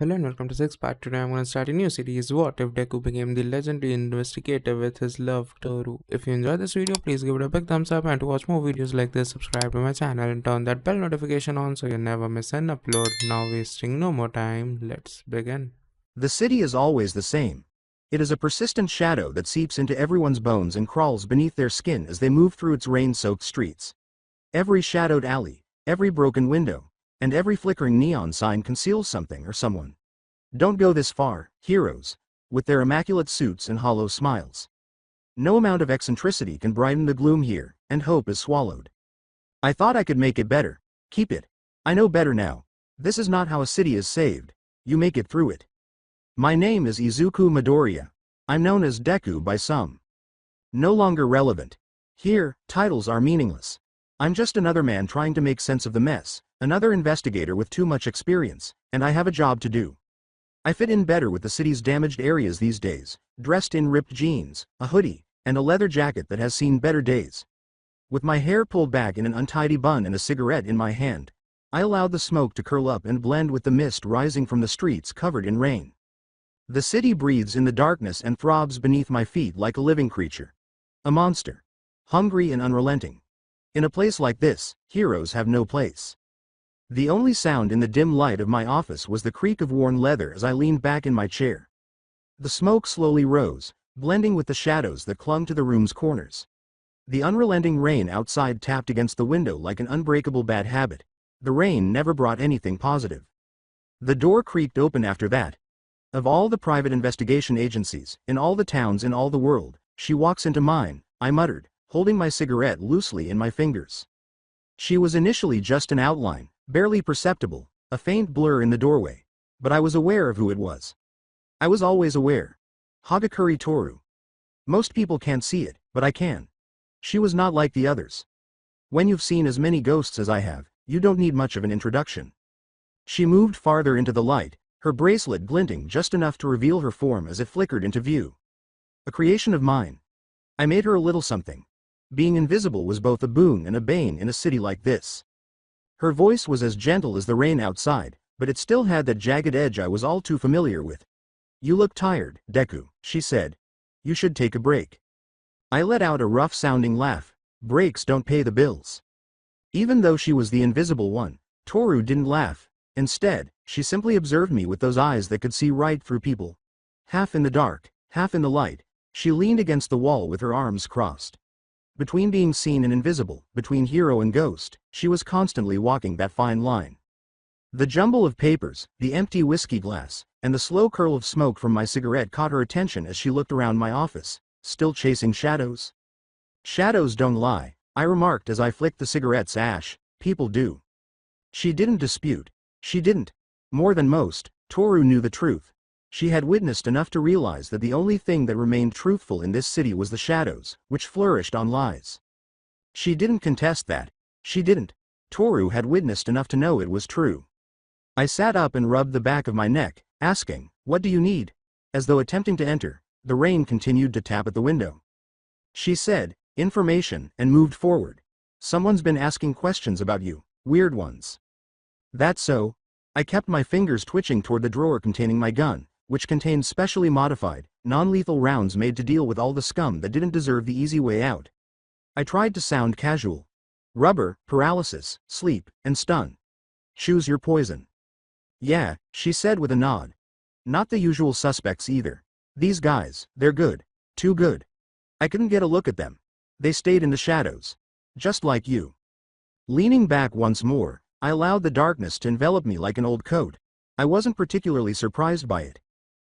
Hello and welcome to Six Part. Today I'm going to start a new series. What if Deku became the legendary investigator with his love Toru? If you enjoyed this video, please give it a big thumbs up, and to watch more videos like this, subscribe to my channel and turn that bell notification on so you never miss an upload. Now wasting no more time, let's begin. The city is always the same. It is a persistent shadow that seeps into everyone's bones and crawls beneath their skin as they move through its rain-soaked streets. Every shadowed alley, every broken window, and every flickering neon sign conceals something or someone. Don't go this far, heroes, with their immaculate suits and hollow smiles. No amount of eccentricity can brighten the gloom here, and hope is swallowed. I thought I could make it better. Keep it. I know better now. This is not how a city is saved. You make it through it. My name is Izuku Midoriya. I'm known as Deku by some. No longer relevant. Here, titles are meaningless. I'm just another man trying to make sense of the mess, another investigator with too much experience, and I have a job to do. I fit in better with the city's damaged areas these days, dressed in ripped jeans, a hoodie, and a leather jacket that has seen better days. With my hair pulled back in an untidy bun and a cigarette in my hand, I allowed the smoke to curl up and blend with the mist rising from the streets covered in rain. The city breathes in the darkness and throbs beneath my feet like a living creature. A monster. Hungry and unrelenting. In a place like this, heroes have no place. The only sound in the dim light of my office was the creak of worn leather as I leaned back in my chair. The smoke slowly rose, blending with the shadows that clung to the room's corners. The unrelenting rain outside tapped against the window like an unbreakable bad habit. The rain never brought anything positive. The door creaked open after that. Of all the private investigation agencies, in all the towns in all the world, she walks into mine, I muttered, holding my cigarette loosely in my fingers. She was initially just an outline, barely perceptible, a faint blur in the doorway. But I was aware of who it was. I was always aware. Hagakure Toru. Most people can't see it, but I can. She was not like the others. When you've seen as many ghosts as I have, you don't need much of an introduction. She moved farther into the light, her bracelet glinting just enough to reveal her form as it flickered into view. A creation of mine. I made her a little something. Being invisible was both a boon and a bane in a city like this. Her voice was as gentle as the rain outside, but it still had that jagged edge I was all too familiar with. "You look tired, Deku," she said. "You should take a break." I let out a rough-sounding laugh. Breaks don't pay the bills. Even though she was the invisible one, Toru didn't laugh. Instead, she simply observed me with those eyes that could see right through people. Half in the dark, half in the light, she leaned against the wall with her arms crossed. Between being seen and invisible, between hero and ghost, she was constantly walking that fine line. The jumble of papers, the empty whiskey glass, and the slow curl of smoke from my cigarette caught her attention as she looked around my office. Still chasing shadows? Shadows don't lie, I remarked as I flicked the cigarette's ash. People do. She didn't dispute. She didn't. More than most, Toru knew the truth. She had witnessed enough to realize that the only thing that remained truthful in this city was the shadows, which flourished on lies. She didn't contest that. She didn't. Toru had witnessed enough to know it was true. I sat up and rubbed the back of my neck, asking, "What do you need?" As though attempting to enter, the rain continued to tap at the window. She said, "Information," and moved forward. "Someone's been asking questions about you. Weird ones." "That's so." I kept my fingers twitching toward the drawer containing my gun, which contained specially modified, non-lethal rounds made to deal with all the scum that didn't deserve the easy way out. I tried to sound casual. "Rubber, paralysis, sleep, and stun. Choose your poison." "Yeah," she said with a nod. "Not the usual suspects either. These guys, they're good. Too good. I couldn't get a look at them. They stayed in the shadows. Just like you." Leaning back once more, I allowed the darkness to envelop me like an old coat. I wasn't particularly surprised by it.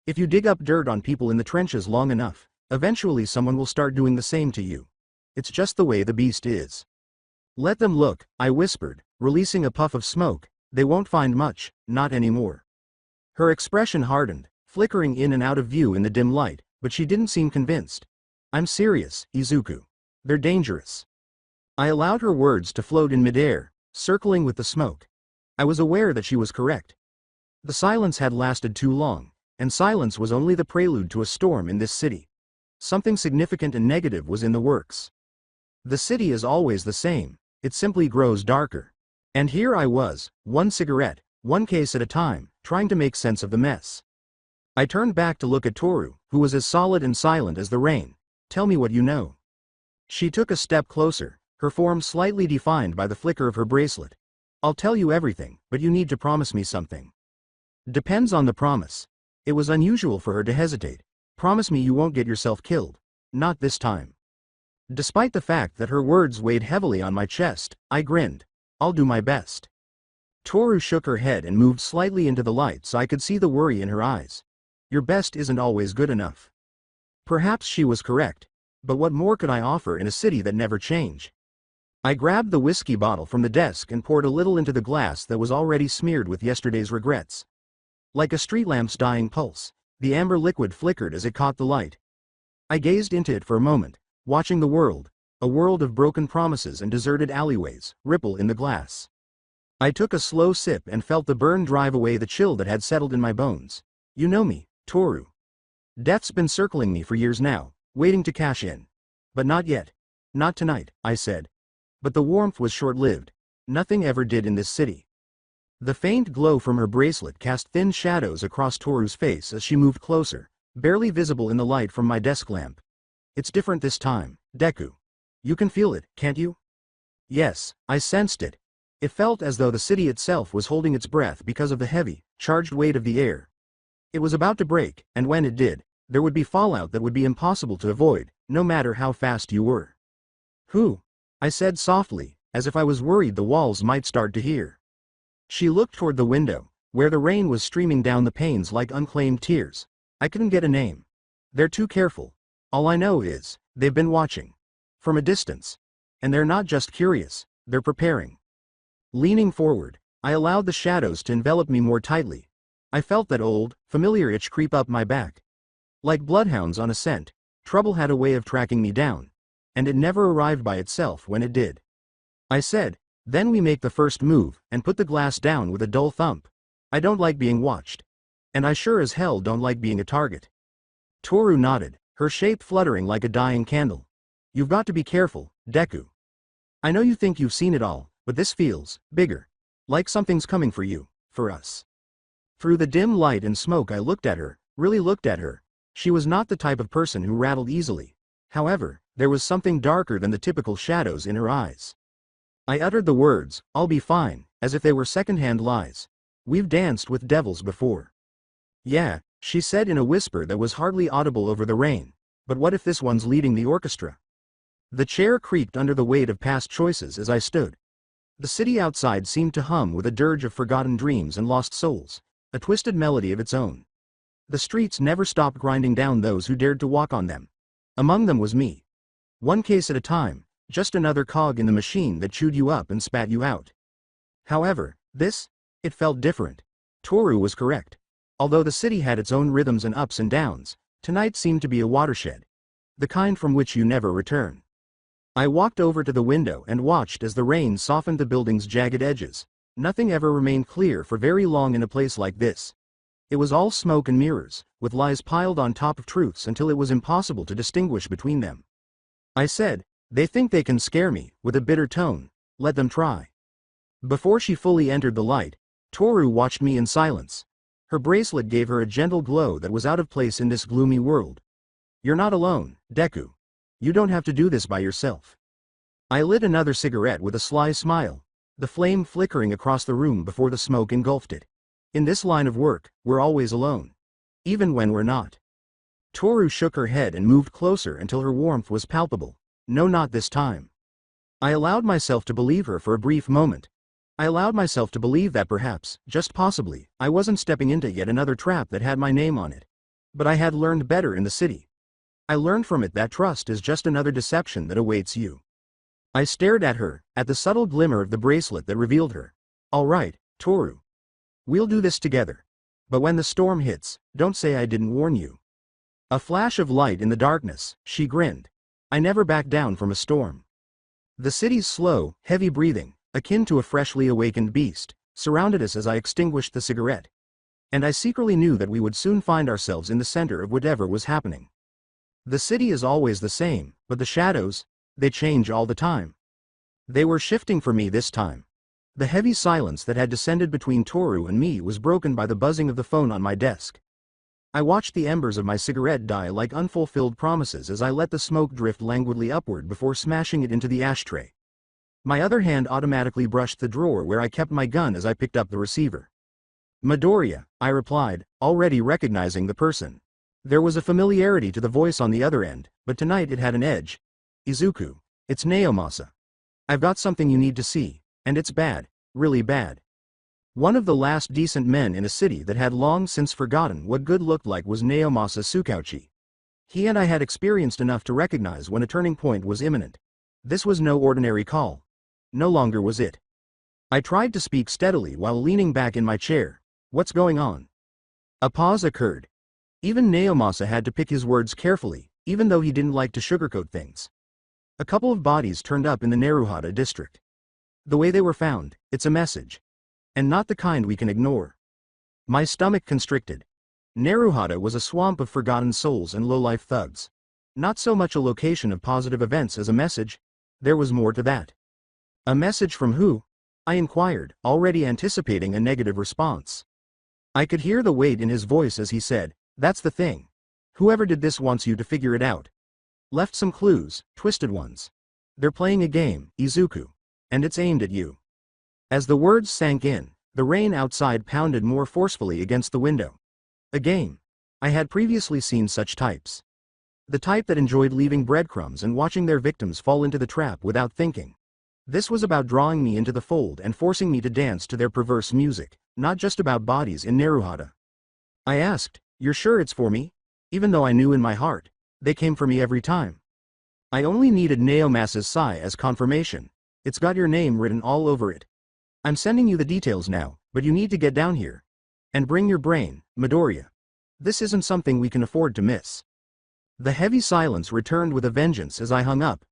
If you dig up dirt on people in the trenches long enough, eventually someone will start doing the same to you. It's just the way the beast is. "Let them look," I whispered, releasing a puff of smoke. "They won't find much, not anymore." Her expression hardened, flickering in and out of view in the dim light, but she didn't seem convinced. "I'm serious, Izuku. They're dangerous." I allowed her words to float in midair, circling with the smoke. I was aware that she was correct. The silence had lasted too long, and silence was only the prelude to a storm in this city. Something significant and negative was in the works. The city is always the same, it simply grows darker. And here I was, one cigarette, one case at a time, trying to make sense of the mess. I turned back to look at Toru, who was as solid and silent as the rain. Tell me what you know. She took a step closer, her form slightly defined by the flicker of her bracelet. I'll tell you everything, but you need to promise me something. Depends on the promise. It was unusual for her to hesitate. Promise me you won't get yourself killed. Not this time. Despite the fact that her words weighed heavily on my chest, I grinned. I'll do my best. Toru shook her head and moved slightly into the light so I could see the worry in her eyes. Your best isn't always good enough. Perhaps she was correct, but what more could I offer in a city that never changed? I grabbed the whiskey bottle from the desk and poured a little into the glass that was already smeared with yesterday's regrets. Like a street lamp's dying pulse, the amber liquid flickered as it caught the light. I gazed into it for a moment, watching the world, a world of broken promises and deserted alleyways, ripple in the glass. I took a slow sip and felt the burn drive away the chill that had settled in my bones. You know me, Toru. Death's been circling me for years now, waiting to cash in. But not yet. Not tonight, I said. But the warmth was short-lived. Nothing ever did in this city. The faint glow from her bracelet cast thin shadows across Toru's face as she moved closer, barely visible in the light from my desk lamp. It's different this time, Deku. You can feel it, can't you? Yes, I sensed it. It felt as though the city itself was holding its breath because of the heavy, charged weight of the air. It was about to break, and when it did, there would be fallout that would be impossible to avoid, no matter how fast you were. Who? I said softly, as if I was worried the walls might start to hear. She looked toward the window, where the rain was streaming down the panes like unclaimed tears. I couldn't get a name. They're too careful. All I know is, they've been watching. From a distance. And they're not just curious, they're preparing. Leaning forward, I allowed the shadows to envelop me more tightly. I felt that old, familiar itch creep up my back. Like bloodhounds on a scent, trouble had a way of tracking me down. And it never arrived by itself when it did. I said, then we make the first move, and put the glass down with a dull thump. I don't like being watched. And I sure as hell don't like being a target. Toru nodded, her shape fluttering like a dying candle. You've got to be careful, Deku. I know you think you've seen it all, but this feels bigger. Like something's coming for you, for us. Through the dim light and smoke I looked at her, really looked at her. She was not the type of person who rattled easily. However, there was something darker than the typical shadows in her eyes. I uttered the words, I'll be fine, as if they were second-hand lies. We've danced with devils before. Yeah, she said in a whisper that was hardly audible over the rain. But what if this one's leading the orchestra? The chair creaked under the weight of past choices as I stood. The city outside seemed to hum with a dirge of forgotten dreams and lost souls, a twisted melody of its own. The streets never stopped grinding down those who dared to walk on them. Among them was me. One case at a time, just another cog in the machine that chewed you up and spat you out. However, it felt different. Toru was correct. Although the city had its own rhythms and ups and downs, tonight seemed to be a watershed. The kind from which you never return. I walked over to the window and watched as the rain softened the building's jagged edges. Nothing ever remained clear for very long in a place like this. It was all smoke and mirrors, with lies piled on top of truths until it was impossible to distinguish between them. I said, they think they can scare me, with a bitter tone. Let them try. Before she fully entered the light, Toru watched me in silence. Her bracelet gave her a gentle glow that was out of place in this gloomy world. You're not alone, Deku. You don't have to do this by yourself. I lit another cigarette with a sly smile, the flame flickering across the room before the smoke engulfed it. In this line of work, we're always alone. Even when we're not. Toru shook her head and moved closer until her warmth was palpable. No, not this time. I allowed myself to believe her for a brief moment. I allowed myself to believe that perhaps, just possibly, I wasn't stepping into yet another trap that had my name on it. But I had learned better in the city. I learned from it that trust is just another deception that awaits you. I stared at her, at the subtle glimmer of the bracelet that revealed her. All right, Toru. We'll do this together. But when the storm hits, don't say I didn't warn you. A flash of light in the darkness, she grinned. I never back down from a storm. The city's slow, heavy breathing, akin to a freshly awakened beast, surrounded us as I extinguished the cigarette. And I secretly knew that we would soon find ourselves in the center of whatever was happening. The city is always the same, but the shadows, they change all the time. They were shifting for me this time. The heavy silence that had descended between Toru and me was broken by the buzzing of the phone on my desk. I watched the embers of my cigarette die like unfulfilled promises as I let the smoke drift languidly upward before smashing it into the ashtray. My other hand automatically brushed the drawer where I kept my gun as I picked up the receiver. "Midoriya," I replied, already recognizing the person. There was a familiarity to the voice on the other end, but tonight it had an edge. "Izuku, it's Naomasa. I've got something you need to see, and it's bad, really bad." One of the last decent men in a city that had long since forgotten what good looked like was Naomasa Tsukauchi. He and I had experienced enough to recognize when a turning point was imminent. This was no ordinary call. No longer was it. I tried to speak steadily while leaning back in my chair. "What's going on?" A pause occurred. Even Naomasa had to pick his words carefully, even though he didn't like to sugarcoat things. "A couple of bodies turned up in the Naruhata district. The way they were found, it's a message. And not the kind we can ignore." My stomach constricted. Naruhata was a swamp of forgotten souls and low-life thugs. Not so much a location of positive events as a message. There was more to that. "A message from who?" I inquired, already anticipating a negative response. I could hear the weight in his voice as he said, "That's the thing. Whoever did this wants you to figure it out. Left some clues, twisted ones. They're playing a game, Izuku. And it's aimed at you." As the words sank in, the rain outside pounded more forcefully against the window. A game. I had previously seen such types. The type that enjoyed leaving breadcrumbs and watching their victims fall into the trap without thinking. This was about drawing me into the fold and forcing me to dance to their perverse music, not just about bodies in Naruhata. I asked, "You're sure it's for me?" Even though I knew in my heart, they came for me every time. I only needed Naomasa's sigh as confirmation. "It's got your name written all over it. I'm sending you the details now, but you need to get down here. And bring your brain, Midoriya. This isn't something we can afford to miss." The heavy silence returned with a vengeance as I hung up.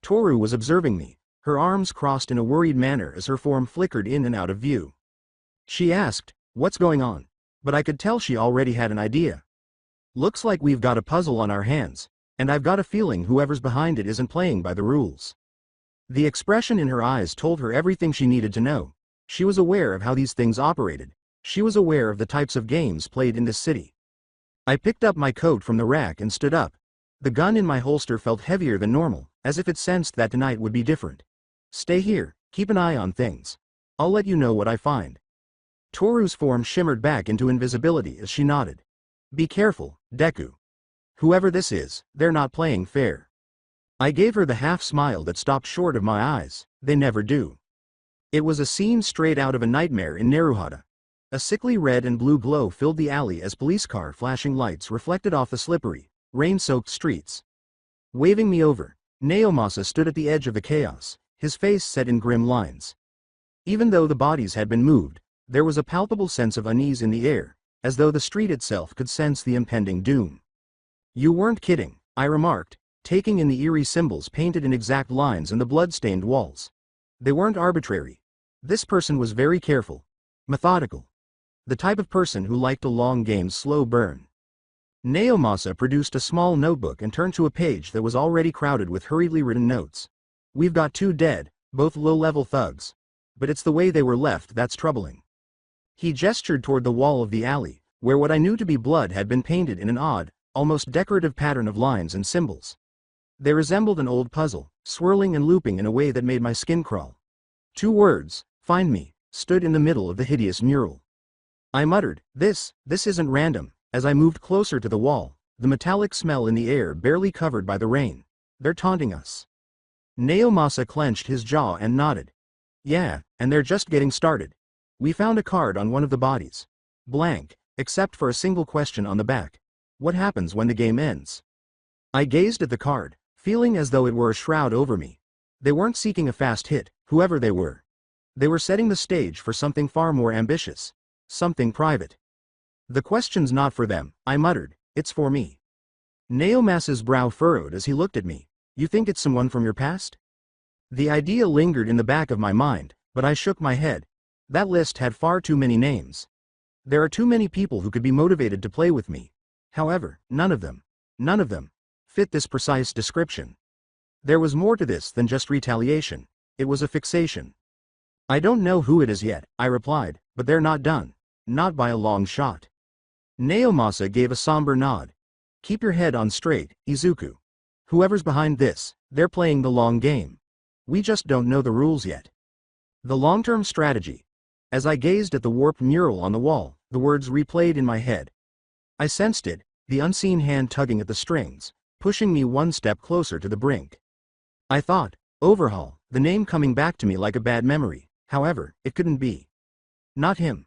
Toru was observing me, her arms crossed in a worried manner as her form flickered in and out of view. She asked, "What's going on?" But I could tell she already had an idea. "Looks like we've got a puzzle on our hands, and I've got a feeling whoever's behind it isn't playing by the rules." The expression in her eyes told her everything she needed to know. She was aware of how these things operated. She was aware of the types of games played in this city. I picked up my coat from the rack and stood up. The gun in my holster felt heavier than normal, as if it sensed that tonight would be different. "Stay here, keep an eye on things. I'll let you know what I find." Toru's form shimmered back into invisibility as she nodded. "Be careful, Deku. Whoever this is, they're not playing fair." I gave her the half smile that stopped short of my eyes. They never do. It was a scene straight out of a nightmare in Naruhata. A sickly red and blue glow filled the alley as police car flashing lights reflected off the slippery, rain-soaked streets. Waving me over, Naomasa stood at the edge of the chaos, his face set in grim lines. Even though the bodies had been moved, there was a palpable sense of unease in the air, as though the street itself could sense the impending doom. "You weren't kidding," I remarked, taking in the eerie symbols painted in exact lines in the blood-stained walls. They weren't arbitrary. This person was very careful, methodical. The type of person who liked a long game's slow burn. Naomasa produced a small notebook and turned to a page that was already crowded with hurriedly written notes. "We've got 2 dead, both low-level thugs. But it's the way they were left that's troubling." He gestured toward the wall of the alley, where what I knew to be blood had been painted in an odd, almost decorative pattern of lines and symbols. They resembled an old puzzle, swirling and looping in a way that made my skin crawl. 2 words, "Find me," stood in the middle of the hideous mural. I muttered, This isn't random," as I moved closer to the wall, the metallic smell in the air barely covered by the rain. "They're taunting us." Naomasa clenched his jaw and nodded. "Yeah, and they're just getting started. We found a card on one of the bodies. Blank, except for a single question on the back. What happens when the game ends?" I gazed at the card, feeling as though it were a shroud over me. They weren't seeking a fast hit, whoever they were. They were setting the stage for something far more ambitious. Something private. "The question's not for them," I muttered, "it's for me." Naomasa's brow furrowed as he looked at me. "You think it's someone from your past?" The idea lingered in the back of my mind, but I shook my head. That list had far too many names. There are too many people who could be motivated to play with me. However, none of them fit this precise description. There was more to this than just retaliation. It was a fixation. I don't know who it is yet, I replied, but they're not done. Not by a long shot. Naomasa gave a somber nod. Keep your head on straight, Izuku. Whoever's behind this, they're playing the long game. We just don't know the rules yet. The long-term strategy. As I gazed at the warped mural on the wall, the words replayed in my head. I sensed it, the unseen hand tugging at the strings, pushing me one step closer to the brink. I thought, Overhaul, the name coming back to me like a bad memory. However, it couldn't be. Not him.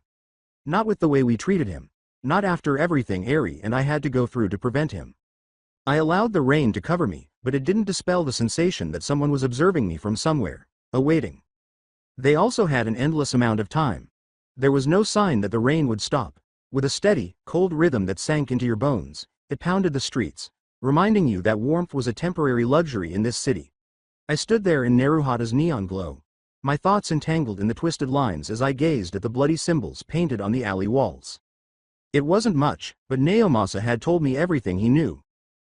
Not with the way we treated him. Not after everything Eri and I had to go through to prevent him. I allowed the rain to cover me, but it didn't dispel the sensation that someone was observing me from somewhere, awaiting. They also had an endless amount of time. There was no sign that the rain would stop. With a steady, cold rhythm that sank into your bones, it pounded the streets, reminding you that warmth was a temporary luxury in this city. I stood there in Naruhata's neon glow, my thoughts entangled in the twisted lines as I gazed at the bloody symbols painted on the alley walls. It wasn't much, but Naomasa had told me everything he knew.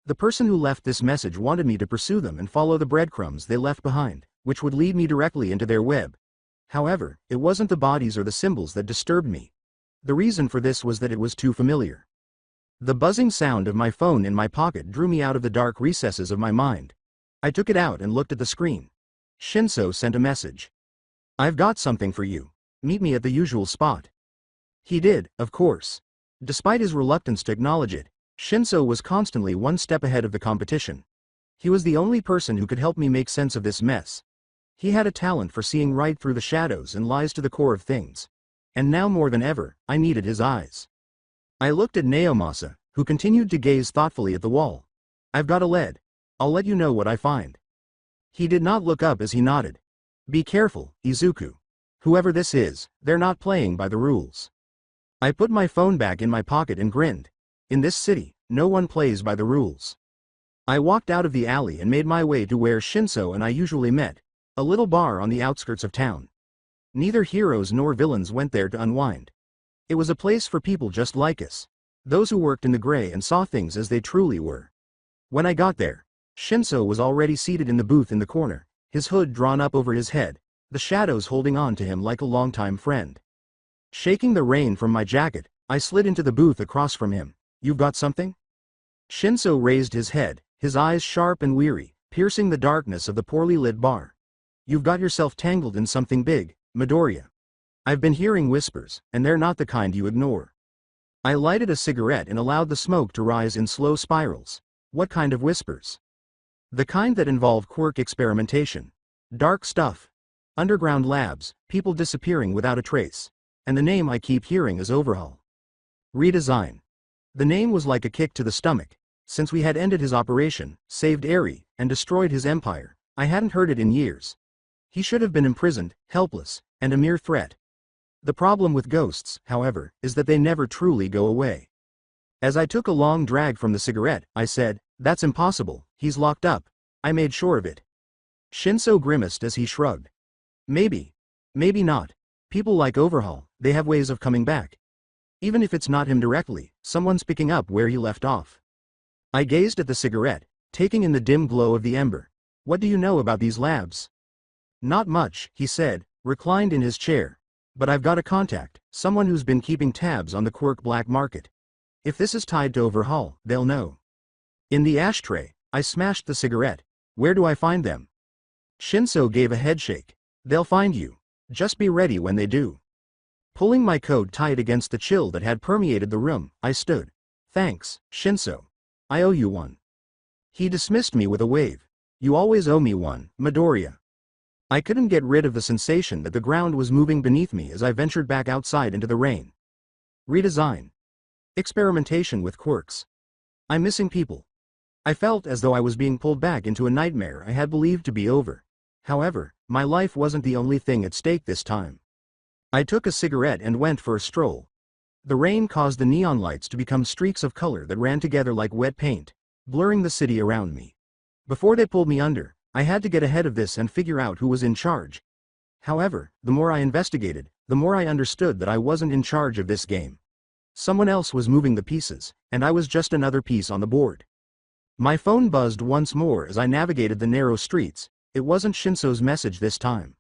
The person who left this message wanted me to pursue them and follow the breadcrumbs they left behind, which would lead me directly into their web. However, it wasn't the bodies or the symbols that disturbed me. The reason for this was that it was too familiar. The buzzing sound of my phone in my pocket drew me out of the dark recesses of my mind. I took it out and looked at the screen. Shinso sent a message. I've got something for you. Meet me at the usual spot. He did, of course. Despite his reluctance to acknowledge it, Shinso was constantly one step ahead of the competition. He was the only person who could help me make sense of this mess. He had a talent for seeing right through the shadows and lies to the core of things. And now more than ever, I needed his eyes. I looked at Naomasa, who continued to gaze thoughtfully at the wall. I've got a lead. I'll let you know what I find. He did not look up as he nodded. Be careful, Izuku. Whoever this is, they're not playing by the rules. I put my phone back in my pocket and grinned. In this city, no one plays by the rules. I walked out of the alley and made my way to where Shinso and I usually met, a little bar on the outskirts of town. Neither heroes nor villains went there to unwind. It was a place for people just like us, those who worked in the gray and saw things as they truly were. When I got there, Shinso was already seated in the booth in the corner, his hood drawn up over his head, the shadows holding on to him like a longtime friend. Shaking the rain from my jacket, I slid into the booth across from him. You've got something? Shinso raised his head, his eyes sharp and weary, piercing the darkness of the poorly lit bar. You've got yourself tangled in something big, Midoriya. I've been hearing whispers, and they're not the kind you ignore. I lighted a cigarette and allowed the smoke to rise in slow spirals. What kind of whispers? The kind that involve quirk experimentation. Dark stuff. Underground labs, people disappearing without a trace. And the name I keep hearing is Overhaul. Redesign. The name was like a kick to the stomach. Since we had ended his operation, saved Eri, and destroyed his empire, I hadn't heard it in years. He should have been imprisoned, helpless, and a mere threat. The problem with ghosts, however, is that they never truly go away. As I took a long drag from the cigarette, I said, that's impossible, he's locked up. I made sure of it. Shinso grimaced as he shrugged. Maybe. Maybe not. People like Overhaul, they have ways of coming back. Even if it's not him directly, someone's picking up where he left off. I gazed at the cigarette, taking in the dim glow of the ember. What do you know about these labs? Not much, he said, reclined in his chair. But I've got a contact, someone who's been keeping tabs on the quirk black market. If this is tied to Overhaul, they'll know. In the ashtray, I smashed the cigarette. Where do I find them? Shinso gave a headshake. They'll find you. Just be ready when they do. Pulling my coat tight against the chill that had permeated the room, I stood. Thanks, Shinso. I owe you one. He dismissed me with a wave. You always owe me one, Midoriya. I couldn't get rid of the sensation that the ground was moving beneath me as I ventured back outside into the rain. Redesign. Experimentation with quirks. I'm missing people. I felt as though I was being pulled back into a nightmare I had believed to be over. However, my life wasn't the only thing at stake this time. I took a cigarette and went for a stroll. The rain caused the neon lights to become streaks of color that ran together like wet paint, blurring the city around me. Before they pulled me under, I had to get ahead of this and figure out who was in charge. However, the more I investigated, the more I understood that I wasn't in charge of this game. Someone else was moving the pieces, and I was just another piece on the board. My phone buzzed once more as I navigated the narrow streets. It wasn't Shinso's message this time.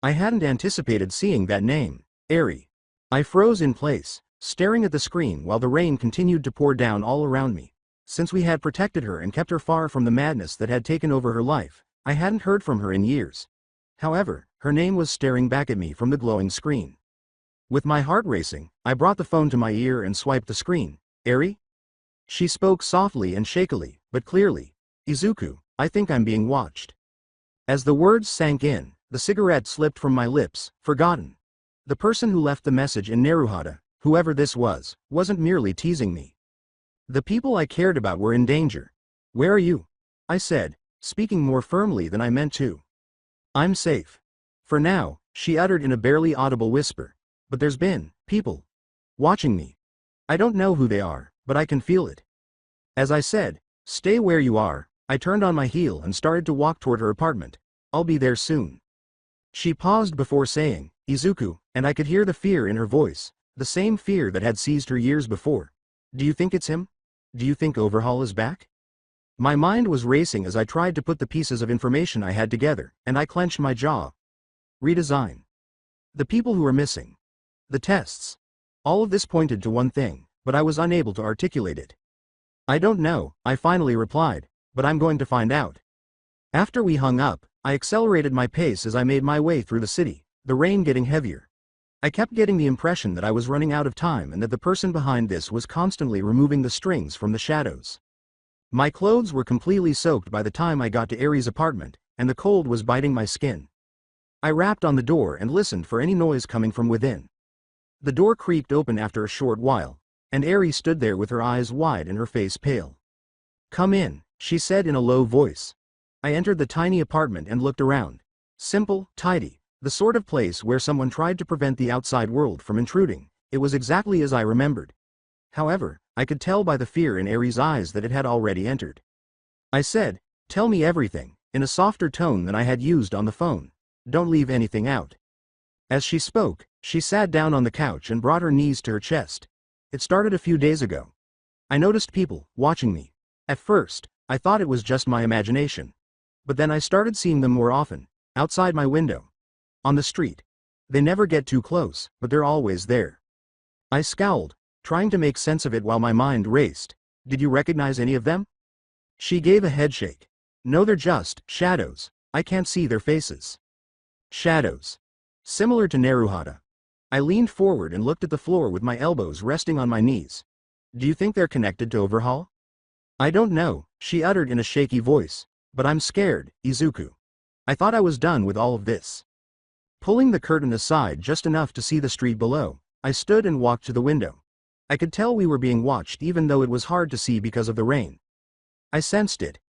I hadn't anticipated seeing that name, Eri. I froze in place, staring at the screen while the rain continued to pour down all around me. Since we had protected her and kept her far from the madness that had taken over her life, I hadn't heard from her in years. However, her name was staring back at me from the glowing screen. With my heart racing, I brought the phone to my ear and swiped the screen. Eri? She spoke softly and shakily, but clearly. Izuku, I think I'm being watched. As the words sank in, the cigarette slipped from my lips, forgotten. The person who left the message in Naruhata, whoever this was, wasn't merely teasing me. The people I cared about were in danger. Where are you? I said, speaking more firmly than I meant to. I'm safe. For now, she uttered in a barely audible whisper. But there's been people watching me. I don't know who they are, but I can feel it. As I said, stay where you are, I turned on my heel and started to walk toward her apartment. I'll be there soon. She paused before saying, Izuku, and I could hear the fear in her voice, the same fear that had seized her years before. Do you think it's him? Do you think Overhaul is back? My mind was racing as I tried to put the pieces of information I had together, and I clenched my jaw. Redesign. The people who are missing. The tests. All of this pointed to one thing, but I was unable to articulate it. I don't know, I finally replied, but I'm going to find out. After we hung up, I accelerated my pace as I made my way through the city, the rain getting heavier. I kept getting the impression that I was running out of time and that the person behind this was constantly removing the strings from the shadows. My clothes were completely soaked by the time I got to Eri's apartment, and the cold was biting my skin. I rapped on the door and listened for any noise coming from within. The door creaked open after a short while, and Eri stood there with her eyes wide and her face pale. Come in, she said in a low voice. I entered the tiny apartment and looked around. Simple, tidy, the sort of place where someone tried to prevent the outside world from intruding. It was exactly as I remembered. However, I could tell by the fear in Eri's eyes that it had already entered. I said, tell me everything, in a softer tone than I had used on the phone. Don't leave anything out. As she spoke, she sat down on the couch and brought her knees to her chest. It started a few days ago. I noticed people watching me. At first, I thought it was just my imagination. But then I started seeing them more often, outside my window. On the street. They never get too close, but they're always there. I scowled, trying to make sense of it while my mind raced. Did you recognize any of them? She gave a headshake. No, they're just shadows. I can't see their faces. Shadows. Similar to Naruhata. I leaned forward and looked at the floor with my elbows resting on my knees. Do you think they're connected to Overhaul? I don't know, she uttered in a shaky voice. But I'm scared, Izuku. I thought I was done with all of this. Pulling the curtain aside just enough to see the street below, I stood and walked to the window. I could tell we were being watched even though it was hard to see because of the rain. I sensed it.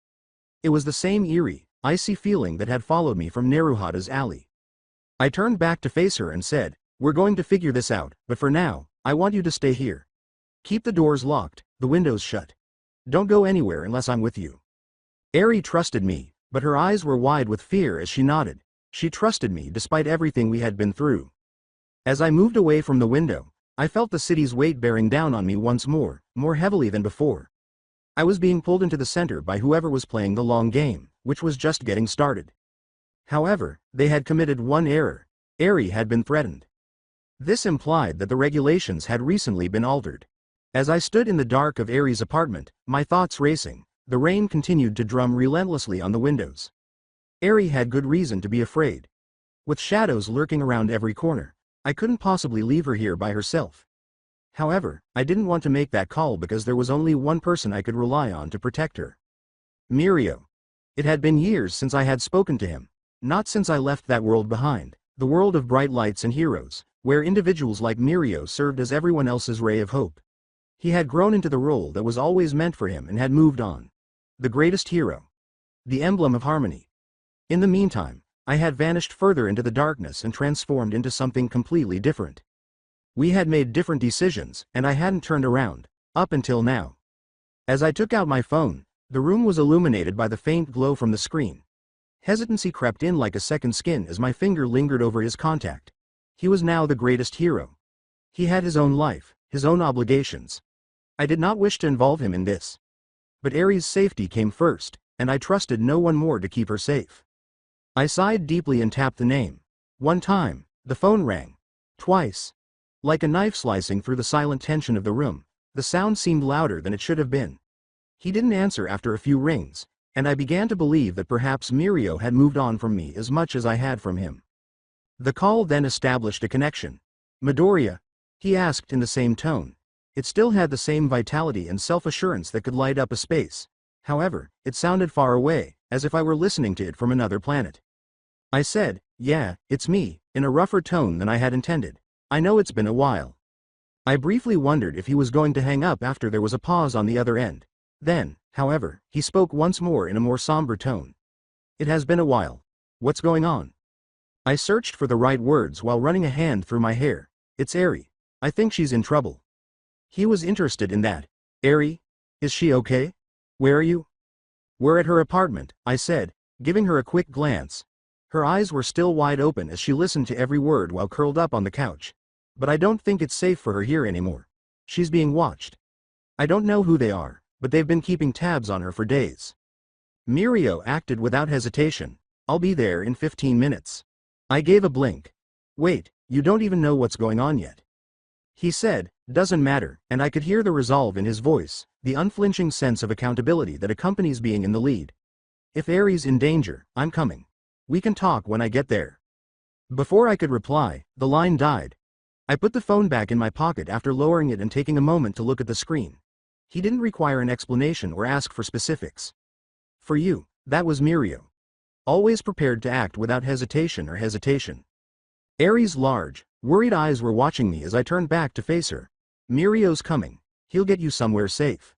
It was the same eerie, icy feeling that had followed me from Naruhata's alley. I turned back to face her and said, we're going to figure this out, but for now, I want you to stay here. Keep the doors locked, the windows shut. Don't go anywhere unless I'm with you. Eri trusted me, but her eyes were wide with fear as she nodded. She trusted me despite everything we had been through. As I moved away from the window, I felt the city's weight bearing down on me once more heavily than before. I was being pulled into the center by whoever was playing the long game, which was just getting started. However, they had committed one error. Eri had been threatened. This implied that the regulations had recently been altered. As I stood in the dark of Eri's apartment, my thoughts racing, the rain continued to drum relentlessly on the windows. Eri had good reason to be afraid. With shadows lurking around every corner, I couldn't possibly leave her here by herself. However, I didn't want to make that call because there was only one person I could rely on to protect her. Mirio. It had been years since I had spoken to him. Not since I left that world behind, the world of bright lights and heroes, where individuals like Mirio served as everyone else's ray of hope. He had grown into the role that was always meant for him and had moved on. The greatest hero. The emblem of harmony. In the meantime, I had vanished further into the darkness and transformed into something completely different. We had made different decisions, and I hadn't turned around, up until now. As I took out my phone, the room was illuminated by the faint glow from the screen. Hesitancy crept in like a second skin as my finger lingered over his contact. He was now the greatest hero. He had his own life, his own obligations. I did not wish to involve him in this. But Eri's safety came first, and I trusted no one more to keep her safe. I sighed deeply and tapped the name. One time, the phone rang. Twice. Like a knife slicing through the silent tension of the room, the sound seemed louder than it should have been. He didn't answer after a few rings, and I began to believe that perhaps Mirio had moved on from me as much as I had from him. The call then established a connection. "Midoriya?" he asked in the same tone. It still had the same vitality and self-assurance that could light up a space. However, it sounded far away, as if I were listening to it from another planet. I said, "Yeah, it's me," in a rougher tone than I had intended. "I know it's been a while." I briefly wondered if he was going to hang up after there was a pause on the other end. Then, however, he spoke once more in a more somber tone. "It has been a while. What's going on?" I searched for the right words while running a hand through my hair. "It's Eri. I think she's in trouble." He was interested in that. "Eri? Is she okay? Where are you?" "We're at her apartment," I said, giving her a quick glance. Her eyes were still wide open as she listened to every word while curled up on the couch. "But I don't think it's safe for her here anymore. She's being watched. I don't know who they are, but they've been keeping tabs on her for days." Mirio acted without hesitation. "I'll be there in 15 minutes. I gave a blink. "Wait, you don't even know what's going on yet." He said, "Doesn't matter," and I could hear the resolve in his voice, the unflinching sense of accountability that accompanies being in the lead. "If Aries in danger, I'm coming. We can talk when I get there." Before I could reply, the line died. I put the phone back in my pocket after lowering it and taking a moment to look at the screen. He didn't require an explanation or ask for specifics. "For you," that was Mirio. Always prepared to act without hesitation. Aries' large, worried eyes were watching me as I turned back to face her. "Mirio's coming. He'll get you somewhere safe."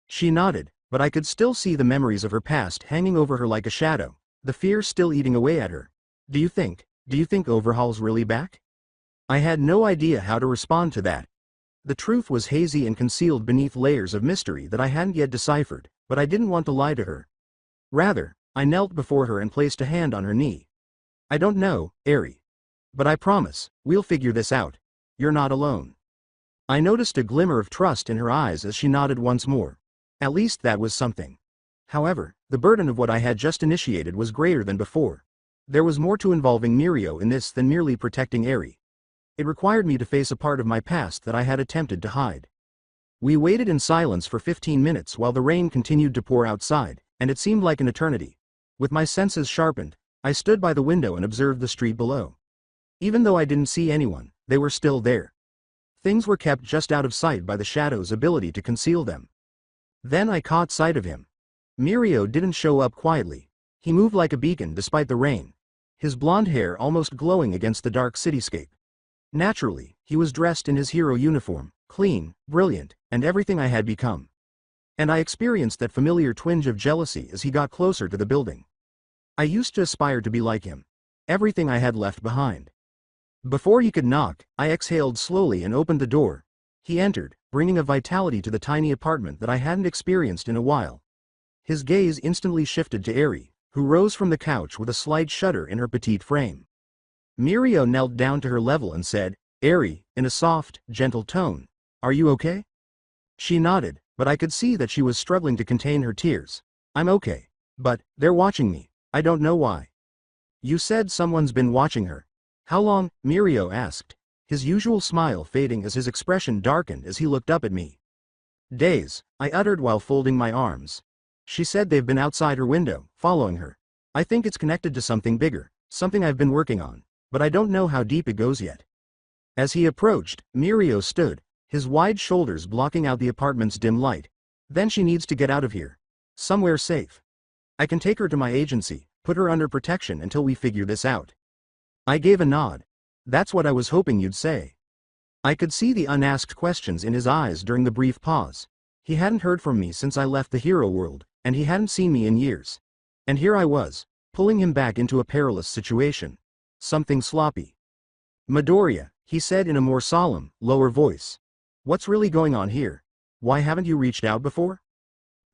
She nodded, but I could still see the memories of her past hanging over her like a shadow, the fear still eating away at her. Do you think Overhaul's really back?" I had no idea how to respond to that. The truth was hazy and concealed beneath layers of mystery that I hadn't yet deciphered, but I didn't want to lie to her. Rather, I knelt before her and placed a hand on her knee. "I don't know, Eri. But I promise, we'll figure this out. You're not alone." I noticed a glimmer of trust in her eyes as she nodded once more. At least that was something. However, the burden of what I had just initiated was greater than before. There was more to involving Mirio in this than merely protecting Eri. It required me to face a part of my past that I had attempted to hide. We waited in silence for 15 minutes while the rain continued to pour outside, and it seemed like an eternity. With my senses sharpened, I stood by the window and observed the street below. Even though I didn't see anyone, they were still there. Things were kept just out of sight by the shadow's ability to conceal them. Then I caught sight of him. Mirio didn't show up quietly. He moved like a beacon despite the rain, his blonde hair almost glowing against the dark cityscape. Naturally, he was dressed in his hero uniform, clean, brilliant, and everything I had become. And I experienced that familiar twinge of jealousy as he got closer to the building. I used to aspire to be like him. Everything I had left behind. Before he could knock, I exhaled slowly and opened the door. He entered, bringing a vitality to the tiny apartment that I hadn't experienced in a while. His gaze instantly shifted to Eri, who rose from the couch with a slight shudder in her petite frame. Mirio knelt down to her level and said, "Eri," in a soft, gentle tone, "Are you okay?" She nodded, but I could see that she was struggling to contain her tears. "I'm okay. But, they're watching me. I don't know why." "You said someone's been watching her. How long?" Mirio asked, his usual smile fading as his expression darkened as he looked up at me. "Days," I uttered while folding my arms. "She said they've been outside her window, following her. I think it's connected to something bigger, something I've been working on, but I don't know how deep it goes yet." As he approached, Mirio stood, his wide shoulders blocking out the apartment's dim light. "Then she needs to get out of here. Somewhere safe. I can take her to my agency, put her under protection until we figure this out." I gave a nod. "That's what I was hoping you'd say." I could see the unasked questions in his eyes during the brief pause. He hadn't heard from me since I left the hero world, and he hadn't seen me in years. And here I was, pulling him back into a perilous situation. Something sloppy. "Midoriya," he said in a more solemn, lower voice. "What's really going on here? Why haven't you reached out before?"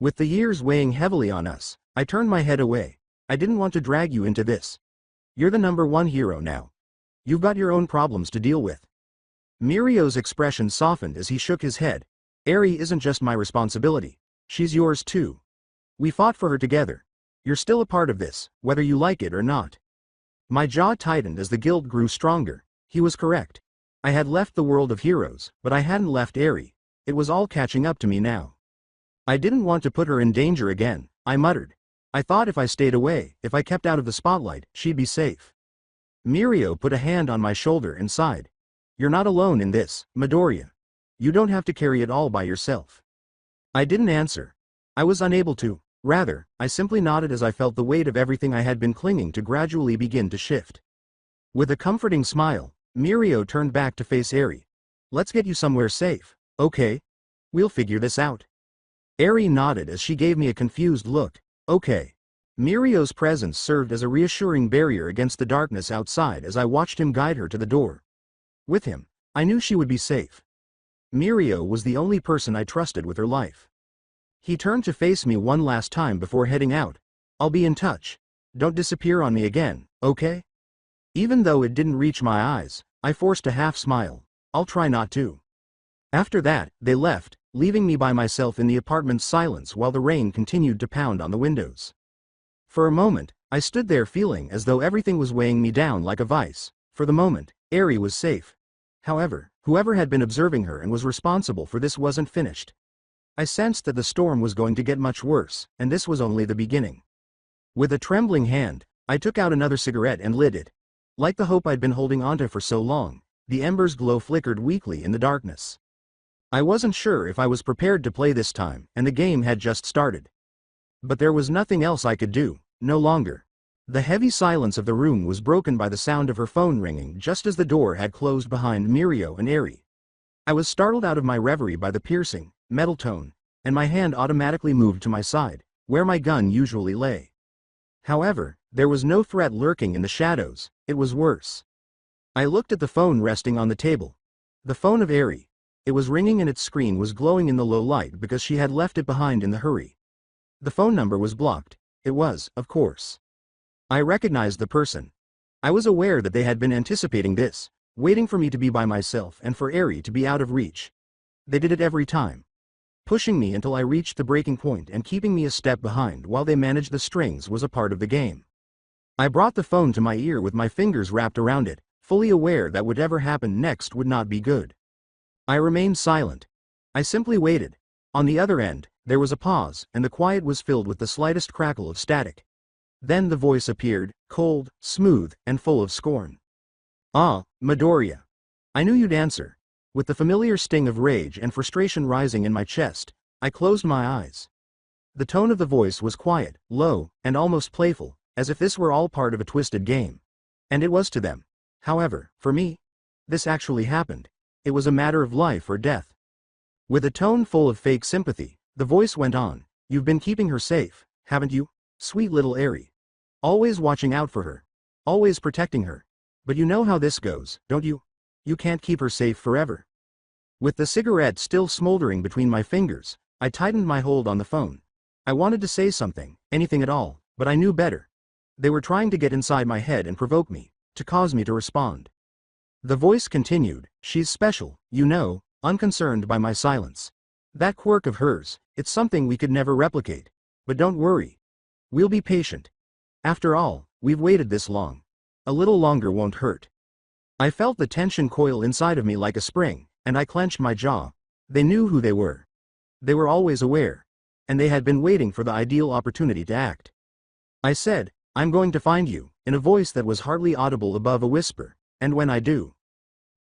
With the years weighing heavily on us, I turned my head away. "I didn't want to drag you into this. You're the #1 hero now. You've got your own problems to deal with." Mirio's expression softened as he shook his head. "Eri isn't just my responsibility. She's yours too. We fought for her together. You're still a part of this, whether you like it or not." My jaw tightened as the guilt grew stronger. He was correct. I had left the world of heroes, but I hadn't left Eri. It was all catching up to me now. I didn't want to put her in danger again, I muttered. I thought if I stayed away, if I kept out of the spotlight, she'd be safe. Mirio put a hand on my shoulder and sighed. You're not alone in this, Midoriya. You don't have to carry it all by yourself. I didn't answer. I was unable to. Rather, I simply nodded as I felt the weight of everything I had been clinging to gradually begin to shift. With a comforting smile, Mirio turned back to face Eri. Let's get you somewhere safe, okay? We'll figure this out. Eri nodded as she gave me a confused look. Okay. Mirio's presence served as a reassuring barrier against the darkness outside as I watched him guide her to the door. With him, I knew she would be safe. Mirio was the only person I trusted with her life. He turned to face me one last time before heading out. I'll be in touch. Don't disappear on me again, okay? Even though it didn't reach my eyes, I forced a half smile. I'll try not to. After that, they left, leaving me by myself in the apartment's silence while the rain continued to pound on the windows. For a moment, I stood there feeling as though everything was weighing me down like a vice. For the moment, Eri was safe. However, whoever had been observing her and was responsible for this wasn't finished. I sensed that the storm was going to get much worse, and this was only the beginning. With a trembling hand, I took out another cigarette and lit it. Like the hope I'd been holding onto for so long, the ember's glow flickered weakly in the darkness. I wasn't sure if I was prepared to play this time, and the game had just started. But there was nothing else I could do, no longer. The heavy silence of the room was broken by the sound of her phone ringing just as the door had closed behind Mirio and Eri. I was startled out of my reverie by the piercing, metal tone, and my hand automatically moved to my side, where my gun usually lay. However, there was no threat lurking in the shadows, it was worse. I looked at the phone resting on the table. The phone of Eri. It was ringing and its screen was glowing in the low light because she had left it behind in the hurry. The phone number was blocked. It was, of course. I recognized the person. I was aware that they had been anticipating this, waiting for me to be by myself and for Eri to be out of reach. They did it every time. Pushing me until I reached the breaking point and keeping me a step behind while they managed the strings was a part of the game. I brought the phone to my ear with my fingers wrapped around it, fully aware that whatever happened next would not be good. I remained silent. I simply waited. On the other end, there was a pause, and the quiet was filled with the slightest crackle of static. Then the voice appeared, cold, smooth, and full of scorn. Ah, Midoriya. I knew you'd answer. With the familiar sting of rage and frustration rising in my chest, I closed my eyes. The tone of the voice was quiet, low, and almost playful, as if this were all part of a twisted game. And it was to them. However, for me, this actually happened. It was a matter of life or death. With a tone full of fake sympathy, the voice went on. You've been keeping her safe, haven't you? Sweet little Eri. Always watching out for her. Always protecting her. But you know how this goes, don't you? You can't keep her safe forever. With the cigarette still smoldering between my fingers, I tightened my hold on the phone. I wanted to say something, anything at all, but I knew better. They were trying to get inside my head and provoke me, to cause me to respond. The voice continued, she's special, you know, unconcerned by my silence. That quirk of hers, it's something we could never replicate. But don't worry. We'll be patient. After all, we've waited this long. A little longer won't hurt. I felt the tension coil inside of me like a spring, and I clenched my jaw. They knew who they were. They were always aware. And they had been waiting for the ideal opportunity to act. I said, I'm going to find you, in a voice that was hardly audible above a whisper, and when I do.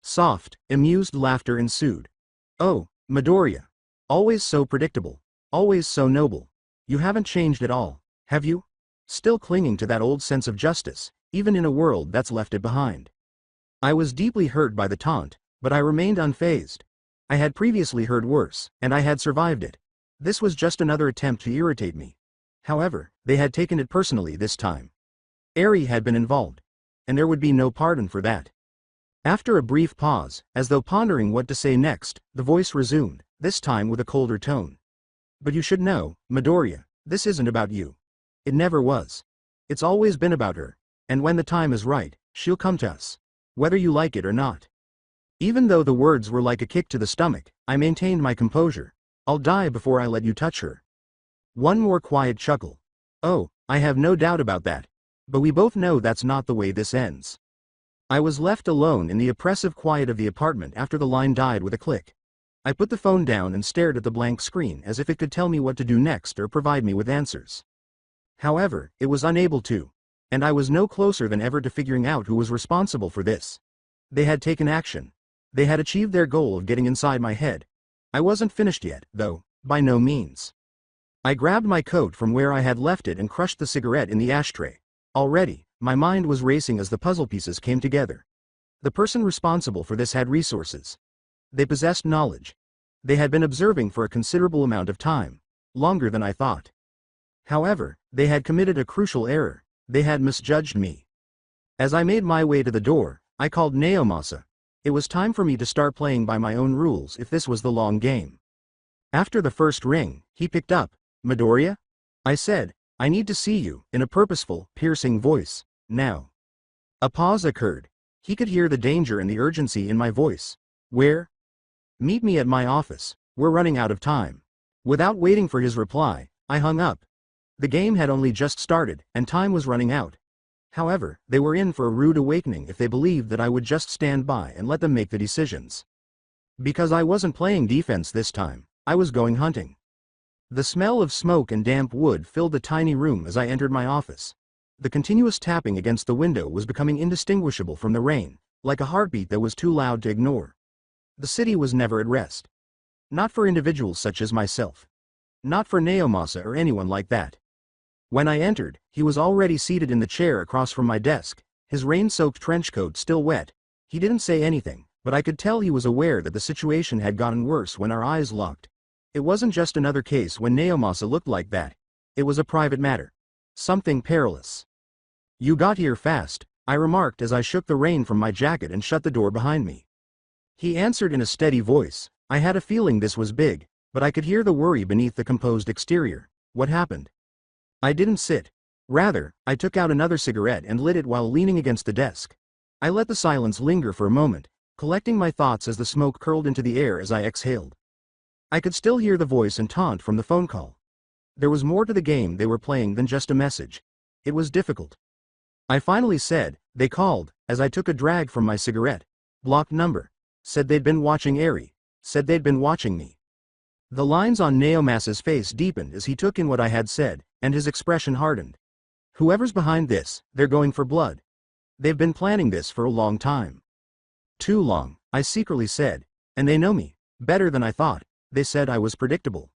Soft, amused laughter ensued. Oh, Midoriya. Always so predictable. Always so noble. You haven't changed at all, have you? Still clinging to that old sense of justice, even in a world that's left it behind. I was deeply hurt by the taunt, but I remained unfazed. I had previously heard worse, and I had survived it. This was just another attempt to irritate me. However, they had taken it personally this time. Eri had been involved. And there would be no pardon for that. After a brief pause, as though pondering what to say next, the voice resumed, this time with a colder tone. But you should know, Midoriya, this isn't about you. It never was. It's always been about her. And when the time is right, she'll come to us. Whether you like it or not. Even though the words were like a kick to the stomach, I maintained my composure. I'll die before I let you touch her. One more quiet chuckle. Oh, I have no doubt about that. But we both know that's not the way this ends. I was left alone in the oppressive quiet of the apartment after the line died with a click. I put the phone down and stared at the blank screen as if it could tell me what to do next or provide me with answers. However, it was unable to. And I was no closer than ever to figuring out who was responsible for this. They had taken action. They had achieved their goal of getting inside my head. I wasn't finished yet, though, by no means. I grabbed my coat from where I had left it and crushed the cigarette in the ashtray. Already, my mind was racing as the puzzle pieces came together. The person responsible for this had resources. They possessed knowledge. They had been observing for a considerable amount of time, longer than I thought. However, they had committed a crucial error. They had misjudged me. As I made my way to the door, I called Naomasa. It was time for me to start playing by my own rules if this was the long game. After the first ring, he picked up. "Midoriya?" I said, "I need to see you," in a purposeful, piercing voice. "Now." A pause occurred. He could hear the danger and the urgency in my voice. "Where?" "Meet me at my office. We're running out of time." Without waiting for his reply, I hung up. The game had only just started, and time was running out. However, they were in for a rude awakening if they believed that I would just stand by and let them make the decisions. Because I wasn't playing defense this time, I was going hunting. The smell of smoke and damp wood filled the tiny room as I entered my office. The continuous tapping against the window was becoming indistinguishable from the rain, like a heartbeat that was too loud to ignore. The city was never at rest. Not for individuals such as myself. Not for Naomasa or anyone like that. When I entered, he was already seated in the chair across from my desk, his rain-soaked trench coat still wet. He didn't say anything, but I could tell he was aware that the situation had gotten worse when our eyes locked. It wasn't just another case when Naomasa looked like that. It was a private matter. Something perilous. "You got here fast," I remarked as I shook the rain from my jacket and shut the door behind me. He answered in a steady voice. I had a feeling this was big, but I could hear the worry beneath the composed exterior. "What happened?" I didn't sit. Rather, I took out another cigarette and lit it while leaning against the desk. I let the silence linger for a moment, collecting my thoughts as the smoke curled into the air as I exhaled. I could still hear the voice and taunt from the phone call. There was more to the game they were playing than just a message. It was difficult. I finally said, "They called," as I took a drag from my cigarette. "Blocked number. Said they'd been watching Eri. Said they'd been watching me." The lines on Naomasa's face deepened as he took in what I had said, and his expression hardened. "Whoever's behind this, they're going for blood. They've been planning this for a long time." "Too long," I secretly said. "And they know me better than I thought. They said I was predictable."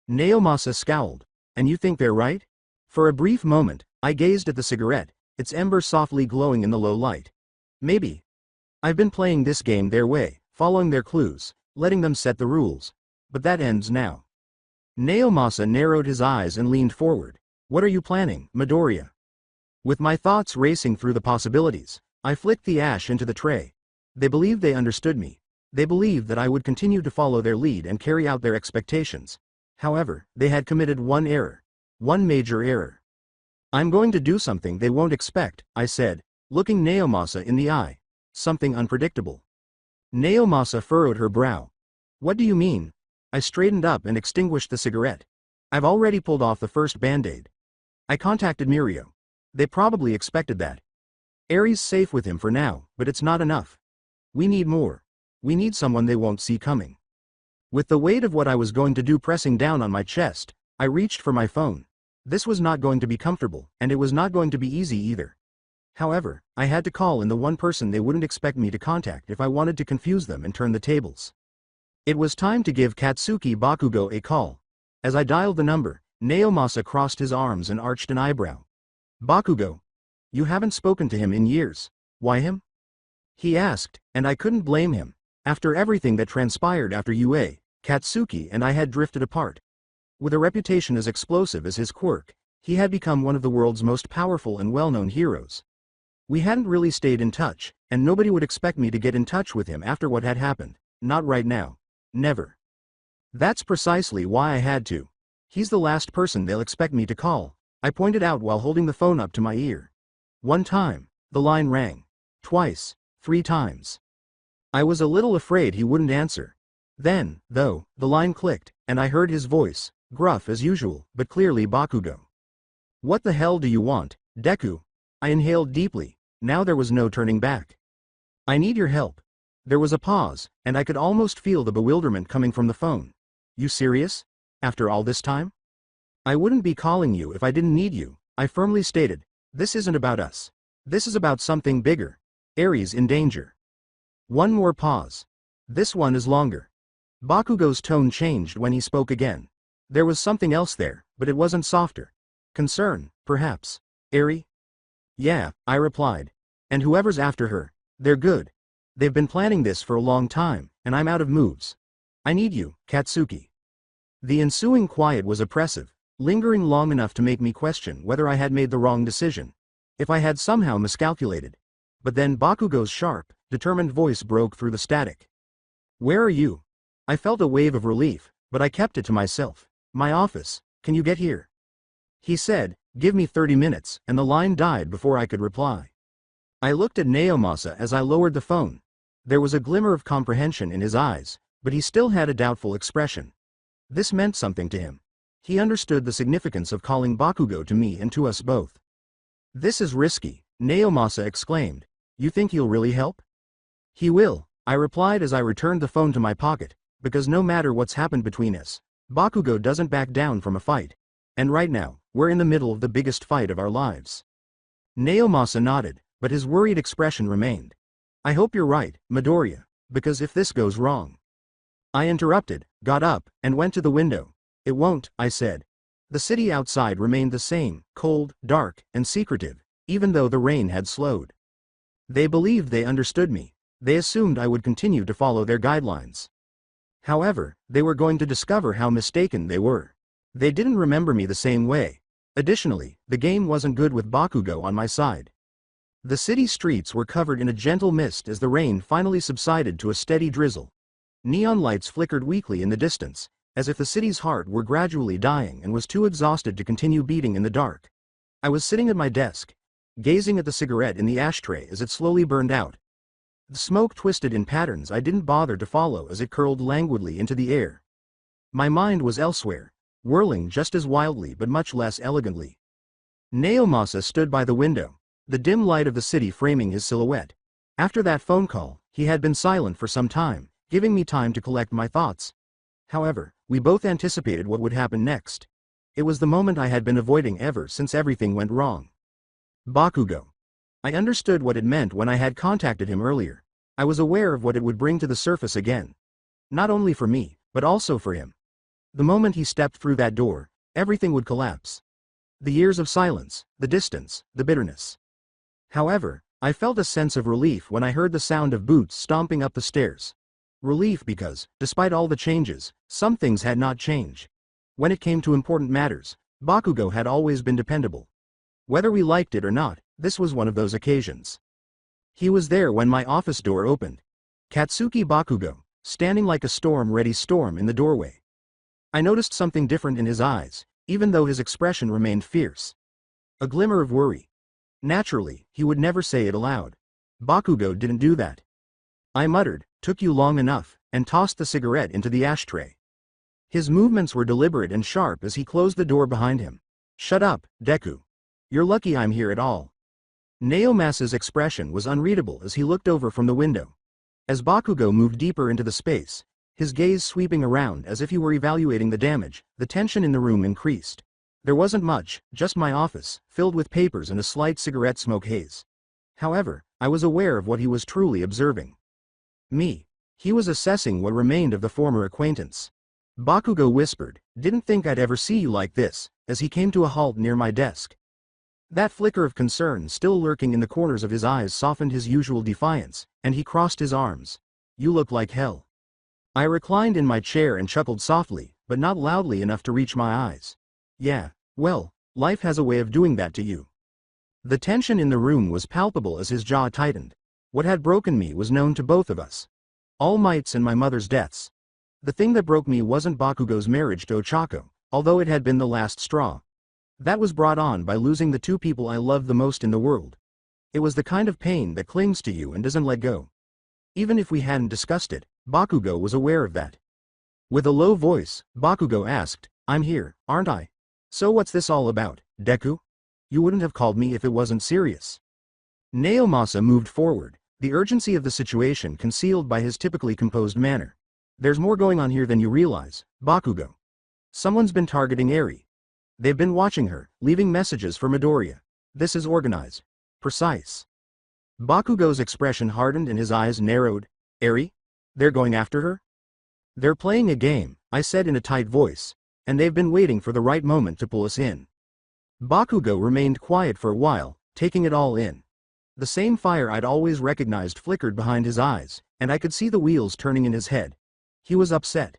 Naomasa scowled. "And you think they're right?" For a brief moment, I gazed at the cigarette, its ember softly glowing in the low light. "Maybe. I've been playing this game their way, following their clues, letting them set the rules. But that ends now." Naomasa narrowed his eyes and leaned forward. "What are you planning, Midoriya?" With my thoughts racing through the possibilities, I flicked the ash into the tray. They believed they understood me. They believed that I would continue to follow their lead and carry out their expectations. However, they had committed one error. One major error. "I'm going to do something they won't expect," I said, looking Naomasa in the eye. "Something unpredictable." Naomasa furrowed her brow. "What do you mean?" I straightened up and extinguished the cigarette. "I've already pulled off the first band-aid. I contacted Mirio. They probably expected that. Eri's safe with him for now, but it's not enough. We need more. We need someone they won't see coming." With the weight of what I was going to do pressing down on my chest, I reached for my phone. This was not going to be comfortable, and it was not going to be easy either. However, I had to call in the one person they wouldn't expect me to contact if I wanted to confuse them and turn the tables. It was time to give Katsuki Bakugo a call. As I dialed the number, Naomasa crossed his arms and arched an eyebrow. "Bakugo? You haven't spoken to him in years. Why him?" he asked, and I couldn't blame him. After everything that transpired after UA, Katsuki and I had drifted apart. With a reputation as explosive as his quirk, he had become one of the world's most powerful and well-known heroes. We hadn't really stayed in touch, and nobody would expect me to get in touch with him after what had happened. Not right now. Never. That's precisely why I had to. "He's the last person they'll expect me to call," I pointed out while holding the phone up to my ear. One time, the line rang. Twice, 3 times. I was a little afraid he wouldn't answer. Then, though, the line clicked, and I heard his voice, gruff as usual, but clearly Bakugo. "What the hell do you want, Deku?" I inhaled deeply. Now there was no turning back. I need your help. There was a pause, and I could almost feel the bewilderment coming from the phone. You serious? After all this time? I wouldn't be calling you if I didn't need you, I firmly stated. This isn't about us. This is about something bigger. Aries in danger. One more pause. This one is longer. Bakugo's tone changed when he spoke again. There was something else there, but it wasn't softer. Concern, perhaps. Eri? Yeah, I replied. And whoever's after her, they're good. They've been planning this for a long time, and I'm out of moves. I need you, Katsuki. The ensuing quiet was oppressive, lingering long enough to make me question whether I had made the wrong decision. If I had somehow miscalculated. But then Bakugo's sharp, determined voice broke through the static. Where are you? I felt a wave of relief, but I kept it to myself. My office, can you get here? He said, give me 30 minutes, and the line died before I could reply. I looked at Naomasa as I lowered the phone. There was a glimmer of comprehension in his eyes, but he still had a doubtful expression. This meant something to him. He understood the significance of calling Bakugo to me and to us both. This is risky, Naomasa exclaimed. You think he'll really help? He will, I replied as I returned the phone to my pocket, because no matter what's happened between us, Bakugo doesn't back down from a fight. And right now, we're in the middle of the biggest fight of our lives. Naomasa nodded, but his worried expression remained. I hope you're right, Midoriya, because if this goes wrong. I interrupted, got up, and went to the window. It won't, I said. The city outside remained the same, cold, dark, and secretive, even though the rain had slowed. They believed they understood me. They assumed I would continue to follow their guidelines. However, they were going to discover how mistaken they were. They didn't remember me the same way. Additionally, the game wasn't good with Bakugo on my side. The city streets were covered in a gentle mist as the rain finally subsided to a steady drizzle. Neon lights flickered weakly in the distance, as if the city's heart were gradually dying and was too exhausted to continue beating in the dark. I was sitting at my desk, gazing at the cigarette in the ashtray as it slowly burned out. The smoke twisted in patterns I didn't bother to follow as it curled languidly into the air. My mind was elsewhere, whirling just as wildly but much less elegantly. Naomasa stood by the window, the dim light of the city framing his silhouette. After that phone call, he had been silent for some time, giving me time to collect my thoughts. However, we both anticipated what would happen next. It was the moment I had been avoiding ever since everything went wrong. Bakugo. I understood what it meant when I had contacted him earlier. I was aware of what it would bring to the surface again. Not only for me, but also for him. The moment he stepped through that door, everything would collapse. The years of silence, the distance, the bitterness. However, I felt a sense of relief when I heard the sound of boots stomping up the stairs. Relief because, despite all the changes, some things had not changed. When it came to important matters, Bakugo had always been dependable. Whether we liked it or not, this was one of those occasions. He was there when my office door opened. Katsuki Bakugo, standing like a storm-ready storm in the doorway. I noticed something different in his eyes, even though his expression remained fierce. A glimmer of worry. Naturally, he would never say it aloud. Bakugo didn't do that. I muttered, took you long enough, and tossed the cigarette into the ashtray. His movements were deliberate and sharp as he closed the door behind him. Shut up, Deku. You're lucky I'm here at all. Naomasa's expression was unreadable as he looked over from the window. As Bakugo moved deeper into the space, his gaze sweeping around as if he were evaluating the damage, the tension in the room increased. There wasn't much, just my office, filled with papers and a slight cigarette smoke haze. However, I was aware of what he was truly observing. Me. He was assessing what remained of the former acquaintance. Bakugo whispered, didn't think I'd ever see you like this, as he came to a halt near my desk. That flicker of concern still lurking in the corners of his eyes softened his usual defiance, and he crossed his arms. You look like hell. I reclined in my chair and chuckled softly, but not loudly enough to reach my eyes. Yeah, well, life has a way of doing that to you. The tension in the room was palpable as his jaw tightened. What had broken me was known to both of us. All Might's and my mother's deaths. The thing that broke me wasn't Bakugo's marriage to Ochako, although it had been the last straw. That was brought on by losing the two people I loved the most in the world. It was the kind of pain that clings to you and doesn't let go. Even if we hadn't discussed it, Bakugo was aware of that. With a low voice, Bakugo asked, I'm here, aren't I? So what's this all about, Deku? You wouldn't have called me if it wasn't serious. Naomasa moved forward, the urgency of the situation concealed by his typically composed manner. There's more going on here than you realize, Bakugo. Someone's been targeting Eri. They've been watching her, leaving messages for Midoriya. This is organized. Precise. Bakugo's expression hardened and his eyes narrowed. Eri? They're going after her? They're playing a game, I said in a tight voice, and they've been waiting for the right moment to pull us in. Bakugo remained quiet for a while, taking it all in. The same fire I'd always recognized flickered behind his eyes, and I could see the wheels turning in his head. He was upset.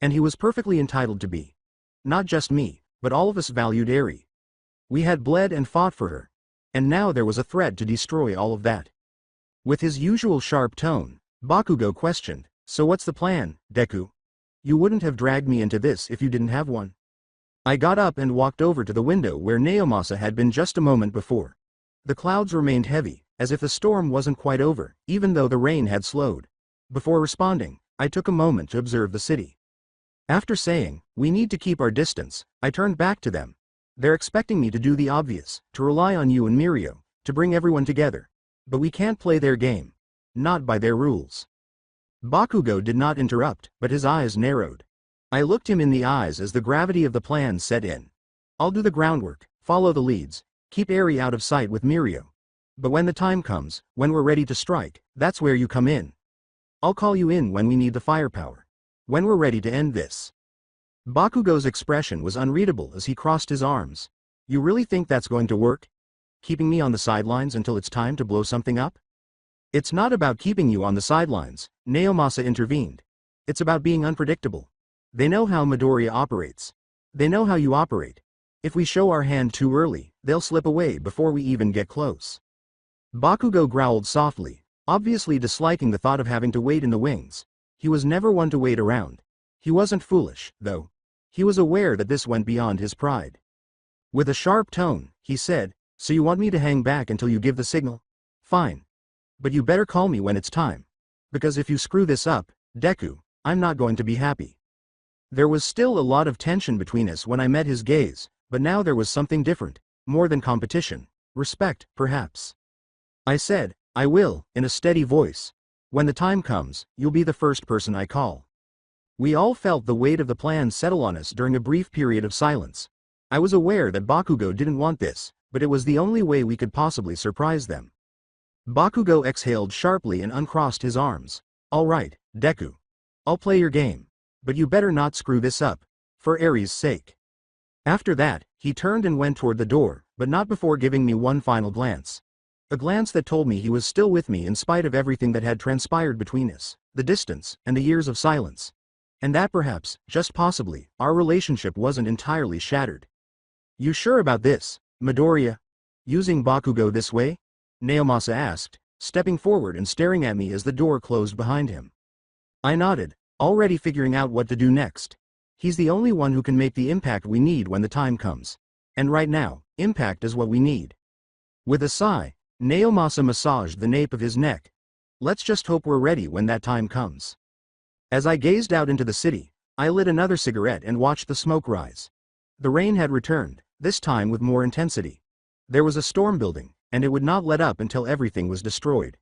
And he was perfectly entitled to be. Not just me, but all of us valued Eri. We had bled and fought for her. And now there was a threat to destroy all of that. With his usual sharp tone, Bakugo questioned, "So what's the plan, Deku? You wouldn't have dragged me into this if you didn't have one." I got up and walked over to the window where Naomasa had been just a moment before. The clouds remained heavy, as if the storm wasn't quite over, even though the rain had slowed. Before responding, I took a moment to observe the city. After saying, "We need to keep our distance," I turned back to them. They're expecting me to do the obvious, to rely on you and Mirio, to bring everyone together. But we can't play their game. Not by their rules. Bakugo did not interrupt, but his eyes narrowed. I looked him in the eyes as the gravity of the plan set in. I'll do the groundwork, follow the leads, keep Eri out of sight with Mirio. But when the time comes, when we're ready to strike, that's where you come in. I'll call you in when we need the firepower. When we're ready to end this. Bakugo's expression was unreadable as he crossed his arms. You really think that's going to work? Keeping me on the sidelines until it's time to blow something up? It's not about keeping you on the sidelines, Naomasa intervened. It's about being unpredictable. They know how Midoriya operates. They know how you operate. If we show our hand too early, they'll slip away before we even get close. Bakugo growled softly, obviously disliking the thought of having to wait in the wings. He was never one to wait around. He wasn't foolish, though. He was aware that this went beyond his pride. With a sharp tone, he said, "So you want me to hang back until you give the signal? Fine. But you better call me when it's time. Because if you screw this up, Deku, I'm not going to be happy." There was still a lot of tension between us when I met his gaze, but now there was something different, more than competition. Respect, perhaps. I said, "I will," in a steady voice. "When the time comes, you'll be the first person I call." We all felt the weight of the plan settle on us during a brief period of silence. I was aware that Bakugo didn't want this, but it was the only way we could possibly surprise them. Bakugo exhaled sharply and uncrossed his arms. "All right, Deku. I'll play your game. But you better not screw this up. For Eri's sake." After that, he turned and went toward the door, but not before giving me one final glance. A glance that told me he was still with me in spite of everything that had transpired between us, the distance, and the years of silence. And that perhaps, just possibly, our relationship wasn't entirely shattered. "You sure about this, Midoriya? Using Bakugo this way?" Naomasa asked, stepping forward and staring at me as the door closed behind him. I nodded, already figuring out what to do next. He's the only one who can make the impact we need when the time comes. And right now, impact is what we need. With a sigh, Naomasa massaged the nape of his neck. "Let's just hope we're ready when that time comes." As I gazed out into the city, I lit another cigarette and watched the smoke rise. The rain had returned, this time with more intensity. There was a storm building, and it would not let up until everything was destroyed.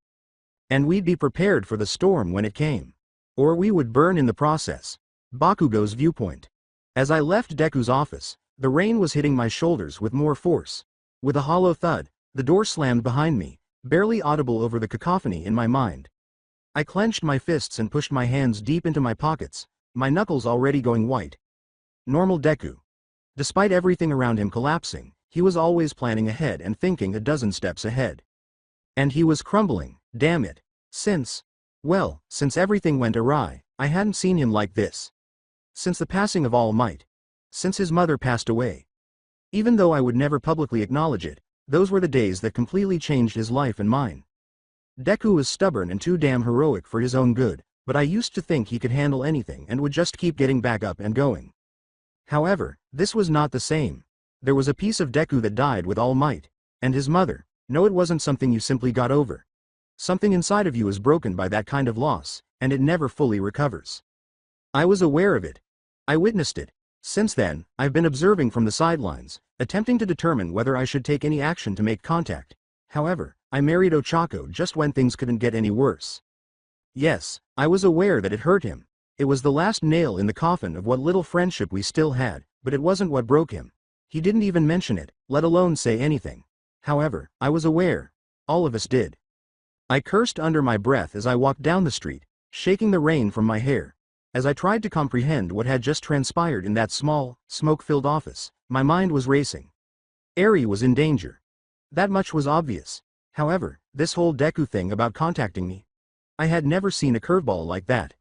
And we'd be prepared for the storm when it came. Or we would burn in the process. Bakugo's viewpoint. As I left Deku's office, the rain was hitting my shoulders with more force. With a hollow thud, the door slammed behind me, barely audible over the cacophony in my mind. I clenched my fists and pushed my hands deep into my pockets, my knuckles already going white. Normal Deku. Despite everything around him collapsing, he was always planning ahead and thinking a dozen steps ahead. And he was crumbling, damn it. Since everything went awry, I hadn't seen him like this. Since the passing of All Might. Since his mother passed away. Even though I would never publicly acknowledge it, those were the days that completely changed his life and mine. Deku was stubborn and too damn heroic for his own good, but I used to think he could handle anything and would just keep getting back up and going. However, this was not the same. There was a piece of Deku that died with All Might. And his mother. No, it wasn't something you simply got over. Something inside of you is broken by that kind of loss, and it never fully recovers. I was aware of it. I witnessed it. Since then, I've been observing from the sidelines, attempting to determine whether I should take any action to make contact. However, I married Ochako just when things couldn't get any worse. Yes, I was aware that it hurt him. It was the last nail in the coffin of what little friendship we still had, but it wasn't what broke him. He didn't even mention it, let alone say anything. However, I was aware. All of us did. I cursed under my breath as I walked down the street, shaking the rain from my hair. As I tried to comprehend what had just transpired in that small, smoke-filled office, my mind was racing. Eri was in danger. That much was obvious. However, this whole Deku thing about contacting me, I had never seen a curveball like that.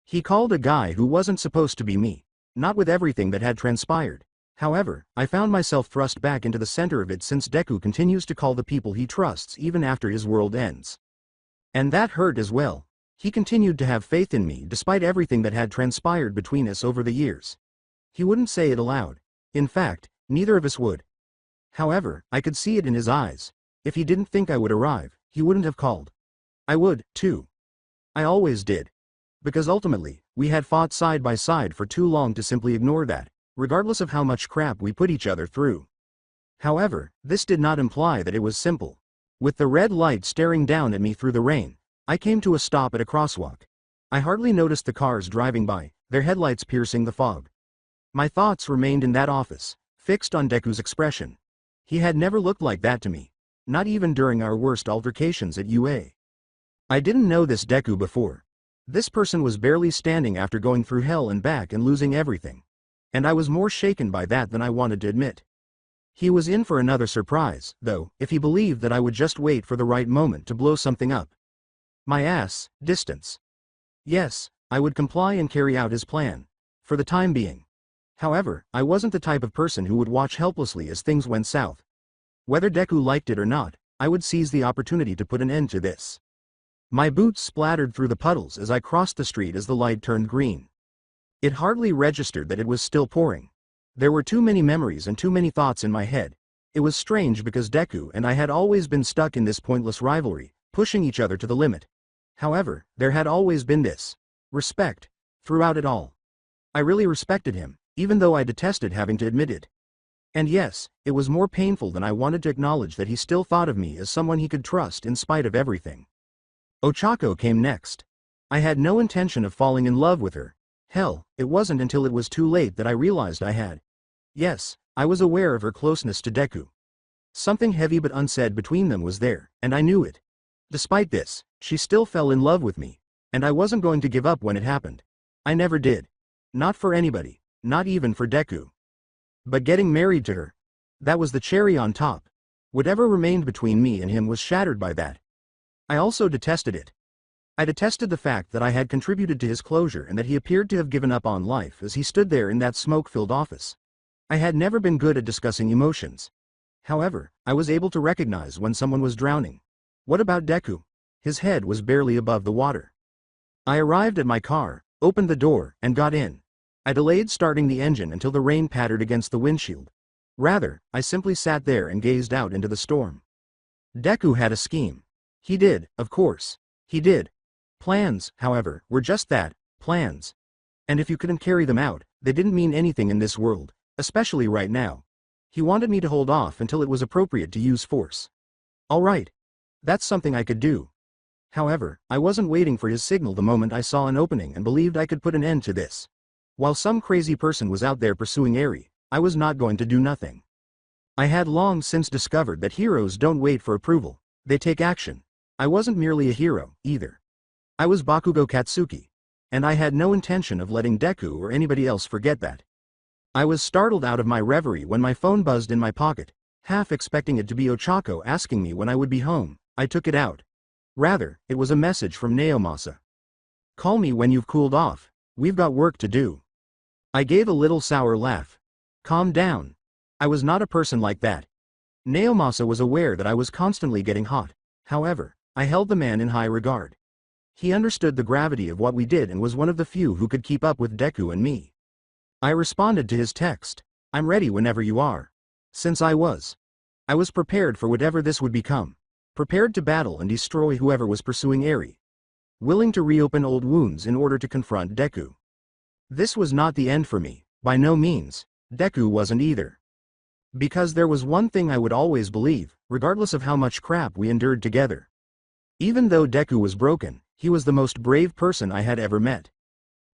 He called a guy who wasn't supposed to be me, not with everything that had transpired. However, I found myself thrust back into the center of it since Deku continues to call the people he trusts even after his world ends. And that hurt as well. He continued to have faith in me despite everything that had transpired between us over the years. He wouldn't say it aloud. In fact, neither of us would. However, I could see it in his eyes. If he didn't think I would arrive, he wouldn't have called. I would, too. I always did. Because ultimately, we had fought side by side for too long to simply ignore that, regardless of how much crap we put each other through. However, this did not imply that it was simple. With the red light staring down at me through the rain, I came to a stop at a crosswalk. I hardly noticed the cars driving by, their headlights piercing the fog. My thoughts remained in that office, fixed on Deku's expression. He had never looked like that to me, not even during our worst altercations at UA. I didn't know this Deku before. This person was barely standing after going through hell and back and losing everything. And I was more shaken by that than I wanted to admit. He was in for another surprise, though, if he believed that I would just wait for the right moment to blow something up. My ass, distance. Yes, I would comply and carry out his plan. For the time being. However, I wasn't the type of person who would watch helplessly as things went south. Whether Deku liked it or not, I would seize the opportunity to put an end to this. My boots splattered through the puddles as I crossed the street as the light turned green. It hardly registered that it was still pouring. There were too many memories and too many thoughts in my head. It was strange because Deku and I had always been stuck in this pointless rivalry, pushing each other to the limit. However, there had always been this respect throughout it all. I really respected him, even though I detested having to admit it. And yes, it was more painful than I wanted to acknowledge that he still thought of me as someone he could trust in spite of everything. Ochako came next. I had no intention of falling in love with her. Hell, it wasn't until it was too late that I realized I had. Yes, I was aware of her closeness to Deku. Something heavy but unsaid between them was there, and I knew it. Despite this, she still fell in love with me, and I wasn't going to give up when it happened. I never did. Not for anybody, not even for Deku. But getting married to her, that was the cherry on top. Whatever remained between me and him was shattered by that. I also detested it. I detested the fact that I had contributed to his closure and that he appeared to have given up on life as he stood there in that smoke-filled office. I had never been good at discussing emotions. However, I was able to recognize when someone was drowning. What about Deku? His head was barely above the water. I arrived at my car, opened the door, and got in. I delayed starting the engine until the rain pattered against the windshield. Rather, I simply sat there and gazed out into the storm. Deku had a scheme. He did, of course. He did. Plans, however, were just that, plans. And if you couldn't carry them out, they didn't mean anything in this world, especially right now. He wanted me to hold off until it was appropriate to use force. All right. That's something I could do. However, I wasn't waiting for his signal the moment I saw an opening and believed I could put an end to this. While some crazy person was out there pursuing Eri, I was not going to do nothing. I had long since discovered that heroes don't wait for approval, they take action. I wasn't merely a hero, either. I was Bakugo Katsuki. And I had no intention of letting Deku or anybody else forget that. I was startled out of my reverie when my phone buzzed in my pocket, half expecting it to be Ochako asking me when I would be home. I took it out. Rather, it was a message from Naomasa. Call me when you've cooled off. We've got work to do. I gave a little sour laugh. Calm down. I was not a person like that. Naomasa was aware that I was constantly getting hot. However, I held the man in high regard. He understood the gravity of what we did and was one of the few who could keep up with Deku and me. I responded to his text. I'm ready whenever you are. Since I was prepared for whatever this would become. Prepared to battle and destroy whoever was pursuing Eri. Willing to reopen old wounds in order to confront Deku. This was not the end for me, By no means. Deku wasn't either. Because there was one thing I would always believe, regardless of how much crap we endured together. Even though Deku was broken, he was the most brave person I had ever met.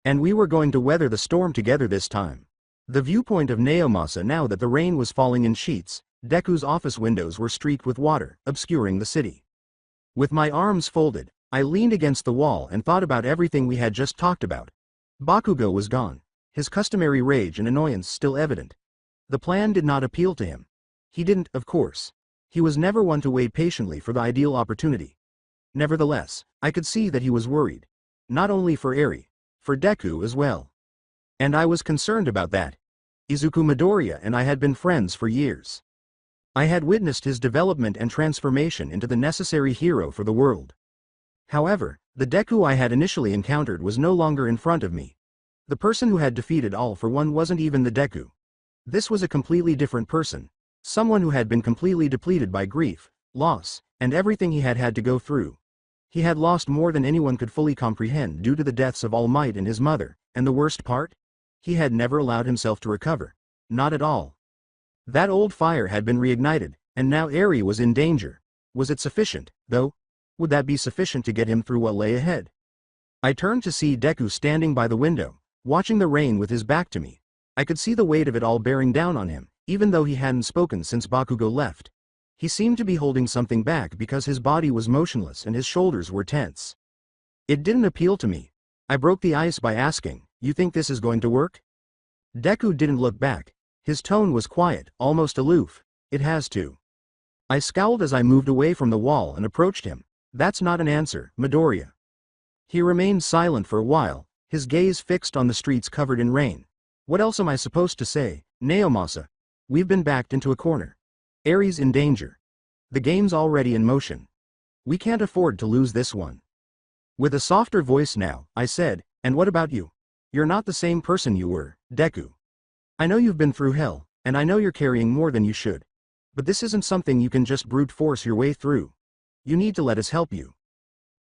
And we were going to weather the storm together this time. The viewpoint of Naomasa now that the rain was falling in sheets, Deku's office windows were streaked with water, obscuring the city. With my arms folded, I leaned against the wall and thought about everything we had just talked about. Bakugo was gone, his customary rage and annoyance still evident. The plan did not appeal to him. He didn't, of course. He was never one to wait patiently for the ideal opportunity. Nevertheless, I could see that he was worried. Not only for Eri, for Deku as well. And I was concerned about that. Izuku Midoriya and I had been friends for years. I had witnessed his development and transformation into the necessary hero for the world. However, the Deku I had initially encountered was no longer in front of me. The person who had defeated All for One wasn't even the Deku. This was a completely different person. Someone who had been completely depleted by grief, loss, and everything he had had to go through. He had lost more than anyone could fully comprehend due to the deaths of All Might and his mother, and the worst part? He had never allowed himself to recover. Not at all. That old fire had been reignited, and now Eri was in danger. Was it sufficient, though? Would that be sufficient to get him through what lay ahead? I turned to see Deku standing by the window, watching the rain with his back to me. I could see the weight of it all bearing down on him, even though he hadn't spoken since Bakugo left. He seemed to be holding something back because his body was motionless and his shoulders were tense. It didn't appeal to me. I broke the ice by asking, "You think this is going to work?" Deku didn't look back. His tone was quiet, almost aloof. "It has to." I scowled as I moved away from the wall and approached him. "That's not an answer, Midoriya." He remained silent for a while, his gaze fixed on the streets covered in rain. "What else am I supposed to say, Naomasa? We've been backed into a corner. Eri's in danger. The game's already in motion. We can't afford to lose this one." With a softer voice now, I said, "And what about you? You're not the same person you were, Deku. I know you've been through hell, and I know you're carrying more than you should. But this isn't something you can just brute force your way through. You need to let us help you."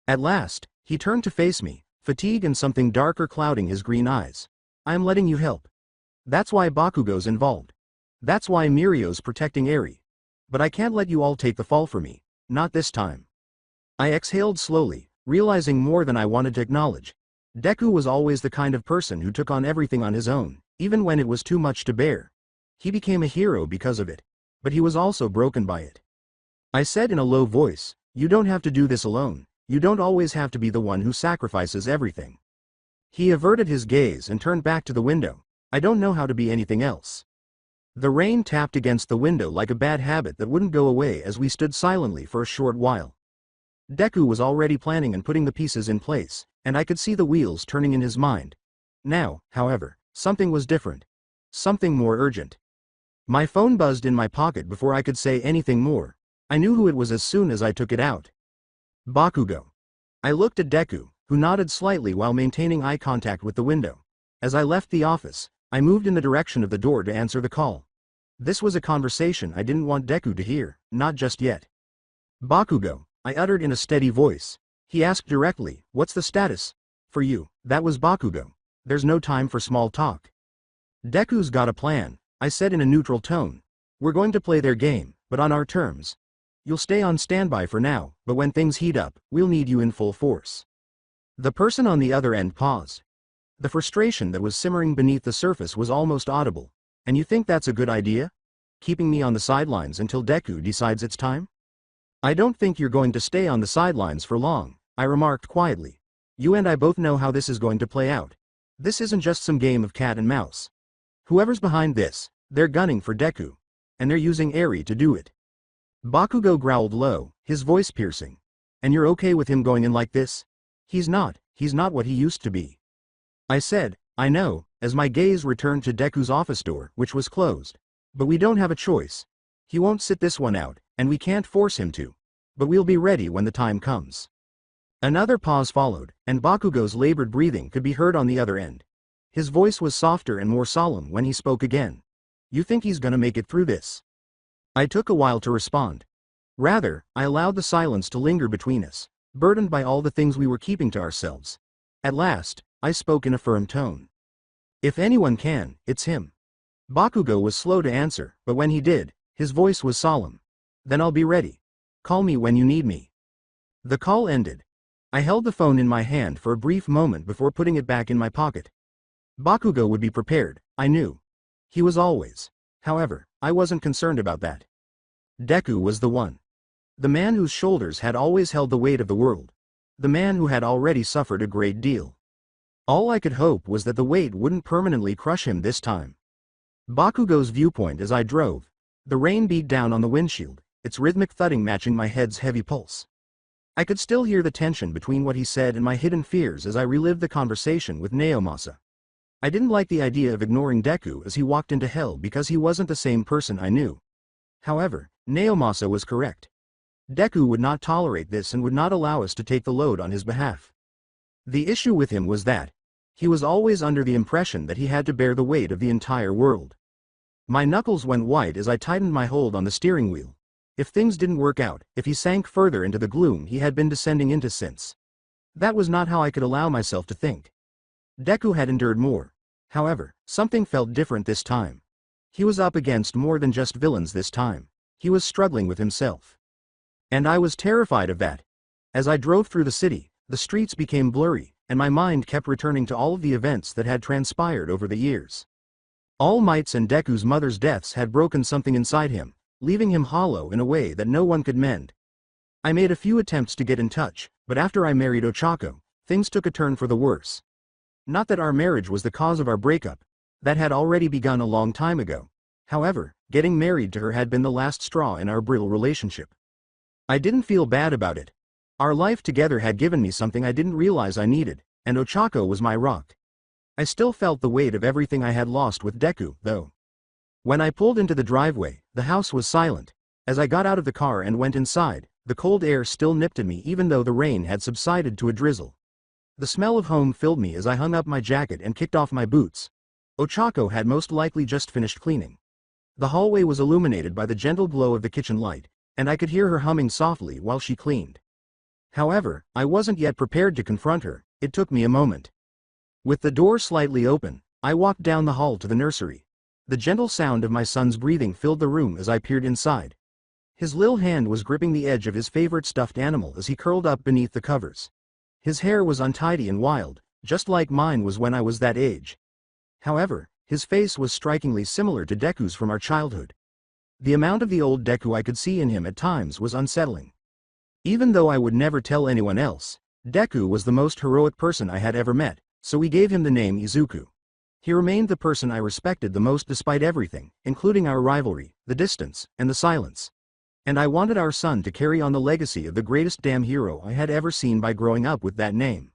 At last, he turned to face me, fatigue and something darker clouding his green eyes. "I am letting you help. That's why Bakugo's involved. That's why Mirio's protecting Eri. But I can't let you all take the fall for me. Not this time." I exhaled slowly, realizing more than I wanted to acknowledge. Deku was always the kind of person who took on everything on his own, even when it was too much to bear. He became a hero because of it. But he was also broken by it. I said in a low voice, "You don't have to do this alone. You don't always have to be the one who sacrifices everything." He averted his gaze and turned back to the window. "I don't know how to be anything else." The rain tapped against the window like a bad habit that wouldn't go away as we stood silently for a short while. Deku was already planning and putting the pieces in place, and I could see the wheels turning in his mind. Now, however, something was different. Something more urgent. My phone buzzed in my pocket before I could say anything more. I knew who it was as soon as I took it out. Bakugo. I looked at Deku, who nodded slightly while maintaining eye contact with the window. As I left the office, I moved in the direction of the door to answer the call. This was a conversation I didn't want Deku to hear, not just yet. "Bakugo," I uttered in a steady voice. He asked directly, "What's the status?" "For you." That was Bakugo. "There's no time for small talk." "Deku's got a plan," I said in a neutral tone. "We're going to play their game, but on our terms. You'll stay on standby for now, but when things heat up, we'll need you in full force." The person on the other end paused. The frustration that was simmering beneath the surface was almost audible. "And you think that's a good idea? Keeping me on the sidelines until Deku decides it's time?" "I don't think you're going to stay on the sidelines for long," I remarked quietly. "You and I both know how this is going to play out. This isn't just some game of cat and mouse. Whoever's behind this, they're gunning for Deku. And they're using Eri to do it." Bakugo growled low, his voice piercing. "And you're okay with him going in like this? He's not what he used to be." I said, "I know," as my gaze returned to Deku's office door, which was closed. "But we don't have a choice. He won't sit this one out, and we can't force him to. But we'll be ready when the time comes." Another pause followed, and Bakugo's labored breathing could be heard on the other end. His voice was softer and more solemn when he spoke again. "You think he's gonna make it through this?" I took a while to respond. Rather, I allowed the silence to linger between us, burdened by all the things we were keeping to ourselves. At last, I spoke in a firm tone. If anyone can, it's him. Bakugo was slow to answer, but when he did, his voice was solemn. Then I'll be ready. Call me when you need me. The call ended. I held the phone in my hand for a brief moment before putting it back in my pocket. Bakugo would be prepared, I knew. He was always. However, I wasn't concerned about that. Deku was the one. The man whose shoulders had always held the weight of the world. The man who had already suffered a great deal. All I could hope was that the weight wouldn't permanently crush him this time. Bakugo's viewpoint as I drove. The rain beat down on the windshield, its rhythmic thudding matching my head's heavy pulse. I could still hear the tension between what he said and my hidden fears as I relived the conversation with Naomasa. I didn't like the idea of ignoring Deku as he walked into hell because he wasn't the same person I knew. However, Naomasa was correct. Deku would not tolerate this and would not allow us to take the load on his behalf. The issue with him was that he was always under the impression that he had to bear the weight of the entire world. My knuckles went white as I tightened my hold on the steering wheel. If things didn't work out, if he sank further into the gloom he had been descending into since. That was not how I could allow myself to think. Deku had endured more. However, something felt different this time. He was up against more than just villains this time. He was struggling with himself. And I was terrified of that. As I drove through the city, the streets became blurry, and my mind kept returning to all of the events that had transpired over the years. All Might's and Deku's mother's deaths had broken something inside him, leaving him hollow in a way that no one could mend. I made a few attempts to get in touch, but after I married Ochako, things took a turn for the worse. Not that our marriage was the cause of our breakup. That had already begun a long time ago. However, getting married to her had been the last straw in our brittle relationship. I didn't feel bad about it. Our life together had given me something I didn't realize I needed, and Ochako was my rock. I still felt the weight of everything I had lost with Deku, though. When I pulled into the driveway, the house was silent. As I got out of the car and went inside, the cold air still nipped at me even though the rain had subsided to a drizzle. The smell of home filled me as I hung up my jacket and kicked off my boots. Ochako had most likely just finished cleaning. The hallway was illuminated by the gentle glow of the kitchen light, and I could hear her humming softly while she cleaned. However, I wasn't yet prepared to confront her. It took me a moment. With the door slightly open, I walked down the hall to the nursery. The gentle sound of my son's breathing filled the room as I peered inside. His little hand was gripping the edge of his favorite stuffed animal as he curled up beneath the covers. His hair was untidy and wild, just like mine was when I was that age. However, his face was strikingly similar to Deku's from our childhood. The amount of the old Deku I could see in him at times was unsettling. Even though I would never tell anyone else, Deku was the most heroic person I had ever met, so we gave him the name Izuku. He remained the person I respected the most despite everything, including our rivalry, the distance, and the silence. And I wanted our son to carry on the legacy of the greatest damn hero I had ever seen by growing up with that name.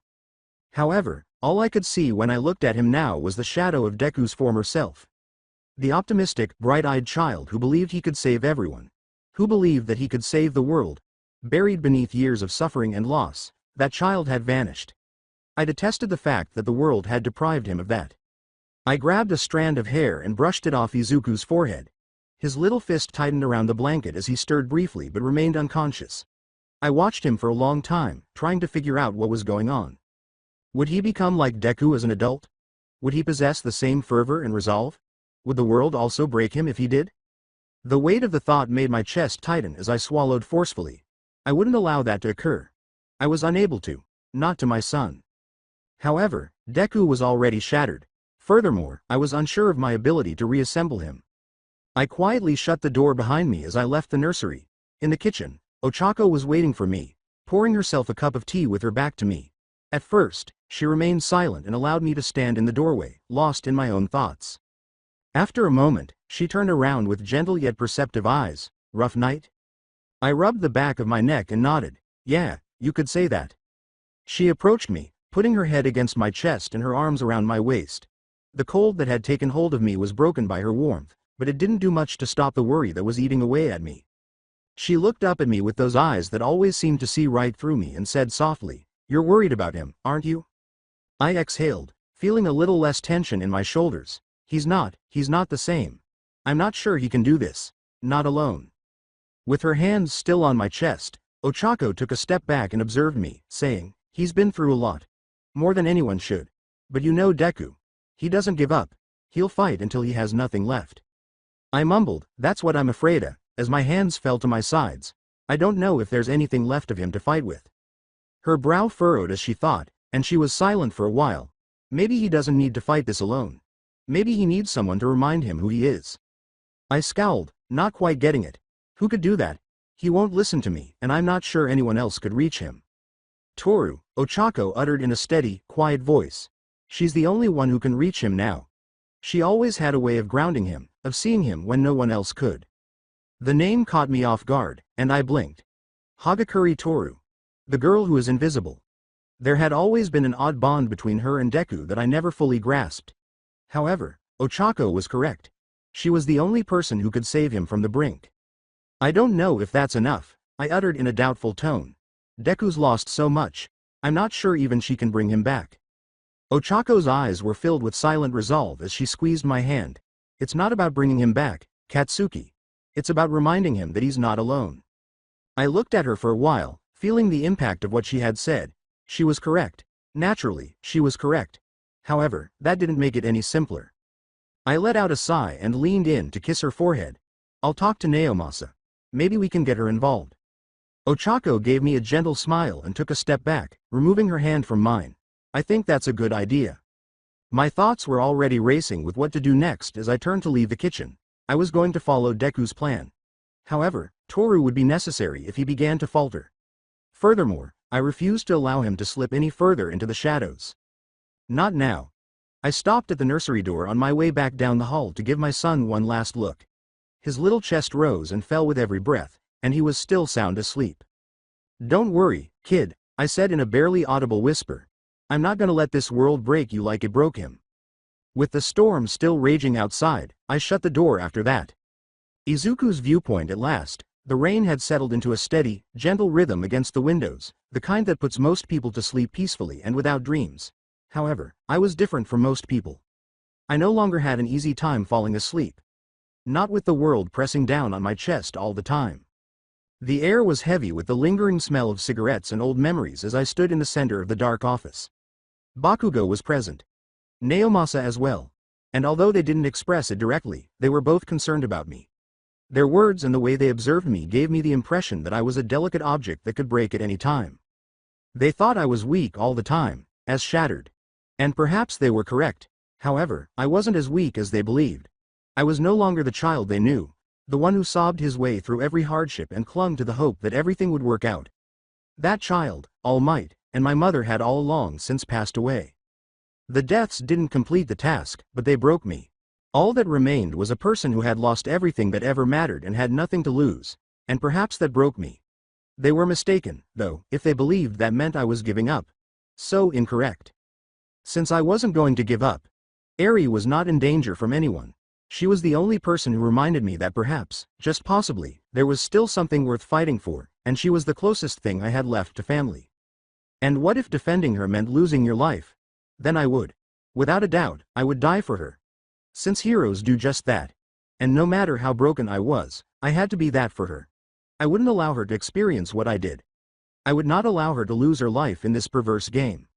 However, all I could see when I looked at him now was the shadow of Deku's former self. The optimistic, bright-eyed child who believed he could save everyone. Who believed that he could save the world. Buried beneath years of suffering and loss, that child had vanished. I detested the fact that the world had deprived him of that. I grabbed a strand of hair and brushed it off Izuku's forehead. His little fist tightened around the blanket as he stirred briefly but remained unconscious. I watched him for a long time, trying to figure out what was going on. Would he become like Deku as an adult? Would he possess the same fervor and resolve? Would the world also break him if he did? The weight of the thought made my chest tighten as I swallowed forcefully. I wouldn't allow that to occur. I was unable to. Not to my son. However, Deku was already shattered. Furthermore, I was unsure of my ability to reassemble him. I quietly shut the door behind me as I left the nursery. In the kitchen, Ochako was waiting for me, pouring herself a cup of tea with her back to me. At first, she remained silent and allowed me to stand in the doorway, lost in my own thoughts. After a moment, she turned around with gentle yet perceptive eyes. Rough night? I rubbed the back of my neck and nodded. Yeah, you could say that. She approached me, putting her head against my chest and her arms around my waist. The cold that had taken hold of me was broken by her warmth, but it didn't do much to stop the worry that was eating away at me. She looked up at me with those eyes that always seemed to see right through me and said softly, "You're worried about him, aren't you?" I exhaled, feeling a little less tension in my shoulders. He's not the same. I'm not sure he can do this. Not alone. With her hands still on my chest, Ochako took a step back and observed me, saying, "He's been through a lot. More than anyone should. But you know Deku. He doesn't give up. He'll fight until he has nothing left. I mumbled, that's what I'm afraid of, as my hands fell to my sides. I don't know if there's anything left of him to fight with. Her brow furrowed as she thought, and she was silent for a while. Maybe he doesn't need to fight this alone. Maybe he needs someone to remind him who he is. I scowled, not quite getting it. Who could do that? He won't listen to me, and I'm not sure anyone else could reach him. Toru, Ochako uttered in a steady, quiet voice. She's the only one who can reach him now. She always had a way of grounding him, of seeing him when no one else could. The name caught me off guard, and I blinked. Hagakure Toru. The girl who is invisible. There had always been an odd bond between her and Deku that I never fully grasped. However, Ochako was correct. She was the only person who could save him from the brink. I don't know if that's enough, I uttered in a doubtful tone. Deku's lost so much. I'm not sure even she can bring him back. Ochako's eyes were filled with silent resolve as she squeezed my hand. It's not about bringing him back, Katsuki. It's about reminding him that he's not alone. I looked at her for a while, feeling the impact of what she had said. She was correct. Naturally, she was correct. However, that didn't make it any simpler. I let out a sigh and leaned in to kiss her forehead. I'll talk to Naomasa. Maybe we can get her involved. Ochako gave me a gentle smile and took a step back, removing her hand from mine. I think that's a good idea. My thoughts were already racing with what to do next as I turned to leave the kitchen. I was going to follow Deku's plan. However, Toru would be necessary if he began to falter. Furthermore, I refused to allow him to slip any further into the shadows. Not now. I stopped at the nursery door on my way back down the hall to give my son one last look. His little chest rose and fell with every breath, and he was still sound asleep. Don't worry, kid, I said in a barely audible whisper. I'm not gonna let this world break you like it broke him. With the storm still raging outside, I shut the door after that. Izuku's viewpoint at last, the rain had settled into a steady, gentle rhythm against the windows, the kind that puts most people to sleep peacefully and without dreams. However, I was different from most people. I no longer had an easy time falling asleep. Not with the world pressing down on my chest all the time. The air was heavy with the lingering smell of cigarettes and old memories as I stood in the center of the dark office. Bakugo was present. Naomasa as well. And although they didn't express it directly, they were both concerned about me. Their words and the way they observed me gave me the impression that I was a delicate object that could break at any time. They thought I was weak all the time, as shattered. And perhaps they were correct. However, I wasn't as weak as they believed. I was no longer the child they knew, the one who sobbed his way through every hardship and clung to the hope that everything would work out. That child, All Might, and my mother had all along since passed away. The deaths didn't complete the task, but they broke me. All that remained was a person who had lost everything that ever mattered and had nothing to lose, and perhaps that broke me. They were mistaken, though, if they believed that meant I was giving up. So incorrect. Since I wasn't going to give up, Eri was not in danger from anyone. She was the only person who reminded me that perhaps, just possibly, there was still something worth fighting for, and she was the closest thing I had left to family. And what if defending her meant losing your life? Then I would. Without a doubt, I would die for her. Since heroes do just that. And no matter how broken I was, I had to be that for her. I wouldn't allow her to experience what I did. I would not allow her to lose her life in this perverse game.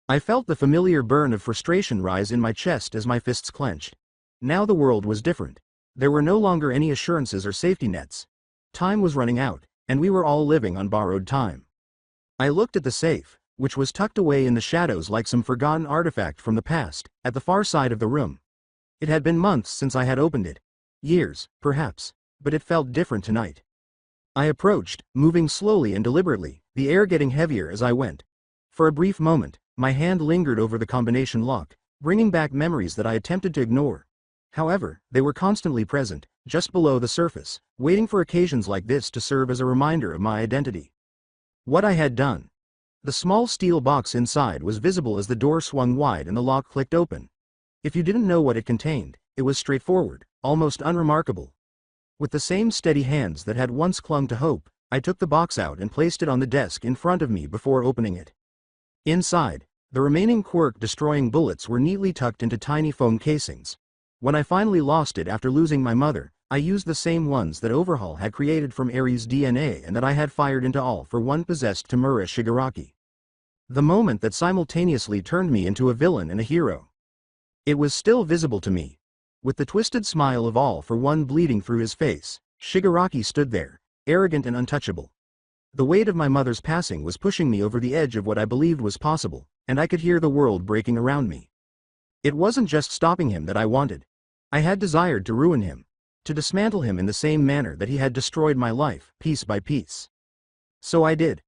I felt the familiar burn of frustration rise in my chest as my fists clenched. Now the world was different. There were no longer any assurances or safety nets. Time was running out, and we were all living on borrowed time. I looked at the safe, which was tucked away in the shadows like some forgotten artifact from the past, at the far side of the room. It had been months since I had opened it. Years, perhaps, but it felt different tonight. I approached, moving slowly and deliberately, the air getting heavier as I went. For a brief moment, my hand lingered over the combination lock, bringing back memories that I attempted to ignore. However, they were constantly present, just below the surface, waiting for occasions like this to serve as a reminder of my identity. What I had done. The small steel box inside was visible as the door swung wide and the lock clicked open. If you didn't know what it contained, it was straightforward, almost unremarkable. With the same steady hands that had once clung to hope, I took the box out and placed it on the desk in front of me before opening it. Inside, the remaining quirk-destroying bullets were neatly tucked into tiny foam casings. When I finally lost it after losing my mother, I used the same ones that Overhaul had created from Eri's DNA and that I had fired into all for one possessed Tamura Shigaraki. The moment that simultaneously turned me into a villain and a hero. It was still visible to me. With the twisted smile of all for one bleeding through his face, Shigaraki stood there, arrogant and untouchable. The weight of my mother's passing was pushing me over the edge of what I believed was possible, and I could hear the world breaking around me. It wasn't just stopping him that I wanted. I had desired to ruin him, to dismantle him in the same manner that he had destroyed my life, piece by piece. So I did.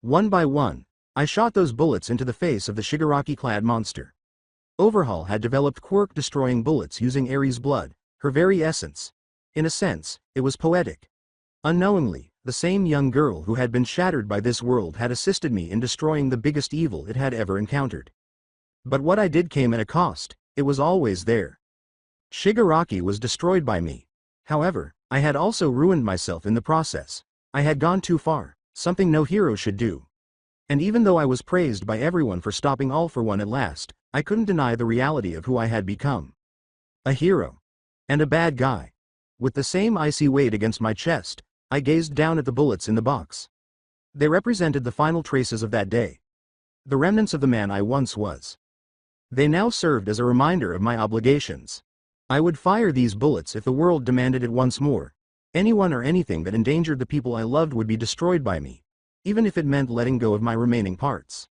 One by one, I shot those bullets into the face of the Shigaraki-clad monster. Overhaul had developed quirk-destroying bullets using Aries' blood, her very essence. In a sense, it was poetic. Unknowingly, the same young girl who had been shattered by this world had assisted me in destroying the biggest evil it had ever encountered. But what I did came at a cost. It was always there. Shigaraki was destroyed by me. However, I had also ruined myself in the process. I had gone too far, something no hero should do. And even though I was praised by everyone for stopping All for One at last, I couldn't deny the reality of who I had become. A hero. And a bad guy. With the same icy weight against my chest, I gazed down at the bullets in the box. They represented the final traces of that day. The remnants of the man I once was. They now served as a reminder of my obligations. I would fire these bullets if the world demanded it once more. Anyone or anything that endangered the people I loved would be destroyed by me, even if it meant letting go of my remaining parts.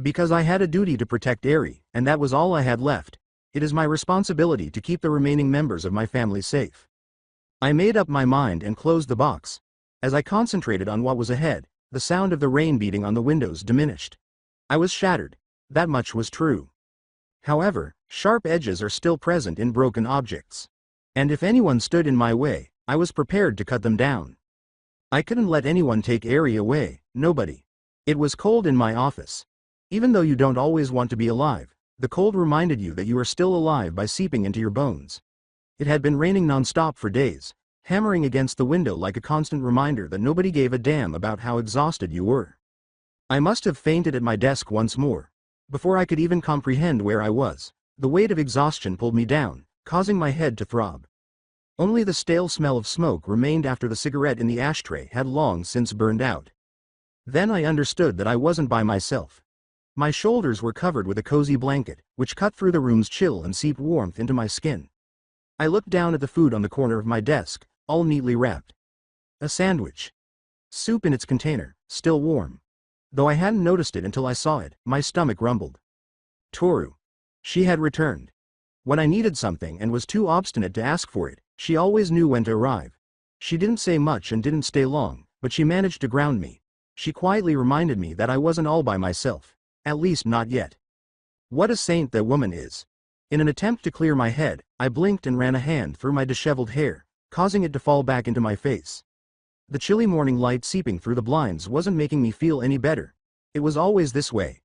Because I had a duty to protect Eri, and that was all I had left. It is my responsibility to keep the remaining members of my family safe. I made up my mind and closed the box. As I concentrated on what was ahead, the sound of the rain beating on the windows diminished. I was shattered. That much was true. However, sharp edges are still present in broken objects. And if anyone stood in my way, I was prepared to cut them down. I couldn't let anyone take Eri away, nobody. It was cold in my office. Even though you don't always want to be alive, the cold reminded you that you are still alive by seeping into your bones. It had been raining non-stop for days, hammering against the window like a constant reminder that nobody gave a damn about how exhausted you were. I must have fainted at my desk once more. Before I could even comprehend where I was, the weight of exhaustion pulled me down, causing my head to throb. Only the stale smell of smoke remained after the cigarette in the ashtray had long since burned out. Then I understood that I wasn't by myself. My shoulders were covered with a cozy blanket, which cut through the room's chill and seeped warmth into my skin. I looked down at the food on the corner of my desk, all neatly wrapped. A sandwich. Soup in its container, still warm. Though I hadn't noticed it until I saw it, my stomach rumbled. Toru. She had returned. When I needed something and was too obstinate to ask for it, she always knew when to arrive. She didn't say much and didn't stay long, but she managed to ground me. She quietly reminded me that I wasn't all by myself. At least not yet. What a saint that woman is. In an attempt to clear my head, I blinked and ran a hand through my disheveled hair, causing it to fall back into my face. The chilly morning light seeping through the blinds wasn't making me feel any better. It was always this way.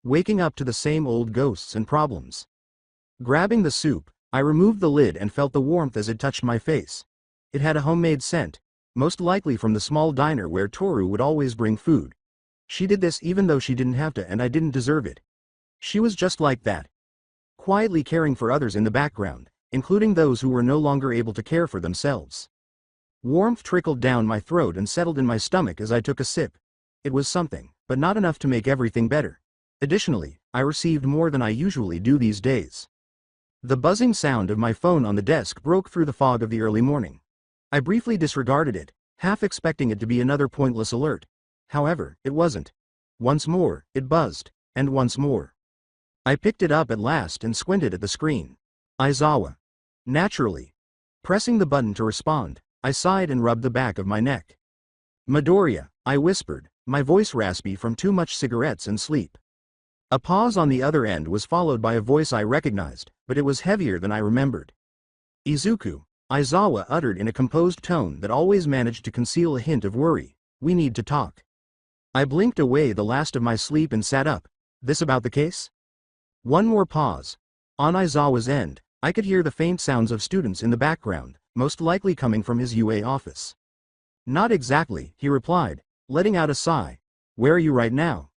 Waking up to the same old ghosts and problems. Grabbing the soup, I removed the lid and felt the warmth as it touched my face. It had a homemade scent, most likely from the small diner where Toru would always bring food. She did this even though she didn't have to, and I didn't deserve it. She was just like that. Quietly caring for others in the background, including those who were no longer able to care for themselves. Warmth trickled down my throat and settled in my stomach as I took a sip. It was something, but not enough to make everything better. Additionally, I received more than I usually do these days. The buzzing sound of my phone on the desk broke through the fog of the early morning. I briefly disregarded it, half expecting it to be another pointless alert. However, it wasn't. Once more, it buzzed, and once more. I picked it up at last and squinted at the screen. Aizawa. Naturally. Pressing the button to respond, I sighed and rubbed the back of my neck. Midoriya, I whispered, my voice raspy from too much cigarettes and sleep. A pause on the other end was followed by a voice I recognized, but it was heavier than I remembered. Izuku, Aizawa uttered in a composed tone that always managed to conceal a hint of worry. We need to talk. I blinked away the last of my sleep and sat up. This about the case? One more pause. On Aizawa's end, I could hear the faint sounds of students in the background, most likely coming from his UA office. Not exactly, he replied, letting out a sigh. Where are you right now?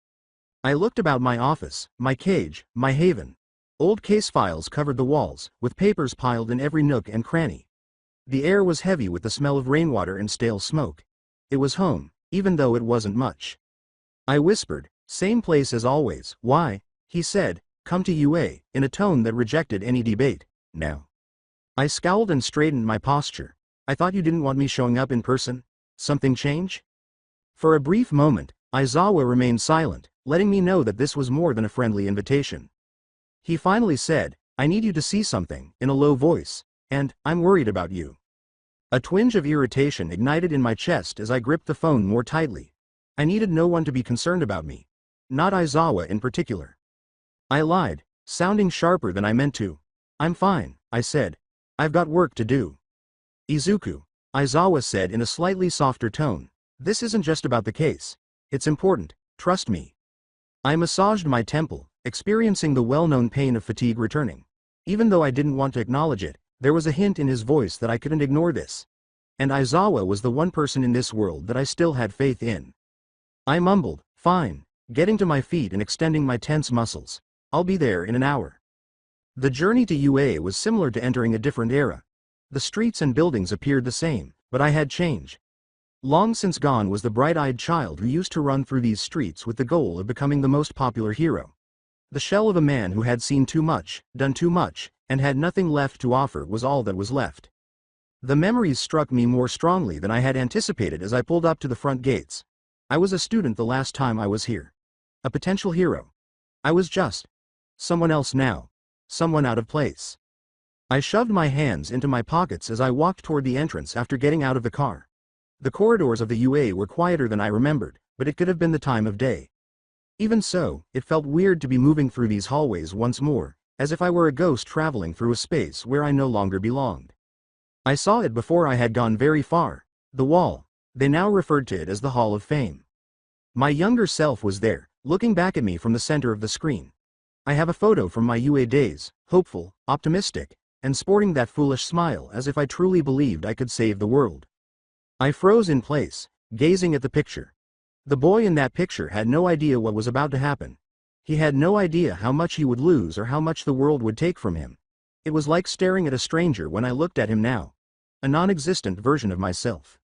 I looked about my office, my cage, my haven. Old case files covered the walls, with papers piled in every nook and cranny. The air was heavy with the smell of rainwater and stale smoke. It was home, even though it wasn't much. I whispered, same place as always. Why? He said, come to UA, in a tone that rejected any debate. Now. I scowled and straightened my posture. I thought you didn't want me showing up in person? Something change? For a brief moment, Aizawa remained silent, letting me know that this was more than a friendly invitation. He finally said, I need you to see something, in a low voice, and, I'm worried about you. A twinge of irritation ignited in my chest as I gripped the phone more tightly. I needed no one to be concerned about me. Not Aizawa in particular. I lied, sounding sharper than I meant to. I'm fine, I said. I've got work to do. Izuku, Aizawa said in a slightly softer tone. This isn't just about the case. It's important, trust me. I massaged my temple, experiencing the well-known pain of fatigue returning. Even though I didn't want to acknowledge it, there was a hint in his voice that I couldn't ignore this. And Aizawa was the one person in this world that I still had faith in. I mumbled, fine, getting to my feet and extending my tense muscles. I'll be there in an hour. The journey to UA was similar to entering a different era. The streets and buildings appeared the same, but I had changed. Long since gone was the bright-eyed child who used to run through these streets with the goal of becoming the most popular hero. The shell of a man who had seen too much, done too much, and had nothing left to offer was all that was left. The memories struck me more strongly than I had anticipated as I pulled up to the front gates. I was a student the last time I was here. A potential hero. I was just someone else now. Someone out of place. I shoved my hands into my pockets as I walked toward the entrance after getting out of the car. The corridors of the UA were quieter than I remembered, but it could have been the time of day. Even so, it felt weird to be moving through these hallways once more, as if I were a ghost traveling through a space where I no longer belonged. I saw it before I had gone very far. The wall. They now referred to it as the Hall of Fame. My younger self was there, looking back at me from the center of the screen. I have a photo from my UA days, hopeful, optimistic, and sporting that foolish smile as if I truly believed I could save the world. I froze in place, gazing at the picture. The boy in that picture had no idea what was about to happen. He had no idea how much he would lose or how much the world would take from him. It was like staring at a stranger when I looked at him now. A non-existent version of myself.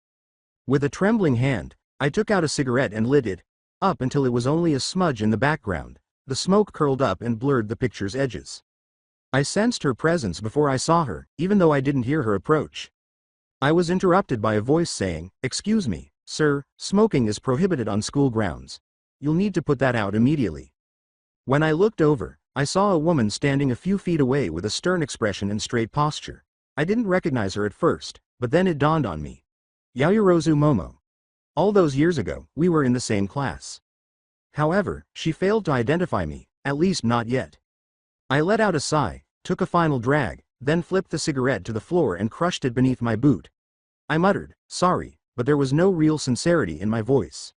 With a trembling hand, I took out a cigarette and lit it, up until it was only a smudge in the background. The smoke curled up and blurred the picture's edges. I sensed her presence before I saw her, even though I didn't hear her approach. I was interrupted by a voice saying, "Excuse me, sir, smoking is prohibited on school grounds. You'll need to put that out immediately." When I looked over, I saw a woman standing a few feet away with a stern expression and straight posture. I didn't recognize her at first, but then it dawned on me. Yaoyorozu Momo. All those years ago, we were in the same class. However, she failed to identify me, at least not yet. I let out a sigh, took a final drag, then flipped the cigarette to the floor and crushed it beneath my boot. I muttered, sorry, but there was no real sincerity in my voice.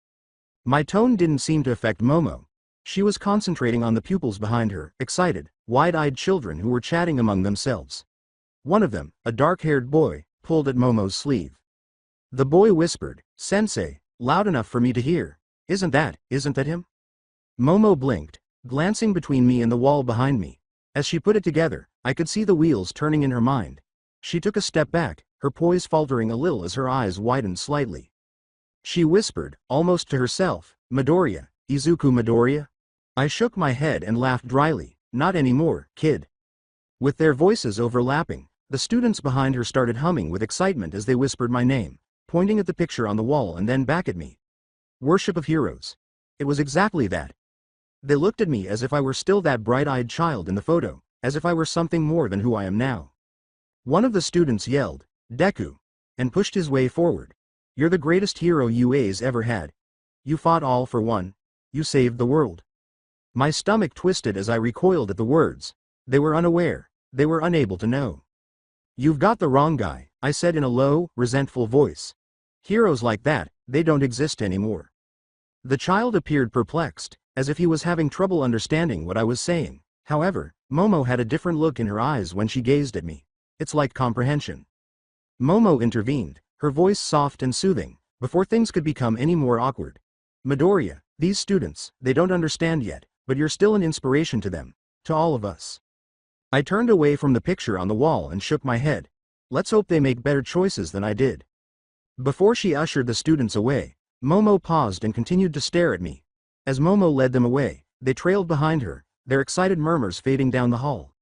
My tone didn't seem to affect Momo. She was concentrating on the pupils behind her, excited, wide-eyed children who were chatting among themselves. One of them, a dark-haired boy, pulled at Momo's sleeve. The boy whispered, "Sensei," loud enough for me to hear. Isn't that him?" Momo blinked, glancing between me and the wall behind me. As she put it together, I could see the wheels turning in her mind. She took a step back, her poise faltering a little as her eyes widened slightly. She whispered, almost to herself, "Midoriya, Izuku Midoriya?" I shook my head and laughed dryly. "Not anymore, kid." With their voices overlapping, the students behind her started humming with excitement as they whispered my name, pointing at the picture on the wall and then back at me. Worship of heroes. It was exactly that. They looked at me as if I were still that bright-eyed child in the photo, as if I were something more than who I am now. One of the students yelled, "Deku," and pushed his way forward. "You're the greatest hero UA's ever had. You fought all for one. You saved the world." My stomach twisted as I recoiled at the words. They were unaware. They were unable to know. "You've got the wrong guy," I said in a low, resentful voice. "Heroes like that, they don't exist anymore." The child appeared perplexed, as if he was having trouble understanding what I was saying. However, Momo had a different look in her eyes when she gazed at me. It's like comprehension. Momo intervened, her voice soft and soothing, before things could become any more awkward. "Midoriya, these students, they don't understand yet, but you're still an inspiration to them, to all of us." I turned away from the picture on the wall and shook my head. Let's hope they make better choices than I did. Before she ushered the students away, Momo paused and continued to stare at me. As Momo led them away, they trailed behind her, their excited murmurs fading down the hall.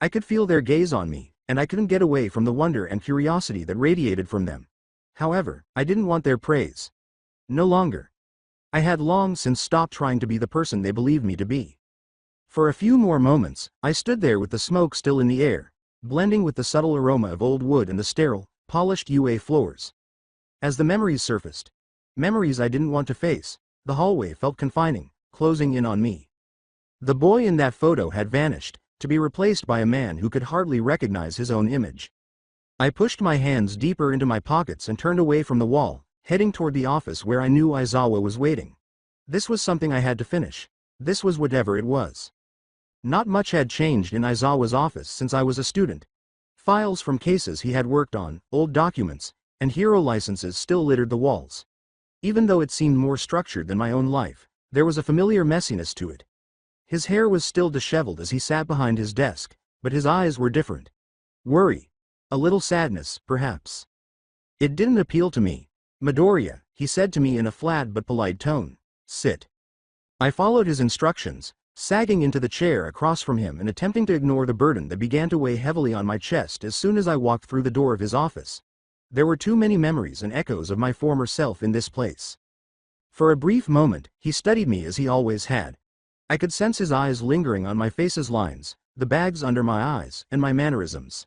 I could feel their gaze on me, and I couldn't get away from the wonder and curiosity that radiated from them. However, I didn't want their praise. No longer. I had long since stopped trying to be the person they believed me to be. For a few more moments, I stood there with the smoke still in the air, blending with the subtle aroma of old wood and the sterile, polished UA floors. As the memories surfaced, memories I didn't want to face, the hallway felt confining, closing in on me. The boy in that photo had vanished, to be replaced by a man who could hardly recognize his own image. I pushed my hands deeper into my pockets and turned away from the wall, heading toward the office where I knew Aizawa was waiting. This was something I had to finish. This was whatever it was. Not much had changed in Aizawa's office since I was a student. Files from cases he had worked on, old documents, and hero licenses still littered the walls. Even though it seemed more structured than my own life, there was a familiar messiness to it. His hair was still disheveled as he sat behind his desk, but his eyes were different. Worry. A little sadness, perhaps. It didn't appeal to me. "Midoriya," he said to me in a flat but polite tone. "Sit." I followed his instructions, sagging into the chair across from him and attempting to ignore the burden that began to weigh heavily on my chest as soon as I walked through the door of his office. There were too many memories and echoes of my former self in this place. For a brief moment, he studied me as he always had. I could sense his eyes lingering on my face's lines, the bags under my eyes, and my mannerisms.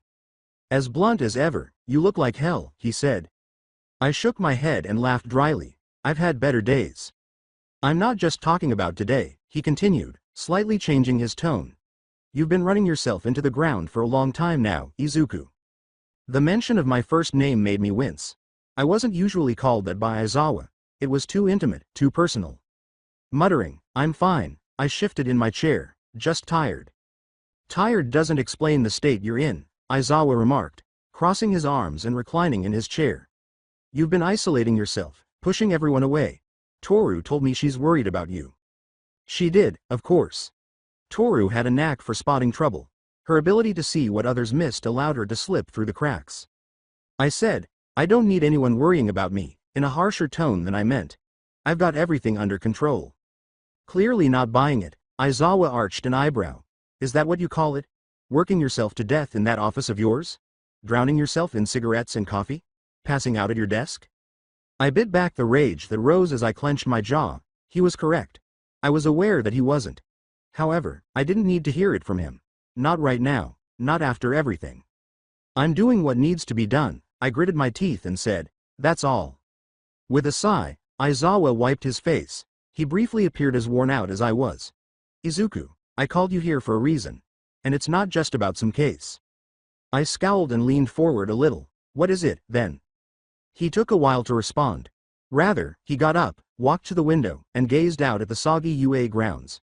"As blunt as ever, you look like hell," he said. I shook my head and laughed dryly. "I've had better days." "I'm not just talking about today," he continued, slightly changing his tone. "You've been running yourself into the ground for a long time now, Izuku." The mention of my first name made me wince. I wasn't usually called that by Aizawa. It was too intimate, too personal. Muttering, "I'm fine," I shifted in my chair, "just tired." "Tired doesn't explain the state you're in," Aizawa remarked, crossing his arms and reclining in his chair. "You've been isolating yourself, pushing everyone away. Toru told me she's worried about you." She did, of course. Toru had a knack for spotting trouble. Her ability to see what others missed allowed her to slip through the cracks. I said, "I don't need anyone worrying about me," in a harsher tone than I meant. "I've got everything under control." Clearly not buying it, Aizawa arched an eyebrow. "Is that what you call it? Working yourself to death in that office of yours? Drowning yourself in cigarettes and coffee? Passing out at your desk?" I bit back the rage that rose as I clenched my jaw. He was correct. I was aware that he wasn't. However, I didn't need to hear it from him. Not right now, not after everything. "I'm doing what needs to be done," I gritted my teeth and said, "that's all." With a sigh, Aizawa wiped his face. He briefly appeared as worn out as I was. "Izuku, I called you here for a reason. And it's not just about some case." I scowled and leaned forward a little. "What is it, then?" He took a while to respond. Rather, he got up, walked to the window, and gazed out at the soggy UA grounds.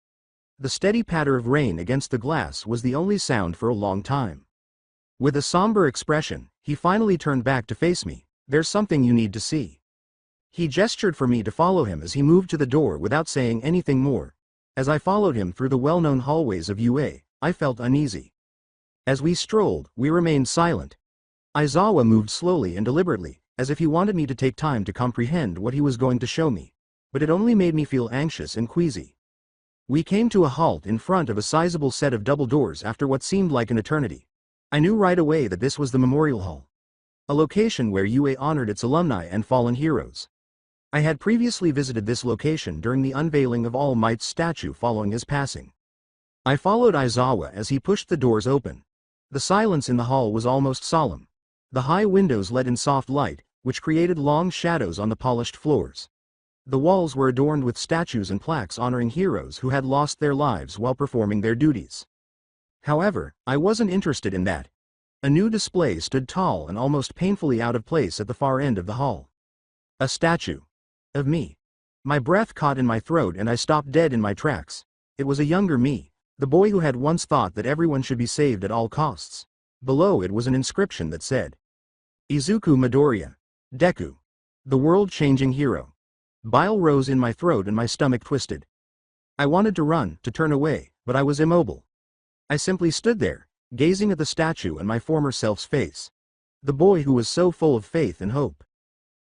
The steady patter of rain against the glass was the only sound for a long time. With a somber expression, he finally turned back to face me. "There's something you need to see." He gestured for me to follow him as he moved to the door without saying anything more. As I followed him through the well-known hallways of UA, I felt uneasy. As we strolled, we remained silent. Aizawa moved slowly and deliberately, as if he wanted me to take time to comprehend what he was going to show me. But it only made me feel anxious and queasy. We came to a halt in front of a sizable set of double doors after what seemed like an eternity. I knew right away that this was the Memorial Hall, a location where UA honored its alumni and fallen heroes. I had previously visited this location during the unveiling of All Might's statue following his passing. I followed Aizawa as he pushed the doors open. The silence in the hall was almost solemn. The high windows let in soft light, which created long shadows on the polished floors. The walls were adorned with statues and plaques honoring heroes who had lost their lives while performing their duties. However, I wasn't interested in that. A new display stood tall and almost painfully out of place at the far end of the hall. A statue. Of me. My breath caught in my throat and I stopped dead in my tracks. It was a younger me, the boy who had once thought that everyone should be saved at all costs. Below it was an inscription that said, "Izuku Midoriya. Deku. The world-changing hero." Bile rose in my throat and my stomach twisted. I wanted to run, to turn away, but I was immobile. I simply stood there, gazing at the statue and my former self's face. The boy who was so full of faith and hope.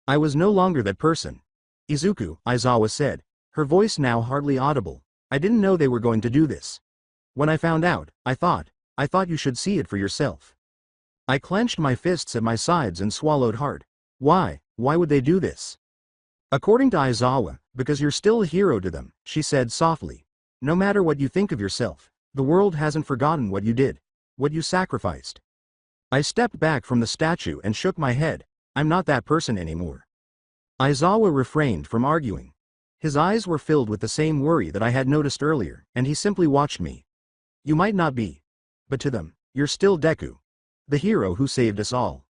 I was no longer that person. "Izuku," Aizawa said, her voice now hardly audible. "I didn't know they were going to do this." When I found out, I thought you should see it for yourself. I clenched my fists at my sides and swallowed hard. Why would they do this? According to Aizawa, because you're still a hero to them, she said softly. No matter what you think of yourself, the world hasn't forgotten what you did, what you sacrificed. I stepped back from the statue and shook my head. I'm not that person anymore. Aizawa refrained from arguing. His eyes were filled with the same worry that I had noticed earlier, and he simply watched me. You might not be, but to them, you're still Deku, the hero who saved us all.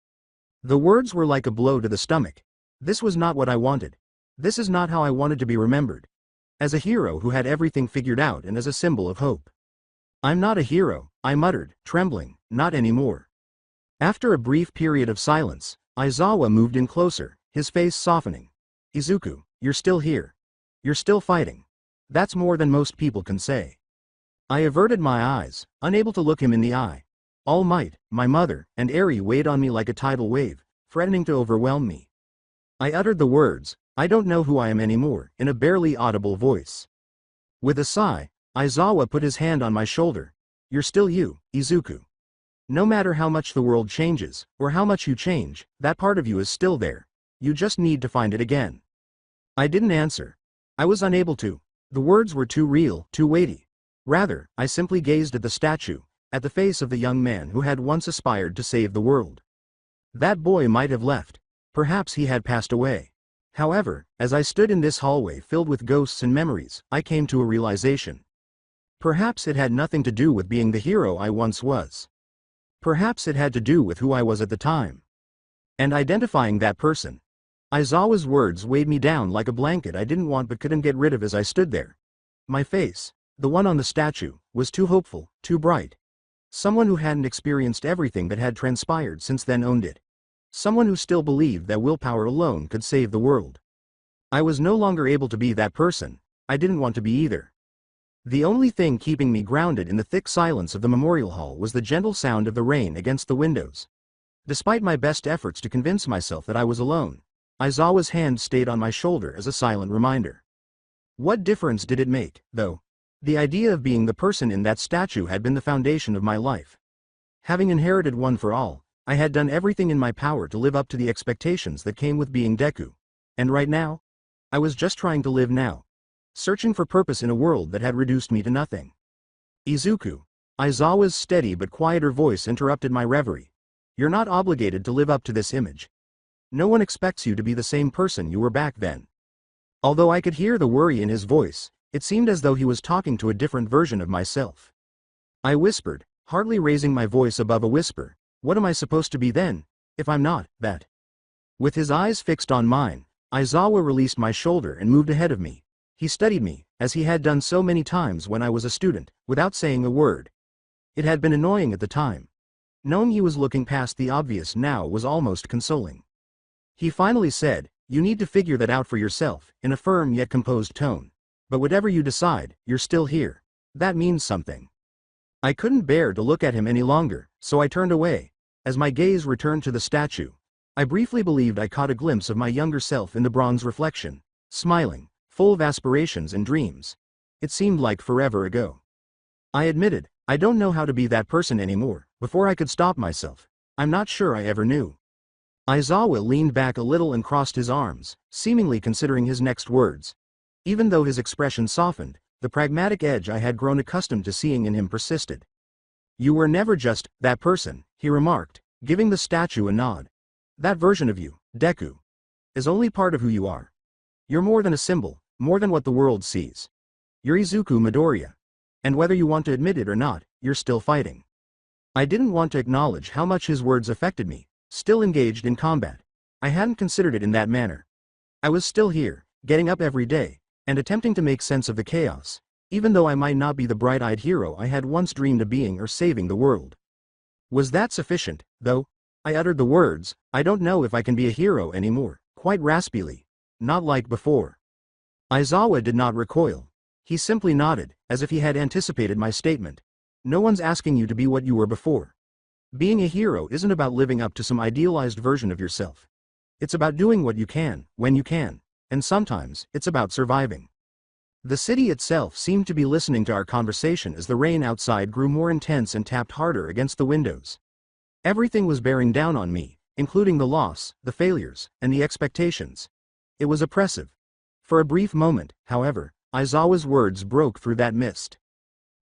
The words were like a blow to the stomach. This was not what I wanted. This is not how I wanted to be remembered. As a hero who had everything figured out and as a symbol of hope. I'm not a hero, I muttered, trembling, not anymore. After a brief period of silence, Aizawa moved in closer, his face softening. Izuku, you're still here. You're still fighting. That's more than most people can say. I averted my eyes, unable to look him in the eye. All Might, my mother, and Eri weighed on me like a tidal wave, threatening to overwhelm me. I uttered the words, I don't know who I am anymore, in a barely audible voice. With a sigh, Aizawa put his hand on my shoulder. You're still you, Izuku. No matter how much the world changes, or how much you change, that part of you is still there. You just need to find it again. I didn't answer. I was unable to. The words were too real, too weighty. Rather, I simply gazed at the statue, at the face of the young man who had once aspired to save the world. That boy might have left. Perhaps he had passed away. However, as I stood in this hallway filled with ghosts and memories, I came to a realization. Perhaps it had nothing to do with being the hero I once was. Perhaps it had to do with who I was at the time. And identifying that person. Aizawa's words weighed me down like a blanket I didn't want but couldn't get rid of as I stood there. My face, the one on the statue, was too hopeful, too bright. Someone who hadn't experienced everything that had transpired since then owned it. Someone who still believed that willpower alone could save the world. I was no longer able to be that person. I didn't want to be either. The only thing keeping me grounded in the thick silence of the memorial hall was the gentle sound of the rain against the windows. Despite my best efforts to convince myself that I was alone, Aizawa's hand stayed on my shoulder as a silent reminder. What difference did it make, though? The idea of being the person in that statue had been the foundation of my life. Having inherited One for All, I had done everything in my power to live up to the expectations that came with being Deku. And right now? I was just trying to live now. Searching for purpose in a world that had reduced me to nothing. Izuku. Aizawa's steady but quieter voice interrupted my reverie. You're not obligated to live up to this image. No one expects you to be the same person you were back then. Although I could hear the worry in his voice, it seemed as though he was talking to a different version of myself. I whispered, hardly raising my voice above a whisper. What am I supposed to be then, if I'm not that? With his eyes fixed on mine, Aizawa released my shoulder and moved ahead of me. He studied me, as he had done so many times when I was a student, without saying a word. It had been annoying at the time. Knowing he was looking past the obvious now was almost consoling. He finally said, you need to figure that out for yourself, in a firm yet composed tone. But whatever you decide, you're still here. That means something. I couldn't bear to look at him any longer, so I turned away. As my gaze returned to the statue, I briefly believed I caught a glimpse of my younger self in the bronze reflection, smiling, full of aspirations and dreams. It seemed like forever ago. I admitted, I don't know how to be that person anymore. Before I could stop myself, I'm not sure I ever knew. Aizawa leaned back a little and crossed his arms, seemingly considering his next words. Even though his expression softened, the pragmatic edge I had grown accustomed to seeing in him persisted. You were never just that person, he remarked, giving the statue a nod. That version of you, Deku, is only part of who you are. You're more than a symbol, more than what the world sees. You're Izuku Midoriya. And whether you want to admit it or not, you're still fighting. I didn't want to acknowledge how much his words affected me, still engaged in combat. I hadn't considered it in that manner. I was still here, getting up every day, and attempting to make sense of the chaos, even though I might not be the bright-eyed hero I had once dreamed of being or saving the world. Was that sufficient, though? I uttered the words, I don't know if I can be a hero anymore, quite raspily. Not like before. Aizawa did not recoil. He simply nodded, as if he had anticipated my statement. No one's asking you to be what you were before. Being a hero isn't about living up to some idealized version of yourself. It's about doing what you can, when you can, and sometimes, it's about surviving. The city itself seemed to be listening to our conversation as the rain outside grew more intense and tapped harder against the windows. Everything was bearing down on me, including the loss, the failures, and the expectations. It was oppressive. For a brief moment, however, Aizawa's words broke through that mist.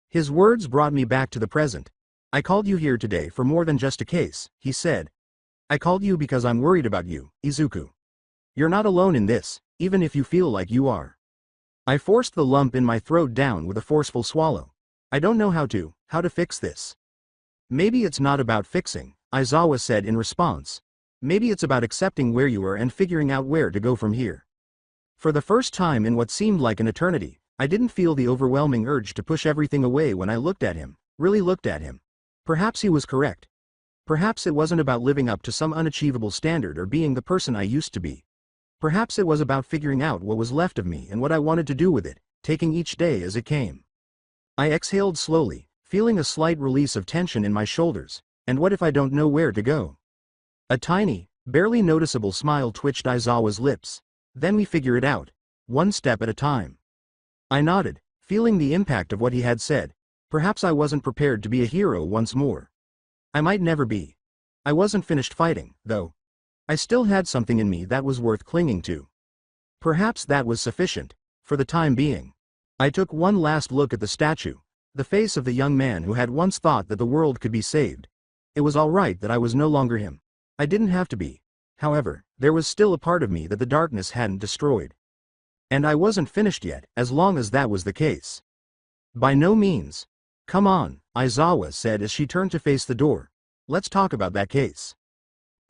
His words brought me back to the present. "I called you here today for more than just a case," he said. "I called you because I'm worried about you, Izuku. You're not alone in this, even if you feel like you are." I forced the lump in my throat down with a forceful swallow. "I don't know how to fix this." "Maybe it's not about fixing," Aizawa said in response. "Maybe it's about accepting where you are and figuring out where to go from here." For the first time in what seemed like an eternity, I didn't feel the overwhelming urge to push everything away when I looked at him, really looked at him. Perhaps he was correct. Perhaps it wasn't about living up to some unachievable standard or being the person I used to be. Perhaps it was about figuring out what was left of me and what I wanted to do with it, taking each day as it came. I exhaled slowly, feeling a slight release of tension in my shoulders. And what if I don't know where to go? A tiny, barely noticeable smile twitched Aizawa's lips. "Then we figure it out, one step at a time." I nodded, feeling the impact of what he had said. Perhaps I wasn't prepared to be a hero once more. I might never be. I wasn't finished fighting, though. I still had something in me that was worth clinging to. Perhaps that was sufficient, for the time being. I took one last look at the statue, the face of the young man who had once thought that the world could be saved. It was all right that I was no longer him. I didn't have to be. However, there was still a part of me that the darkness hadn't destroyed. And I wasn't finished yet, as long as that was the case. By no means. "Come on," Aizawa said as she turned to face the door. "Let's talk about that case."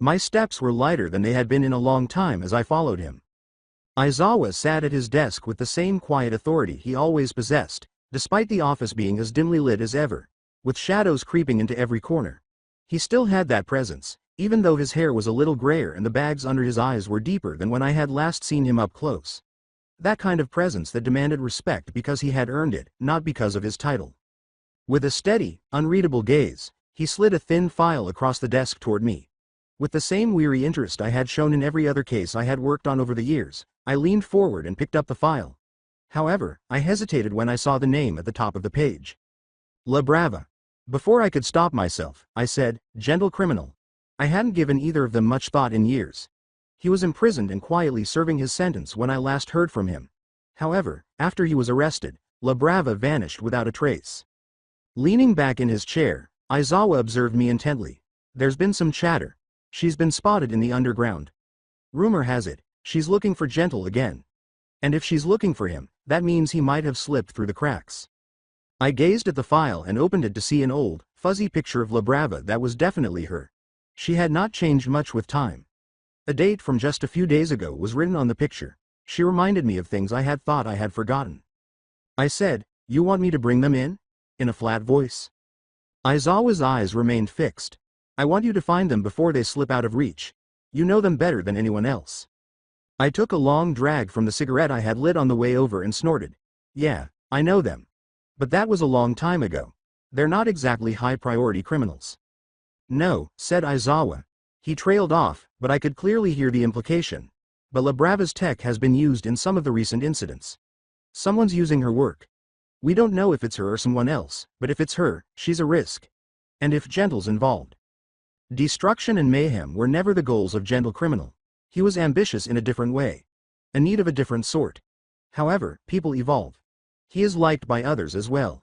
My steps were lighter than they had been in a long time as I followed him. Aizawa sat at his desk with the same quiet authority he always possessed, despite the office being as dimly lit as ever, with shadows creeping into every corner. He still had that presence, even though his hair was a little grayer and the bags under his eyes were deeper than when I had last seen him up close. That kind of presence that demanded respect because he had earned it, not because of his title. With a steady, unreadable gaze, he slid a thin file across the desk toward me. With the same weary interest I had shown in every other case I had worked on over the years, I leaned forward and picked up the file. However, I hesitated when I saw the name at the top of the page. La Brava. Before I could stop myself, I said, "Gentle criminal." I hadn't given either of them much thought in years. He was imprisoned and quietly serving his sentence when I last heard from him. However, after he was arrested, La Brava vanished without a trace. Leaning back in his chair, Aizawa observed me intently. "There's been some chatter. She's been spotted in the underground. Rumor has it, she's looking for Gentle again. And if she's looking for him, that means he might have slipped through the cracks." I gazed at the file and opened it to see an old, fuzzy picture of La Brava that was definitely her. She had not changed much with time. A date from just a few days ago was written on the picture. She reminded me of things I had thought I had forgotten. I said, "You want me to bring them in?" in a flat voice. Aizawa's eyes remained fixed. "I want you to find them before they slip out of reach. You know them better than anyone else." I took a long drag from the cigarette I had lit on the way over and snorted. "Yeah, I know them. But that was a long time ago. They're not exactly high-priority criminals." "No," said Aizawa. He trailed off, but I could clearly hear the implication. "But La Brava's tech has been used in some of the recent incidents. Someone's using her work. We don't know if it's her or someone else, but if it's her, she's a risk. And if Gentle's involved." Destruction and mayhem were never the goals of Gentle Criminal. He was ambitious in a different way. A need of a different sort. However, people evolve. He is liked by others as well.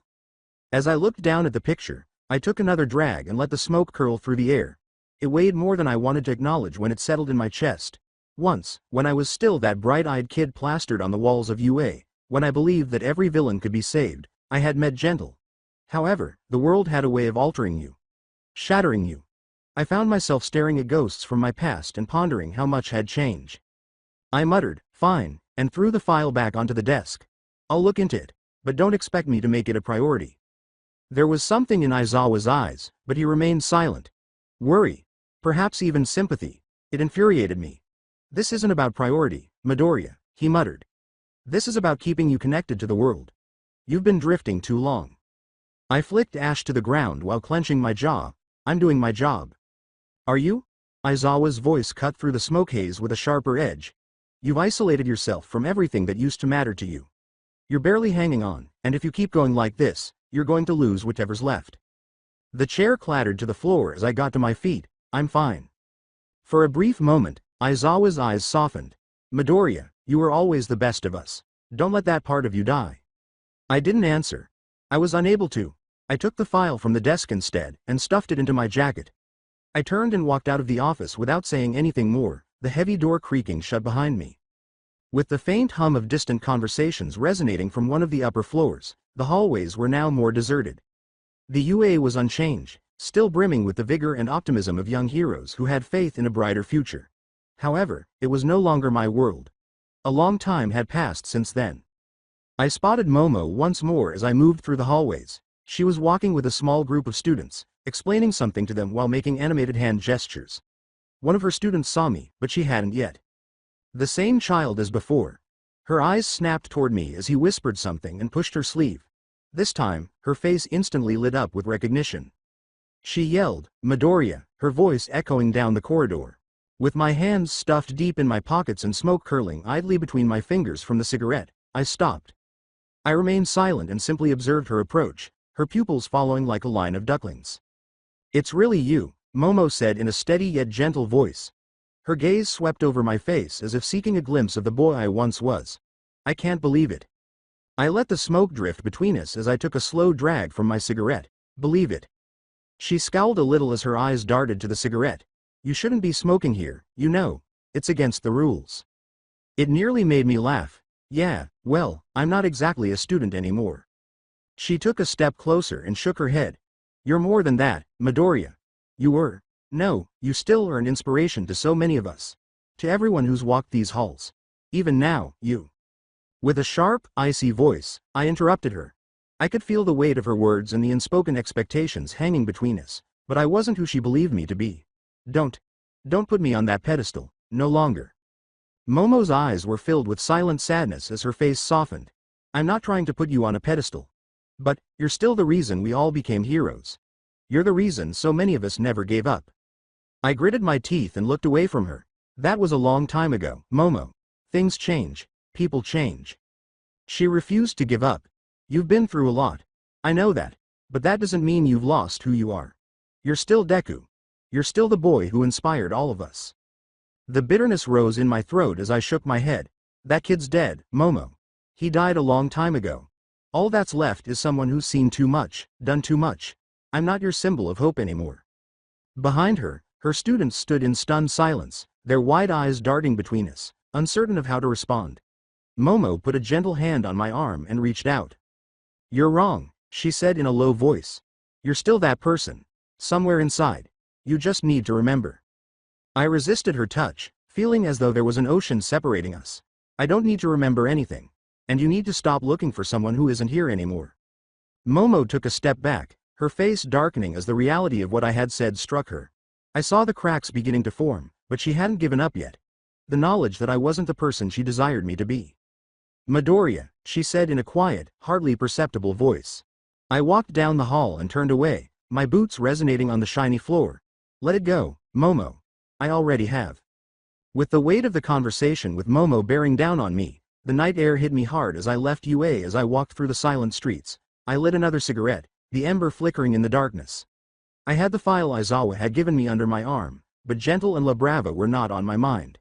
As I looked down at the picture, I took another drag and let the smoke curl through the air. It weighed more than I wanted to acknowledge when it settled in my chest. Once, when I was still that bright-eyed kid plastered on the walls of UA, when I believed that every villain could be saved, I had met Gentle. However, the world had a way of altering you. Shattering you. I found myself staring at ghosts from my past and pondering how much had changed. I muttered, "Fine," and threw the file back onto the desk. "I'll look into it, but don't expect me to make it a priority." There was something in Aizawa's eyes, but he remained silent. Worry. Perhaps even sympathy. It infuriated me. "This isn't about priority, Midoriya," he muttered. "This is about keeping you connected to the world. You've been drifting too long." I flicked ash to the ground while clenching my jaw. "I'm doing my job." "Are you?" Aizawa's voice cut through the smoke haze with a sharper edge. "You've isolated yourself from everything that used to matter to you. You're barely hanging on, and if you keep going like this, you're going to lose whatever's left. The chair clattered to the floor as I got to my feet. I'm fine. For a brief moment, Aizawa's eyes softened. Midoriya, you were always the best of us. Don't let that part of you die. I didn't answer. I was unable to. I took the file from the desk instead, and stuffed it into my jacket. I turned and walked out of the office without saying anything more, the heavy door creaking shut behind me. With the faint hum of distant conversations resonating from one of the upper floors, the hallways were now more deserted. The UA was unchanged, still brimming with the vigor and optimism of young heroes who had faith in a brighter future. However, it was no longer my world. A long time had passed since then. I spotted Momo once more as I moved through the hallways. She was walking with a small group of students, explaining something to them while making animated hand gestures. One of her students saw me, but she hadn't yet. The same child as before. Her eyes snapped toward me as he whispered something and pushed her sleeve. This time, her face instantly lit up with recognition. She yelled, Midoriya, her voice echoing down the corridor. With my hands stuffed deep in my pockets and smoke curling idly between my fingers from the cigarette, I stopped. I remained silent and simply observed her approach, her pupils following like a line of ducklings. It's really you, Momo said in a steady yet gentle voice. Her gaze swept over my face as if seeking a glimpse of the boy I once was. I can't believe it. I let the smoke drift between us as I took a slow drag from my cigarette. Believe it. She scowled a little as her eyes darted to the cigarette. You shouldn't be smoking here, you know. It's against the rules. It nearly made me laugh. Yeah, well, I'm not exactly a student anymore. She took a step closer and shook her head. You're more than that, Midoriya. You were. No, you still are an inspiration to so many of us. To everyone who's walked these halls. Even now, you. With a sharp, icy voice, I interrupted her. I could feel the weight of her words and the unspoken expectations hanging between us, but I wasn't who she believed me to be. Don't put me on that pedestal, no longer. Momo's eyes were filled with silent sadness as her face softened. I'm not trying to put you on a pedestal. But, you're still the reason we all became heroes. You're the reason so many of us never gave up. I gritted my teeth and looked away from her. That was a long time ago, Momo. Things change, people change. She refused to give up. You've been through a lot. I know that. But that doesn't mean you've lost who you are. You're still Deku. You're still the boy who inspired all of us. The bitterness rose in my throat as I shook my head. That kid's dead, Momo. He died a long time ago. All that's left is someone who's seen too much, done too much. I'm not your symbol of hope anymore. Behind her, her students stood in stunned silence, their wide eyes darting between us, uncertain of how to respond. Momo put a gentle hand on my arm and reached out. You're wrong, she said in a low voice. You're still that person. Somewhere inside. You just need to remember. I resisted her touch, feeling as though there was an ocean separating us. I don't need to remember anything. And you need to stop looking for someone who isn't here anymore. Momo took a step back, her face darkening as the reality of what I had said struck her. I saw the cracks beginning to form, but she hadn't given up yet. The knowledge that I wasn't the person she desired me to be. Midoriya, she said in a quiet, hardly perceptible voice. I walked down the hall and turned away, my boots resonating on the shiny floor. Let it go, Momo. I already have. With the weight of the conversation with Momo bearing down on me, the night air hit me hard as I left UA. As I walked through the silent streets, I lit another cigarette, the ember flickering in the darkness. I had the file Aizawa had given me under my arm, but Gentle and La Brava were not on my mind.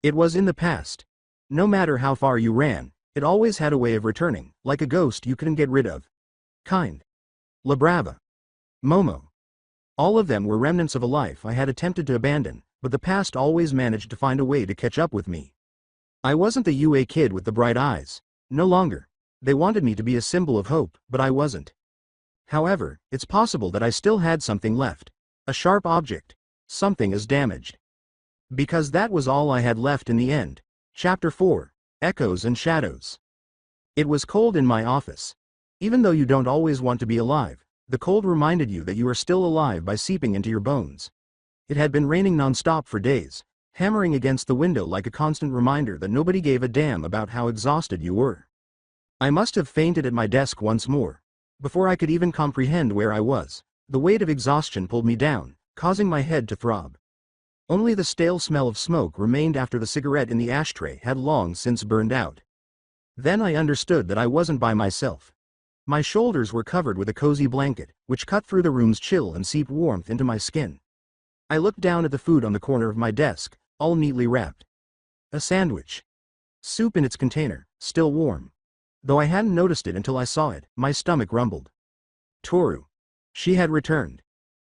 It was in the past. No matter how far you ran, it always had a way of returning, like a ghost you couldn't get rid of. Kind. La Brava. Momo. All of them were remnants of a life I had attempted to abandon, but the past always managed to find a way to catch up with me. I wasn't the UA kid with the bright eyes. No longer. They wanted me to be a symbol of hope, but I wasn't. However, it's possible that I still had something left. A sharp object. Something as damaged. Because that was all I had left in the end. Chapter 4. Echoes and Shadows. It was cold in my office. Even though you don't always want to be alive, the cold reminded you that you are still alive by seeping into your bones. It had been raining non-stop for days, hammering against the window like a constant reminder that nobody gave a damn about how exhausted you were. I must have fainted at my desk once more. Before I could even comprehend where I was, the weight of exhaustion pulled me down, causing my head to throb. Only the stale smell of smoke remained after the cigarette in the ashtray had long since burned out. Then I understood that I wasn't by myself. My shoulders were covered with a cozy blanket, which cut through the room's chill and seeped warmth into my skin. I looked down at the food on the corner of my desk, all neatly wrapped. A sandwich. Soup in its container, still warm. Though I hadn't noticed it until I saw it, my stomach rumbled. Toru. She had returned.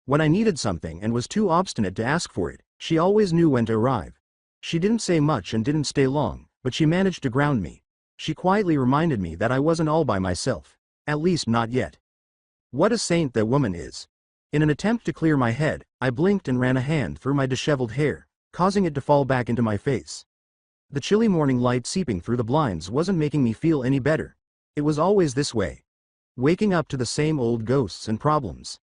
When I needed something and was too obstinate to ask for it, she always knew when to arrive. She didn't say much and didn't stay long, but she managed to ground me. She quietly reminded me that I wasn't all by myself. At least not yet. What a saint that woman is. In an attempt to clear my head, I blinked and ran a hand through my disheveled hair, causing it to fall back into my face. The chilly morning light seeping through the blinds wasn't making me feel any better. It was always this way. Waking up to the same old ghosts and problems.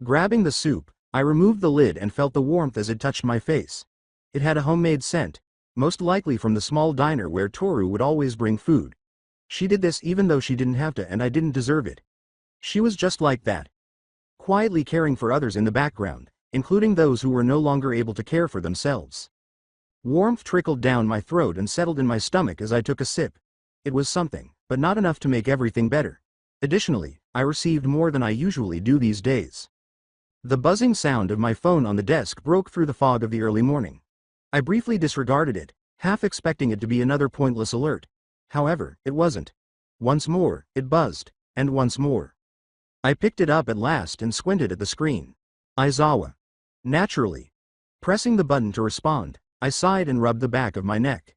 Grabbing the soup, I removed the lid and felt the warmth as it touched my face. It had a homemade scent, most likely from the small diner where Toru would always bring food. She did this even though she didn't have to, and I didn't deserve it. She was just like that. Quietly caring for others in the background, including those who were no longer able to care for themselves. Warmth trickled down my throat and settled in my stomach as I took a sip. It was something, but not enough to make everything better. Additionally, I received more than I usually do these days. The buzzing sound of my phone on the desk broke through the fog of the early morning. I briefly disregarded it, half expecting it to be another pointless alert. However, it wasn't. Once more, it buzzed, and once more. I picked it up at last and squinted at the screen. Aizawa. Naturally. Pressing the button to respond, I sighed and rubbed the back of my neck.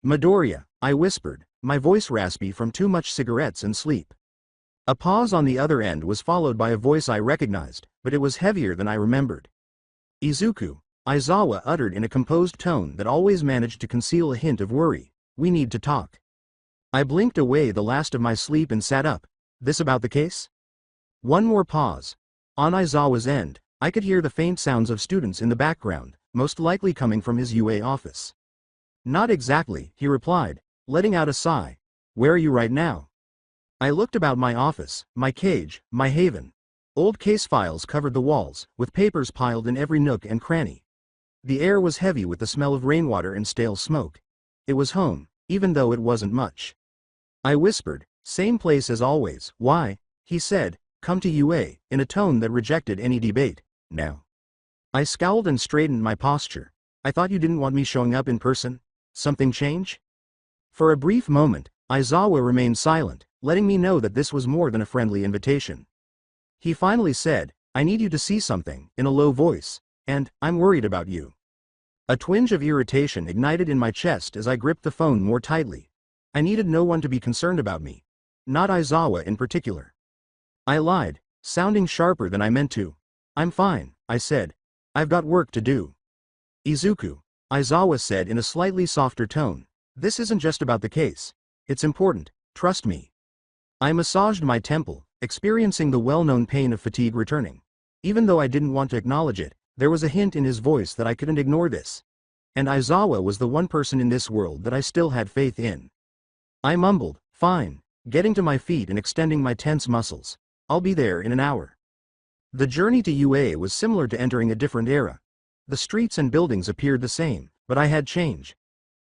Midoriya, I whispered, my voice raspy from too much cigarettes and sleep. A pause on the other end was followed by a voice I recognized, but it was heavier than I remembered. Izuku, Aizawa uttered in a composed tone that always managed to conceal a hint of worry. We need to talk. I blinked away the last of my sleep and sat up. This about the case? One more pause. On Aizawa's end, I could hear the faint sounds of students in the background, most likely coming from his UA office. Not exactly, he replied, letting out a sigh. Where are you right now? I looked about my office, my cage, my haven. Old case files covered the walls, with papers piled in every nook and cranny. The air was heavy with the smell of rainwater and stale smoke. It was home, even though it wasn't much. I whispered, same place as always. Why? He said, come to UA, in a tone that rejected any debate. Now. I scowled and straightened my posture. I thought you didn't want me showing up in person? Something change? For a brief moment, Aizawa remained silent, letting me know that this was more than a friendly invitation. He finally said, I need you to see something, in a low voice, and, I'm worried about you. A twinge of irritation ignited in my chest as I gripped the phone more tightly. I needed no one to be concerned about me. Not Aizawa in particular. I lied, sounding sharper than I meant to. I'm fine, I said. I've got work to do. Izuku, Aizawa said in a slightly softer tone. This isn't just about the case. It's important, trust me. I massaged my temple, experiencing the well-known pain of fatigue returning. Even though I didn't want to acknowledge it, there was a hint in his voice that I couldn't ignore this. And Aizawa was the one person in this world that I still had faith in. I mumbled, fine, getting to my feet and extending my tense muscles. I'll be there in an hour. The journey to UA was similar to entering a different era. The streets and buildings appeared the same, but I had changed.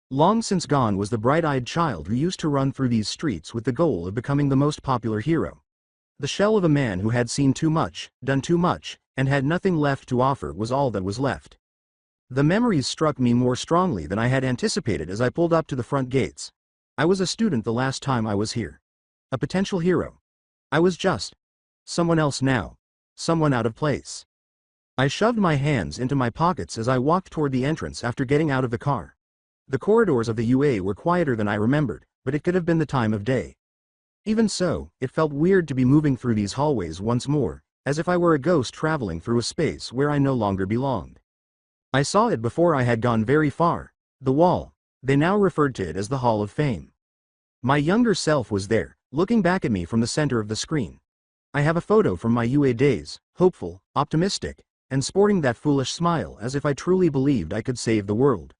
Long since gone was the bright-eyed child who used to run through these streets with the goal of becoming the most popular hero. The shell of a man who had seen too much, done too much, and had nothing left to offer was all that was left. The memories struck me more strongly than I had anticipated as I pulled up to the front gates. I was a student the last time I was here. A potential hero. I was just someone else now. Someone out of place. I shoved my hands into my pockets as I walked toward the entrance after getting out of the car. The corridors of the UA were quieter than I remembered, but it could have been the time of day. Even so, it felt weird to be moving through these hallways once more, as if I were a ghost traveling through a space where I no longer belonged. I saw it before I had gone very far. The wall. They now referred to it as the Hall of Fame. My younger self was there, looking back at me from the center of the screen. I have a photo from my UA days, hopeful, optimistic, and sporting that foolish smile as if I truly believed I could save the world.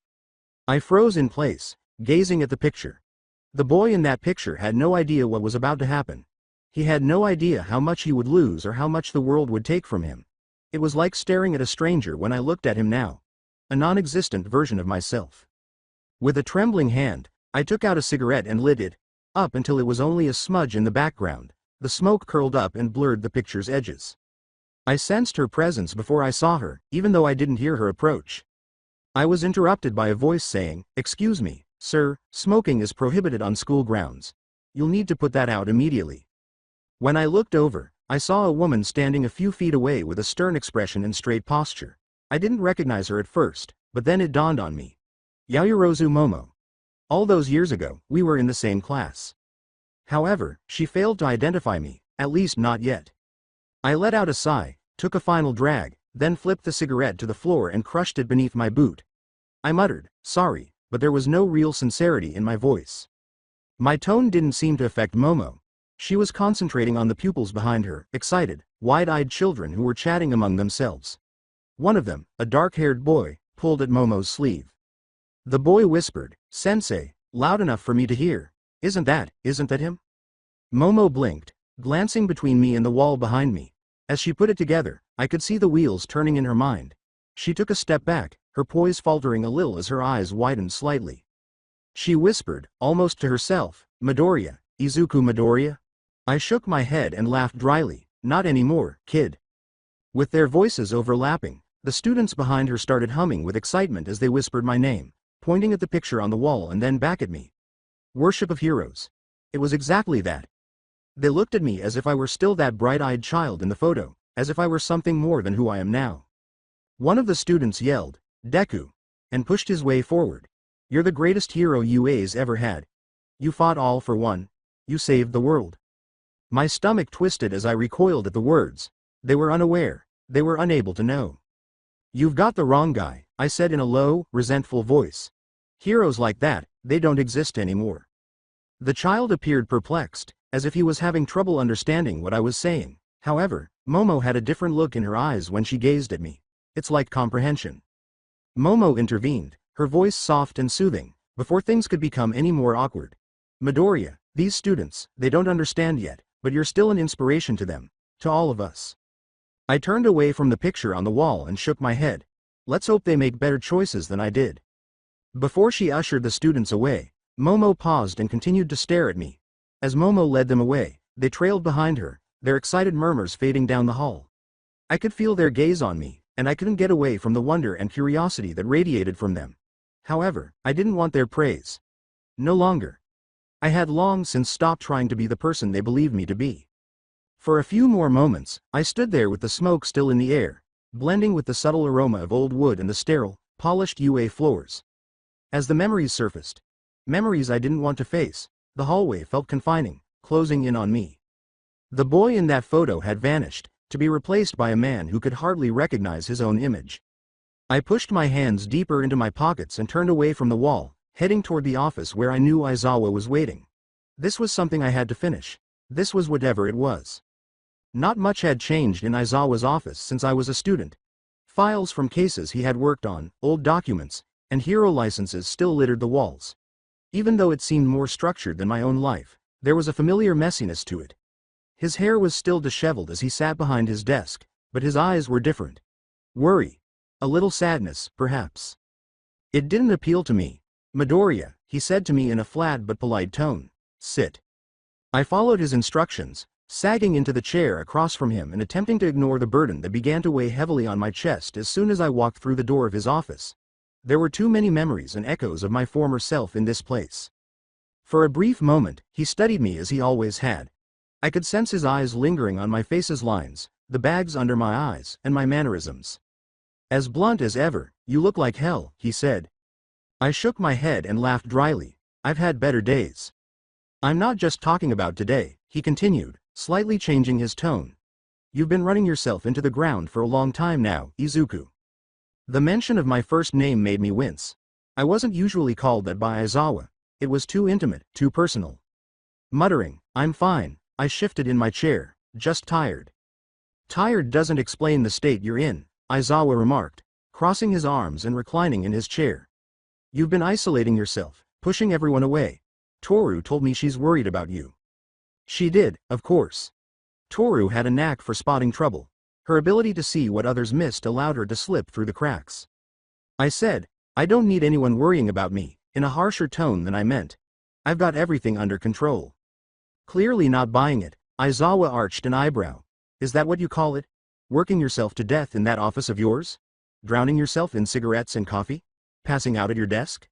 I froze in place, gazing at the picture. The boy in that picture had no idea what was about to happen. He had no idea how much he would lose or how much the world would take from him. It was like staring at a stranger when I looked at him now. A non-existent version of myself. With a trembling hand, I took out a cigarette and lit it. up until it was only a smudge in the background. The smoke curled up and blurred the picture's edges. I sensed her presence before I saw her, even though I didn't hear her approach. I was interrupted by a voice saying, "Excuse me, sir, smoking is prohibited on school grounds. You'll need to put that out immediately." When I looked over, I saw a woman standing a few feet away with a stern expression and straight posture. I didn't recognize her at first, but then it dawned on me. Yayorozu Momo. All those years ago, we were in the same class. However, she failed to identify me, at least not yet. I let out a sigh, took a final drag, then flipped the cigarette to the floor and crushed it beneath my boot. I muttered, "Sorry," but there was no real sincerity in my voice. My tone didn't seem to affect Momo. She was concentrating on the pupils behind her, excited, wide-eyed children who were chatting among themselves. One of them, a dark-haired boy, pulled at Momo's sleeve. The boy whispered, "Sensei," loud enough for me to hear. Isn't that him?" Momo blinked, glancing between me and the wall behind me. As she put it together, I could see the wheels turning in her mind. She took a step back, her poise faltering a little as her eyes widened slightly. She whispered, almost to herself, "Midoriya, Izuku Midoriya?" I shook my head and laughed dryly, "Not anymore, kid." With their voices overlapping, the students behind her started humming with excitement as they whispered my name, pointing at the picture on the wall and then back at me. Worship of heroes. It was exactly that. They looked at me as if I were still that bright-eyed child in the photo, as if I were something more than who I am now. One of the students yelled, "Deku," and pushed his way forward. "You're the greatest hero UA's ever had. You fought all for one. You saved the world." My stomach twisted as I recoiled at the words. They were unaware. They were unable to know. "You've got the wrong guy," I said in a low, resentful voice. "Heroes like that, they don't exist anymore." The child appeared perplexed, as if he was having trouble understanding what I was saying. However, Momo had a different look in her eyes when she gazed at me. It's like comprehension. Momo intervened, her voice soft and soothing, before things could become any more awkward. "Midoriya, these students, they don't understand yet, but you're still an inspiration to them, to all of us." I turned away from the picture on the wall and shook my head. Let's hope they make better choices than I did. Before she ushered the students away, Momo paused and continued to stare at me. As Momo led them away, they trailed behind her, their excited murmurs fading down the hall. I could feel their gaze on me, and I couldn't get away from the wonder and curiosity that radiated from them. However, I didn't want their praise. No longer. I had long since stopped trying to be the person they believed me to be. For a few more moments, I stood there with the smoke still in the air, blending with the subtle aroma of old wood and the sterile, polished UA floors. As the memories surfaced, memories I didn't want to face, the hallway felt confining, closing in on me. The boy in that photo had vanished, to be replaced by a man who could hardly recognize his own image. I pushed my hands deeper into my pockets and turned away from the wall, heading toward the office where I knew Aizawa was waiting. This was something I had to finish. This was whatever it was. Not much had changed in Aizawa's office since I was a student. Files from cases he had worked on, old documents, and hero licenses still littered the walls. Even though it seemed more structured than my own life, there was a familiar messiness to it. His hair was still disheveled as he sat behind his desk, but his eyes were different. Worry. A little sadness, perhaps. It didn't appeal to me. "Midoriya," he said to me in a flat but polite tone. "Sit." I followed his instructions, sagging into the chair across from him and attempting to ignore the burden that began to weigh heavily on my chest as soon as I walked through the door of his office. There were too many memories and echoes of my former self in this place. For a brief moment, he studied me as he always had. I could sense his eyes lingering on my face's lines, the bags under my eyes, and my mannerisms. "As blunt as ever, you look like hell," he said. I shook my head and laughed dryly. "I've had better days." "I'm not just talking about today," he continued, slightly changing his tone. "You've been running yourself into the ground for a long time now, Izuku." The mention of my first name made me wince. I wasn't usually called that by Aizawa. It was too intimate, too personal. Muttering, "I'm fine," I shifted in my chair, "just tired." "Tired doesn't explain the state you're in," Aizawa remarked, crossing his arms and reclining in his chair. "You've been isolating yourself, pushing everyone away. Toru told me she's worried about you." She did, of course. Toru had a knack for spotting trouble. Her ability to see what others missed allowed her to slip through the cracks. I said, "I don't need anyone worrying about me," in a harsher tone than I meant. I've got everything under control. Clearly not buying it, Aizawa arched an eyebrow. Is that what you call it? Working yourself to death in that office of yours? Drowning yourself in cigarettes and coffee? Passing out at your desk?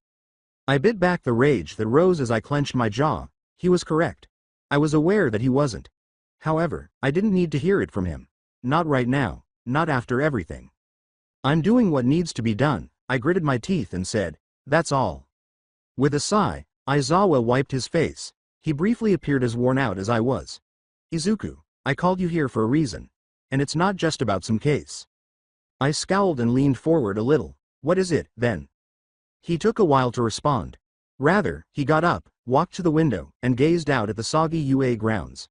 I bit back the rage that rose as I clenched my jaw. He was correct. I was aware that he wasn't. However, I didn't need to hear it from him. Not right now, not after everything. I'm doing what needs to be done, I gritted my teeth and said, that's all. With a sigh, Aizawa wiped his face. He briefly appeared as worn out as I was. Izuku, I called you here for a reason. And it's not just about some case. I scowled and leaned forward a little. What is it, then? He took a while to respond. Rather, he got up, walked to the window, and gazed out at the soggy UA grounds.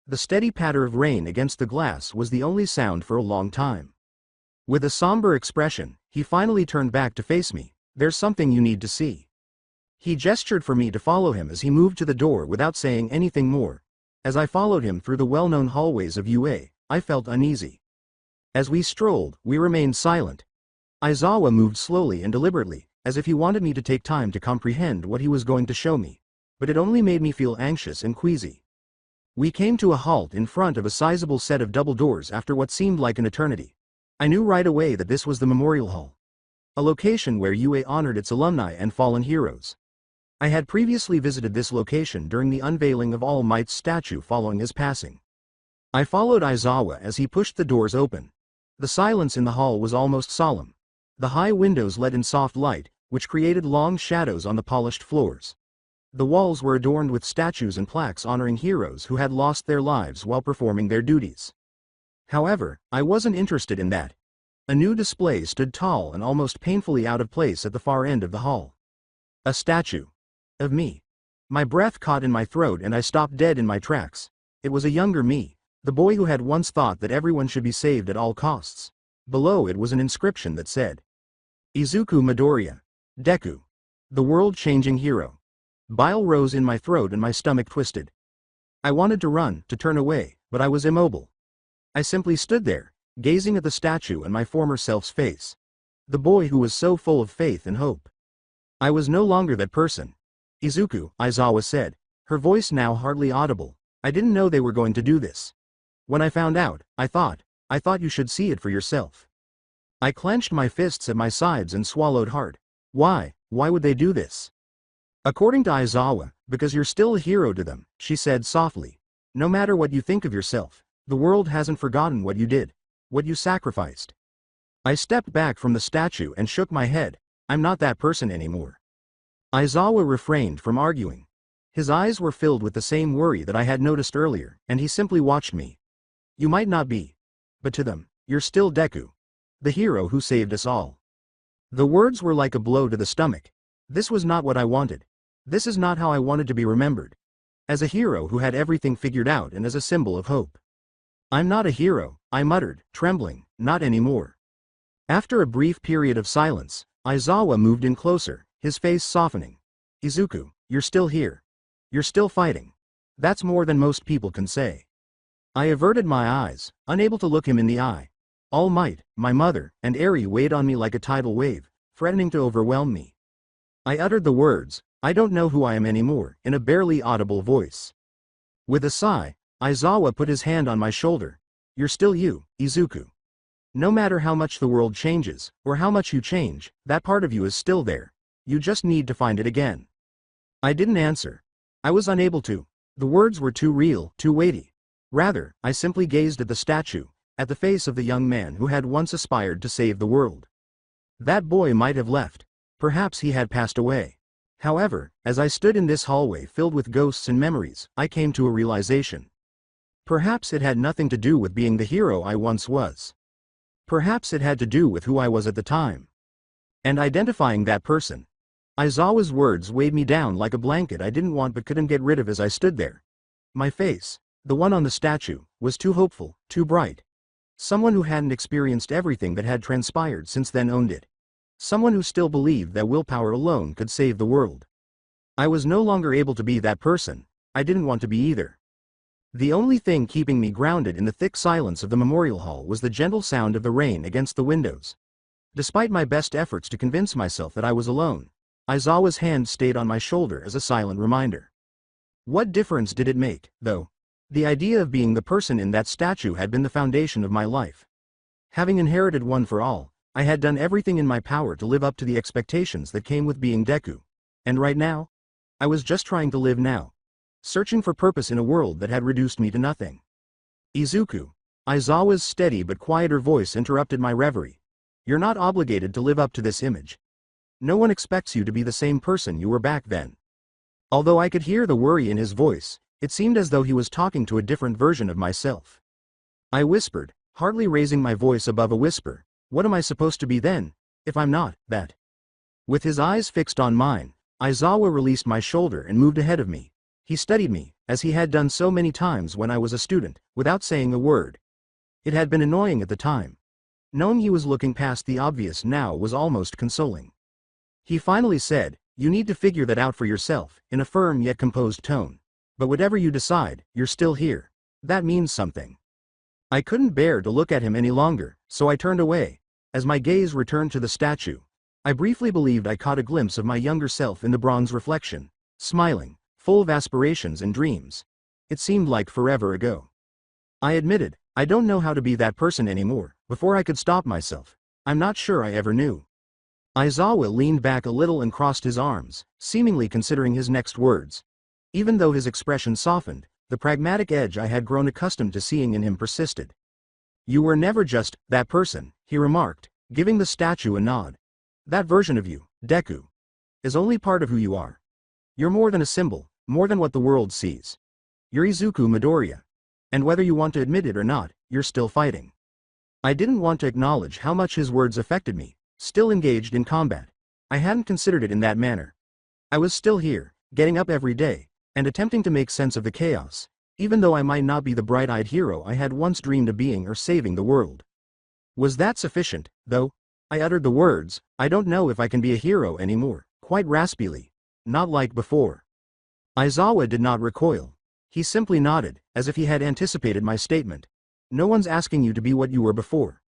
The steady patter of rain against the glass was the only sound for a long time. With a somber expression, he finally turned back to face me. There's something you need to see. He gestured for me to follow him as he moved to the door without saying anything more. As I followed him through the well-known hallways of UA, I felt uneasy. As we strolled, we remained silent. Aizawa moved slowly and deliberately, as if he wanted me to take time to comprehend what he was going to show me. But it only made me feel anxious and queasy. We came to a halt in front of a sizable set of double doors after what seemed like an eternity. I knew right away that this was the Memorial Hall. A location where UA honored its alumni and fallen heroes. I had previously visited this location during the unveiling of All Might's statue following his passing. I followed Aizawa as he pushed the doors open. The silence in the hall was almost solemn. The high windows let in soft light, which created long shadows on the polished floors. The walls were adorned with statues and plaques honoring heroes who had lost their lives while performing their duties. However, I wasn't interested in that. A new display stood tall and almost painfully out of place at the far end of the hall. A statue. Of me. My breath caught in my throat and I stopped dead in my tracks. It was a younger me, the boy who had once thought that everyone should be saved at all costs. Below it was an inscription that said, Izuku Midoriya. Deku. The world-changing hero. Bile rose in my throat and my stomach twisted. I wanted to run, to turn away, but I was immobile. I simply stood there, gazing at the statue and my former self's face. The boy who was so full of faith and hope. I was no longer that person. Izuku, Aizawa said, her voice now hardly audible. I didn't know they were going to do this. When I found out, I thought you should see it for yourself. I clenched my fists at my sides and swallowed hard. Why would they do this? According to Aizawa, because you're still a hero to them, she said softly. No matter what you think of yourself, the world hasn't forgotten what you did, what you sacrificed. I stepped back from the statue and shook my head. I'm not that person anymore. Aizawa refrained from arguing. His eyes were filled with the same worry that I had noticed earlier, and he simply watched me. You might not be. But to them, you're still Deku. The hero who saved us all. The words were like a blow to the stomach. This was not what I wanted. This is not how I wanted to be remembered. As a hero who had everything figured out and as a symbol of hope. I'm not a hero, I muttered, trembling, not anymore. After a brief period of silence, Aizawa moved in closer, his face softening. Izuku, you're still here. You're still fighting. That's more than most people can say. I averted my eyes, unable to look him in the eye. All Might, my mother, and Eri weighed on me like a tidal wave, threatening to overwhelm me. I uttered the words, I don't know who I am anymore, in a barely audible voice. With a sigh, Aizawa put his hand on my shoulder. You're still you, Izuku. No matter how much the world changes, or how much you change, that part of you is still there. You just need to find it again. I didn't answer. I was unable to. The words were too real, too weighty. Rather, I simply gazed at the statue, at the face of the young man who had once aspired to save the world. That boy might have left. Perhaps he had passed away. However, as I stood in this hallway filled with ghosts and memories, I came to a realization. Perhaps it had nothing to do with being the hero I once was. Perhaps it had to do with who I was at the time. And identifying that person. Aizawa's words weighed me down like a blanket I didn't want but couldn't get rid of as I stood there. My face, the one on the statue, was too hopeful, too bright. Someone who hadn't experienced everything that had transpired since then owned it. Someone who still believed that willpower alone could save the world. I was no longer able to be that person. I didn't want to be either. The only thing keeping me grounded in the thick silence of the memorial hall was the gentle sound of the rain against the windows. Despite my best efforts to convince myself that I was alone, Aizawa's hand stayed on my shoulder as a silent reminder. What difference did it make, though? The idea of being the person in that statue had been the foundation of my life. Having inherited One for All, I had done everything in my power to live up to the expectations that came with being Deku. And right now? I was just trying to live now. Searching for purpose in a world that had reduced me to nothing. Izuku. Aizawa's steady but quieter voice interrupted my reverie. You're not obligated to live up to this image. No one expects you to be the same person you were back then. Although I could hear the worry in his voice, it seemed as though he was talking to a different version of myself. I whispered, hardly raising my voice above a whisper, what am I supposed to be then, if I'm not that? With his eyes fixed on mine, Aizawa released my shoulder and moved ahead of me. He studied me, as he had done so many times when I was a student, without saying a word. It had been annoying at the time. Knowing he was looking past the obvious now was almost consoling. He finally said, you need to figure that out for yourself, in a firm yet composed tone. But whatever you decide, you're still here. That means something. I couldn't bear to look at him any longer, so I turned away. As my gaze returned to the statue, I briefly believed I caught a glimpse of my younger self in the bronze reflection, smiling, full of aspirations and dreams. It seemed like forever ago. I admitted, I don't know how to be that person anymore. Before I could stop myself, I'm not sure I ever knew. Aizawa leaned back a little and crossed his arms, seemingly considering his next words. Even though his expression softened, the pragmatic edge I had grown accustomed to seeing in him persisted. You were never just that person, he remarked, giving the statue a nod. That version of you, Deku, is only part of who you are. You're more than a symbol, more than what the world sees. You're Izuku Midoriya. And whether you want to admit it or not, you're still fighting. I didn't want to acknowledge how much his words affected me, still engaged in combat. I hadn't considered it in that manner. I was still here, getting up every day, and attempting to make sense of the chaos, even though I might not be the bright-eyed hero I had once dreamed of being or saving the world. Was that sufficient, though? I uttered the words, I don't know if I can be a hero anymore, quite raspily. Not like before. Aizawa did not recoil. He simply nodded, as if he had anticipated my statement. No one's asking you to be what you were before.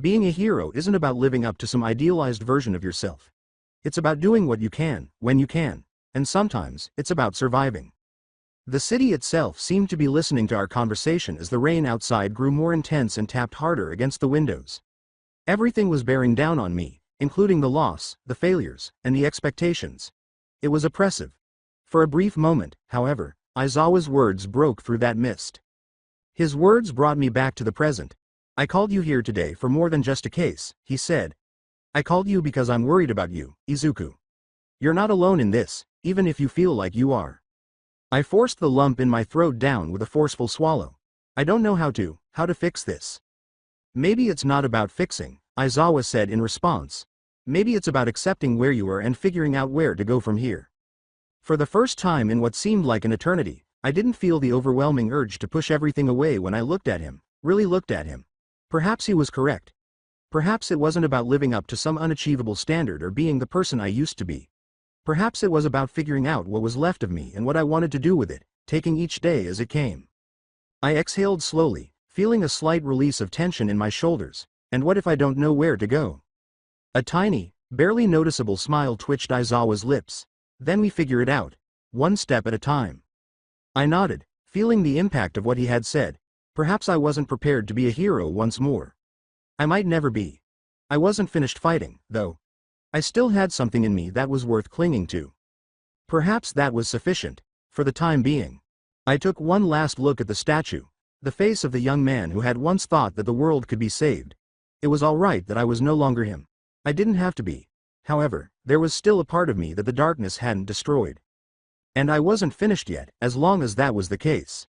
Being a hero isn't about living up to some idealized version of yourself. It's about doing what you can, when you can, and sometimes, it's about surviving. The city itself seemed to be listening to our conversation as the rain outside grew more intense and tapped harder against the windows. Everything was bearing down on me, including the loss, the failures, and the expectations. It was oppressive. For a brief moment, however, Aizawa's words broke through that mist. His words brought me back to the present. I called you here today for more than just a case, he said. I called you because I'm worried about you, Izuku. You're not alone in this, even if you feel like you are. I forced the lump in my throat down with a forceful swallow. I don't know how to fix this. Maybe it's not about fixing, Aizawa said in response. Maybe it's about accepting where you are and figuring out where to go from here. For the first time in what seemed like an eternity, I didn't feel the overwhelming urge to push everything away when I looked at him, really looked at him. Perhaps he was correct. Perhaps it wasn't about living up to some unachievable standard or being the person I used to be. Perhaps it was about figuring out what was left of me and what I wanted to do with it, taking each day as it came. I exhaled slowly, feeling a slight release of tension in my shoulders. And what if I don't know where to go? A tiny, barely noticeable smile twitched Aizawa's lips. Then we figure it out, one step at a time. I nodded, feeling the impact of what he had said. Perhaps I wasn't prepared to be a hero once more. I might never be. I wasn't finished fighting, though. I still had something in me that was worth clinging to. Perhaps that was sufficient, for the time being. I took one last look at the statue, the face of the young man who had once thought that the world could be saved. It was all right that I was no longer him. I didn't have to be. However, there was still a part of me that the darkness hadn't destroyed. And I wasn't finished yet, as long as that was the case.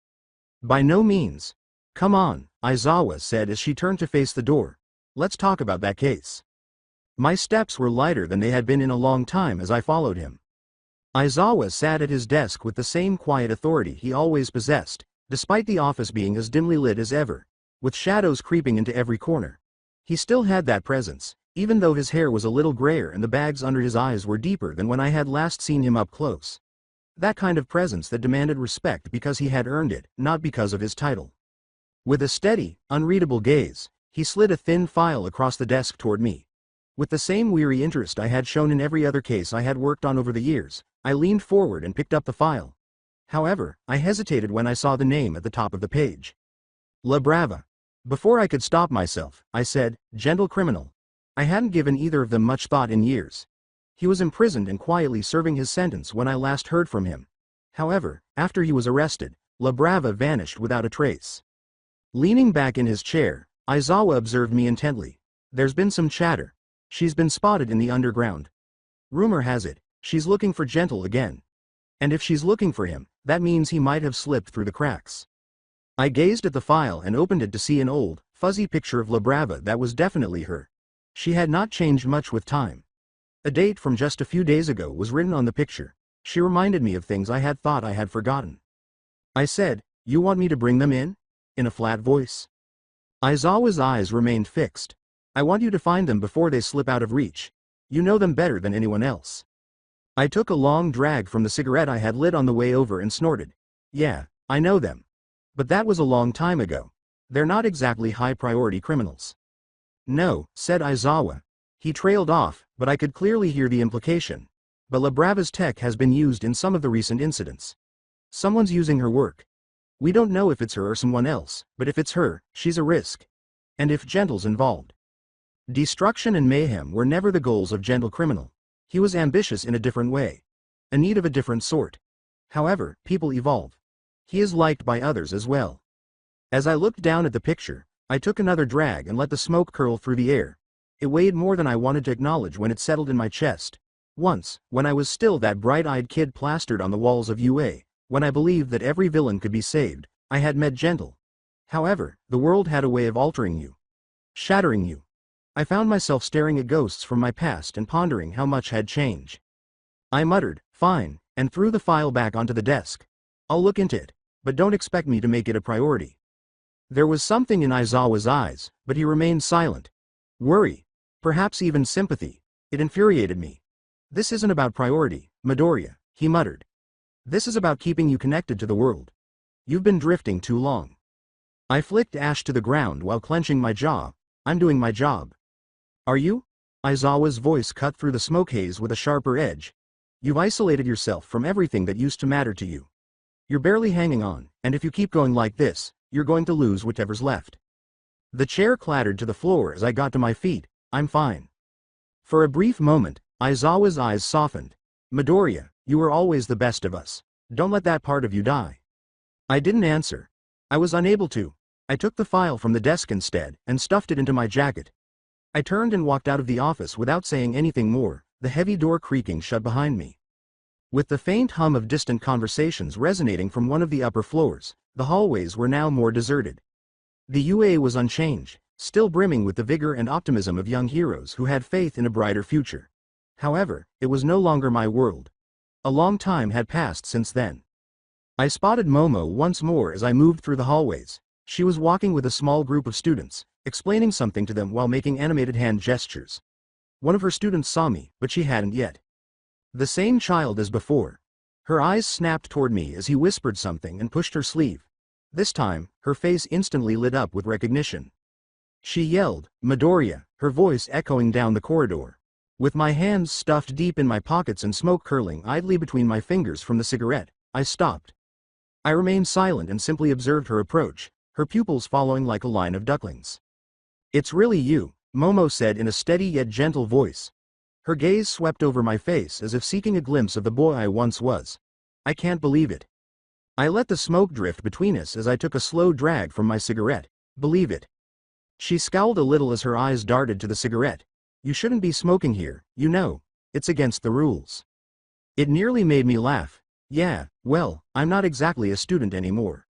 By no means. Come on, Aizawa said as she turned to face the door. Let's talk about that case. My steps were lighter than they had been in a long time as I followed him. Aizawa sat at his desk with the same quiet authority he always possessed, despite the office being as dimly lit as ever, with shadows creeping into every corner. He still had that presence, even though his hair was a little grayer and the bags under his eyes were deeper than when I had last seen him up close. That kind of presence that demanded respect because he had earned it, not because of his title. With a steady, unreadable gaze, he slid a thin file across the desk toward me. With the same weary interest I had shown in every other case I had worked on over the years, I leaned forward and picked up the file. However, I hesitated when I saw the name at the top of the page. La Brava. Before I could stop myself, I said, "Gentle criminal." I hadn't given either of them much thought in years. He was imprisoned and quietly serving his sentence when I last heard from him. However, after he was arrested, La Brava vanished without a trace. Leaning back in his chair, Aizawa observed me intently. There's been some chatter. She's been spotted in the underground. Rumor has it, she's looking for Gentle again. And if she's looking for him, that means he might have slipped through the cracks. I gazed at the file and opened it to see an old, fuzzy picture of La Brava that was definitely her. She had not changed much with time. A date from just a few days ago was written on the picture. She reminded me of things I had thought I had forgotten. I said, "You want me to bring them in?" in a flat voice. Aizawa's eyes remained fixed. "I want you to find them before they slip out of reach. You know them better than anyone else." I took a long drag from the cigarette I had lit on the way over and snorted. "Yeah, I know them. But that was a long time ago. They're not exactly high-priority criminals." "No," said Aizawa. He trailed off, but I could clearly hear the implication. "But La Brava's tech has been used in some of the recent incidents. Someone's using her work. We don't know if it's her or someone else, but if it's her, she's a risk. And if Gentle's involved." Destruction and mayhem were never the goals of Gentle Criminal. He was ambitious in a different way. A need of a different sort. However, people evolve. He is liked by others as well. As I looked down at the picture, I took another drag and let the smoke curl through the air. It weighed more than I wanted to acknowledge when it settled in my chest. Once, when I was still that bright-eyed kid plastered on the walls of UA, when I believed that every villain could be saved, I had met Gentle. However, the world had a way of altering you. Shattering you. I found myself staring at ghosts from my past and pondering how much had changed. I muttered, "Fine," and threw the file back onto the desk. "I'll look into it, but don't expect me to make it a priority." There was something in Aizawa's eyes, but he remained silent. Worry. Perhaps even sympathy. It infuriated me. "This isn't about priority, Midoriya," he muttered. "This is about keeping you connected to the world. You've been drifting too long." I flicked ash to the ground while clenching my jaw. "I'm doing my job." "Are you?" Aizawa's voice cut through the smoke haze with a sharper edge. "You've isolated yourself from everything that used to matter to you. You're barely hanging on, and if you keep going like this, you're going to lose whatever's left." The chair clattered to the floor as I got to my feet. "I'm fine." For a brief moment, Aizawa's eyes softened. "Midoriya, you were always the best of us. Don't let that part of you die." I didn't answer. I was unable to. I took the file from the desk instead, and stuffed it into my jacket. I turned and walked out of the office without saying anything more, the heavy door creaking shut behind me. With the faint hum of distant conversations resonating from one of the upper floors, the hallways were now more deserted. The UA was unchanged, still brimming with the vigor and optimism of young heroes who had faith in a brighter future. However, it was no longer my world. A long time had passed since then. I spotted Momo once more as I moved through the hallways. She was walking with a small group of students, explaining something to them while making animated hand gestures. One of her students saw me, but she hadn't yet. The same child as before. Her eyes snapped toward me as he whispered something and pushed her sleeve. This time, her face instantly lit up with recognition. She yelled, "Midoriya," her voice echoing down the corridor. With my hands stuffed deep in my pockets and smoke curling idly between my fingers from the cigarette, I stopped. I remained silent and simply observed her approach, her pupils following like a line of ducklings. "It's really you," Momo said in a steady yet gentle voice. Her gaze swept over my face as if seeking a glimpse of the boy I once was. "I can't believe it." I let the smoke drift between us as I took a slow drag from my cigarette. "Believe it." She scowled a little as her eyes darted to the cigarette. "You shouldn't be smoking here, you know. It's against the rules." It nearly made me laugh. "Yeah, well, I'm not exactly a student anymore."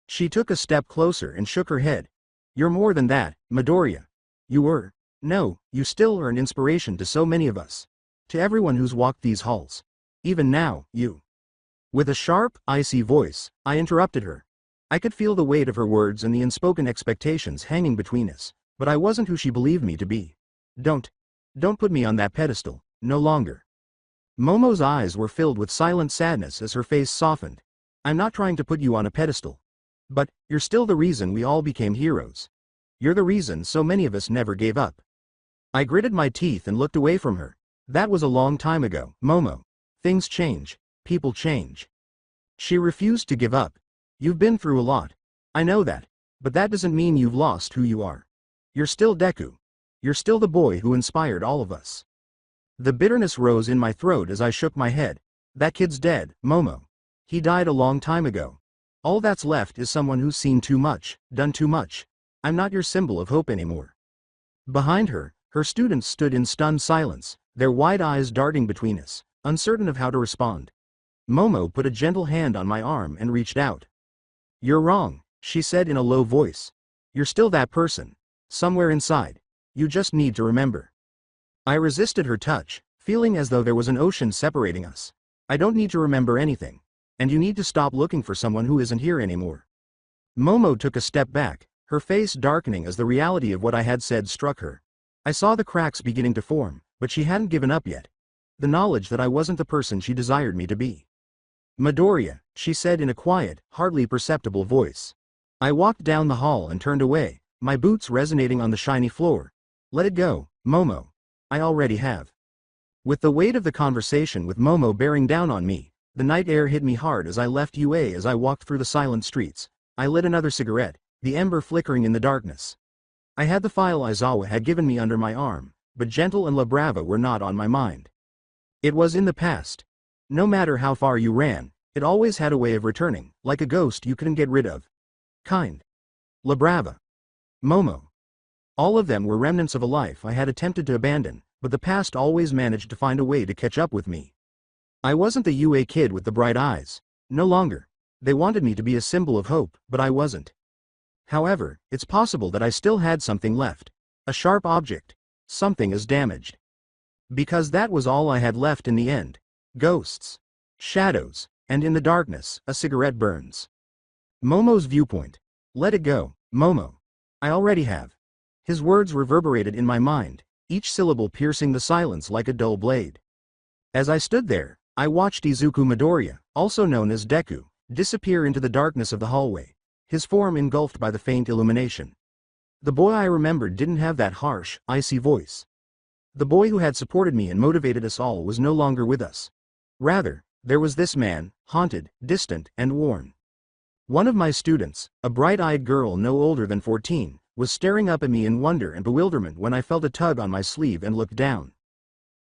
She took a step closer and shook her head. "You're more than that, Midoriya. You were. No, you still are an inspiration to so many of us. To everyone who's walked these halls. Even now, you." With a sharp, icy voice, I interrupted her. I could feel the weight of her words and the unspoken expectations hanging between us, but I wasn't who she believed me to be. Don't put me on that pedestal, no longer." Momo's eyes were filled with silent sadness as her face softened. "I'm not trying to put you on a pedestal. But, you're still the reason we all became heroes. You're the reason so many of us never gave up." I gritted my teeth and looked away from her. That was a long time ago, Momo. Things change. People change. She refused to give up. You've been through a lot. I know that. But that doesn't mean you've lost who you are. You're still Deku. You're still the boy who inspired all of us. The bitterness rose in my throat as I shook my head. That kid's dead, Momo. He died a long time ago. All that's left is someone who's seen too much, done too much. I'm not your symbol of hope anymore. Behind her, her students stood in stunned silence, their wide eyes darting between us, uncertain of how to respond. Momo put a gentle hand on my arm and reached out. You're wrong, she said in a low voice. You're still that person. Somewhere inside. You just need to remember. I resisted her touch, feeling as though there was an ocean separating us. I don't need to remember anything. And you need to stop looking for someone who isn't here anymore. Momo took a step back, her face darkening as the reality of what I had said struck her. I saw the cracks beginning to form, but she hadn't given up yet. The knowledge that I wasn't the person she desired me to be. Midoriya, she said in a quiet, hardly perceptible voice. I walked down the hall and turned away, my boots resonating on the shiny floor. Let it go, Momo. I already have. With the weight of the conversation with Momo bearing down on me, the night air hit me hard as I left UA. As I walked through the silent streets, I lit another cigarette, the ember flickering in the darkness. I had the file Aizawa had given me under my arm, but Gentle and La Brava were not on my mind. It was in the past. No matter how far you ran, it always had a way of returning, like a ghost you couldn't get rid of. Kind. La Brava. Momo. All of them were remnants of a life I had attempted to abandon, but the past always managed to find a way to catch up with me. I wasn't the UA kid with the bright eyes. No longer. They wanted me to be a symbol of hope, but I wasn't. However, it's possible that I still had something left. A sharp object. Something as damaged. Because that was all I had left in the end. Ghosts. Shadows. And in the darkness, a cigarette burns. Momo's viewpoint. Let it go, Momo. I already have. His words reverberated in my mind, each syllable piercing the silence like a dull blade. As I stood there, I watched Izuku Midoriya, also known as Deku, disappear into the darkness of the hallway, his form engulfed by the faint illumination. The boy I remembered didn't have that harsh, icy voice. The boy who had supported me and motivated us all was no longer with us. Rather, there was this man, haunted, distant, and worn. One of my students, a bright-eyed girl no older than 14, was staring up at me in wonder and bewilderment when I felt a tug on my sleeve and looked down.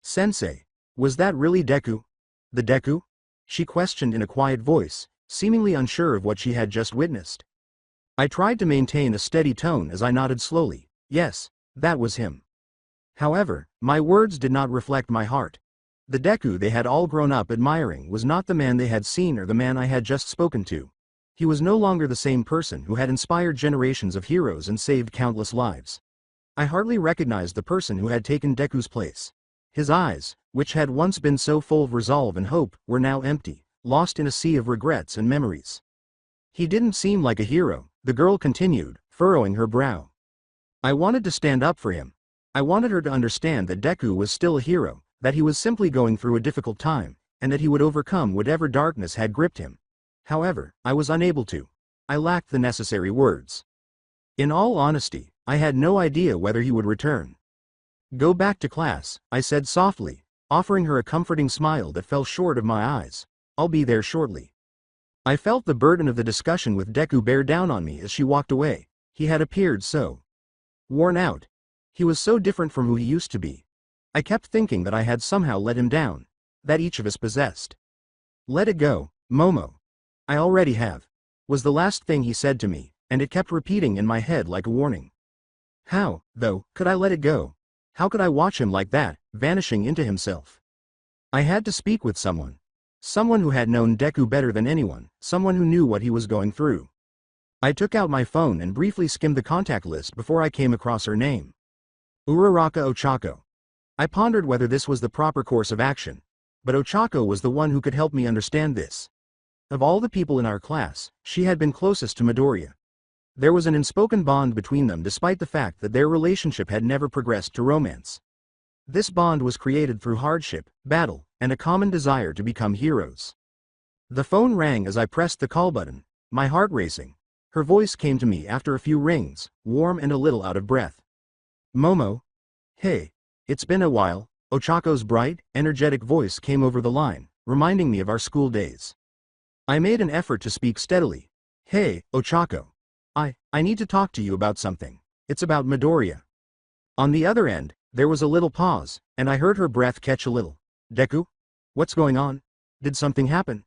Sensei, was that really Deku? The Deku? She questioned in a quiet voice, seemingly unsure of what she had just witnessed. I tried to maintain a steady tone as I nodded slowly. Yes, that was him. However, my words did not reflect my heart. The Deku they had all grown up admiring was not the man they had seen or the man I had just spoken to. He was no longer the same person who had inspired generations of heroes and saved countless lives. I hardly recognized the person who had taken Deku's place. His eyes, which had once been so full of resolve and hope, were now empty, lost in a sea of regrets and memories. He didn't seem like a hero, the girl continued, furrowing her brow. I wanted to stand up for him. I wanted her to understand that Deku was still a hero, that he was simply going through a difficult time, and that he would overcome whatever darkness had gripped him. However, I was unable to. I lacked the necessary words. In all honesty, I had no idea whether he would return. Go back to class, I said softly, offering her a comforting smile that fell short of my eyes. I'll be there shortly. I felt the burden of the discussion with Deku bear down on me as she walked away. He had appeared so worn out. He was so different from who he used to be. I kept thinking that I had somehow let him down, that each of us possessed. Let it go, Momo. I already have, was the last thing he said to me, and it kept repeating in my head like a warning. How, though, could I let it go? How could I watch him like that, vanishing into himself? I had to speak with someone. Someone who had known Deku better than anyone, someone who knew what he was going through. I took out my phone and briefly skimmed the contact list before I came across her name. Uraraka Ochako. I pondered whether this was the proper course of action, but Ochako was the one who could help me understand this. Of all the people in our class, she had been closest to Midoriya. There was an unspoken bond between them despite the fact that their relationship had never progressed to romance. This bond was created through hardship, battle, and a common desire to become heroes. The phone rang as I pressed the call button, my heart racing. Her voice came to me after a few rings, warm and a little out of breath. Momo? Hey, It's been a while. Ochako's bright, energetic voice came over the line, reminding me of our school days. I made an effort to speak steadily. Hey, Ochako. I need to talk to you about something. It's about Midoriya. On the other end, there was a little pause, and I heard her breath catch a little. Deku? What's going on? Did something happen?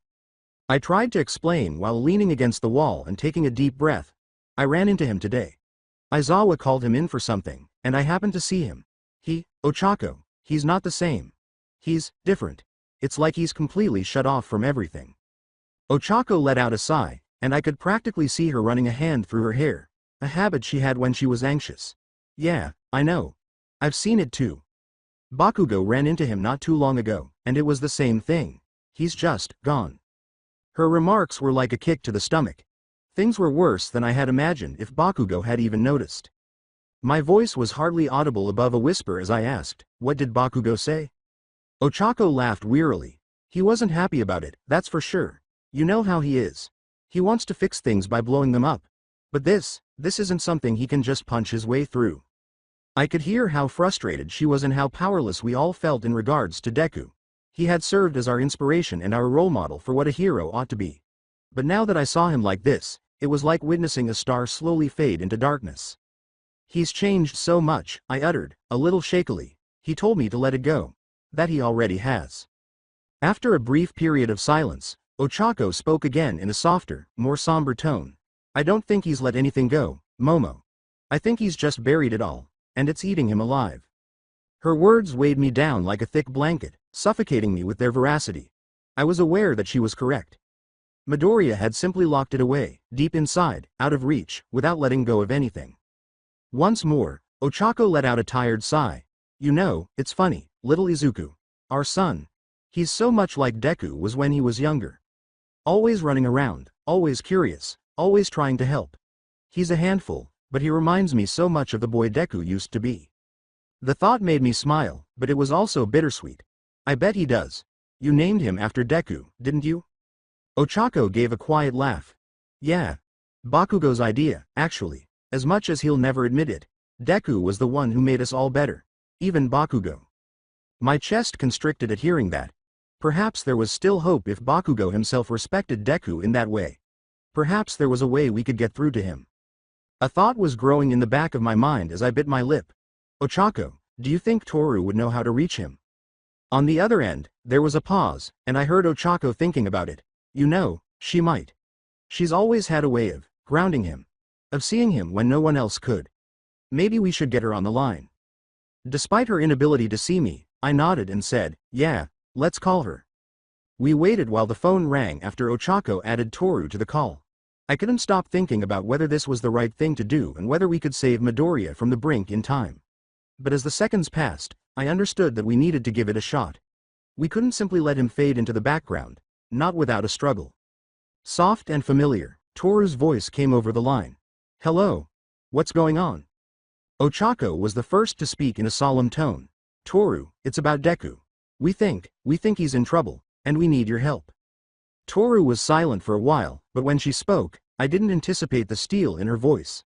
I tried to explain while leaning against the wall and taking a deep breath. I ran into him today. Aizawa called him in for something, and I happened to see him. Ochako, he's not the same. He's different. It's like he's completely shut off from everything. Ochako let out a sigh, and I could practically see her running a hand through her hair, a habit she had when she was anxious. Yeah, I know. I've seen it too. Bakugo ran into him not too long ago, and it was the same thing. He's just gone. Her remarks were like a kick to the stomach. Things were worse than I had imagined if Bakugo had even noticed. My voice was hardly audible above a whisper as I asked, what did Bakugo say? Ochako laughed wearily. He wasn't happy about it, that's for sure. You know how he is. He wants to fix things by blowing them up. But this isn't something he can just punch his way through. I could hear how frustrated she was and how powerless we all felt in regards to Deku. He had served as our inspiration and our role model for what a hero ought to be. But now that I saw him like this, it was like witnessing a star slowly fade into darkness. He's changed so much, I uttered, a little shakily. He told me to let it go. That he already has. After a brief period of silence, Ochako spoke again in a softer, more somber tone. I don't think he's let anything go, Momo. I think he's just buried it all, and it's eating him alive. Her words weighed me down like a thick blanket, suffocating me with their veracity. I was aware that she was correct. Midoriya had simply locked it away, deep inside, out of reach, without letting go of anything. Once more, Ochako let out a tired sigh. You know, it's funny, little Izuku. Our son. He's so much like Deku was when he was younger. Always running around, always curious, always trying to help. He's a handful, but he reminds me so much of the boy Deku used to be. The thought made me smile, but it was also bittersweet. I bet he does. You named him after Deku, didn't you? Ochako gave a quiet laugh. Yeah. Bakugo's idea, actually. As much as he'll never admit it, Deku was the one who made us all better. Even Bakugo. My chest constricted at hearing that. Perhaps there was still hope if Bakugo himself respected Deku in that way. Perhaps there was a way we could get through to him. A thought was growing in the back of my mind as I bit my lip. Ochako, do you think Toru would know how to reach him? On the other end, there was a pause, and I heard Ochako thinking about it. You know, she might. She's always had a way of grounding him. Of seeing him when no one else could. Maybe we should get her on the line. Despite her inability to see me, I nodded and said, yeah, let's call her. We waited while the phone rang after Ochako added Toru to the call. I couldn't stop thinking about whether this was the right thing to do and whether we could save Midoriya from the brink in time. But as the seconds passed, I understood that we needed to give it a shot. We couldn't simply let him fade into the background, not without a struggle. Soft and familiar, Toru's voice came over the line. Hello. What's going on? Ochako was the first to speak in a solemn tone. Toru, it's about Deku. We think he's in trouble, and we need your help. Toru was silent for a while, but when she spoke, I didn't anticipate the steel in her voice.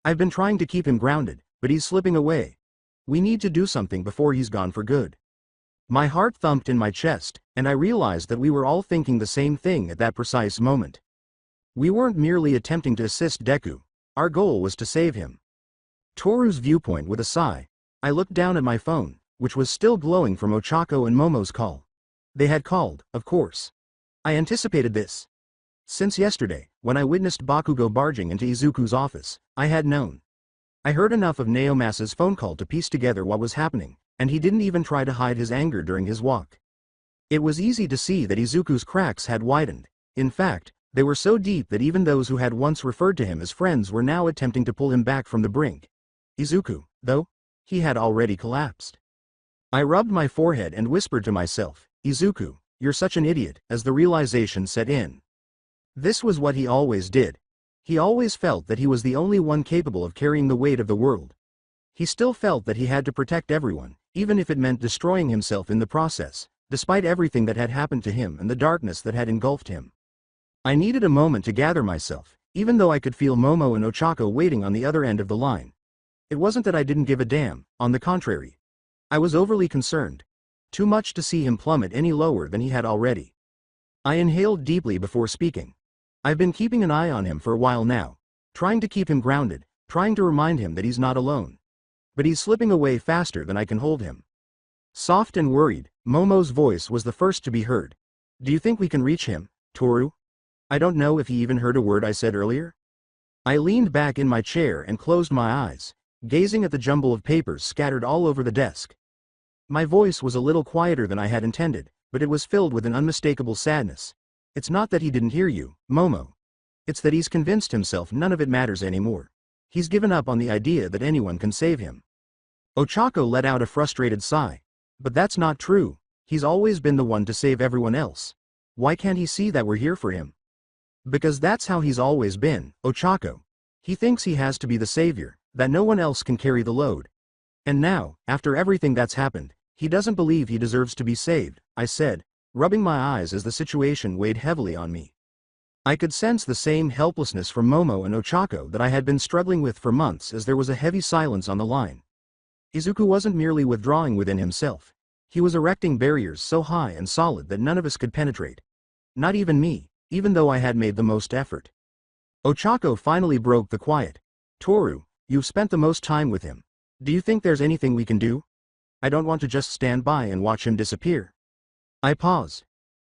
I've been trying to keep him grounded, but he's slipping away. We need to do something before he's gone for good. My heart thumped in my chest, and I realized that we were all thinking the same thing at that precise moment. We weren't merely attempting to assist Deku. Our goal was to save him. Toru's viewpoint with a sigh. I looked down at my phone, which was still glowing from Ochako and Momo's call. They had called, of course. I anticipated this. Since yesterday, when I witnessed Bakugo barging into Izuku's office, I had known. I heard enough of Naomasa's phone call to piece together what was happening, and he didn't even try to hide his anger during his walk. It was easy to see that Izuku's cracks had widened. In fact, they were so deep that even those who had once referred to him as friends were now attempting to pull him back from the brink. Izuku, though? He had already collapsed. I rubbed my forehead and whispered to myself, Izuku, you're such an idiot, as the realization set in. This was what he always did. He always felt that he was the only one capable of carrying the weight of the world. He still felt that he had to protect everyone, even if it meant destroying himself in the process, despite everything that had happened to him and the darkness that had engulfed him. I needed a moment to gather myself, even though I could feel Momo and Ochako waiting on the other end of the line. It wasn't that I didn't give a damn, on the contrary. I was overly concerned. Too much to see him plummet any lower than he had already. I inhaled deeply before speaking. I've been keeping an eye on him for a while now, trying to keep him grounded, trying to remind him that he's not alone. But he's slipping away faster than I can hold him. Soft and worried, Momo's voice was the first to be heard. Do you think we can reach him, Toru? I don't know if he even heard a word I said earlier. I leaned back in my chair and closed my eyes, gazing at the jumble of papers scattered all over the desk. My voice was a little quieter than I had intended, but it was filled with an unmistakable sadness. It's not that he didn't hear you, Momo. It's that he's convinced himself none of it matters anymore. He's given up on the idea that anyone can save him. Ochako let out a frustrated sigh. But that's not true. He's always been the one to save everyone else. Why can't he see that we're here for him? Because that's how he's always been, Ochako. He thinks he has to be the savior, that no one else can carry the load. And now, after everything that's happened, he doesn't believe he deserves to be saved, I said, rubbing my eyes as the situation weighed heavily on me. I could sense the same helplessness from Momo and Ochako that I had been struggling with for months as there was a heavy silence on the line. Izuku wasn't merely withdrawing within himself. He was erecting barriers so high and solid that none of us could penetrate. Not even me, even though I had made the most effort. Ochako finally broke the quiet. Toru, you've spent the most time with him. Do you think there's anything we can do? I don't want to just stand by and watch him disappear. I paused.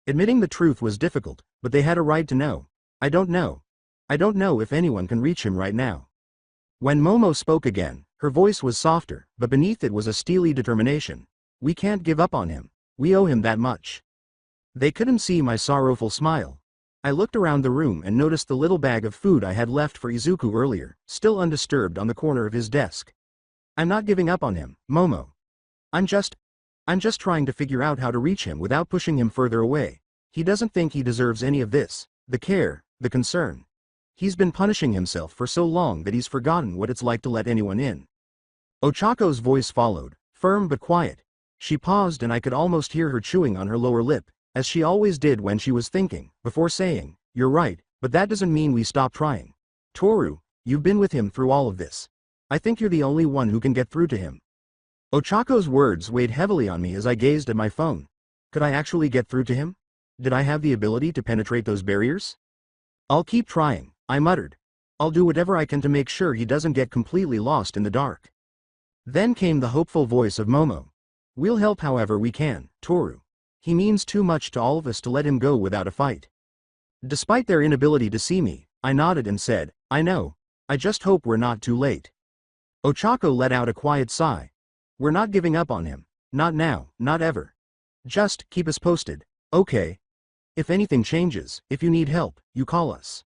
Admitting the truth was difficult, but they had a right to know. I don't know. I don't know if anyone can reach him right now. When Momo spoke again, her voice was softer, but beneath it was a steely determination. We can't give up on him. We owe him that much. They couldn't see my sorrowful smile. I looked around the room and noticed the little bag of food I had left for Izuku earlier, still undisturbed on the corner of his desk. I'm not giving up on him, Momo. I'm just trying to figure out how to reach him without pushing him further away. He doesn't think he deserves any of this, the care, the concern. He's been punishing himself for so long that he's forgotten what it's like to let anyone in. Ochako's voice followed, firm but quiet. She paused and I could almost hear her chewing on her lower lip, as she always did when she was thinking, before saying, "You're right, but that doesn't mean we stop trying. Toru, you've been with him through all of this. I think you're the only one who can get through to him." Ochako's words weighed heavily on me as I gazed at my phone. Could I actually get through to him? Did I have the ability to penetrate those barriers? I'll keep trying, I muttered. I'll do whatever I can to make sure he doesn't get completely lost in the dark. Then came the hopeful voice of Momo. We'll help however we can, Toru. He means too much to all of us to let him go without a fight. Despite their inability to see me, I nodded and said, I know. I just hope we're not too late. Ochako let out a quiet sigh. We're not giving up on him. Not now, not ever. Just keep us posted, okay? If anything changes, if you need help, you call us.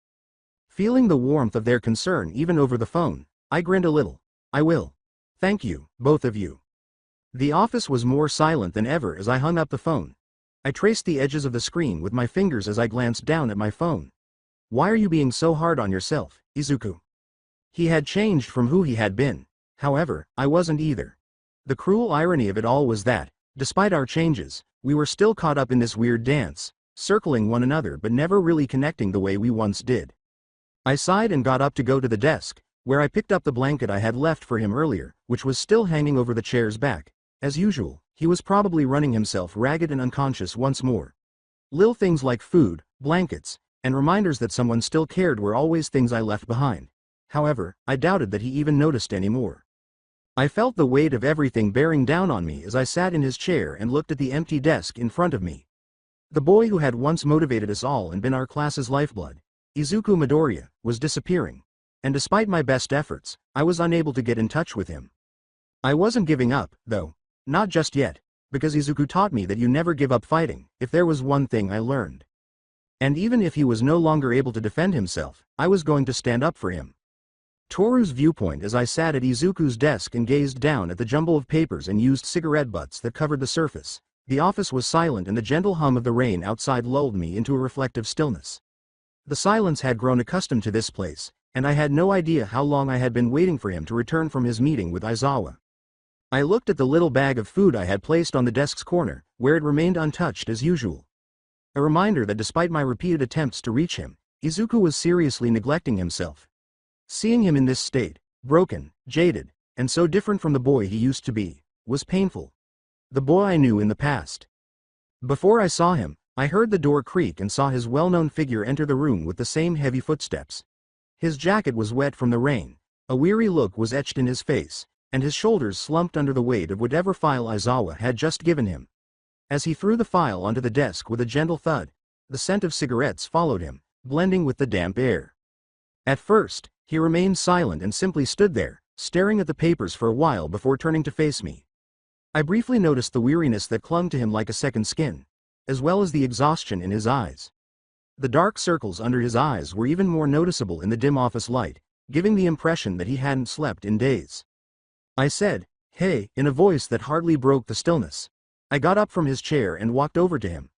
Feeling the warmth of their concern even over the phone, I grinned a little. I will. Thank you, both of you. The office was more silent than ever as I hung up the phone. I traced the edges of the screen with my fingers as I glanced down at my phone. Why are you being so hard on yourself, Izuku? He had changed from who he had been. However, I wasn't either. The cruel irony of it all was that, despite our changes, we were still caught up in this weird dance, circling one another but never really connecting the way we once did. I sighed and got up to go to the desk, where I picked up the blanket I had left for him earlier, which was still hanging over the chair's back. As usual, he was probably running himself ragged and unconscious once more. Little things like food, blankets, and reminders that someone still cared were always things I left behind. However, I doubted that he even noticed anymore. I felt the weight of everything bearing down on me as I sat in his chair and looked at the empty desk in front of me. The boy who had once motivated us all and been our class's lifeblood, Izuku Midoriya, was disappearing. And despite my best efforts, I was unable to get in touch with him. I wasn't giving up, though. Not just yet, because Izuku taught me that you never give up fighting, if there was one thing I learned. And even if he was no longer able to defend himself, I was going to stand up for him. Toru's viewpoint as I sat at Izuku's desk and gazed down at the jumble of papers and used cigarette butts that covered the surface. The office was silent and the gentle hum of the rain outside lulled me into a reflective stillness. The silence had grown accustomed to this place, and I had no idea how long I had been waiting for him to return from his meeting with Aizawa. I looked at the little bag of food I had placed on the desk's corner, where it remained untouched as usual. A reminder that despite my repeated attempts to reach him, Izuku was seriously neglecting himself. Seeing him in this state, broken, jaded, and so different from the boy he used to be, was painful. The boy I knew in the past. Before I saw him, I heard the door creak and saw his well-known figure enter the room with the same heavy footsteps. His jacket was wet from the rain, a weary look was etched in his face, and his shoulders slumped under the weight of whatever file Aizawa had just given him. As he threw the file onto the desk with a gentle thud, the scent of cigarettes followed him, blending with the damp air. At first, he remained silent and simply stood there, staring at the papers for a while before turning to face me. I briefly noticed the weariness that clung to him like a second skin, as well as the exhaustion in his eyes. The dark circles under his eyes were even more noticeable in the dim office light, giving the impression that he hadn't slept in days. I said, "Hey," in a voice that hardly broke the stillness. I got up from his chair and walked over to him.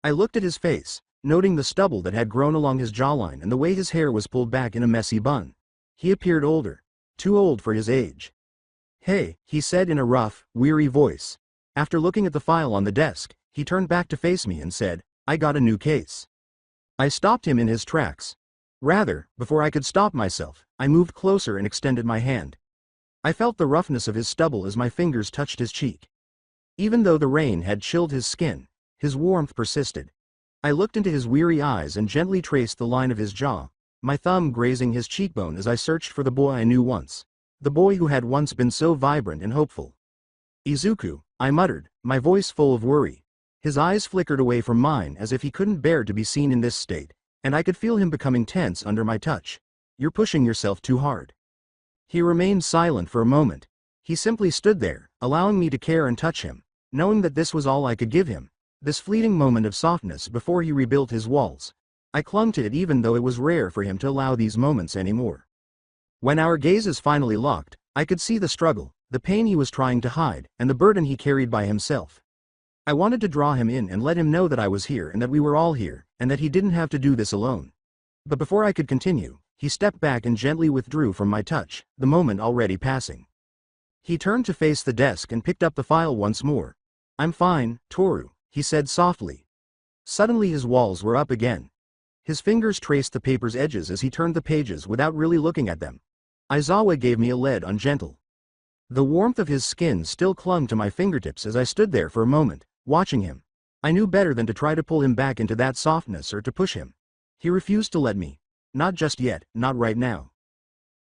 I looked at his face, noting the stubble that had grown along his jawline and the way his hair was pulled back in a messy bun. He appeared older, too old for his age. "Hey," he said in a rough, weary voice. After looking at the file on the desk, he turned back to face me and said, "I got a new case." I stopped him in his tracks. Rather, before I could stop myself, I moved closer and extended my hand. I felt the roughness of his stubble as my fingers touched his cheek. Even though the rain had chilled his skin, his warmth persisted. I looked into his weary eyes and gently traced the line of his jaw, my thumb grazing his cheekbone as I searched for the boy I knew once. The boy who had once been so vibrant and hopeful. "Izuku," I muttered, my voice full of worry. His eyes flickered away from mine as if he couldn't bear to be seen in this state, and I could feel him becoming tense under my touch. "You're pushing yourself too hard." He remained silent for a moment. He simply stood there, allowing me to care and touch him, knowing that this was all I could give him, this fleeting moment of softness before he rebuilt his walls. I clung to it even though it was rare for him to allow these moments anymore. When our gazes finally locked, I could see the struggle, the pain he was trying to hide, and the burden he carried by himself. I wanted to draw him in and let him know that I was here and that we were all here, and that he didn't have to do this alone. But before I could continue, he stepped back and gently withdrew from my touch, the moment already passing. He turned to face the desk and picked up the file once more. "I'm fine, Toru," he said softly. Suddenly his walls were up again. His fingers traced the paper's edges as he turned the pages without really looking at them. Aizawa gave me a lead on gentle. The warmth of his skin still clung to my fingertips as I stood there for a moment, watching him. I knew better than to try to pull him back into that softness or to push him. He refused to let me. "Not just yet, not right now."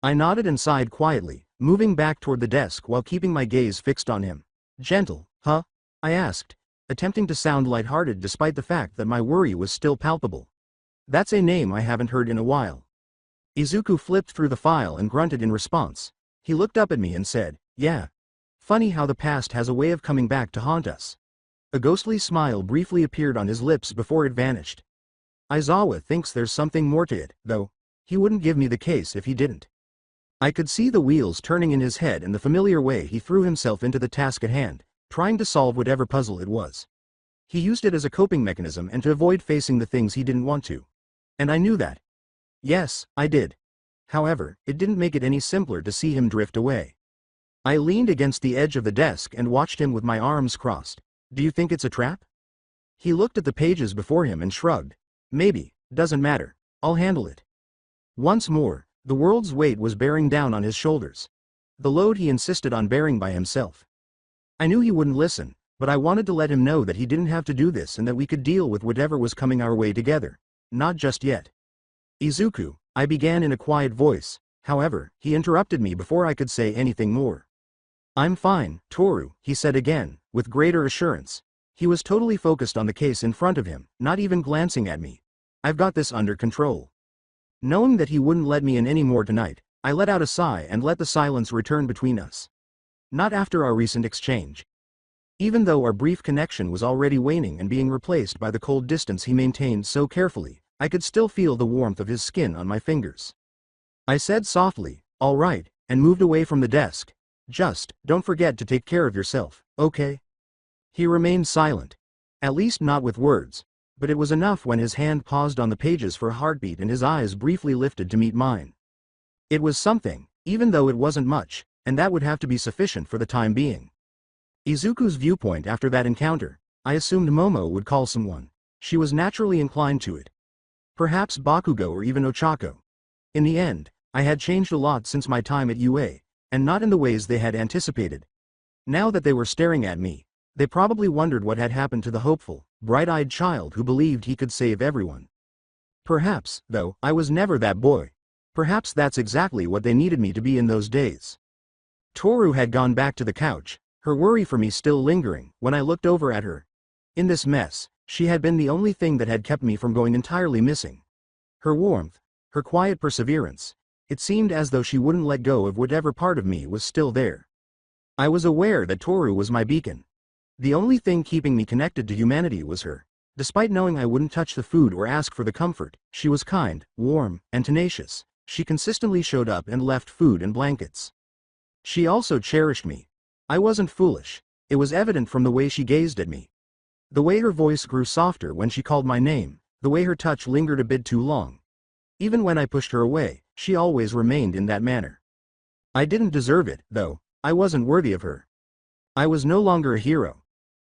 I nodded and sighed quietly, moving back toward the desk while keeping my gaze fixed on him. "Gentle, huh?" I asked, attempting to sound lighthearted despite the fact that my worry was still palpable. "That's a name I haven't heard in a while." Izuku flipped through the file and grunted in response. He looked up at me and said, "Yeah. Funny how the past has a way of coming back to haunt us." A ghostly smile briefly appeared on his lips before it vanished. "Aizawa thinks there's something more to it, though. He wouldn't give me the case if he didn't." I could see the wheels turning in his head and the familiar way he threw himself into the task at hand, trying to solve whatever puzzle it was. He used it as a coping mechanism and to avoid facing the things he didn't want to. And I knew that. Yes, I did. However, it didn't make it any simpler to see him drift away. I leaned against the edge of the desk and watched him with my arms crossed. "Do you think it's a trap?" He looked at the pages before him and shrugged. "Maybe, doesn't matter. I'll handle it." Once more, the world's weight was bearing down on his shoulders. The load he insisted on bearing by himself. I knew he wouldn't listen, but I wanted to let him know that he didn't have to do this and that we could deal with whatever was coming our way together. Not just yet. "Izuku," I began in a quiet voice. However, he interrupted me before I could say anything more. "I'm fine, Toru," he said again, with greater assurance. He was totally focused on the case in front of him, not even glancing at me. "I've got this under control." Knowing that he wouldn't let me in any more tonight, I let out a sigh and let the silence return between us. Not after our recent exchange. Even though our brief connection was already waning and being replaced by the cold distance he maintained so carefully, I could still feel the warmth of his skin on my fingers. I said softly, "All right," and moved away from the desk. "Just, don't forget to take care of yourself, okay?" He remained silent. At least not with words, but it was enough when his hand paused on the pages for a heartbeat and his eyes briefly lifted to meet mine. It was something, even though it wasn't much, and that would have to be sufficient for the time being. Izuku's viewpoint after that encounter, I assumed Momo would call someone. She was naturally inclined to it. Perhaps Bakugo or even Ochako. In the end, I had changed a lot since my time at UA, and not in the ways they had anticipated. Now that they were staring at me, they probably wondered what had happened to the hopeful, bright-eyed child who believed he could save everyone. Perhaps, though, I was never that boy. Perhaps that's exactly what they needed me to be in those days. Toru had gone back to the couch, her worry for me still lingering, when I looked over at her. In this mess, she had been the only thing that had kept me from going entirely missing. Her warmth, her quiet perseverance, it seemed as though she wouldn't let go of whatever part of me was still there. I was aware that Toru was my beacon. The only thing keeping me connected to humanity was her. Despite knowing I wouldn't touch the food or ask for the comfort, she was kind, warm, and tenacious. She consistently showed up and left food and blankets. She also cherished me. I wasn't foolish. It was evident from the way she gazed at me. The way her voice grew softer when she called my name, the way her touch lingered a bit too long. Even when I pushed her away, she always remained in that manner. I didn't deserve it, though. I wasn't worthy of her. I was no longer a hero.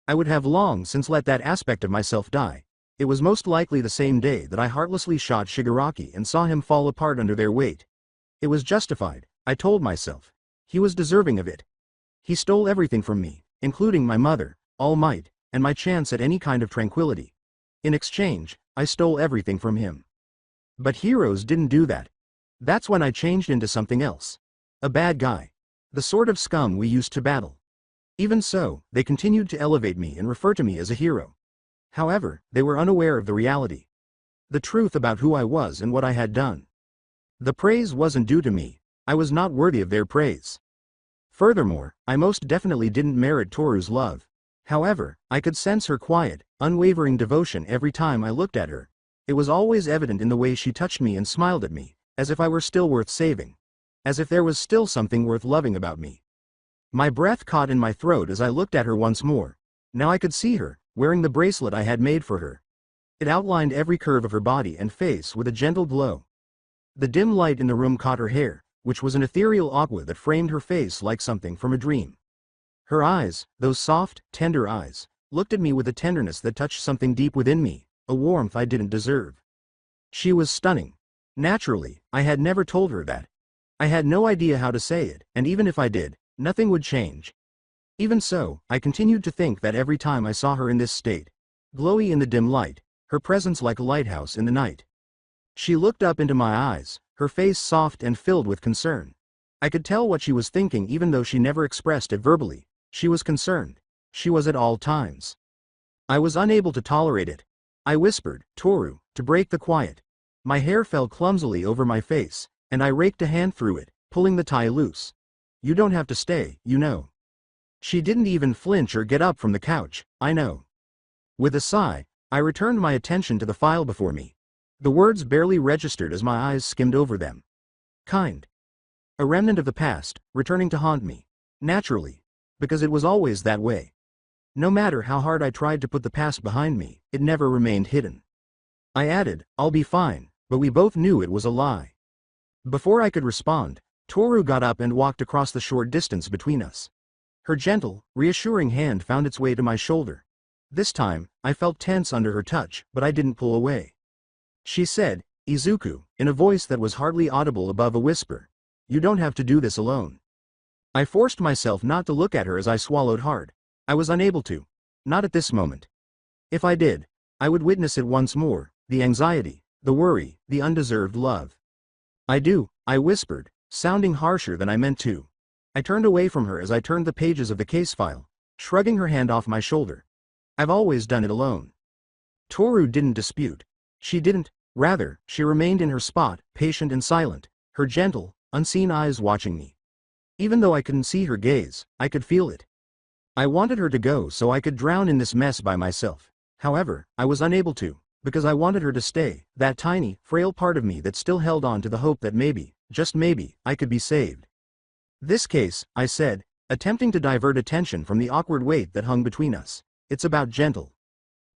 I would have long since let that aspect of myself die. It was most likely the same day that I heartlessly shot Shigaraki and saw him fall apart under their weight. It was justified, I told myself. He was deserving of it. He stole everything from me, including my mother, All Might, and my chance at any kind of tranquility. In exchange, I stole everything from him. But heroes didn't do that. That's when I changed into something else. A bad guy. The sort of scum we used to battle. Even so, they continued to elevate me and refer to me as a hero. However, they were unaware of the reality. The truth about who I was and what I had done. The praise wasn't due to me. I was not worthy of their praise. Furthermore, I most definitely didn't merit Toru's love. However, I could sense her quiet, unwavering devotion every time I looked at her. It was always evident in the way she touched me and smiled at me, as if I were still worth saving. As if there was still something worth loving about me. My breath caught in my throat as I looked at her once more. Now I could see her, wearing the bracelet I had made for her. It outlined every curve of her body and face with a gentle glow. The dim light in the room caught her hair, which was an ethereal aqua that framed her face like something from a dream. Her eyes, those soft, tender eyes, looked at me with a tenderness that touched something deep within me, a warmth I didn't deserve. She was stunning. Naturally, I had never told her that. I had no idea how to say it, and even if I did, nothing would change. Even so, I continued to think that every time I saw her in this state, glowy in the dim light, her presence like a lighthouse in the night. She looked up into my eyes, her face soft and filled with concern. I could tell what she was thinking even though she never expressed it verbally. She was concerned. She was at all times. I was unable to tolerate it. I whispered, Toru, to break the quiet. My hair fell clumsily over my face, and I raked a hand through it, pulling the tie loose. You don't have to stay, you know. She didn't even flinch or get up from the couch, I know. With a sigh, I returned my attention to the file before me. The words barely registered as my eyes skimmed over them. Kind. A remnant of the past, returning to haunt me. Naturally. Because it was always that way. No matter how hard I tried to put the past behind me, it never remained hidden. I added, I'll be fine, but we both knew it was a lie. Before I could respond, Toru got up and walked across the short distance between us. Her gentle, reassuring hand found its way to my shoulder. This time, I felt tense under her touch, but I didn't pull away. She said, Izuku, in a voice that was hardly audible above a whisper. You don't have to do this alone. I forced myself not to look at her as I swallowed hard. I was unable to. Not at this moment. If I did, I would witness it once more, the anxiety, the worry, the undeserved love. I do, I whispered, sounding harsher than I meant to. I turned away from her as I turned the pages of the case file, shrugging her hand off my shoulder. I've always done it alone. Toru didn't dispute. She didn't, rather, she remained in her spot, patient and silent, her gentle, unseen eyes watching me. Even though I couldn't see her gaze, I could feel it. I wanted her to go so I could drown in this mess by myself. However, I was unable to, because I wanted her to stay, that tiny, frail part of me that still held on to the hope that maybe, just maybe, I could be saved. This case, I said, attempting to divert attention from the awkward weight that hung between us. It's about Gentle.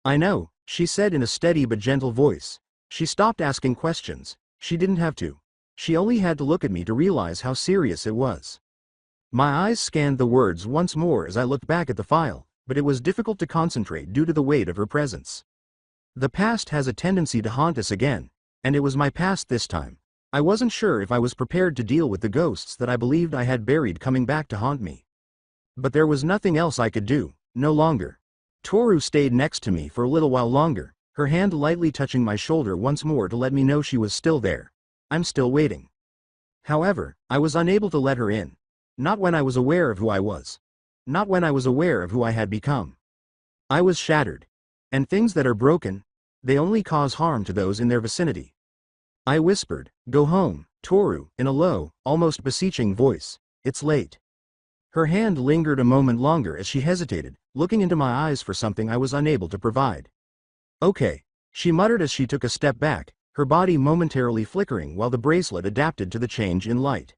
I know, she said in a steady but gentle voice. She stopped asking questions. She didn't have to. She only had to look at me to realize how serious it was. My eyes scanned the words once more as I looked back at the file, but it was difficult to concentrate due to the weight of her presence. The past has a tendency to haunt us again, and it was my past this time. I wasn't sure if I was prepared to deal with the ghosts that I believed I had buried coming back to haunt me. But there was nothing else I could do, no longer. Toru stayed next to me for a little while longer, her hand lightly touching my shoulder once more to let me know she was still there. I'm still waiting. However, I was unable to let her in. Not when I was aware of who I was. Not when I was aware of who I had become. I was shattered. And things that are broken, they only cause harm to those in their vicinity. I whispered, "Go home, Toru," in a low, almost beseeching voice. "It's late." Her hand lingered a moment longer as she hesitated, looking into my eyes for something I was unable to provide. "Okay," she muttered as she took a step back, her body momentarily flickering while the bracelet adapted to the change in light.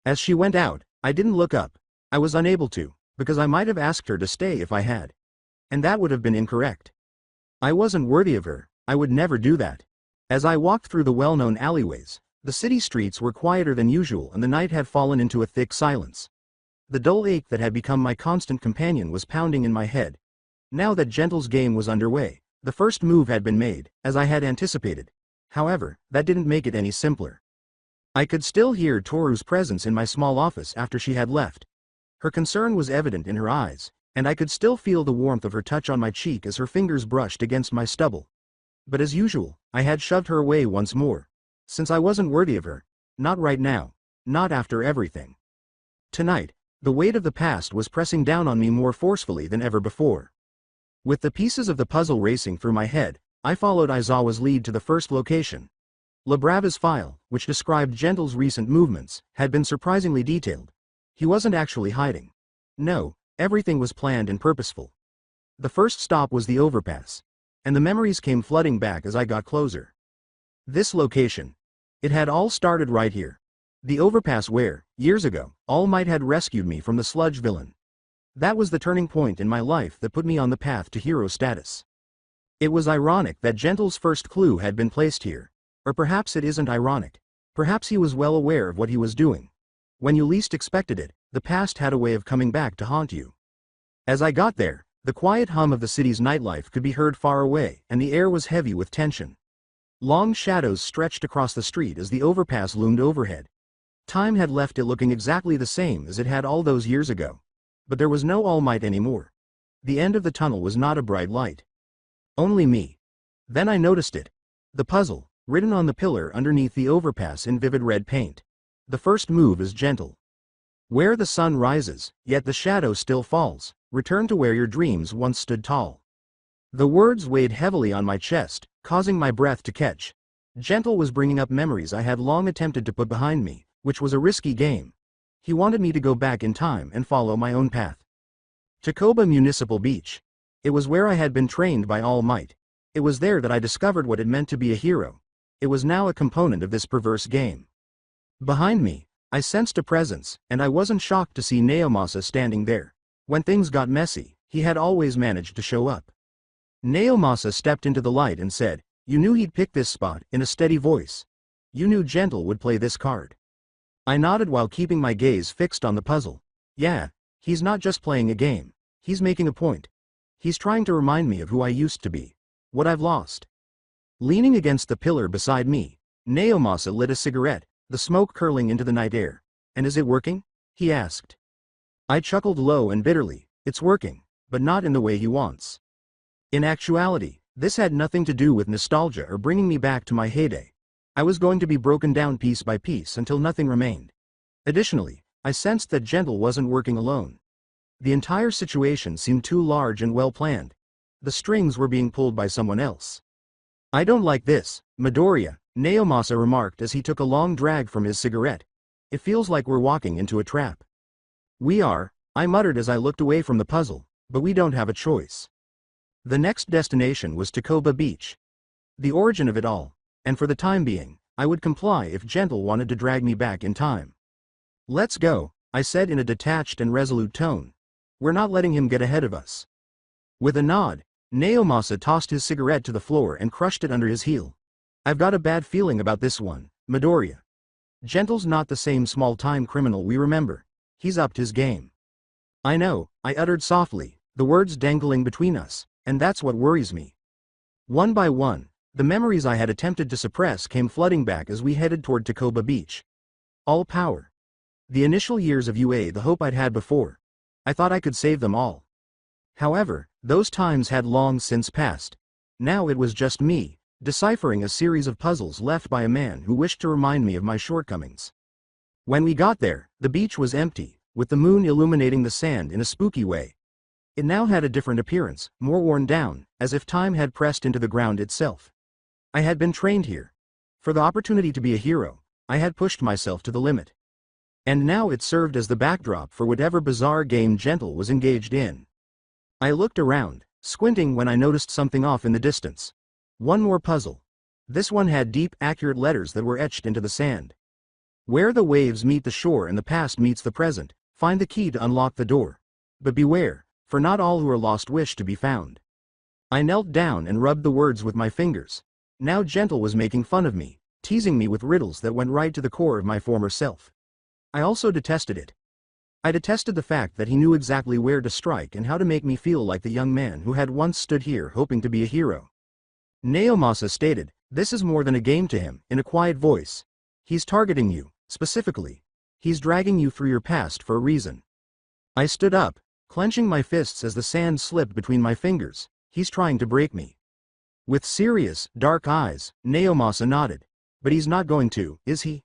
As she went out, I didn't look up. I was unable to, because I might have asked her to stay if I had. And that would have been incorrect. I wasn't worthy of her, I would never do that. As I walked through the well-known alleyways, the city streets were quieter than usual and the night had fallen into a thick silence. The dull ache that had become my constant companion was pounding in my head. Now that Gentle's game was underway, the first move had been made, as I had anticipated. However, that didn't make it any simpler. I could still hear Toru's presence in my small office after she had left. Her concern was evident in her eyes, and I could still feel the warmth of her touch on my cheek as her fingers brushed against my stubble. But as usual, I had shoved her away once more. Since I wasn't worthy of her. Not right now. Not after everything. Tonight, the weight of the past was pressing down on me more forcefully than ever before. With the pieces of the puzzle racing through my head, I followed Aizawa's lead to the first location. Labrava's file, which described Gentle's recent movements, had been surprisingly detailed. He wasn't actually hiding. No, everything was planned and purposeful. The first stop was the overpass. And the memories came flooding back as I got closer. This location. It had all started right here. The overpass where, years ago, All Might had rescued me from the sludge villain. That was the turning point in my life that put me on the path to hero status. It was ironic that Gentle's first clue had been placed here. Or perhaps it isn't ironic. Perhaps he was well aware of what he was doing. When you least expected it, the past had a way of coming back to haunt you. As I got there, the quiet hum of the city's nightlife could be heard far away, and the air was heavy with tension. Long shadows stretched across the street as the overpass loomed overhead. Time had left it looking exactly the same as it had all those years ago. But there was no All Might anymore. The end of the tunnel was not a bright light. Only me. Then I noticed it. The puzzle, written on the pillar underneath the overpass in vivid red paint. The first move is Gentle. Where the sun rises, yet the shadow still falls, return to where your dreams once stood tall. The words weighed heavily on my chest, causing my breath to catch. Gentle was bringing up memories I had long attempted to put behind me, which was a risky game. He wanted me to go back in time and follow my own path. Takoba Municipal Beach. It was where I had been trained by All Might. It was there that I discovered what it meant to be a hero. It was now a component of this perverse game. Behind me, I sensed a presence, and I wasn't shocked to see Naomasa standing there. When things got messy, he had always managed to show up. Naomasa stepped into the light and said, "You knew he'd pick this spot," in a steady voice. "You knew Gentle would play this card." I nodded while keeping my gaze fixed on the puzzle. Yeah, he's not just playing a game. He's making a point. He's trying to remind me of who I used to be. What I've lost. Leaning against the pillar beside me, Naomasa lit a cigarette, the smoke curling into the night air. "And is it working?" he asked. I chuckled low and bitterly. "It's working, but not in the way he wants." In actuality, this had nothing to do with nostalgia or bringing me back to my heyday. I was going to be broken down piece by piece until nothing remained. Additionally, I sensed that Gentle wasn't working alone. The entire situation seemed too large and well planned. The strings were being pulled by someone else. "I don't like this, Midoriya," Naomasa remarked as he took a long drag from his cigarette. "It feels like we're walking into a trap." "We are," I muttered as I looked away from the puzzle, "but we don't have a choice." The next destination was Takoba Beach. The origin of it all, and for the time being, I would comply if Gentle wanted to drag me back in time. "Let's go," I said in a detached and resolute tone. "We're not letting him get ahead of us." With a nod, Naomasa tossed his cigarette to the floor and crushed it under his heel. "I've got a bad feeling about this one, Midoriya. Gentle's not the same small-time criminal we remember. He's upped his game." "I know," I uttered softly, the words dangling between us, "and that's what worries me." One by one, the memories I had attempted to suppress came flooding back as we headed toward Takoba Beach. All power. The initial years of UA, the hope I'd had before. I thought I could save them all. However, those times had long since passed. Now it was just me, deciphering a series of puzzles left by a man who wished to remind me of my shortcomings. When we got there, the beach was empty, with the moon illuminating the sand in a spooky way. It now had a different appearance, more worn down, as if time had pressed into the ground itself. I had been trained here. For the opportunity to be a hero, I had pushed myself to the limit. And now it served as the backdrop for whatever bizarre game Gentle was engaged in. I looked around, squinting when I noticed something off in the distance. One more puzzle. This one had deep, accurate letters that were etched into the sand. Where the waves meet the shore and the past meets the present, find the key to unlock the door. But beware, for not all who are lost wish to be found. I knelt down and rubbed the words with my fingers. Now Gentle was making fun of me, teasing me with riddles that went right to the core of my former self. I also detested it. I detested the fact that he knew exactly where to strike and how to make me feel like the young man who had once stood here hoping to be a hero. Naomasa stated, "This is more than a game to him," in a quiet voice. "He's targeting you, specifically. He's dragging you through your past for a reason." I stood up, clenching my fists as the sand slipped between my fingers. "He's trying to break me." With serious, dark eyes, Naomasa nodded. "But he's not going to, is he?"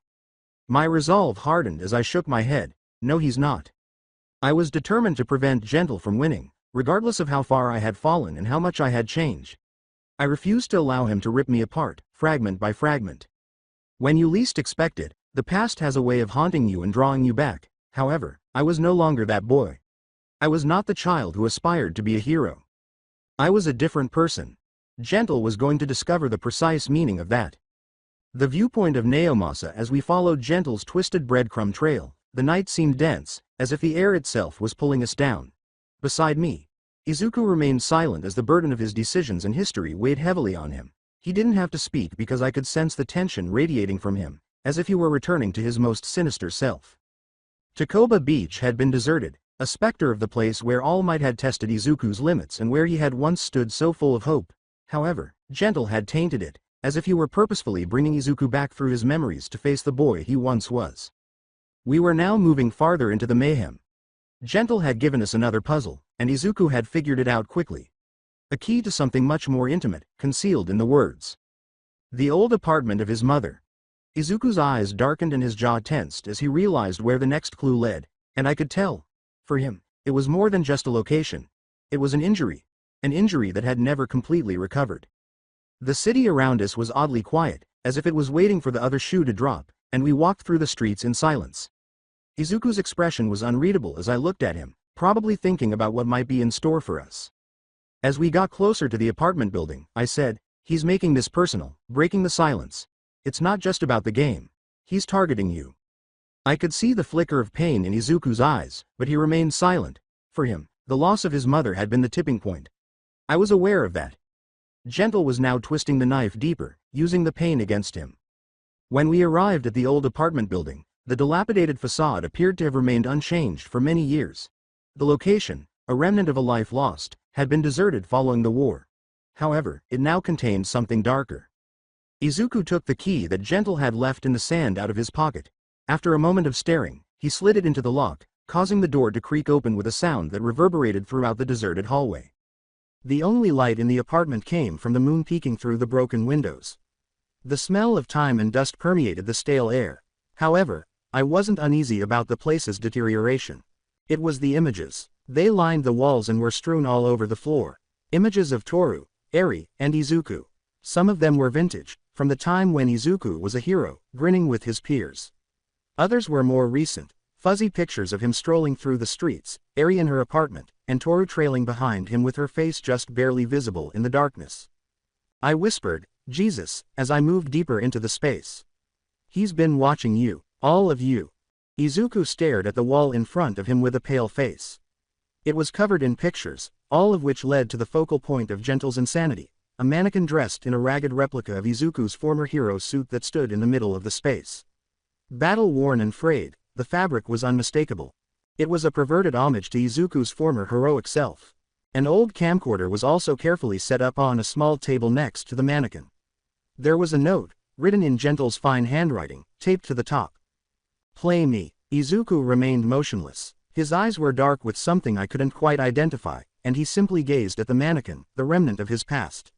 My resolve hardened as I shook my head. "No, he's not." I was determined to prevent Gentle from winning, regardless of how far I had fallen and how much I had changed. I refused to allow him to rip me apart, fragment by fragment. When you least expect it, the past has a way of haunting you and drawing you back. However, I was no longer that boy. I was not the child who aspired to be a hero. I was a different person. Gentle was going to discover the precise meaning of that. The viewpoint of Naomasa as we followed Gentle's twisted breadcrumb trail, the night seemed dense, as if the air itself was pulling us down. Beside me, Izuku remained silent as the burden of his decisions and history weighed heavily on him. He didn't have to speak because I could sense the tension radiating from him, as if he were returning to his most sinister self. Takoba Beach had been deserted, a specter of the place where All Might had tested Izuku's limits and where he had once stood so full of hope. However, Gentle had tainted it, as if he were purposefully bringing Izuku back through his memories to face the boy he once was. We were now moving farther into the mayhem. Gentle had given us another puzzle, and Izuku had figured it out quickly. A key to something much more intimate, concealed in the words. The old apartment of his mother. Izuku's eyes darkened and his jaw tensed as he realized where the next clue led, and I could tell. For him, it was more than just a location. It was an injury that had never completely recovered. The city around us was oddly quiet, as if it was waiting for the other shoe to drop, and we walked through the streets in silence. Izuku's expression was unreadable as I looked at him, probably thinking about what might be in store for us. As we got closer to the apartment building, I said, "He's making this personal," breaking the silence. "It's not just about the game. He's targeting you." I could see the flicker of pain in Izuku's eyes, but he remained silent. For him, the loss of his mother had been the tipping point. I was aware of that. Gentle was now twisting the knife deeper, using the pain against him. When we arrived at the old apartment building, the dilapidated facade appeared to have remained unchanged for many years. The location, a remnant of a life lost, had been deserted following the war. However, it now contained something darker. Izuku took the key that Gentle had left in the sand out of his pocket. After a moment of staring, he slid it into the lock, causing the door to creak open with a sound that reverberated throughout the deserted hallway. The only light in the apartment came from the moon peeking through the broken windows. The smell of time and dust permeated the stale air. However, I wasn't uneasy about the place's deterioration. It was the images. They lined the walls and were strewn all over the floor. Images of Toru, Eri, and Izuku. Some of them were vintage, from the time when Izuku was a hero, grinning with his peers. Others were more recent, fuzzy pictures of him strolling through the streets, Eri in her apartment, and Toru trailing behind him with her face just barely visible in the darkness. I whispered, "Jesus," as I moved deeper into the space. "He's been watching you, all of you." Izuku stared at the wall in front of him with a pale face. It was covered in pictures, all of which led to the focal point of Gentle's insanity, a mannequin dressed in a ragged replica of Izuku's former hero's suit that stood in the middle of the space. Battle-worn and frayed, the fabric was unmistakable. It was a perverted homage to Izuku's former heroic self. An old camcorder was also carefully set up on a small table next to the mannequin. There was a note, written in Gentle's fine handwriting, taped to the top. "Play me." Izuku remained motionless. His eyes were dark with something I couldn't quite identify, and he simply gazed at the mannequin, the remnant of his past.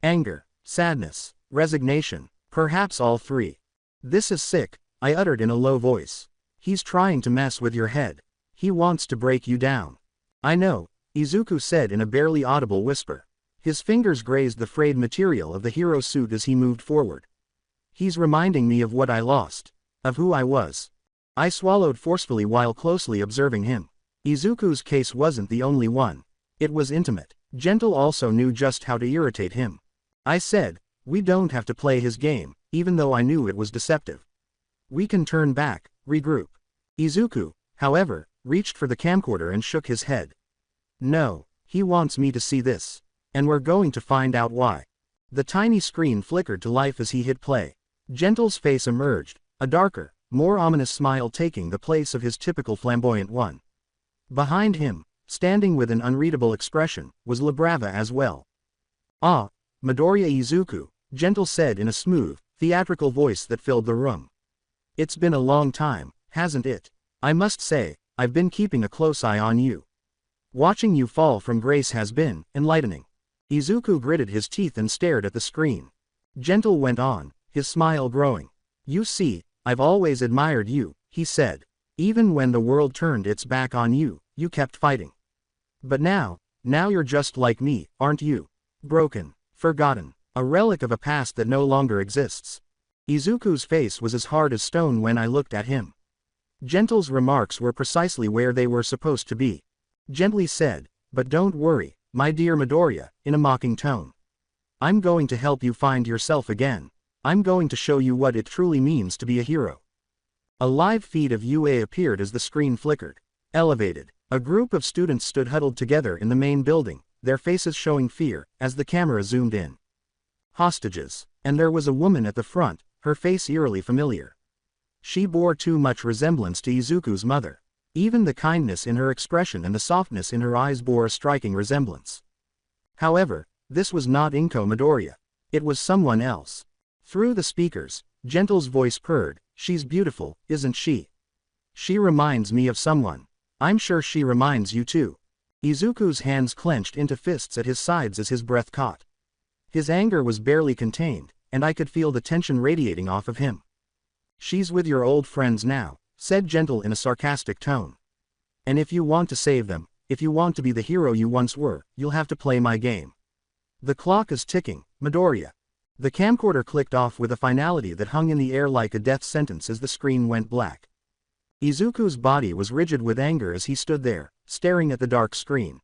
Anger, sadness, resignation, perhaps all three. This is sick, I uttered in a low voice. He's trying to mess with your head. He wants to break you down. I know, Izuku said in a barely audible whisper. His fingers grazed the frayed material of the hero suit as he moved forward. He's reminding me of what I lost. Of who I was. I swallowed forcefully while closely observing him. Izuku's case wasn't the only one. It was intimate. Gentle also knew just how to irritate him. I said, we don't have to play his game, even though I knew it was deceptive. We can turn back, regroup. Izuku, however, reached for the camcorder and shook his head. No, he wants me to see this. And we're going to find out why. The tiny screen flickered to life as he hit play. Gentle's face emerged, a darker, more ominous smile taking the place of his typical flamboyant one. Behind him, standing with an unreadable expression, was Labrava as well. Ah, Midoriya Izuku, Gentle said in a smooth, theatrical voice that filled the room. It's been a long time, hasn't it? I must say, I've been keeping a close eye on you. Watching you fall from grace has been enlightening. Izuku gritted his teeth and stared at the screen. Gentle went on, his smile growing. You see, I've always admired you, he said. Even when the world turned its back on you, you kept fighting. But now you're just like me, aren't you? Broken, forgotten, a relic of a past that no longer exists. Izuku's face was as hard as stone when I looked at him. Gentle's remarks were precisely where they were supposed to be. Gently said, but don't worry, my dear Midoriya, in a mocking tone. I'm going to help you find yourself again. I'm going to show you what it truly means to be a hero. A live feed of UA appeared as the screen flickered. Elevated, a group of students stood huddled together in the main building, their faces showing fear, as the camera zoomed in. Hostages. And there was a woman at the front, her face eerily familiar. She bore too much resemblance to Izuku's mother. Even the kindness in her expression and the softness in her eyes bore a striking resemblance. However, this was not Inko Midoriya. It was someone else. Through the speakers, Gentle's voice purred, she's beautiful, isn't she? She reminds me of someone. I'm sure she reminds you too. Izuku's hands clenched into fists at his sides as his breath caught. His anger was barely contained, and I could feel the tension radiating off of him. She's with your old friends now, said Gentle in a sarcastic tone. And if you want to save them, if you want to be the hero you once were, you'll have to play my game. The clock is ticking, Midoriya. The camcorder clicked off with a finality that hung in the air like a death sentence as the screen went black. Izuku's body was rigid with anger as he stood there, staring at the dark screen.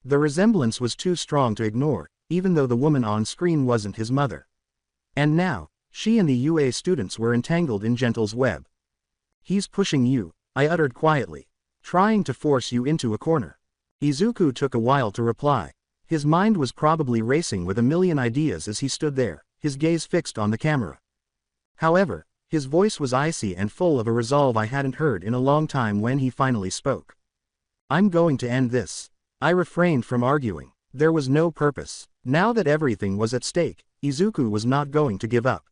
The resemblance was too strong to ignore, even though the woman on screen wasn't his mother. And now, she and the UA students were entangled in Gentle's web. He's pushing you, I uttered quietly. Trying to force you into a corner. Izuku took a while to reply. His mind was probably racing with a million ideas as he stood there, his gaze fixed on the camera. However, his voice was icy and full of a resolve I hadn't heard in a long time when he finally spoke. I'm going to end this. I refrained from arguing. There was no purpose. Now that everything was at stake, Izuku was not going to give up.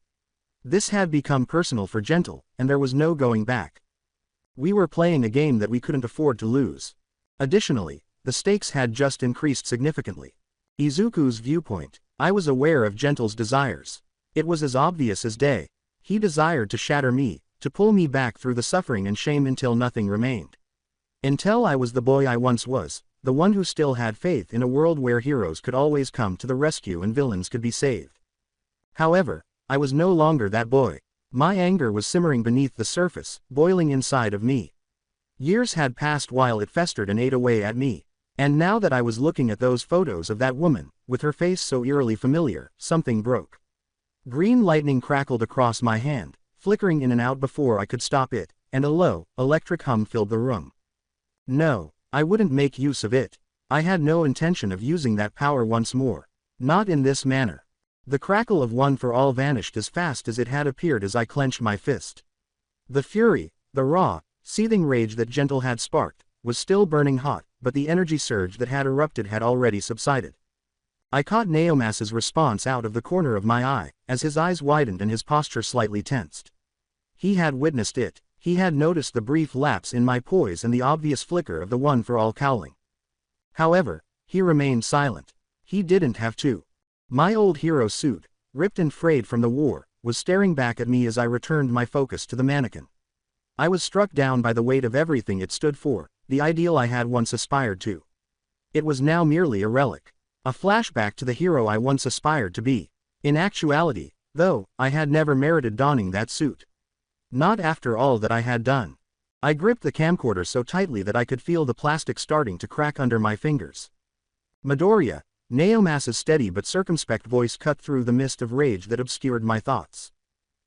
This had become personal for Gentle, and there was no going back. We were playing a game that we couldn't afford to lose. Additionally, the stakes had just increased significantly. Izuku's viewpoint. I was aware of Gentle's desires. It was as obvious as day. He desired to shatter me, to pull me back through the suffering and shame until nothing remained. Until I was the boy I once was, the one who still had faith in a world where heroes could always come to the rescue and villains could be saved. However, I was no longer that boy. My anger was simmering beneath the surface, boiling inside of me. Years had passed while it festered and ate away at me. And now that I was looking at those photos of that woman, with her face so eerily familiar, something broke. Green lightning crackled across my hand, flickering in and out before I could stop it, and a low, electric hum filled the room. No, I wouldn't make use of it. I had no intention of using that power once more. Not in this manner. The crackle of One for All vanished as fast as it had appeared as I clenched my fist. The fury, the raw, seething rage that Gentle had sparked, was still burning hot, but the energy surge that had erupted had already subsided. I caught Naomas's response out of the corner of my eye, as his eyes widened and his posture slightly tensed. He had witnessed it. He had noticed the brief lapse in my poise and the obvious flicker of the one for all cowling. However, he remained silent. He didn't have to. My old hero suit, ripped and frayed from the war, was staring back at me as I returned my focus to the mannequin. I was struck down by the weight of everything it stood for, the ideal I had once aspired to. It was now merely a relic. A flashback to the hero I once aspired to be. In actuality, though, I had never merited donning that suit. Not after all that I had done. I gripped the camcorder so tightly that I could feel the plastic starting to crack under my fingers. Midoriya, Naomasa's steady but circumspect voice cut through the mist of rage that obscured my thoughts.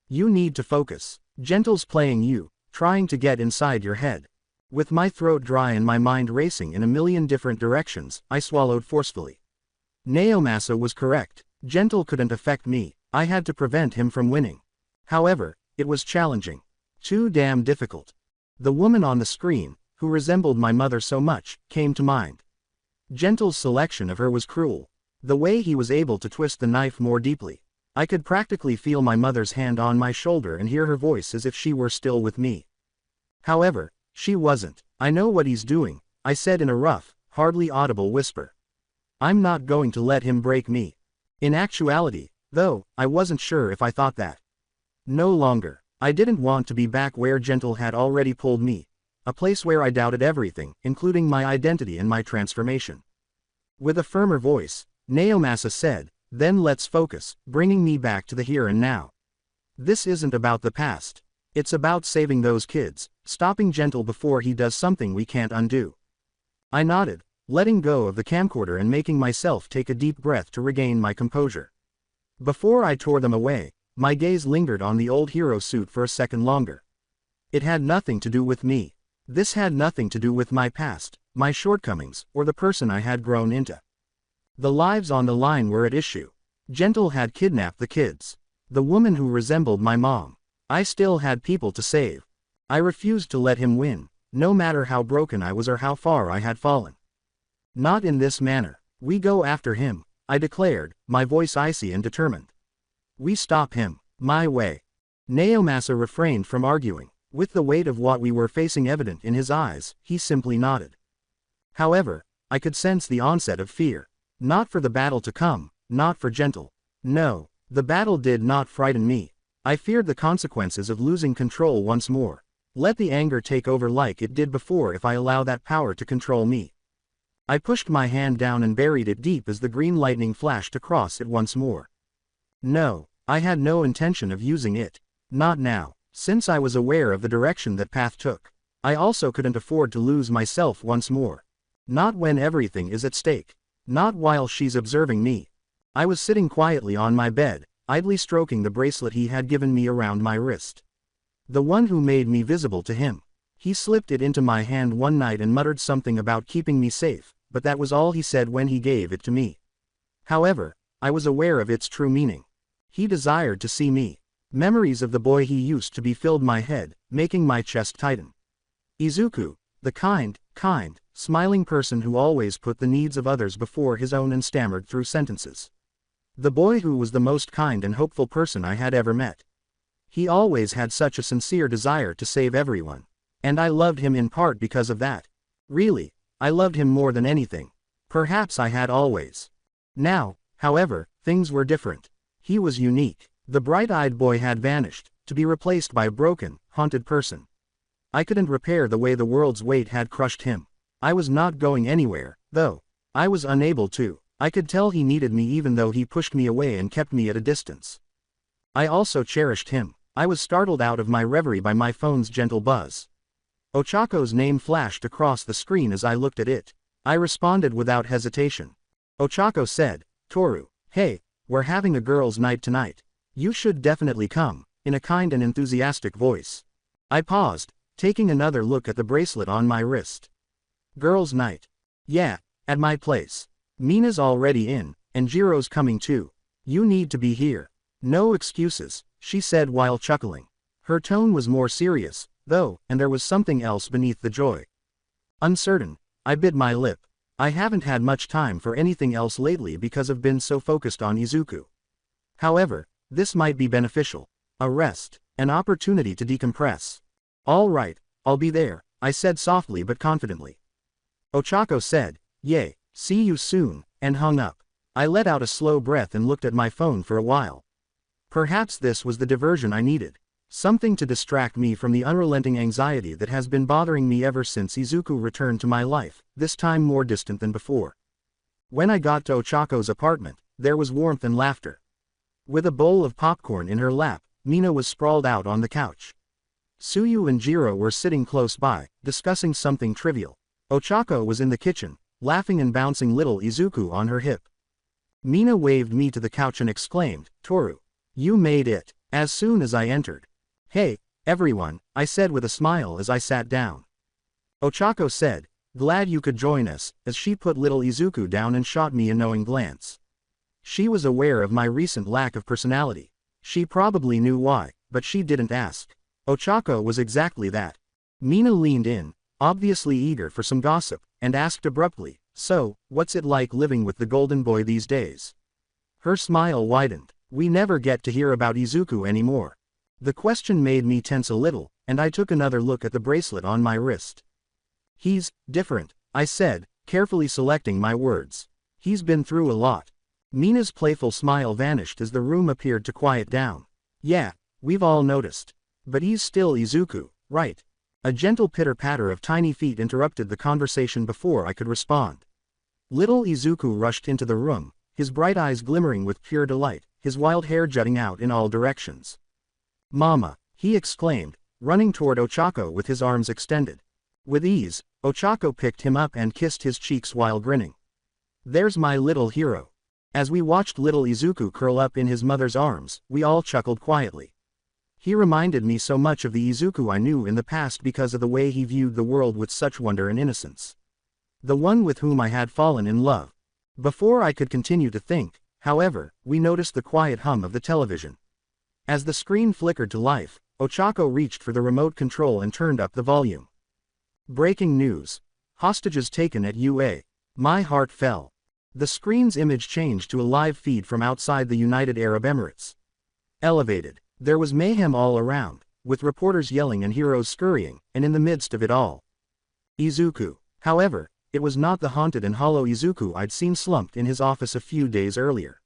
You need to focus. Gentle's playing you, trying to get inside your head. With my throat dry and my mind racing in a million different directions, I swallowed forcefully. Naomasa was correct. Gentle couldn't affect me. I had to prevent him from winning. However, it was challenging. Too damn difficult. The woman on the screen, who resembled my mother so much, came to mind. Gentle's selection of her was cruel. The way he was able to twist the knife more deeply. I could practically feel my mother's hand on my shoulder and hear her voice as if she were still with me. However, she wasn't. I know what he's doing, I said in a rough, hardly audible whisper. I'm not going to let him break me. In actuality, though, I wasn't sure if I thought that. No longer. I didn't want to be back where Gentle had already pulled me. A place where I doubted everything, including my identity and my transformation. With a firmer voice, Naomasa said, then let's focus, bringing me back to the here and now. This isn't about the past. It's about saving those kids, stopping Gentle before he does something we can't undo. I nodded, letting go of the camcorder and making myself take a deep breath to regain my composure. Before I tore them away, my gaze lingered on the old hero suit for a second longer. It had nothing to do with me. This had nothing to do with my past, my shortcomings, or the person I had grown into. The lives on the line were at issue. Gentle had kidnapped the kids. The woman who resembled my mom. I still had people to save. I refused to let him win, no matter how broken I was or how far I had fallen. Not in this manner. We go after him, I declared, my voice icy and determined. We stop him, my way. Naomasa refrained from arguing. With the weight of what we were facing evident in his eyes, he simply nodded. However, I could sense the onset of fear. Not for the battle to come, not for Gentle. No, the battle did not frighten me. I feared the consequences of losing control once more. Let the anger take over like it did before if I allow that power to control me. I pushed my hand down and buried it deep as the green lightning flashed across it once more. No, I had no intention of using it. Not now. Since I was aware of the direction that path took, I also couldn't afford to lose myself once more. Not when everything is at stake. Not while she's observing me. I was sitting quietly on my bed, idly stroking the bracelet he had given me around my wrist. The one who made me visible to him. He slipped it into my hand one night and muttered something about keeping me safe, but that was all he said when he gave it to me. However, I was aware of its true meaning. He desired to see me. Memories of the boy he used to be filled my head, making my chest tighten. Izuku, the kind, smiling person who always put the needs of others before his own and stammered through sentences. The boy who was the most kind and hopeful person I had ever met. He always had such a sincere desire to save everyone. And I loved him in part because of that. Really, I loved him more than anything. Perhaps I had always. Now, however, things were different. He was unique. The bright-eyed boy had vanished, to be replaced by a broken, haunted person. I couldn't repair the way the world's weight had crushed him. I was not going anywhere, though. I was unable to. I could tell he needed me even though he pushed me away and kept me at a distance. I also cherished him. I was startled out of my reverie by my phone's gentle buzz. Ochako's name flashed across the screen as I looked at it. I responded without hesitation. Ochako said, Toru, hey, we're having a girls' night tonight. You should definitely come, in a kind and enthusiastic voice. I paused, taking another look at the bracelet on my wrist. Girls' night. Yeah, at my place. Mina's already in, and Jiro's coming too. You need to be here. No excuses, she said while chuckling. Her tone was more serious, though, and there was something else beneath the joy. Uncertain, I bit my lip. I haven't had much time for anything else lately because I've been so focused on Izuku. However, this might be beneficial. A rest, an opportunity to decompress. All right, I'll be there, I said softly but confidently. Ochako said, "Yay, see you soon," and hung up. I let out a slow breath and looked at my phone for a while. Perhaps this was the diversion I needed. Something to distract me from the unrelenting anxiety that has been bothering me ever since Izuku returned to my life, this time more distant than before. When I got to Ochako's apartment, there was warmth and laughter. With a bowl of popcorn in her lap, Mina was sprawled out on the couch. Tsuyu and Jiro were sitting close by, discussing something trivial. Ochako was in the kitchen, laughing and bouncing little Izuku on her hip. Mina waved me to the couch and exclaimed, "Toru, you made it," as soon as I entered. "Hey, everyone," I said with a smile as I sat down. Ochako said, "Glad you could join us," as she put little Izuku down and shot me a knowing glance. She was aware of my recent lack of personality. She probably knew why, but she didn't ask. Ochako was exactly that. Mina leaned in, obviously eager for some gossip, and asked abruptly, "So, what's it like living with the golden boy these days?" Her smile widened. "We never get to hear about Izuku anymore." The question made me tense a little, and I took another look at the bracelet on my wrist. "He's different," I said, carefully selecting my words. "He's been through a lot." Mina's playful smile vanished as the room appeared to quiet down. "Yeah, we've all noticed. But he's still Izuku, right?" A gentle pitter-patter of tiny feet interrupted the conversation before I could respond. Little Izuku rushed into the room, his bright eyes glimmering with pure delight, his wild hair jutting out in all directions. "Mama," he exclaimed, running toward Ochako with his arms extended. With ease, Ochako picked him up and kissed his cheeks while grinning. "There's my little hero." As we watched little Izuku curl up in his mother's arms, we all chuckled quietly. He reminded me so much of the Izuku I knew in the past because of the way he viewed the world with such wonder and innocence. The one with whom I had fallen in love. Before I could continue to think, however, we noticed the quiet hum of the television. As the screen flickered to life, Ochako reached for the remote control and turned up the volume. Breaking news. Hostages taken at UA. My heart fell. The screen's image changed to a live feed from outside the United Arab Emirates. Elevated. There was mayhem all around, with reporters yelling and heroes scurrying, and in the midst of it all, Izuku. However, it was not the haunted and hollow Izuku I'd seen slumped in his office a few days earlier.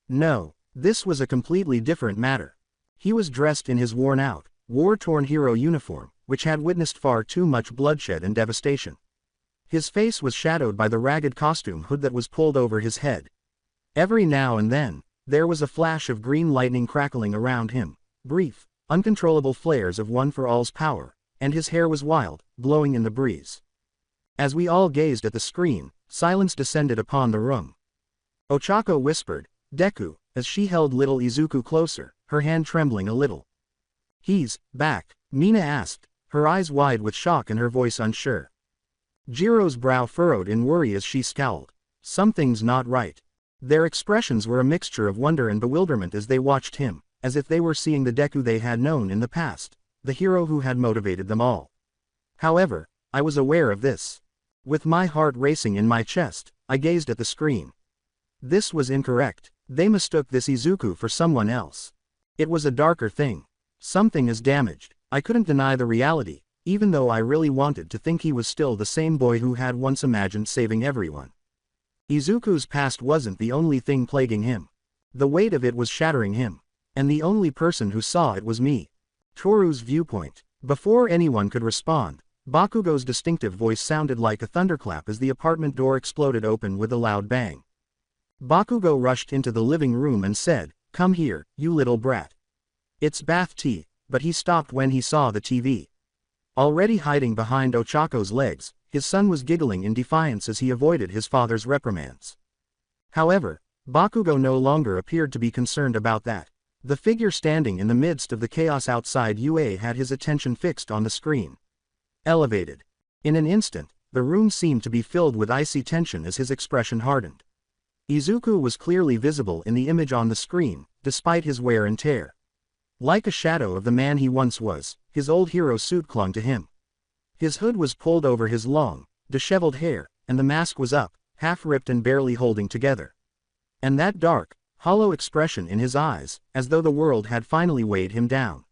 No, this was a completely different matter. He was dressed in his worn-out, war-torn hero uniform, which had witnessed far too much bloodshed and devastation. His face was shadowed by the ragged costume hood that was pulled over his head. Every now and then, there was a flash of green lightning crackling around him, brief, uncontrollable flares of One for All's power, and his hair was wild, blowing in the breeze. As we all gazed at the screen, silence descended upon the room. Ochako whispered, "Deku," as she held little Izuku closer, her hand trembling a little. "He's back?" Mina asked, her eyes wide with shock and her voice unsure. Jiro's brow furrowed in worry as she scowled. Something's not right. Their expressions were a mixture of wonder and bewilderment as they watched him, as if they were seeing the Deku they had known in the past, the hero who had motivated them all. However, I was aware of this. With my heart racing in my chest, I gazed at the screen. This was incorrect. They mistook this Izuku for someone else. It was a darker thing. Something is damaged. I couldn't deny the reality, even though I really wanted to think he was still the same boy who had once imagined saving everyone. Izuku's past wasn't the only thing plaguing him. The weight of it was shattering him. And the only person who saw it was me. Toru's viewpoint. Before anyone could respond, Bakugo's distinctive voice sounded like a thunderclap as the apartment door exploded open with a loud bang. Bakugo rushed into the living room and said, "Come here, you little brat." "It's bath tea," but he stopped when he saw the TV. Already hiding behind Ochako's legs, his son was giggling in defiance as he avoided his father's reprimands. However, Bakugo no longer appeared to be concerned about that. The figure standing in the midst of the chaos outside UA had his attention fixed on the screen. Elevated. In an instant, the room seemed to be filled with icy tension as his expression hardened. Izuku was clearly visible in the image on the screen, despite his wear and tear. Like a shadow of the man he once was, his old hero suit clung to him. His hood was pulled over his long, disheveled hair, and the mask was up, half-ripped and barely holding together. And that dark, hollow expression in his eyes, as though the world had finally weighed him down.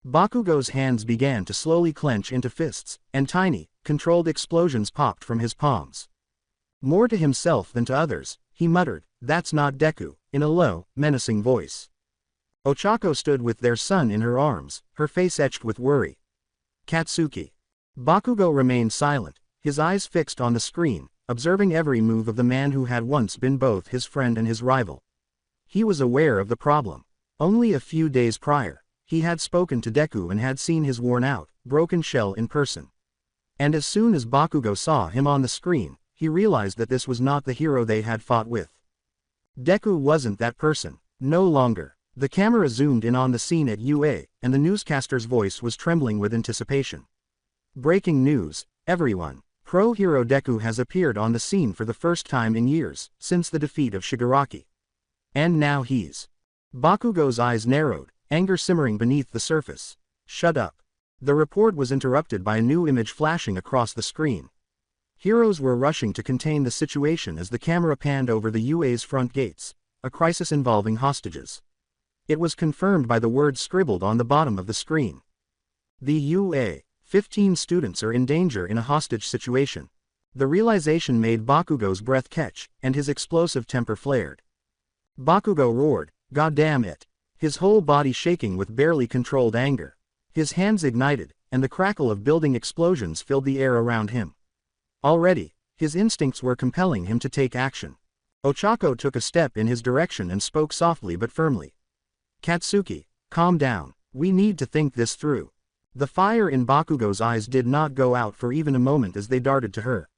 Bakugo's hands began to slowly clench into fists, and tiny, controlled explosions popped from his palms. More to himself than to others, he muttered, "That's not Deku," in a low, menacing voice. Ochako stood with their son in her arms, her face etched with worry. Katsuki. Bakugo remained silent, his eyes fixed on the screen, observing every move of the man who had once been both his friend and his rival. He was aware of the problem. Only a few days prior, he had spoken to Deku and had seen his worn-out, broken shell in person. And as soon as Bakugo saw him on the screen, he realized that this was not the hero they had fought with. Deku wasn't that person, no longer. The camera zoomed in on the scene at UA, and the newscaster's voice was trembling with anticipation. Breaking news, everyone. Pro-hero Deku has appeared on the scene for the first time in years, since the defeat of Shigaraki. And now he's... Bakugo's eyes narrowed, anger simmering beneath the surface. Shut up. The report was interrupted by a new image flashing across the screen. Heroes were rushing to contain the situation as the camera panned over the UA's front gates, a crisis involving hostages. It was confirmed by the words scribbled on the bottom of the screen. The UA, 15 students are in danger in a hostage situation. The realization made Bakugo's breath catch, and his explosive temper flared. Bakugo roared, "God damn it!" his whole body shaking with barely controlled anger. His hands ignited, and the crackle of building explosions filled the air around him. Already, his instincts were compelling him to take action. Ochako took a step in his direction and spoke softly but firmly. "Katsuki, calm down, we need to think this through." The fire in Bakugo's eyes did not go out for even a moment as they darted to her.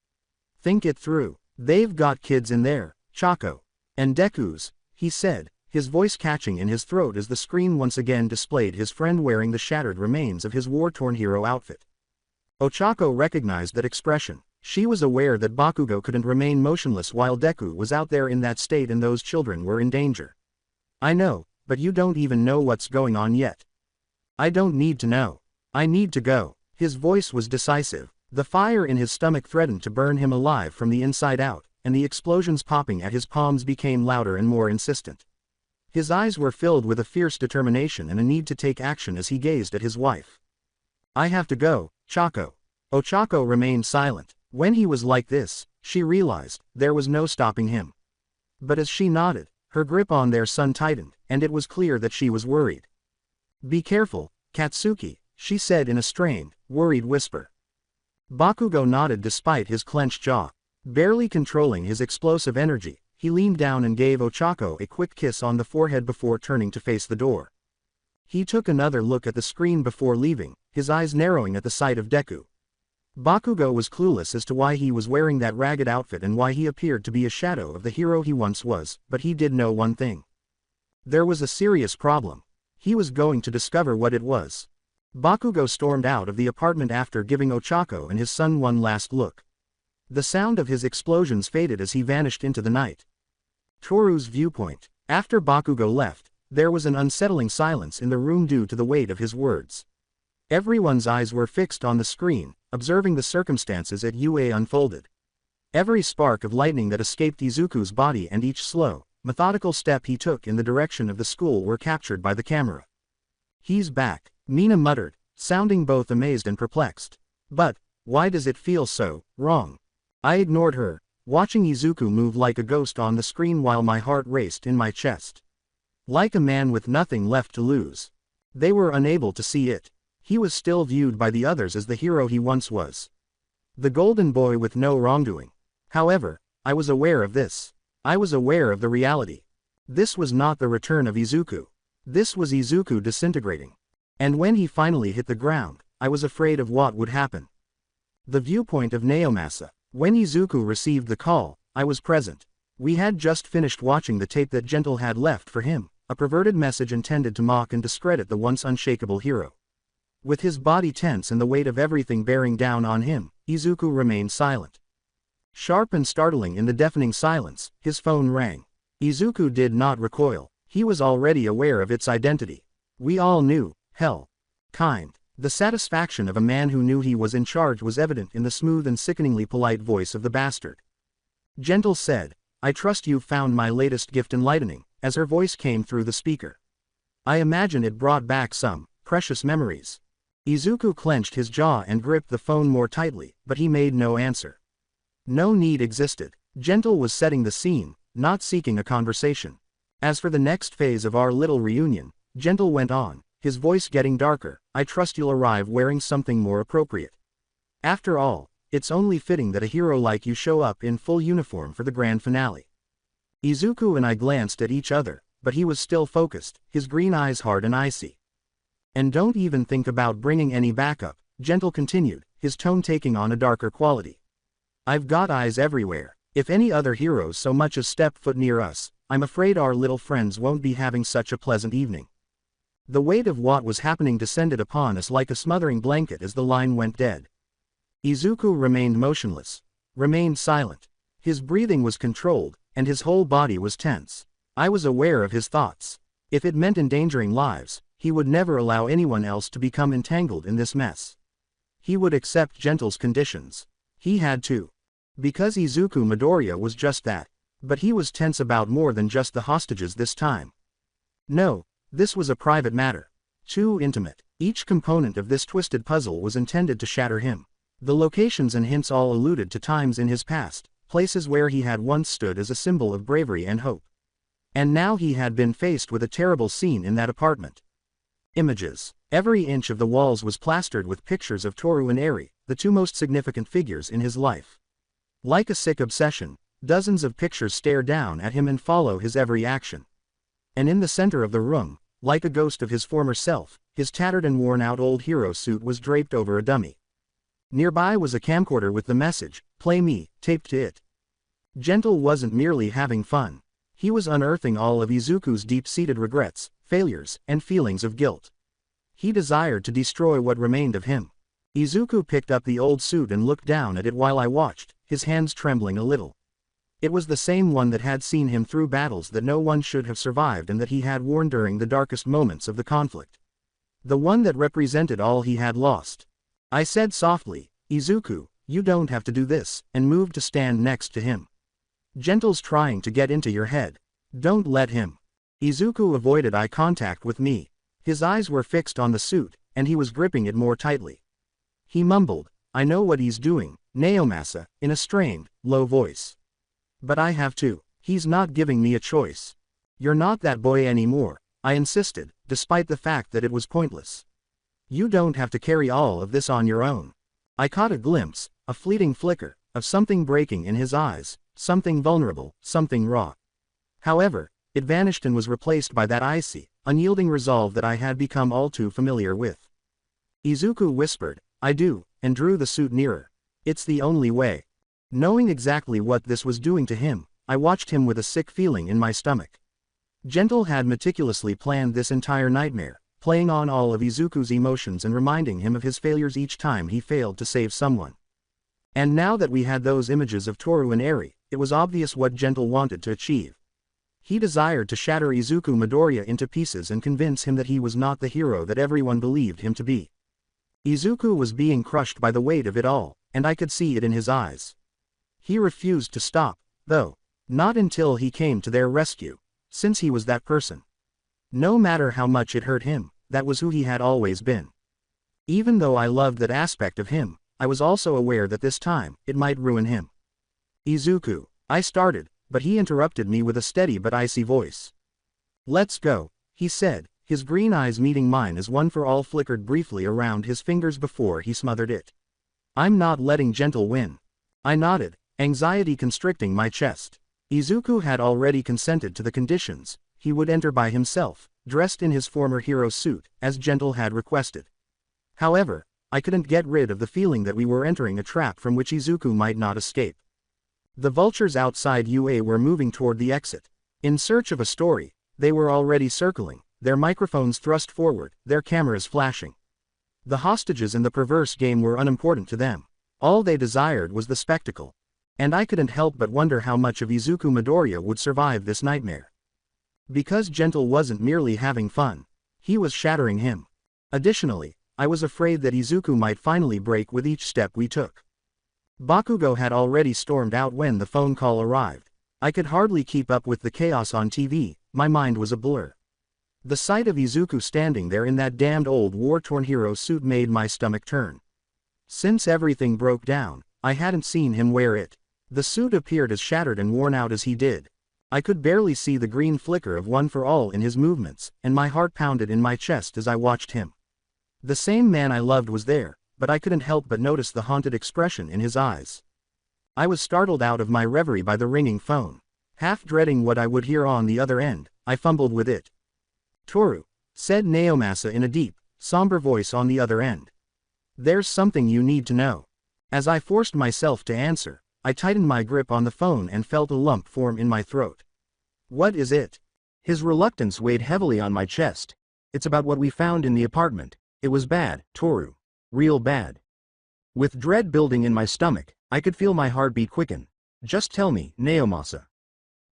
"Think it through. They've got kids in there, Chako. And Deku's," he said, his voice catching in his throat as the screen once again displayed his friend wearing the shattered remains of his war-torn hero outfit. Ochako recognized that expression. She was aware that Bakugo couldn't remain motionless while Deku was out there in that state and those children were in danger. "I know, but you don't even know what's going on yet." "I don't need to know. I need to go." His voice was decisive. The fire in his stomach threatened to burn him alive from the inside out, and the explosions popping at his palms became louder and more insistent. His eyes were filled with a fierce determination and a need to take action as he gazed at his wife. "I have to go, Chako." Ochako remained silent. When he was like this, she realized, there was no stopping him. But as she nodded, her grip on their son tightened, and it was clear that she was worried. "Be careful, Katsuki," she said in a strained, worried whisper. Bakugo nodded despite his clenched jaw. Barely controlling his explosive energy, he leaned down and gave Ochako a quick kiss on the forehead before turning to face the door. He took another look at the screen before leaving, his eyes narrowing at the sight of Deku. Bakugo was clueless as to why he was wearing that ragged outfit and why he appeared to be a shadow of the hero he once was, but he did know one thing. There was a serious problem. He was going to discover what it was. Bakugo stormed out of the apartment after giving Ochako and his son one last look. The sound of his explosions faded as he vanished into the night. Toru's viewpoint. After Bakugo left, there was an unsettling silence in the room due to the weight of his words. Everyone's eyes were fixed on the screen, observing the circumstances at UA unfolded. Every spark of lightning that escaped Izuku's body and each slow, methodical step he took in the direction of the school were captured by the camera. "He's back," Mina muttered, sounding both amazed and perplexed. "But, why does it feel so wrong?" I ignored her, watching Izuku move like a ghost on the screen while my heart raced in my chest. Like a man with nothing left to lose. They were unable to see it. He was still viewed by the others as the hero he once was. The golden boy with no wrongdoing. However, I was aware of this. I was aware of the reality. This was not the return of Izuku. This was Izuku disintegrating. And when he finally hit the ground, I was afraid of what would happen. The viewpoint of Naomasa. When Izuku received the call, I was present. We had just finished watching the tape that Gentle had left for him, a perverted message intended to mock and discredit the once unshakable hero. With his body tense and the weight of everything bearing down on him, Izuku remained silent. Sharp and startling in the deafening silence, his phone rang. Izuku did not recoil. He was already aware of its identity. We all knew, hell. Kind. The satisfaction of a man who knew he was in charge was evident in the smooth and sickeningly polite voice of the bastard. Gentle said, "I trust you've found my latest gift enlightening," as her voice came through the speaker. "I imagine it brought back some precious memories. Izuku clenched his jaw and gripped the phone more tightly, but he made no answer. No need existed. Gentle was setting the scene, not seeking a conversation. As for the next phase of our little reunion, Gentle went on, his voice getting darker, I trust you'll arrive wearing something more appropriate. After all, it's only fitting that a hero like you show up in full uniform for the grand finale. Izuku and I glanced at each other, but he was still focused, his green eyes hard and icy. And don't even think about bringing any backup, Gentle continued, his tone taking on a darker quality. I've got eyes everywhere. If any other heroes so much as step foot near us, I'm afraid our little friends won't be having such a pleasant evening. The weight of what was happening descended upon us like a smothering blanket as the line went dead. Izuku remained motionless, remained silent. His breathing was controlled, and his whole body was tense. I was aware of his thoughts. If it meant endangering lives, he would never allow anyone else to become entangled in this mess. He would accept Gentle's conditions. He had to. Because Izuku Midoriya was just that. But he was tense about more than just the hostages this time. No, this was a private matter. Too intimate. Each component of this twisted puzzle was intended to shatter him. The locations and hints all alluded to times in his past, places where he had once stood as a symbol of bravery and hope. And now he had been faced with a terrible scene in that apartment. Images. Every inch of the walls was plastered with pictures of Toru and Eri, the two most significant figures in his life. Like a sick obsession, dozens of pictures stare down at him and follow his every action. And in the center of the room, like a ghost of his former self, his tattered and worn-out old hero suit was draped over a dummy. Nearby was a camcorder with the message, "Play me," taped to it. Gentle wasn't merely having fun. He was unearthing all of Izuku's deep-seated regrets, failures, and feelings of guilt. He desired to destroy what remained of him. Izuku picked up the old suit and looked down at it while I watched, his hands trembling a little. It was the same one that had seen him through battles that no one should have survived and that he had worn during the darkest moments of the conflict. The one that represented all he had lost. I said softly, "Izuku, you don't have to do this," and moved to stand next to him. "Gentle's trying to get into your head. Don't let him." Izuku avoided eye contact with me. His eyes were fixed on the suit, and he was gripping it more tightly. He mumbled, "I know what he's doing, Naomasa," in a strained, low voice. "But I have to. He's not giving me a choice." "You're not that boy anymore," I insisted, despite the fact that it was pointless. "You don't have to carry all of this on your own." I caught a glimpse, a fleeting flicker, of something breaking in his eyes, something vulnerable, something raw. However, it vanished and was replaced by that icy, unyielding resolve that I had become all too familiar with. Izuku whispered, "I do," and drew the suit nearer. "It's the only way." Knowing exactly what this was doing to him, I watched him with a sick feeling in my stomach. Gentle had meticulously planned this entire nightmare, playing on all of Izuku's emotions and reminding him of his failures each time he failed to save someone. And now that we had those images of Toru and Eri, it was obvious what Gentle wanted to achieve. He desired to shatter Izuku Midoriya into pieces and convince him that he was not the hero that everyone believed him to be. Izuku was being crushed by the weight of it all, and I could see it in his eyes. He refused to stop, though. Not until he came to their rescue, since he was that person. No matter how much it hurt him, that was who he had always been. Even though I loved that aspect of him, I was also aware that this time, it might ruin him. "Izuku," I started, but he interrupted me with a steady but icy voice. "Let's go," he said, his green eyes meeting mine as one for all flickered briefly around his fingers before he smothered it. "I'm not letting Gentle win." I nodded, anxiety constricting my chest. Izuku had already consented to the conditions. He would enter by himself, dressed in his former hero suit, as Gentle had requested. However, I couldn't get rid of the feeling that we were entering a trap from which Izuku might not escape. The vultures outside UA were moving toward the exit. In search of a story, they were already circling, their microphones thrust forward, their cameras flashing. The hostages in the perverse game were unimportant to them. All they desired was the spectacle. And I couldn't help but wonder how much of Izuku Midoriya would survive this nightmare. Because Gentle wasn't merely having fun. He was shattering him. Additionally, I was afraid that Izuku might finally break with each step we took. Bakugo had already stormed out when the phone call arrived. I could hardly keep up with the chaos on TV, my mind was a blur. The sight of Izuku standing there in that damned old war-torn hero suit made my stomach turn. Since everything broke down, I hadn't seen him wear it. The suit appeared as shattered and worn out as he did. I could barely see the green flicker of One for All in his movements, and my heart pounded in my chest as I watched him. The same man I loved was there, but I couldn't help but notice the haunted expression in his eyes. I was startled out of my reverie by the ringing phone. Half dreading what I would hear on the other end, I fumbled with it. "Toru," said Naomasa in a deep, somber voice on the other end. "There's something you need to know." As I forced myself to answer, I tightened my grip on the phone and felt a lump form in my throat. "What is it?" His reluctance weighed heavily on my chest. "It's about what we found in the apartment. It was bad, Toru. Real bad." With dread building in my stomach, I could feel my heartbeat quicken. "Just tell me, Naomasa."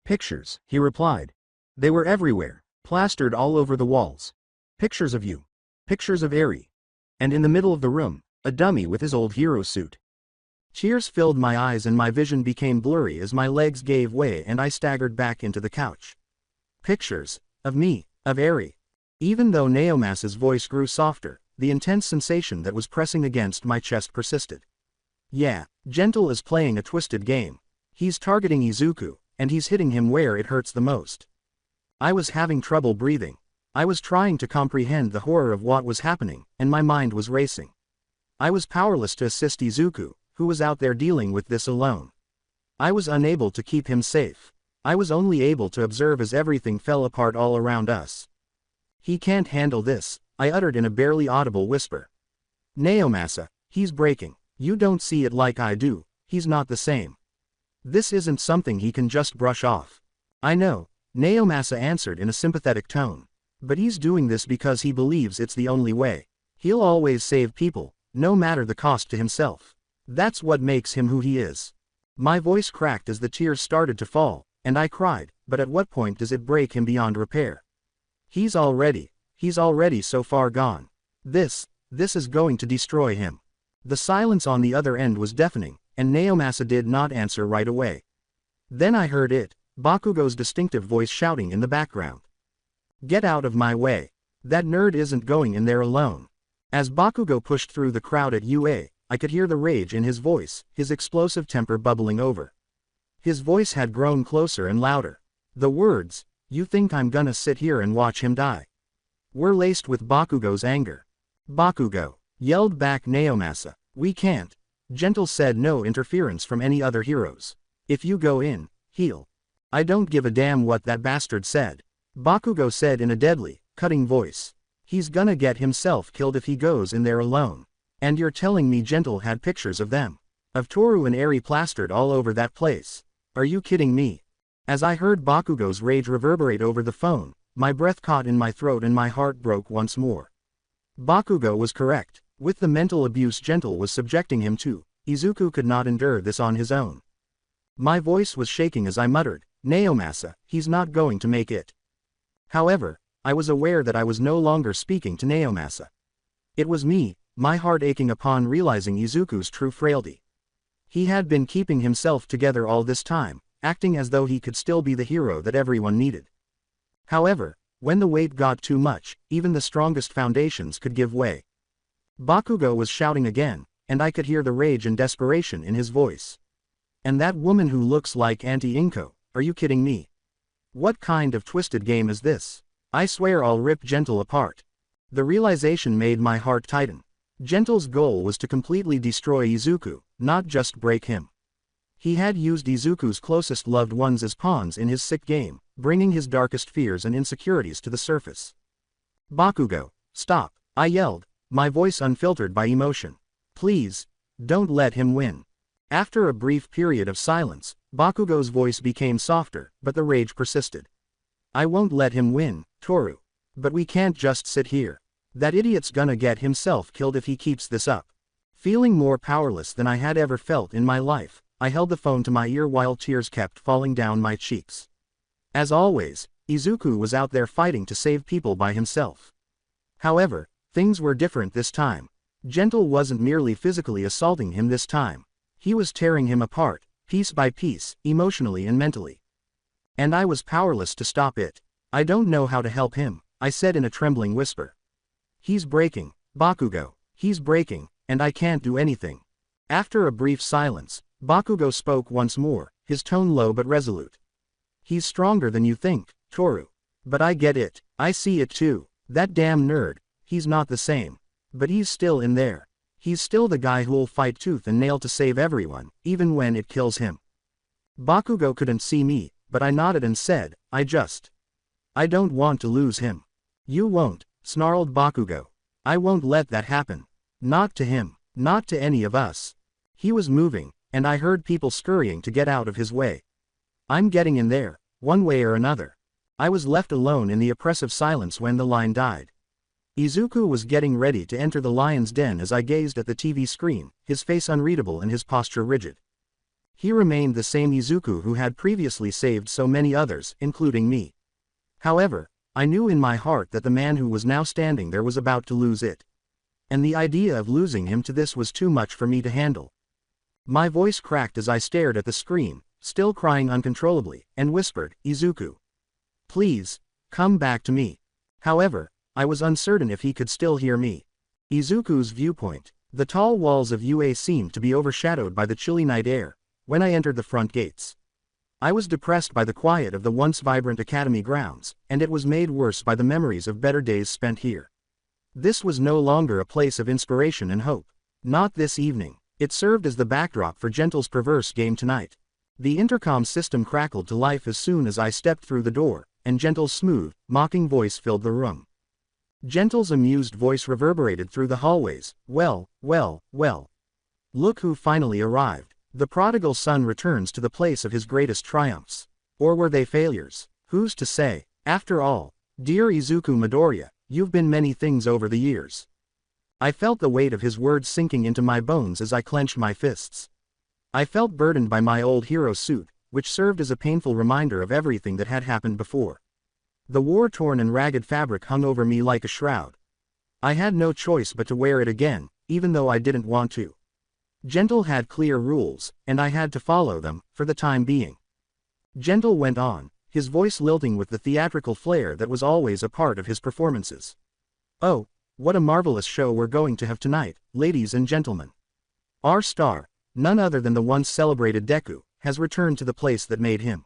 "Pictures," he replied. "They were everywhere, plastered all over the walls. Pictures of you. Pictures of Eri. And in the middle of the room, a dummy with his old hero suit." Tears filled my eyes and my vision became blurry as my legs gave way and I staggered back into the couch. "Pictures. Of me. Of Eri." Even though Naomasa's voice grew softer, the intense sensation that was pressing against my chest persisted. "Yeah, Gentle is playing a twisted game. He's targeting Izuku, and he's hitting him where it hurts the most." I was having trouble breathing. I was trying to comprehend the horror of what was happening, and my mind was racing. I was powerless to assist Izuku, who was out there dealing with this alone. I was unable to keep him safe. I was only able to observe as everything fell apart all around us. "He can't handle this," I uttered in a barely audible whisper. "Naomasa, he's breaking. You don't see it like I do. He's not the same. This isn't something he can just brush off." "I know," Naomasa answered in a sympathetic tone. "But he's doing this because he believes it's the only way. He'll always save people, no matter the cost to himself. That's what makes him who he is." My voice cracked as the tears started to fall, and I cried, "But at what point does it break him beyond repair? He's already so far gone. This is going to destroy him." The silence on the other end was deafening, and Naomasa did not answer right away. Then I heard it, Bakugo's distinctive voice shouting in the background. "Get out of my way. That nerd isn't going in there alone." As Bakugo pushed through the crowd at UA, I could hear the rage in his voice, his explosive temper bubbling over. His voice had grown closer and louder. The words, "You think I'm gonna sit here and watch him die?" were laced with Bakugo's anger. "Bakugo," yelled back Naomasa, "we can't." Gentle said, "No interference from any other heroes. If you go in, he'll." "I don't give a damn what that bastard said," Bakugo said in a deadly, cutting voice. "He's gonna get himself killed if he goes in there alone. And you're telling me Gentle had pictures of them? Of Toru and Eri plastered all over that place? Are you kidding me?" As I heard Bakugo's rage reverberate over the phone, my breath caught in my throat and my heart broke once more. Bakugo was correct. With the mental abuse Gentle was subjecting him to, Izuku could not endure this on his own. My voice was shaking as I muttered, "Naomasa, he's not going to make it." However, I was aware that I was no longer speaking to Naomasa. It was me, my heart aching upon realizing Izuku's true frailty. He had been keeping himself together all this time, acting as though he could still be the hero that everyone needed. However, when the weight got too much, even the strongest foundations could give way. Bakugo was shouting again, and I could hear the rage and desperation in his voice. "And that woman who looks like Auntie Inko, are you kidding me? What kind of twisted game is this? I swear I'll rip Gentle apart." The realization made my heart tighten. Gentle's goal was to completely destroy Izuku, not just break him. He had used Izuku's closest loved ones as pawns in his sick game, bringing his darkest fears and insecurities to the surface. "Bakugo, stop," I yelled, my voice unfiltered by emotion. "Please, don't let him win." After a brief period of silence, Bakugo's voice became softer, but the rage persisted. "I won't let him win, Toru. But we can't just sit here. That idiot's gonna get himself killed if he keeps this up." Feeling more powerless than I had ever felt in my life, I held the phone to my ear while tears kept falling down my cheeks. As always, Izuku was out there fighting to save people by himself. However, things were different this time. Gentle wasn't merely physically assaulting him this time. He was tearing him apart, piece by piece, emotionally and mentally. And I was powerless to stop it. "I don't know how to help him," I said in a trembling whisper. He's breaking, Bakugo, he's breaking, and I can't do anything. After a brief silence, Bakugo spoke once more, his tone low but resolute. He's stronger than you think, Toru. But I get it, I see it too. That damn nerd, he's not the same. But he's still in there. He's still the guy who'll fight tooth and nail to save everyone, even when it kills him. Bakugo couldn't see me, but I nodded and said, I don't want to lose him. You won't, snarled Bakugo. I won't let that happen. Not to him, not to any of us. He was moving, and I heard people scurrying to get out of his way. I'm getting in there, one way or another. I was left alone in the oppressive silence when the line died. Izuku was getting ready to enter the lion's den as I gazed at the TV screen, his face unreadable and his posture rigid. He remained the same Izuku who had previously saved so many others, including me. However, I knew in my heart that the man who was now standing there was about to lose it. And the idea of losing him to this was too much for me to handle. My voice cracked as I stared at the screen, still crying uncontrollably, and whispered, Izuku. Please, come back to me. However, I was uncertain if he could still hear me. Izuku's viewpoint. The tall walls of UA seemed to be overshadowed by the chilly night air, when I entered the front gates. I was depressed by the quiet of the once vibrant academy grounds, and it was made worse by the memories of better days spent here. This was no longer a place of inspiration and hope. Not this evening. It served as the backdrop for Gentle's perverse game tonight. The intercom system crackled to life as soon as I stepped through the door, and Gentle's smooth, mocking voice filled the room. Gentle's amused voice reverberated through the hallways. Well, well, well. Look who finally arrived. The prodigal son returns to the place of his greatest triumphs. Or were they failures? Who's to say? After all, dear Izuku Midoriya, you've been many things over the years. I felt the weight of his words sinking into my bones as I clenched my fists. I felt burdened by my old hero suit, which served as a painful reminder of everything that had happened before. The war-torn and ragged fabric hung over me like a shroud. I had no choice but to wear it again, even though I didn't want to. Gentle had clear rules, and I had to follow them, for the time being. Gentle went on, his voice lilting with the theatrical flair that was always a part of his performances. Oh, what a marvelous show we're going to have tonight, ladies and gentlemen. Our star, none other than the once celebrated Deku, has returned to the place that made him.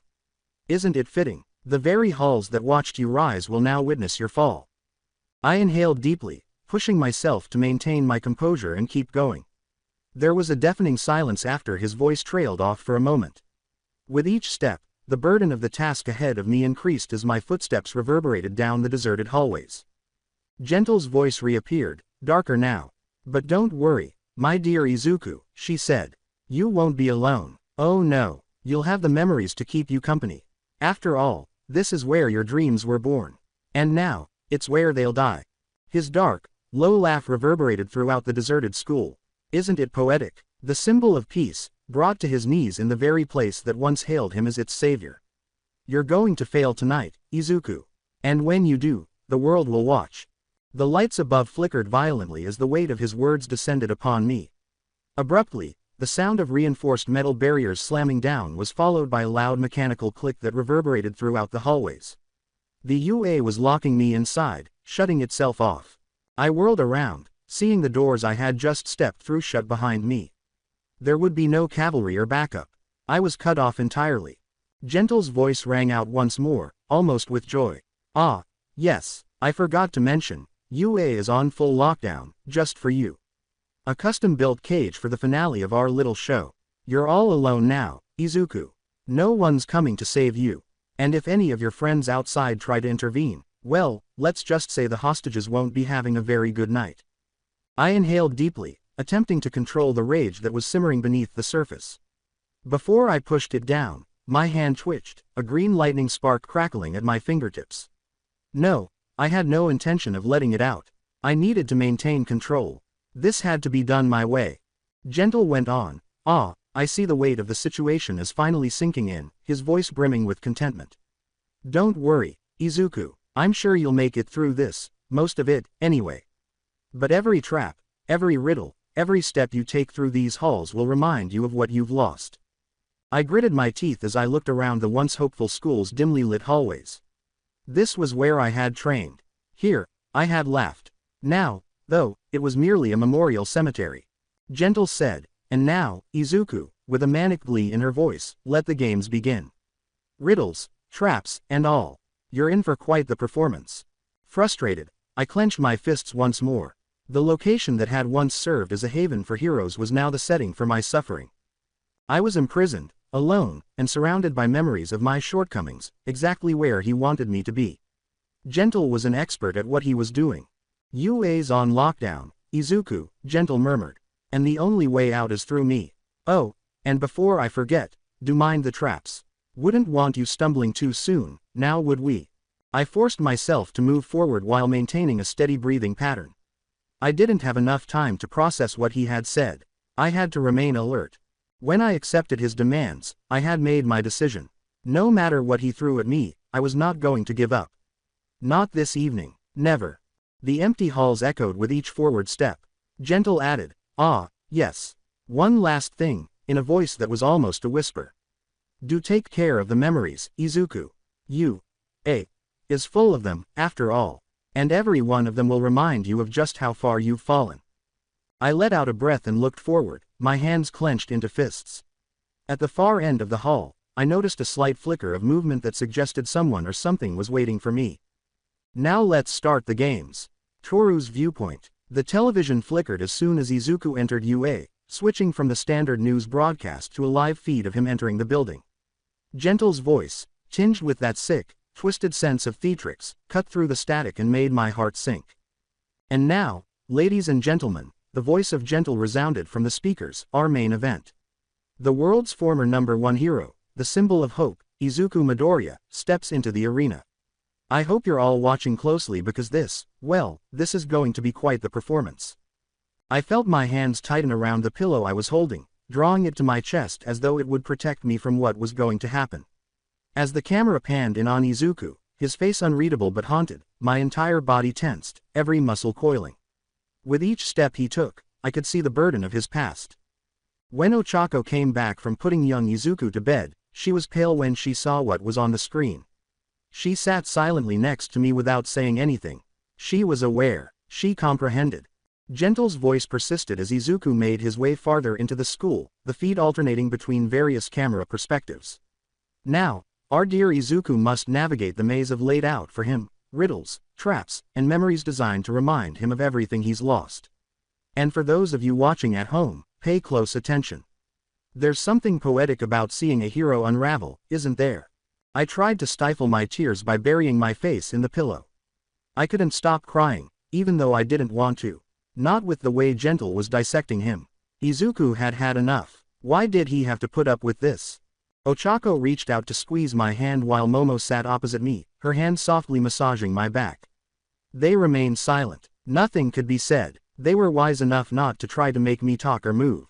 Isn't it fitting? The very halls that watched you rise will now witness your fall. I inhaled deeply, pushing myself to maintain my composure and keep going. There was a deafening silence after his voice trailed off for a moment. With each step, the burden of the task ahead of me increased as my footsteps reverberated down the deserted hallways. Gentle's voice reappeared, darker now. But don't worry, my dear Izuku, she said. You won't be alone. Oh no, you'll have the memories to keep you company. After all, this is where your dreams were born. And now, it's where they'll die. His dark, low laugh reverberated throughout the deserted school. Isn't it poetic? The symbol of peace, brought to his knees in the very place that once hailed him as its savior. You're going to fail tonight, Izuku. And when you do, the world will watch. The lights above flickered violently as the weight of his words descended upon me. Abruptly, the sound of reinforced metal barriers slamming down was followed by a loud mechanical click that reverberated throughout the hallways. The UA was locking me inside, shutting itself off. I whirled around, seeing the doors I had just stepped through shut behind me. There would be no cavalry or backup. I was cut off entirely. Gentle's voice rang out once more, almost with joy. Ah, yes, I forgot to mention, UA is on full lockdown, just for you. A custom-built cage for the finale of our little show. You're all alone now, Izuku. No one's coming to save you. And if any of your friends outside try to intervene, well, let's just say the hostages won't be having a very good night. I inhaled deeply, attempting to control the rage that was simmering beneath the surface. Before I pushed it down, my hand twitched, a green lightning spark crackling at my fingertips. No, I had no intention of letting it out. I needed to maintain control. This had to be done my way. Gentle went on. Ah, I see the weight of the situation is finally sinking in, his voice brimming with contentment. Don't worry, Izuku, I'm sure you'll make it through this, most of it, anyway. But every trap, every riddle, every step you take through these halls will remind you of what you've lost. I gritted my teeth as I looked around the once hopeful school's dimly lit hallways. This was where I had trained. Here, I had laughed. Now, though, it was merely a memorial cemetery. Gentle said, and now, Izuku, with a manic glee in her voice, let the games begin. Riddles, traps, and all. You're in for quite the performance. Frustrated, I clenched my fists once more. The location that had once served as a haven for heroes was now the setting for my suffering. I was imprisoned, alone, and surrounded by memories of my shortcomings, exactly where he wanted me to be. Gentle was an expert at what he was doing. UA's on lockdown, Izuku, Gentle murmured. And the only way out is through me. Oh, and before I forget, do mind the traps. Wouldn't want you stumbling too soon, now would we? I forced myself to move forward while maintaining a steady breathing pattern. I didn't have enough time to process what he had said. I had to remain alert. When I accepted his demands, I had made my decision. No matter what he threw at me, I was not going to give up. Not this evening, never. The empty halls echoed with each forward step. Gentle added, ah, yes. One last thing, in a voice that was almost a whisper. Do take care of the memories, Izuku. Is full of them, after all. And every one of them will remind you of just how far you've fallen. I let out a breath and looked forward, my hands clenched into fists. At the far end of the hall, I noticed a slight flicker of movement that suggested someone or something was waiting for me. Now let's start the games. Toru's viewpoint. The television flickered as soon as Izuku entered UA, switching from the standard news broadcast to a live feed of him entering the building. Gentle's voice, tinged with that sick, twisted sense of theatrics, cut through the static and made my heart sink. And now, ladies and gentlemen, the voice of Gentle resounded from the speakers, our main event. The world's former #1 hero, the symbol of hope, Izuku Midoriya, steps into the arena. I hope you're all watching closely because this is going to be quite the performance. I felt my hands tighten around the pillow I was holding, drawing it to my chest as though it would protect me from what was going to happen. As the camera panned in on Izuku, his face unreadable but haunted, my entire body tensed, every muscle coiling. With each step he took, I could see the burden of his past. When Ochako came back from putting young Izuku to bed, she was pale when she saw what was on the screen. She sat silently next to me without saying anything. She was aware, she comprehended. Gentle's voice persisted as Izuku made his way farther into the school, the feed alternating between various camera perspectives. Now, our dear Izuku must navigate the maze of laid out for him, riddles, traps, and memories designed to remind him of everything he's lost. And for those of you watching at home, pay close attention. There's something poetic about seeing a hero unravel, isn't there? I tried to stifle my tears by burying my face in the pillow. I couldn't stop crying, even though I didn't want to. Not with the way Gentle was dissecting him. Izuku had had enough. Why did he have to put up with this? Ochako reached out to squeeze my hand while Momo sat opposite me, her hand softly massaging my back. They remained silent. Nothing could be said. They were wise enough not to try to make me talk or move.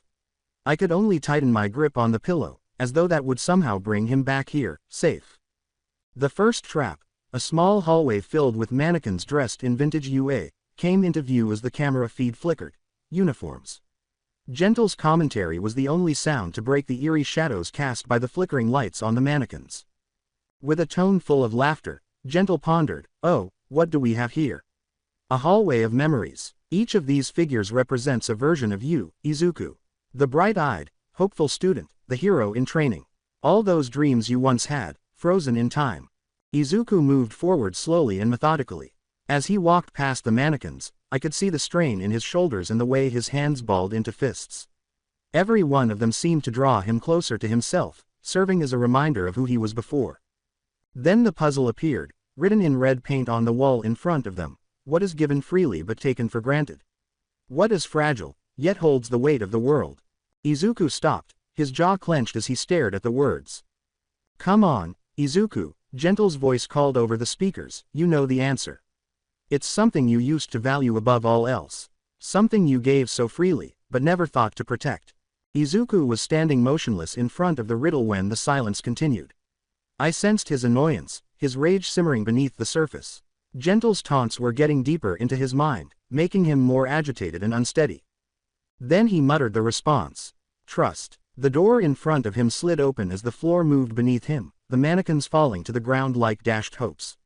I could only tighten my grip on the pillow, as though that would somehow bring him back here, safe. The first trap, a small hallway filled with mannequins dressed in vintage UA, came into view as the camera feed flickered. Uniforms. Gentle's commentary was the only sound to break the eerie shadows cast by the flickering lights on the mannequins. With a tone full of laughter, Gentle pondered, oh, what do we have here? A hallway of memories. Each of these figures represents a version of you, Izuku. The bright-eyed, hopeful student, the hero in training. All those dreams you once had, frozen in time. Izuku moved forward slowly and methodically. As he walked past the mannequins, I could see the strain in his shoulders and the way his hands balled into fists. Every one of them seemed to draw him closer to himself, serving as a reminder of who he was before. Then the puzzle appeared, written in red paint on the wall in front of them. What is given freely but taken for granted? What is fragile, yet holds the weight of the world? Izuku stopped, his jaw clenched as he stared at the words. Come on, Izuku, Gentle's voice called over the speakers, you know the answer. It's something you used to value above all else. Something you gave so freely, but never thought to protect. Izuku was standing motionless in front of the riddle when the silence continued. I sensed his annoyance, his rage simmering beneath the surface. Gentle's taunts were getting deeper into his mind, making him more agitated and unsteady. Then he muttered the response. Trust. The door in front of him slid open as the floor moved beneath him, the mannequins falling to the ground like dashed hopes.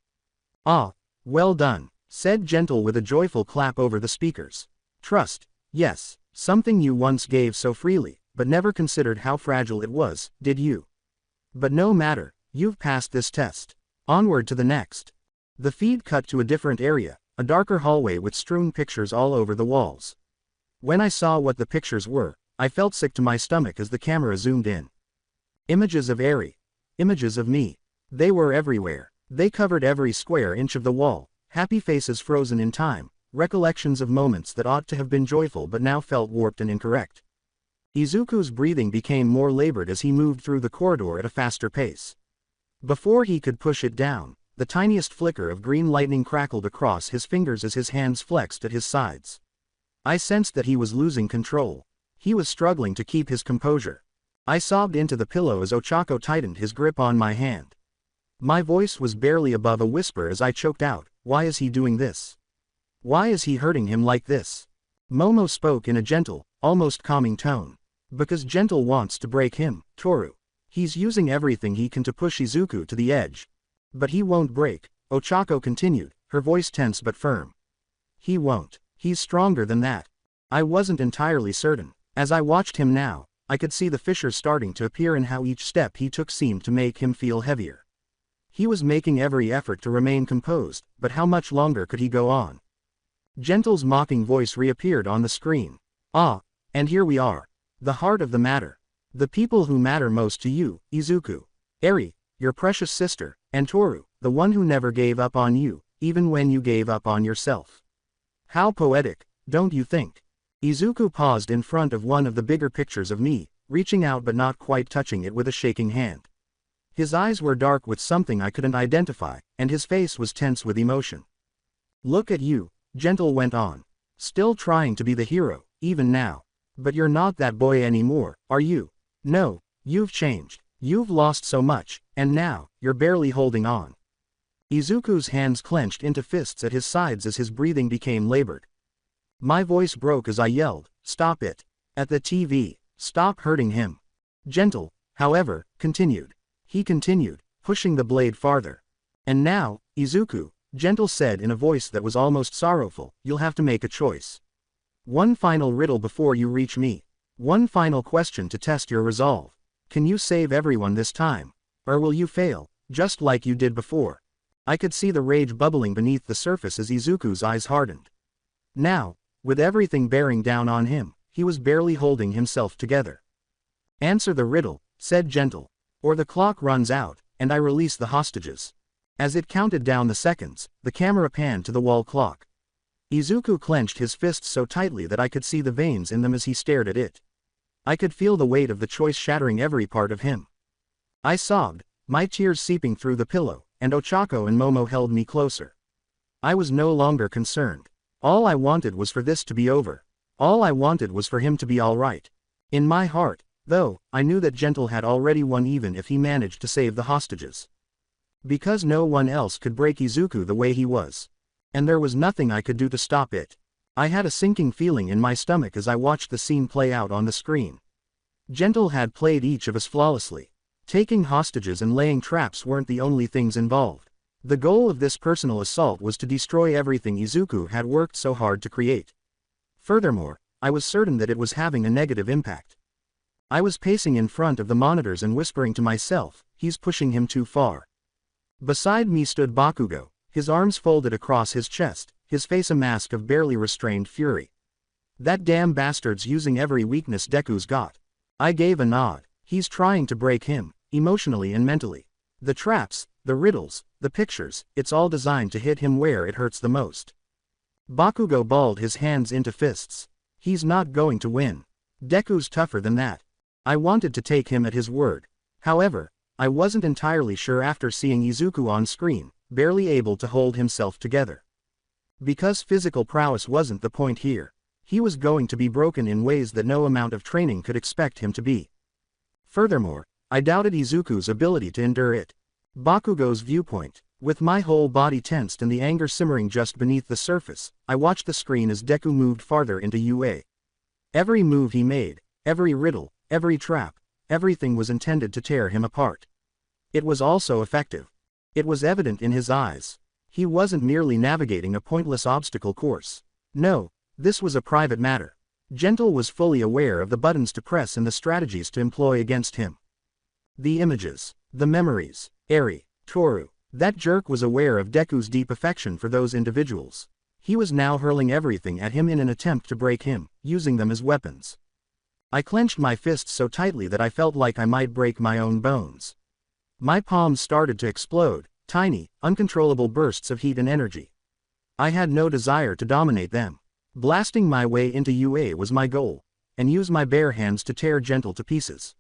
Ah, well done. said Gentle with a joyful clap over the speakers. Trust, yes, something you once gave so freely, but never considered how fragile it was, did you? But no matter, you've passed this test. Onward to the next. The feed cut to a different area, a darker hallway with strewn pictures all over the walls. When I saw what the pictures were, I felt sick to my stomach as the camera zoomed in. Images of Eri. Images of me. They were everywhere. They covered every square inch of the wall, happy faces frozen in time, recollections of moments that ought to have been joyful but now felt warped and incorrect. Izuku's breathing became more labored as he moved through the corridor at a faster pace. Before he could push it down, the tiniest flicker of green lightning crackled across his fingers as his hands flexed at his sides. I sensed that he was losing control. He was struggling to keep his composure. I sobbed into the pillow as Ochako tightened his grip on my hand. My voice was barely above a whisper as I choked out, "Why is he doing this? Why is he hurting him like this?" Momo spoke in a gentle, almost calming tone. "Because Gentle wants to break him, Toru. He's using everything he can to push Izuku to the edge. But he won't break," Ochako continued, her voice tense but firm. "He won't. He's stronger than that." I wasn't entirely certain. As I watched him now, I could see the fissures starting to appear in how each step he took seemed to make him feel heavier. He was making every effort to remain composed, but how much longer could he go on? Gentle's mocking voice reappeared on the screen. "Ah, and here we are. The heart of the matter. The people who matter most to you, Izuku. Eri, your precious sister, and Toru, the one who never gave up on you, even when you gave up on yourself. How poetic, don't you think?" Izuku paused in front of one of the bigger pictures of me, reaching out but not quite touching it with a shaking hand. His eyes were dark with something I couldn't identify, and his face was tense with emotion. "Look at you," Gentle went on. "Still trying to be the hero, even now. But you're not that boy anymore, are you? No, you've changed. You've lost so much, and now, you're barely holding on." Izuku's hands clenched into fists at his sides as his breathing became labored. My voice broke as I yelled, "Stop it. At the TV, stop hurting him." Gentle, however, continued. He continued, pushing the blade farther. "And now, Izuku," Gentle said in a voice that was almost sorrowful, "you'll have to make a choice. One final riddle before you reach me. One final question to test your resolve. Can you save everyone this time? Or will you fail, just like you did before?" I could see the rage bubbling beneath the surface as Izuku's eyes hardened. Now, with everything bearing down on him, he was barely holding himself together. "Answer the riddle," said Gentle, "or the clock runs out, and I release the hostages." As it counted down the seconds, the camera panned to the wall clock. Izuku clenched his fists so tightly that I could see the veins in them as he stared at it. I could feel the weight of the choice shattering every part of him. I sobbed, my tears seeping through the pillow, and Ochako and Momo held me closer. I was no longer concerned. All I wanted was for this to be over. All I wanted was for him to be all right. In my heart, though, I knew that Gentle had already won even if he managed to save the hostages. Because no one else could break Izuku the way he was. And there was nothing I could do to stop it. I had a sinking feeling in my stomach as I watched the scene play out on the screen. Gentle had played each of us flawlessly. Taking hostages and laying traps weren't the only things involved. The goal of this personal assault was to destroy everything Izuku had worked so hard to create. Furthermore, I was certain that it was having a negative impact. I was pacing in front of the monitors and whispering to myself, "He's pushing him too far." Beside me stood Bakugo, his arms folded across his chest, his face a mask of barely restrained fury. "That damn bastard's using every weakness Deku's got." I gave a nod. "He's trying to break him, emotionally and mentally. The traps, the riddles, the pictures, it's all designed to hit him where it hurts the most." Bakugo balled his hands into fists. "He's not going to win. Deku's tougher than that." I wanted to take him at his word. However, I wasn't entirely sure after seeing Izuku on screen, barely able to hold himself together. Because physical prowess wasn't the point here. He was going to be broken in ways that no amount of training could expect him to be. Furthermore, I doubted Izuku's ability to endure it. Bakugo's viewpoint. With my whole body tensed and the anger simmering just beneath the surface, I watched the screen as Deku moved farther into UA. Every move he made, every riddle, every trap, everything was intended to tear him apart. It was also effective. It was evident in his eyes. He wasn't merely navigating a pointless obstacle course. No, this was a private matter. Gentle was fully aware of the buttons to press and the strategies to employ against him. The images, the memories, Eri, Toru. That jerk was aware of Deku's deep affection for those individuals. He was now hurling everything at him in an attempt to break him, using them as weapons. I clenched my fists so tightly that I felt like I might break my own bones. My palms started to explode, tiny, uncontrollable bursts of heat and energy. I had no desire to dominate them. Blasting my way into UA was my goal, and use my bare hands to tear Gentle to pieces.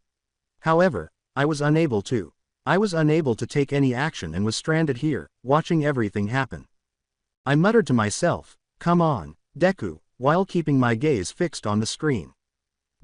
However, I was unable to. I was unable to take any action and was stranded here, watching everything happen. I muttered to myself, "Come on, Deku," while keeping my gaze fixed on the screen.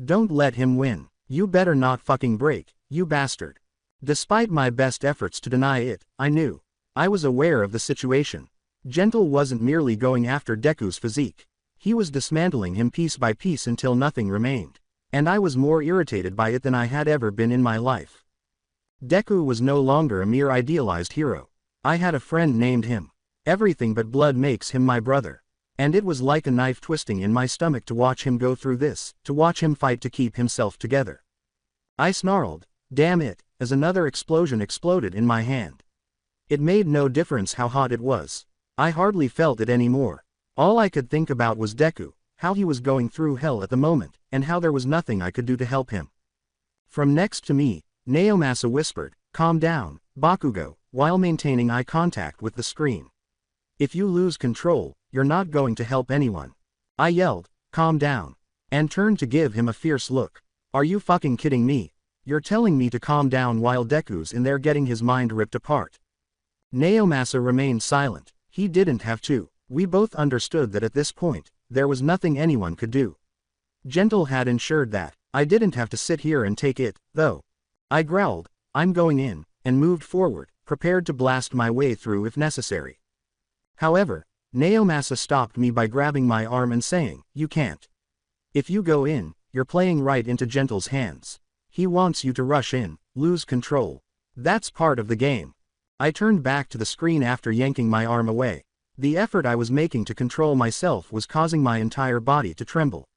"Don't let him win. You better not fucking break, you bastard." Despite my best efforts to deny it, I knew. I was aware of the situation. Gentle wasn't merely going after Deku's physique. He was dismantling him piece by piece until nothing remained. And I was more irritated by it than I had ever been in my life. Deku was no longer a mere idealized hero. I had a friend named him. Everything but blood makes him my brother. And it was like a knife twisting in my stomach to watch him go through this, to watch him fight to keep himself together. I snarled, "Damn it," as another explosion exploded in my hand. It made no difference how hot it was. I hardly felt it anymore. All I could think about was Deku, how he was going through hell at the moment, and how there was nothing I could do to help him. From next to me, Naomasa whispered, "Calm down, Bakugo," while maintaining eye contact with the screen. "If you lose control, you're not going to help anyone." I yelled, "Calm down," and turned to give him a fierce look. "Are you fucking kidding me? You're telling me to calm down while Deku's in there getting his mind ripped apart." Naomasa remained silent. He didn't have to. We both understood that at this point, there was nothing anyone could do. Gentle had ensured that. I didn't have to sit here and take it, though. I growled, "I'm going in," and moved forward, prepared to blast my way through if necessary. However, Naomasa stopped me by grabbing my arm and saying, "You can't. If you go in, you're playing right into Gentle's hands. He wants you to rush in, lose control. That's part of the game." I turned back to the screen after yanking my arm away. The effort I was making to control myself was causing my entire body to tremble.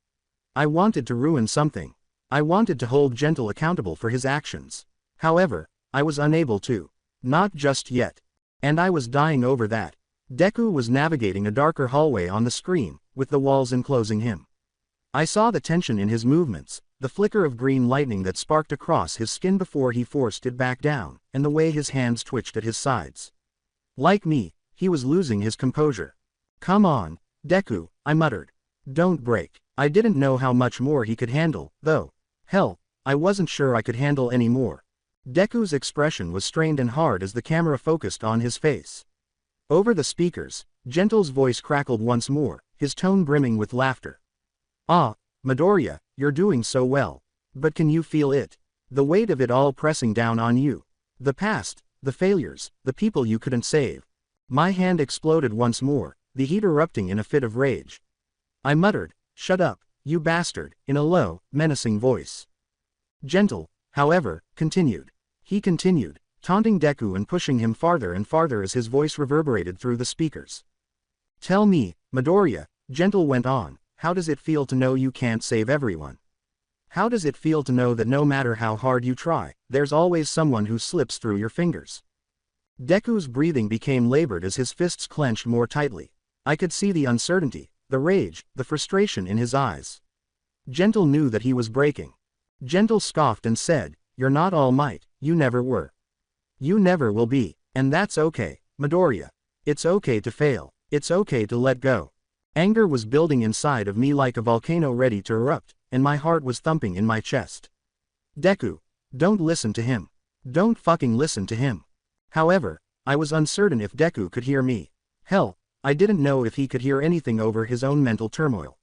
I wanted to ruin something. I wanted to hold Gentle accountable for his actions. However, I was unable to. Not just yet. And I was dying over that. Deku was navigating a darker hallway on the screen, with the walls enclosing him. I saw the tension in his movements, the flicker of green lightning that sparked across his skin before he forced it back down, and the way his hands twitched at his sides. Like me, he was losing his composure. "Come on, Deku," I muttered. "Don't break." I didn't know how much more he could handle, though. Hell, I wasn't sure I could handle any more. Deku's expression was strained and hard as the camera focused on his face. Over the speakers, Gentle's voice crackled once more, his tone brimming with laughter. "Ah, Midoriya, you're doing so well. But can you feel it? The weight of it all pressing down on you. The past, the failures, the people you couldn't save." My hand exploded once more, the heat erupting in a fit of rage. I muttered, "Shut up, you bastard," in a low, menacing voice. Gentle, however, continued. He continued, taunting Deku and pushing him farther and farther as his voice reverberated through the speakers. "Tell me, Midoriya," Gentle went on, "how does it feel to know you can't save everyone? How does it feel to know that no matter how hard you try, there's always someone who slips through your fingers?" Deku's breathing became labored as his fists clenched more tightly. I could see the uncertainty, the rage, the frustration in his eyes. Gentle knew that he was breaking. Gentle scoffed and said, "You're not All Might, you never were. You never will be, and that's okay, Midoriya. It's okay to fail, it's okay to let go." Anger was building inside of me like a volcano ready to erupt, and my heart was thumping in my chest. "Deku, don't listen to him. Don't fucking listen to him." However, I was uncertain if Deku could hear me. Hell, I didn't know if he could hear anything over his own mental turmoil.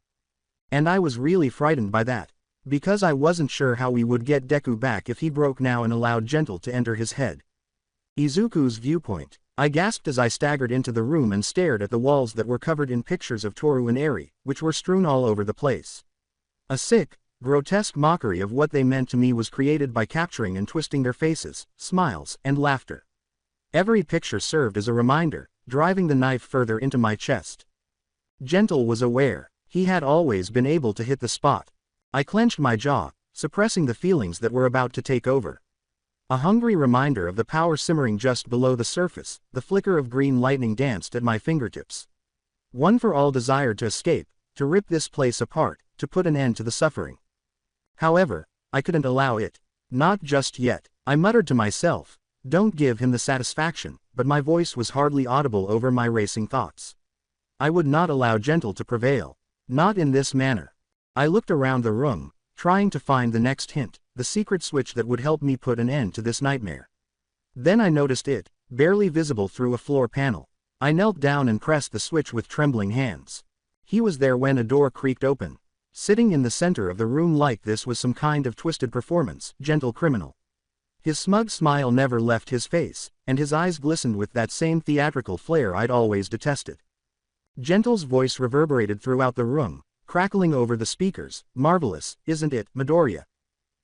And I was really frightened by that. Because I wasn't sure how we would get Deku back if he broke now and allowed Gentle to enter his head. Izuku's viewpoint. I gasped as I staggered into the room and stared at the walls that were covered in pictures of Toru and Eri, which were strewn all over the place. A sick, grotesque mockery of what they meant to me was created by capturing and twisting their faces, smiles, and laughter. Every picture served as a reminder, driving the knife further into my chest. Gentle was aware. He had always been able to hit the spot. I clenched my jaw, suppressing the feelings that were about to take over. A hungry reminder of the power simmering just below the surface, the flicker of green lightning danced at my fingertips. One for all desired to escape, to rip this place apart, to put an end to the suffering. However, I couldn't allow it. Not just yet, I muttered to myself. Don't give him the satisfaction, but my voice was hardly audible over my racing thoughts. I would not allow Gentle to prevail. Not in this manner. I looked around the room, trying to find the next hint, the secret switch that would help me put an end to this nightmare. Then I noticed it, barely visible through a floor panel. I knelt down and pressed the switch with trembling hands. He was there when a door creaked open. Sitting in the center of the room like this was some kind of twisted performance, Gentle criminal. His smug smile never left his face, and his eyes glistened with that same theatrical flair I'd always detested. Gentle's voice reverberated throughout the room, crackling over the speakers. Marvelous, isn't it, Midoriya?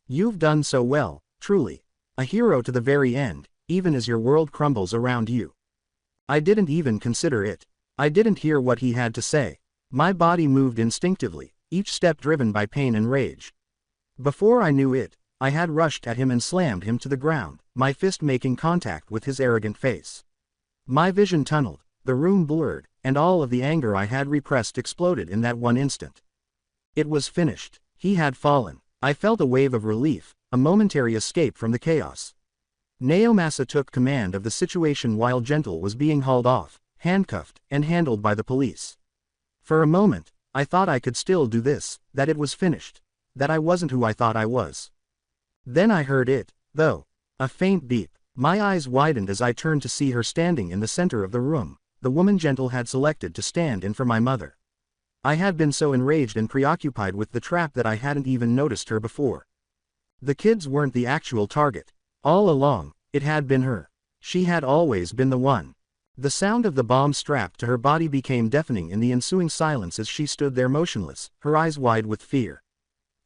You've done so well, truly. A hero to the very end, even as your world crumbles around you. I didn't even consider it. I didn't hear what he had to say. My body moved instinctively, each step driven by pain and rage. Before I knew it, I had rushed at him and slammed him to the ground, my fist making contact with his arrogant face. My vision tunneled, the room blurred, and all of the anger I had repressed exploded in that one instant. It was finished. He had fallen. I felt a wave of relief, a momentary escape from the chaos. Naomasa took command of the situation while Gentle was being hauled off, handcuffed, and handled by the police. For a moment, I thought I could still do this, that it was finished, that I wasn't who I thought I was. Then I heard it, though. A faint beep. My eyes widened as I turned to see her standing in the center of the room, the woman Gentle had selected to stand in for my mother. I had been so enraged and preoccupied with the trap that I hadn't even noticed her before. The kids weren't the actual target. All along, it had been her. She had always been the one. The sound of the bomb strapped to her body became deafening in the ensuing silence as she stood there motionless, her eyes wide with fear.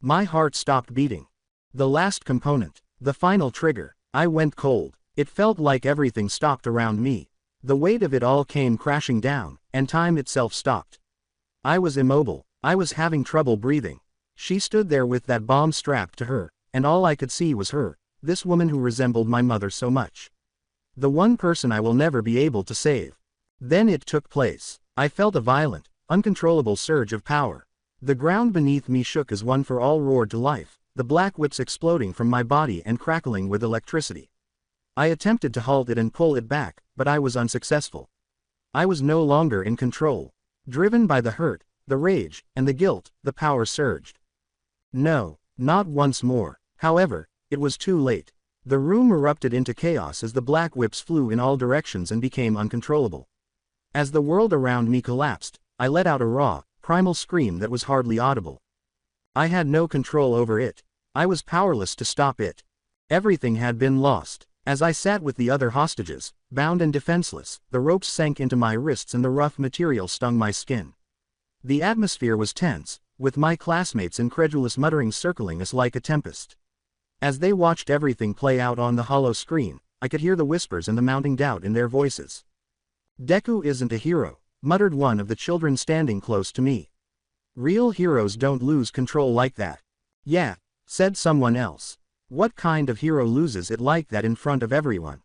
My heart stopped beating. The last component, the final trigger. I went cold. It felt like everything stopped around me. The weight of it all came crashing down, and time itself stopped. I was immobile. I was having trouble breathing. She stood there with that bomb strapped to her, and all I could see was her, this woman who resembled my mother so much. The one person I will never be able to save. Then it took place. I felt a violent, uncontrollable surge of power. The ground beneath me shook as One for All roared to life, the black whips exploding from my body and crackling with electricity. I attempted to halt it and pull it back, but I was unsuccessful. I was no longer in control. Driven by the hurt, the rage, and the guilt, the power surged. No, not once more. However, it was too late. The room erupted into chaos as the black whips flew in all directions and became uncontrollable. As the world around me collapsed, I let out a raw, primal scream that was hardly audible. I had no control over it. I was powerless to stop it. Everything had been lost. As I sat with the other hostages, bound and defenseless, the ropes sank into my wrists and the rough material stung my skin. The atmosphere was tense, with my classmates' incredulous mutterings circling us like a tempest. As they watched everything play out on the hollow screen, I could hear the whispers and the mounting doubt in their voices. Deku isn't a hero, muttered one of the children standing close to me. Real heroes don't lose control like that. Yeah, said someone else. What kind of hero loses it like that in front of everyone?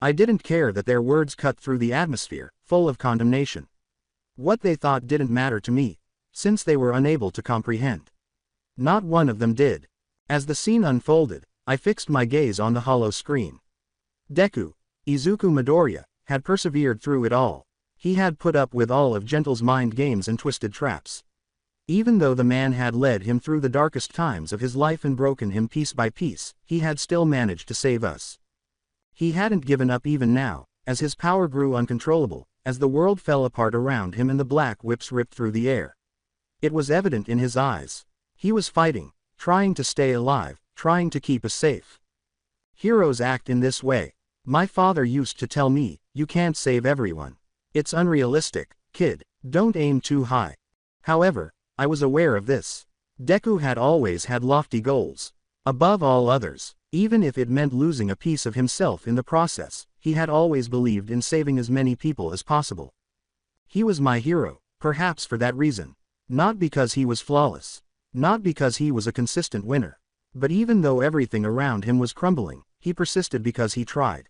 I didn't care that their words cut through the atmosphere, full of condemnation. What they thought didn't matter to me, since they were unable to comprehend. Not one of them did. As the scene unfolded, I fixed my gaze on the hollow screen. Deku, Izuku Midoriya, had persevered through it all. He had put up with all of Gentle's mind games and twisted traps. Even though the man had led him through the darkest times of his life and broken him piece by piece, he had still managed to save us. He hadn't given up even now, as his power grew uncontrollable, as the world fell apart around him and the black whips ripped through the air. It was evident in his eyes. He was fighting, trying to stay alive, trying to keep us safe. Heroes act in this way. My father used to tell me, you can't save everyone. It's unrealistic, kid, don't aim too high. However, I was aware of this. Deku had always had lofty goals. Above all others, Even if it meant losing a piece of himself in the process, he had always believed in saving as many people as possible. He was my hero, perhaps for that reason. Not because he was flawless. Not because he was a consistent winner. But even though everything around him was crumbling, he persisted because he tried.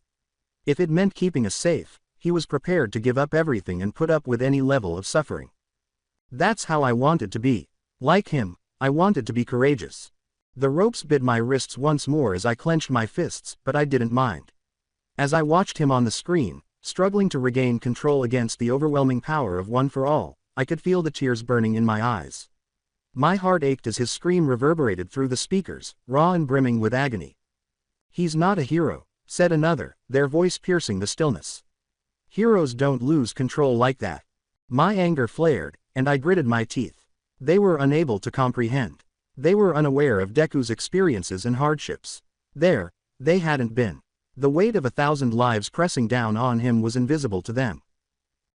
If it meant keeping us safe, he was prepared to give up everything and put up with any level of suffering. That's how I wanted to be. Like him, I wanted to be courageous. The ropes bit my wrists once more as I clenched my fists, but I didn't mind. As I watched him on the screen, struggling to regain control against the overwhelming power of One for All, I could feel the tears burning in my eyes. My heart ached as his scream reverberated through the speakers, raw and brimming with agony. "He's not a hero," said another, their voice piercing the stillness. "Heroes don't lose control like that." My anger flared, and I gritted my teeth. They were unable to comprehend. They were unaware of Deku's experiences and hardships. They hadn't been. The weight of 1,000 lives pressing down on him was invisible to them.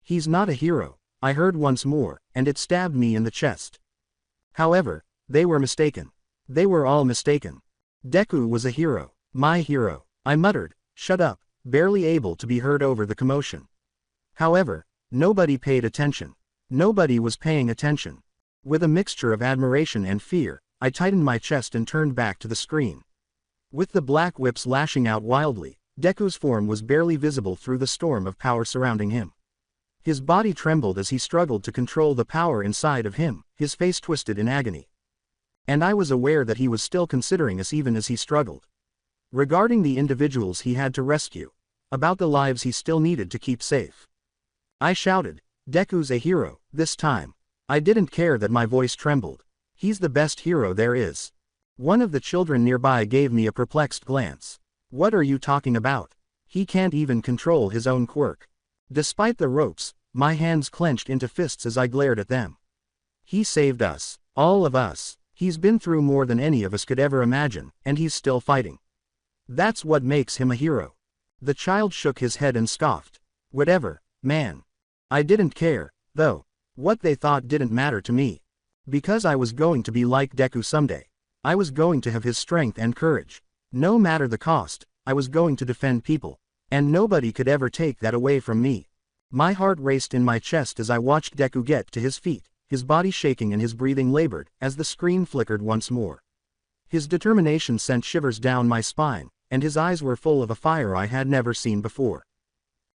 "He's not a hero," I heard once more, and it stabbed me in the chest. However, they were mistaken. They were all mistaken. Deku was a hero. My hero. I muttered, "Shut up," barely able to be heard over the commotion. However, nobody paid attention. Nobody was paying attention. With a mixture of admiration and fear, I tightened my chest and turned back to the screen. With the black whips lashing out wildly, Deku's form was barely visible through the storm of power surrounding him. His body trembled as he struggled to control the power inside of him, his face twisted in agony. And I was aware that he was still considering us even as he struggled. Regarding the individuals he had to rescue. About the lives he still needed to keep safe. I shouted, "Deku's a hero, this time." I didn't care that my voice trembled. He's the best hero there is. One of the children nearby gave me a perplexed glance. "What are you talking about? He can't even control his own quirk." Despite the ropes, my hands clenched into fists as I glared at them. "He saved us. All of us. He's been through more than any of us could ever imagine, and he's still fighting. That's what makes him a hero." The child shook his head and scoffed. "Whatever, man." I didn't care, though. What they thought didn't matter to me. Because I was going to be like Deku someday. I was going to have his strength and courage. No matter the cost, I was going to defend people. And nobody could ever take that away from me. My heart raced in my chest as I watched Deku get to his feet, his body shaking and his breathing labored, as the screen flickered once more. His determination sent shivers down my spine, and his eyes were full of a fire I had never seen before.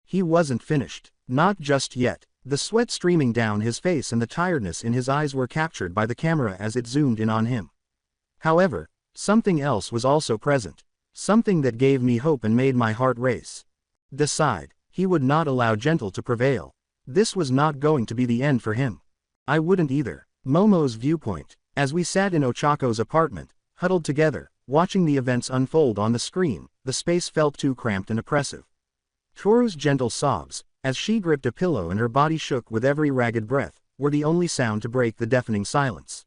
He wasn't finished. Not just yet. The sweat streaming down his face and the tiredness in his eyes were captured by the camera as it zoomed in on him. However, something else was also present. Something that gave me hope and made my heart race. Decide. He would not allow Gentle to prevail. This was not going to be the end for him. I wouldn't either. Momo's viewpoint. As we sat in Ochako's apartment, huddled together, watching the events unfold on the screen, the space felt too cramped and oppressive. Toru's gentle sobs, as she gripped a pillow and her body shook with every ragged breath, were the only sound to break the deafening silence.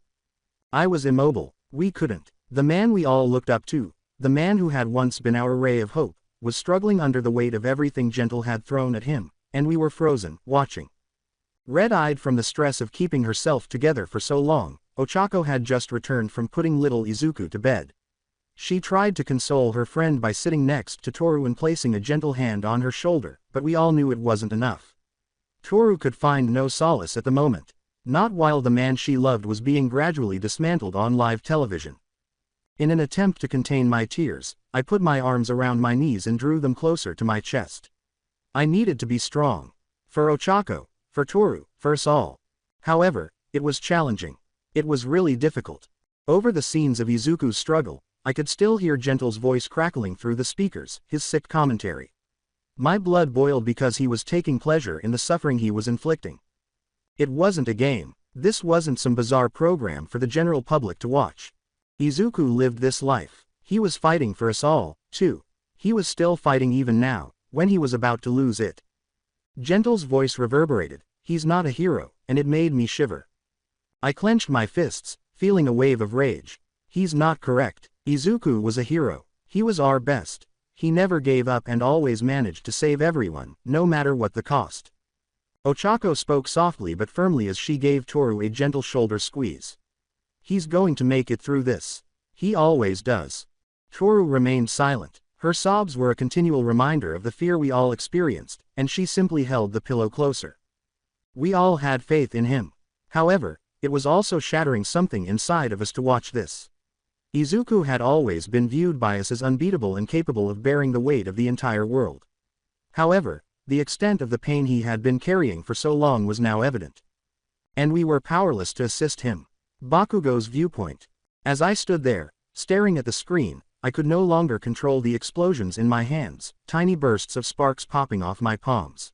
I was immobile. We couldn't. The man we all looked up to, the man who had once been our ray of hope, was struggling under the weight of everything Gentle had thrown at him, and we were frozen, watching. Red-eyed from the stress of keeping herself together for so long, Ochako had just returned from putting little Izuku to bed. She tried to console her friend by sitting next to Toru and placing a gentle hand on her shoulder, but we all knew it wasn't enough. Toru could find no solace at the moment. Not while the man she loved was being gradually dismantled on live television. In an attempt to contain my tears, I put my arms around my knees and drew them closer to my chest. I needed to be strong. For Ochako, for Toru, for us all. However, it was challenging. It was really difficult. Over the scenes of Izuku's struggle, I could still hear Gentle's voice crackling through the speakers, his sick commentary. My blood boiled because he was taking pleasure in the suffering he was inflicting. It wasn't a game. This wasn't some bizarre program for the general public to watch. Izuku lived this life. He was fighting for us all, too. He was still fighting even now, when he was about to lose it. Gentle's voice reverberated. "He's not a hero," and it made me shiver. I clenched my fists, feeling a wave of rage. He's not correct. Izuku was a hero. He was our best. He never gave up and always managed to save everyone, no matter what the cost. Ochako spoke softly but firmly as she gave Toru a gentle shoulder squeeze. "He's going to make it through this. He always does." Toru remained silent. Her sobs were a continual reminder of the fear we all experienced, and she simply held the pillow closer. We all had faith in him. However, it was also shattering something inside of us to watch this. Izuku had always been viewed by us as unbeatable and capable of bearing the weight of the entire world. However, the extent of the pain he had been carrying for so long was now evident. And we were powerless to assist him. Bakugo's viewpoint. As I stood there, staring at the screen, I could no longer control the explosions in my hands, tiny bursts of sparks popping off my palms.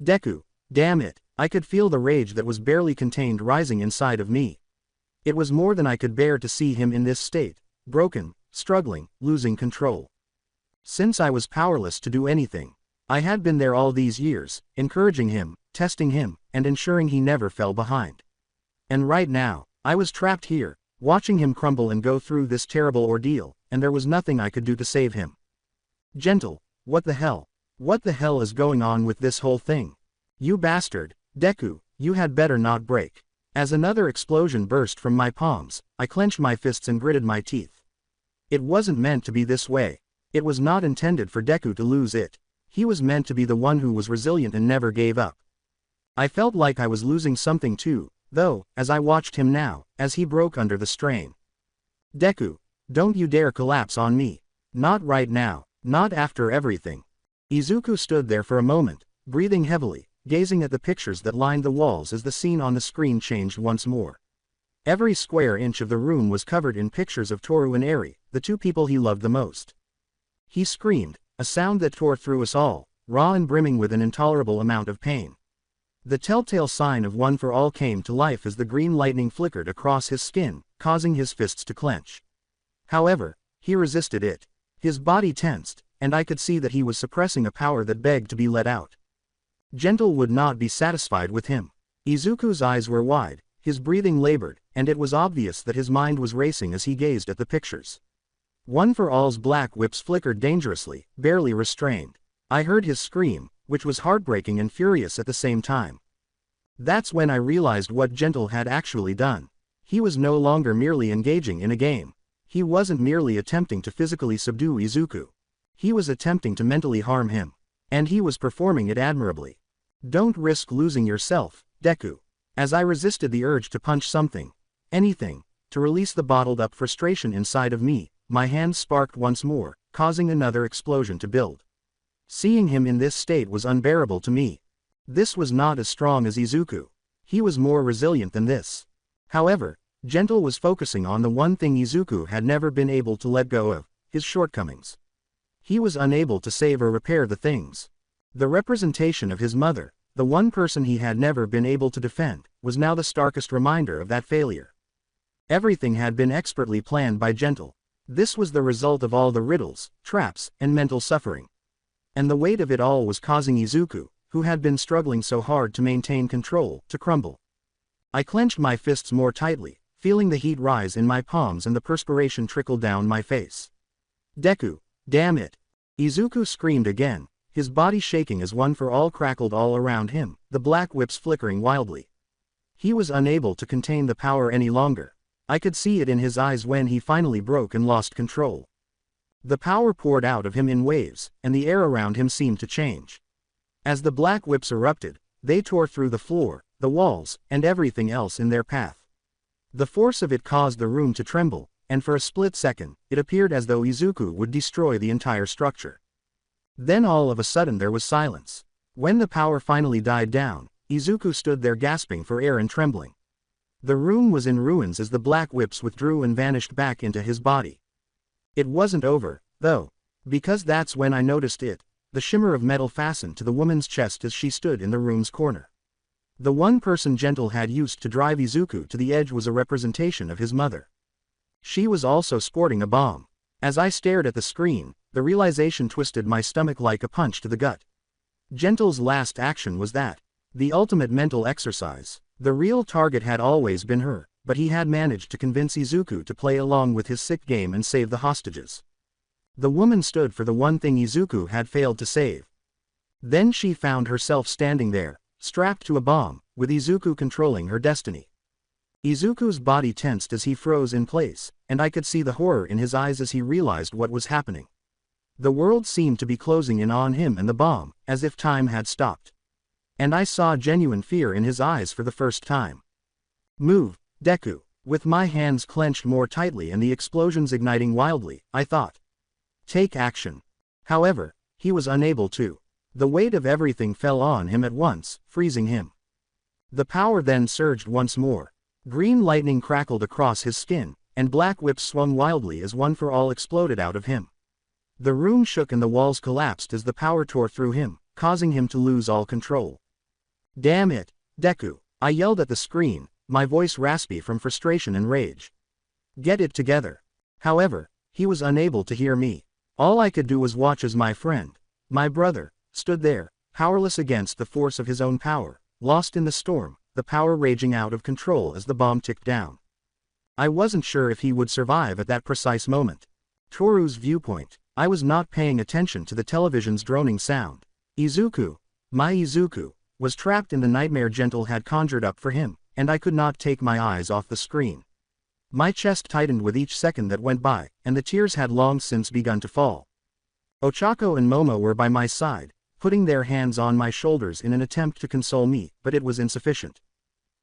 Deku, damn it, I could feel the rage that was barely contained rising inside of me. It was more than I could bear to see him in this state, broken, struggling, losing control. Since I was powerless to do anything, I had been there all these years, encouraging him, testing him, and ensuring he never fell behind. And right now, I was trapped here, watching him crumble and go through this terrible ordeal, and there was nothing I could do to save him. Gentle, what the hell? What the hell is going on with this whole thing? You bastard, Deku, you had better not break. As another explosion burst from my palms, I clenched my fists and gritted my teeth. It wasn't meant to be this way. It was not intended for Deku to lose it. He was meant to be the one who was resilient and never gave up. I felt like I was losing something too, though, as I watched him now, as he broke under the strain. Deku, don't you dare collapse on me. Not right now, not after everything. Izuku stood there for a moment, breathing heavily, gazing at the pictures that lined the walls as the scene on the screen changed once more. Every square inch of the room was covered in pictures of Toru and Eri, the two people he loved the most. He screamed, a sound that tore through us all, raw and brimming with an intolerable amount of pain. The telltale sign of One for All came to life as the green lightning flickered across his skin, causing his fists to clench. However, he resisted it. His body tensed, and I could see that he was suppressing a power that begged to be let out. Gentle would not be satisfied with him. Izuku's eyes were wide, his breathing labored, and it was obvious that his mind was racing as he gazed at the pictures. One for All's black whips flickered dangerously, barely restrained. I heard his scream, which was heartbreaking and furious at the same time. That's when I realized what Gentle had actually done. He was no longer merely engaging in a game. He wasn't merely attempting to physically subdue Izuku. He was attempting to mentally harm him. And he was performing it admirably. Don't risk losing yourself, Deku. As I resisted the urge to punch something, anything, to release the bottled-up frustration inside of me, my hands sparked once more, causing another explosion to build. Seeing him in this state was unbearable to me. This was not as strong as Izuku. He was more resilient than this. However, Gentle was focusing on the one thing Izuku had never been able to let go of, his shortcomings. He was unable to save or repair the things. The representation of his mother, the one person he had never been able to defend, was now the starkest reminder of that failure. Everything had been expertly planned by Gentle. This was the result of all the riddles, traps, and mental suffering. And the weight of it all was causing Izuku, who had been struggling so hard to maintain control, to crumble. I clenched my fists more tightly, feeling the heat rise in my palms and the perspiration trickle down my face. Deku, damn it! Izuku screamed again, his body shaking as One for All crackled all around him, the black whips flickering wildly. He was unable to contain the power any longer. I could see it in his eyes when he finally broke and lost control. The power poured out of him in waves, and the air around him seemed to change. As the black whips erupted, they tore through the floor, the walls, and everything else in their path. The force of it caused the room to tremble, and for a split second, it appeared as though Izuku would destroy the entire structure. Then all of a sudden there was silence. When the power finally died down, Izuku stood there gasping for air and trembling. The room was in ruins as the black whips withdrew and vanished back into his body. It wasn't over, though, because that's when I noticed it, the shimmer of metal fastened to the woman's chest as she stood in the room's corner. The one person Gentle had used to drive Izuku to the edge was a representation of his mother. She was also sporting a bomb. As I stared at the screen, the realization twisted my stomach like a punch to the gut. Gentle's last action was that. The ultimate mental exercise. The real target had always been her, but he had managed to convince Izuku to play along with his sick game and save the hostages. The woman stood for the one thing Izuku had failed to save. Then she found herself standing there, strapped to a bomb, with Izuku controlling her destiny. Izuku's body tensed as he froze in place, and I could see the horror in his eyes as he realized what was happening. The world seemed to be closing in on him and the bomb, as if time had stopped. And I saw genuine fear in his eyes for the first time. Move, Deku. With my hands clenched more tightly and the explosions igniting wildly, I thought. Take action. However, he was unable to. The weight of everything fell on him at once, freezing him. The power then surged once more. Green lightning crackled across his skin, and black whips swung wildly as One for All exploded out of him. The room shook and the walls collapsed as the power tore through him, causing him to lose all control. Damn it, Deku! I yelled at the screen, my voice raspy from frustration and rage. Get it together. However, he was unable to hear me. All I could do was watch as my friend, my brother, stood there, powerless against the force of his own power, lost in the storm, the power raging out of control as the bomb ticked down. I wasn't sure if he would survive at that precise moment. Toru's viewpoint. I was not paying attention to the television's droning sound. Izuku, my Izuku, was trapped in the nightmare Gentle had conjured up for him, and I could not take my eyes off the screen. My chest tightened with each second that went by, and the tears had long since begun to fall. Ochako and Momo were by my side, putting their hands on my shoulders in an attempt to console me, but it was insufficient.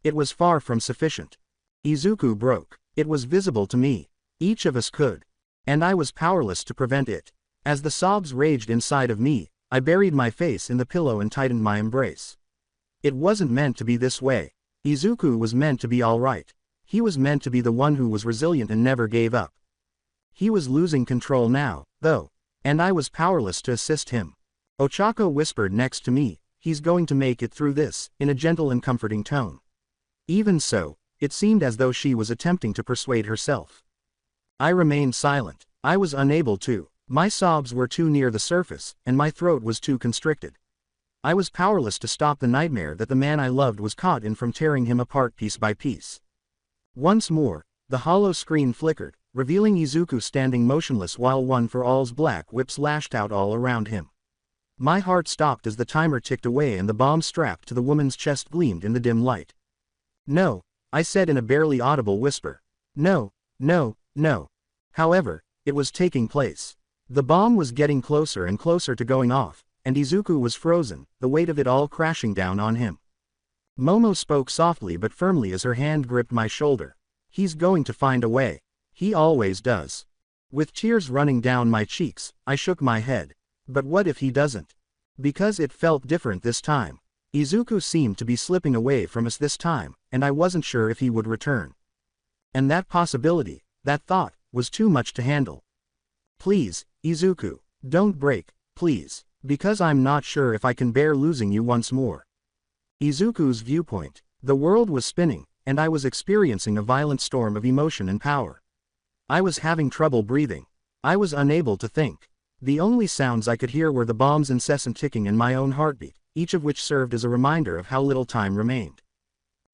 It was far from sufficient. Izuku broke. It was visible to me. Each of us could. And I was powerless to prevent it. As the sobs raged inside of me, I buried my face in the pillow and tightened my embrace. It wasn't meant to be this way. Izuku was meant to be alright. He was meant to be the one who was resilient and never gave up. He was losing control now, though, and I was powerless to assist him. Ochako whispered next to me, he's going to make it through this, in a gentle and comforting tone. Even so, it seemed as though she was attempting to persuade herself. I remained silent. I was unable to. My sobs were too near the surface, and my throat was too constricted. I was powerless to stop the nightmare that the man I loved was caught in from tearing him apart piece by piece. Once more, the hollow screen flickered, revealing Izuku standing motionless while One for All's black whips lashed out all around him. My heart stopped as the timer ticked away and the bomb strapped to the woman's chest gleamed in the dim light. No, I said in a barely audible whisper. No, no, no. However, it was taking place. The bomb was getting closer and closer to going off, and Izuku was frozen, the weight of it all crashing down on him. Momo spoke softly but firmly as her hand gripped my shoulder. He's going to find a way. He always does. With tears running down my cheeks, I shook my head. But what if he doesn't? Because it felt different this time. Izuku seemed to be slipping away from us this time, and I wasn't sure if he would return. And that possibility, that thought, was too much to handle. Please, Izuku, don't break, please. Because I'm not sure if I can bear losing you once more. Izuku's viewpoint. The world was spinning, and I was experiencing a violent storm of emotion and power. I was having trouble breathing. I was unable to think. The only sounds I could hear were the bomb's incessant ticking and my own heartbeat, each of which served as a reminder of how little time remained.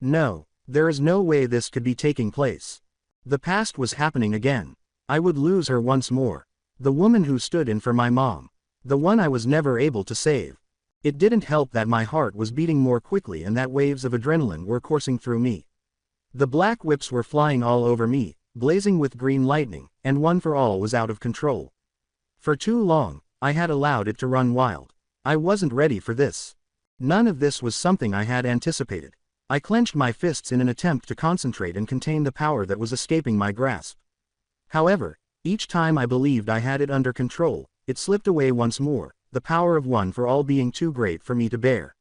No, there is no way this could be taking place. The past was happening again. I would lose her once more. The woman who stood in for my mom. The one I was never able to save. It didn't help that my heart was beating more quickly and that waves of adrenaline were coursing through me. The black whips were flying all over me, blazing with green lightning, and One for All was out of control. For too long, I had allowed it to run wild. I wasn't ready for this. None of this was something I had anticipated. I clenched my fists in an attempt to concentrate and contain the power that was escaping my grasp. However, each time I believed I had it under control, it slipped away once more, the power of One for All being too great for me to bear.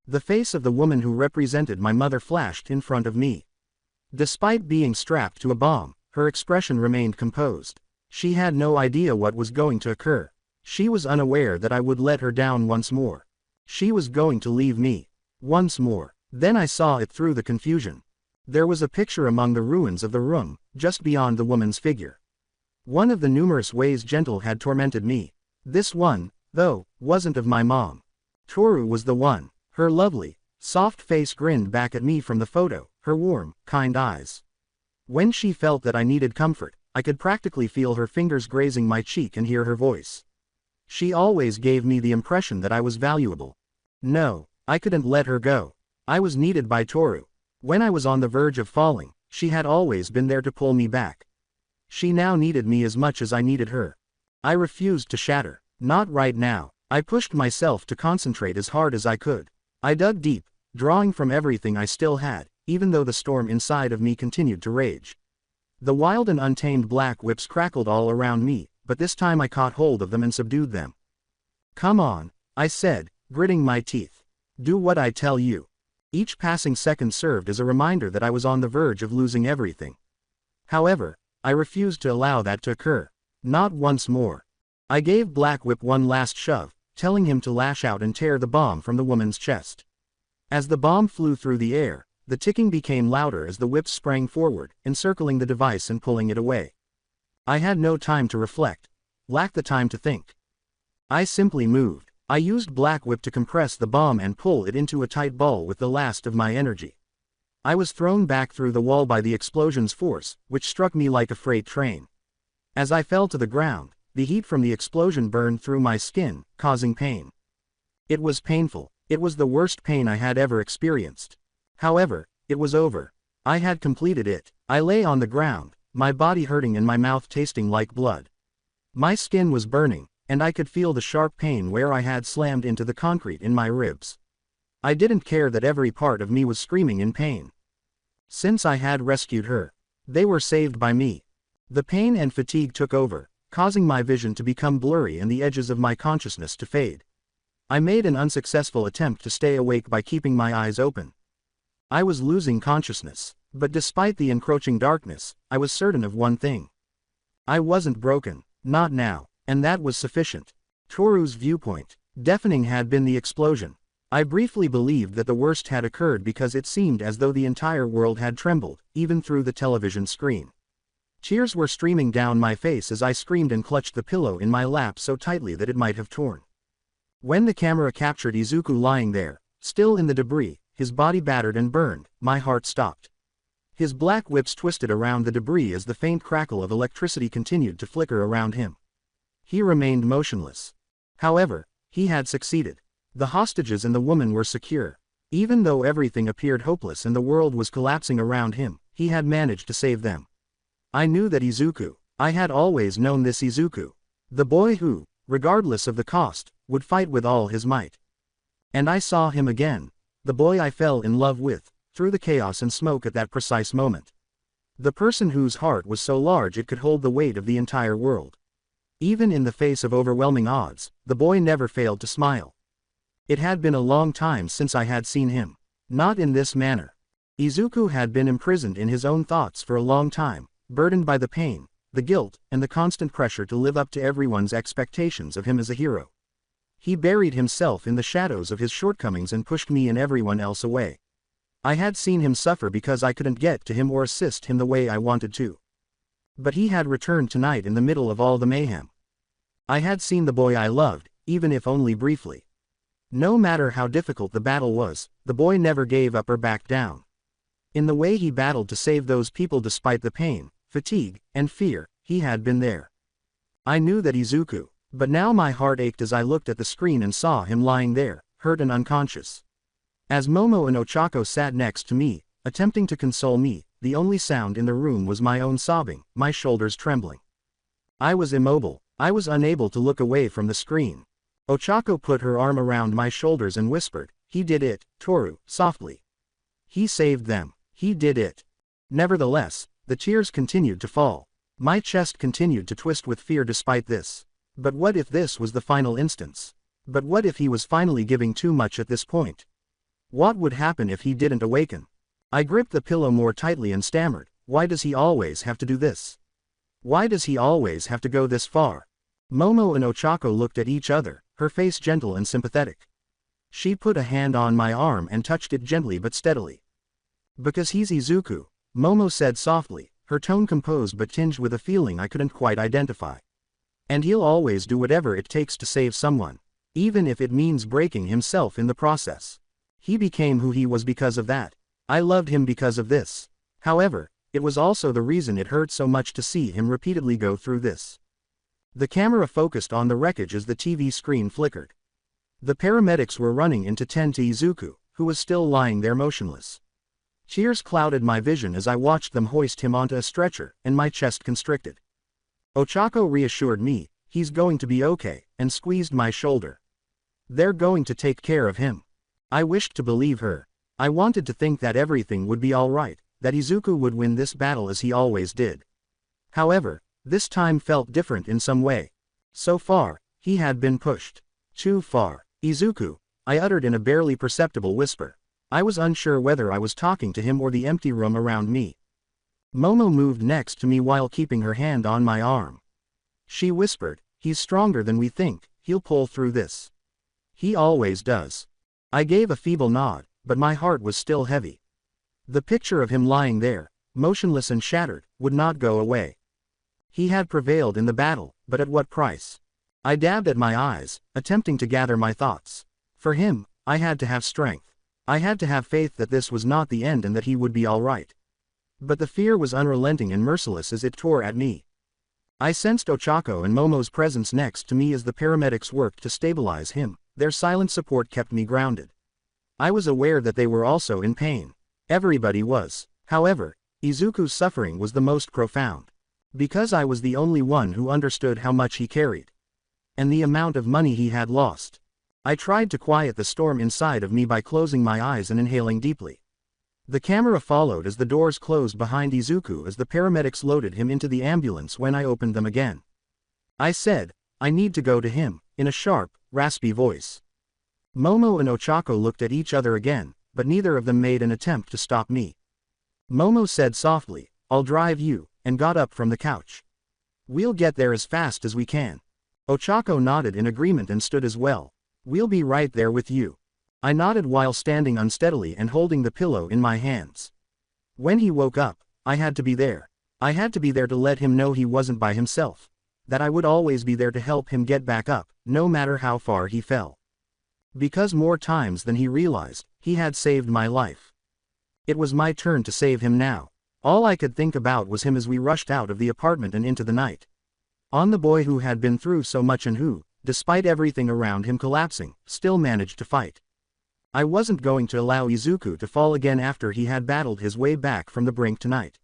The face of the woman who represented my mother flashed in front of me. Despite being strapped to a bomb, her expression remained composed. She had no idea what was going to occur. She was unaware that I would let her down once more. She was going to leave me. Once more. Then I saw it through the confusion. There was a picture among the ruins of the room, just beyond the woman's figure. One of the numerous ways Gentle had tormented me. This one, though, wasn't of my mom. Toru was the one. Her lovely, soft face grinned back at me from the photo, her warm, kind eyes. When she felt that I needed comfort, I could practically feel her fingers grazing my cheek and hear her voice. She always gave me the impression that I was valuable. No, I couldn't let her go. I was needed by Toru. When I was on the verge of falling, she had always been there to pull me back. She now needed me as much as I needed her. I refused to shatter. Not right now. I pushed myself to concentrate as hard as I could. I dug deep, drawing from everything I still had, even though the storm inside of me continued to rage. The wild and untamed black whips crackled all around me, but this time I caught hold of them and subdued them. "Come on," I said, gritting my teeth. "Do what I tell you." Each passing second served as a reminder that I was on the verge of losing everything. However, I refused to allow that to occur. Not once more. I gave Black Whip one last shove, telling him to lash out and tear the bomb from the woman's chest. As the bomb flew through the air, the ticking became louder as the whip sprang forward, encircling the device and pulling it away. I had no time to reflect, lacked the time to think. I simply moved. I used Black Whip to compress the bomb and pull it into a tight ball with the last of my energy. I was thrown back through the wall by the explosion's force, which struck me like a freight train. As I fell to the ground, the heat from the explosion burned through my skin, causing pain. It was painful. It was the worst pain I had ever experienced. However, it was over. I had completed it. I lay on the ground, my body hurting and my mouth tasting like blood. My skin was burning, and I could feel the sharp pain where I had slammed into the concrete in my ribs. I didn't care that every part of me was screaming in pain. Since I had rescued her, they were saved by me. The pain and fatigue took over, causing my vision to become blurry and the edges of my consciousness to fade. I made an unsuccessful attempt to stay awake by keeping my eyes open. I was losing consciousness, but despite the encroaching darkness, I was certain of one thing. I wasn't broken, not now, and that was sufficient. Toru's viewpoint. Deafening had been the explosion. I briefly believed that the worst had occurred because it seemed as though the entire world had trembled, even through the television screen. Tears were streaming down my face as I screamed and clutched the pillow in my lap so tightly that it might have torn. When the camera captured Izuku lying there, still in the debris, his body battered and burned, my heart stopped. His black whips twisted around the debris as the faint crackle of electricity continued to flicker around him. He remained motionless. However, he had succeeded. The hostages and the woman were secure. Even though everything appeared hopeless and the world was collapsing around him, he had managed to save them. I knew that Izuku. I had always known this Izuku. The boy who, regardless of the cost, would fight with all his might. And I saw him again. The boy I fell in love with, through the chaos and smoke at that precise moment. The person whose heart was so large it could hold the weight of the entire world. Even in the face of overwhelming odds, the boy never failed to smile. It had been a long time since I had seen him. Not in this manner. Izuku had been imprisoned in his own thoughts for a long time, burdened by the pain, the guilt, and the constant pressure to live up to everyone's expectations of him as a hero. He buried himself in the shadows of his shortcomings and pushed me and everyone else away. I had seen him suffer because I couldn't get to him or assist him the way I wanted to. But he had returned tonight in the middle of all the mayhem. I had seen the boy I loved, even if only briefly. No matter how difficult the battle was, the boy never gave up or backed down. In the way he battled to save those people despite the pain, fatigue, and fear, he had been there. I knew that Izuku, but now my heart ached as I looked at the screen and saw him lying there, hurt and unconscious. As Momo and Ochako sat next to me, attempting to console me, the only sound in the room was my own sobbing, my shoulders trembling. I was immobile. I was unable to look away from the screen. Ochako put her arm around my shoulders and whispered, "He did it, Toru," softly. "He saved them. He did it." Nevertheless, the tears continued to fall. My chest continued to twist with fear despite this. But what if this was the final instance? But what if he was finally giving too much at this point? What would happen if he didn't awaken? I gripped the pillow more tightly and stammered, "Why does he always have to do this? Why does he always have to go this far?" Momo and Ochako looked at each other, her face gentle and sympathetic. She put a hand on my arm and touched it gently but steadily. "Because he's Izuku," Momo said softly, her tone composed but tinged with a feeling I couldn't quite identify. "And he'll always do whatever it takes to save someone, even if it means breaking himself in the process. He became who he was because of that. I loved him because of this. However, it was also the reason it hurt so much to see him repeatedly go through this." The camera focused on the wreckage as the TV screen flickered. The paramedics were running in to tend to Izuku, who was still lying there motionless. Tears clouded my vision as I watched them hoist him onto a stretcher, and my chest constricted. Ochako reassured me, "He's going to be okay," and squeezed my shoulder. "They're going to take care of him." I wished to believe her. I wanted to think that everything would be alright, that Izuku would win this battle as he always did. However, this time felt different in some way. So far, he had been pushed. Too far. "Izuku," I uttered in a barely perceptible whisper. I was unsure whether I was talking to him or the empty room around me. Momo moved next to me while keeping her hand on my arm. She whispered, "He's stronger than we think, he'll pull through this. He always does." I gave a feeble nod, but my heart was still heavy. The picture of him lying there, motionless and shattered, would not go away. He had prevailed in the battle, but at what price? I dabbed at my eyes, attempting to gather my thoughts. For him, I had to have strength. I had to have faith that this was not the end and that he would be alright. But the fear was unrelenting and merciless as it tore at me. I sensed Ochako and Momo's presence next to me as the paramedics worked to stabilize him. Their silent support kept me grounded. I was aware that they were also in pain. Everybody was. However, Izuku's suffering was the most profound. Because I was the only one who understood how much he carried. And the amount of money he had lost. I tried to quiet the storm inside of me by closing my eyes and inhaling deeply. The camera followed as the doors closed behind Izuku as the paramedics loaded him into the ambulance when I opened them again. I said, "I need to go to him," in a sharp, raspy voice. Momo and Ochako looked at each other again, but neither of them made an attempt to stop me. Momo said softly, "I'll drive you," and got up from the couch. "We'll get there as fast as we can." Ochako nodded in agreement and stood as well. "We'll be right there with you." I nodded while standing unsteadily and holding the pillow in my hands. When he woke up, I had to be there. I had to be there to let him know he wasn't by himself. That I would always be there to help him get back up, no matter how far he fell. Because more times than he realized, he had saved my life. It was my turn to save him now. All I could think about was him as we rushed out of the apartment and into the night. On the boy who had been through so much and who, despite everything around him collapsing, still managed to fight. I wasn't going to allow Izuku to fall again after he had battled his way back from the brink tonight.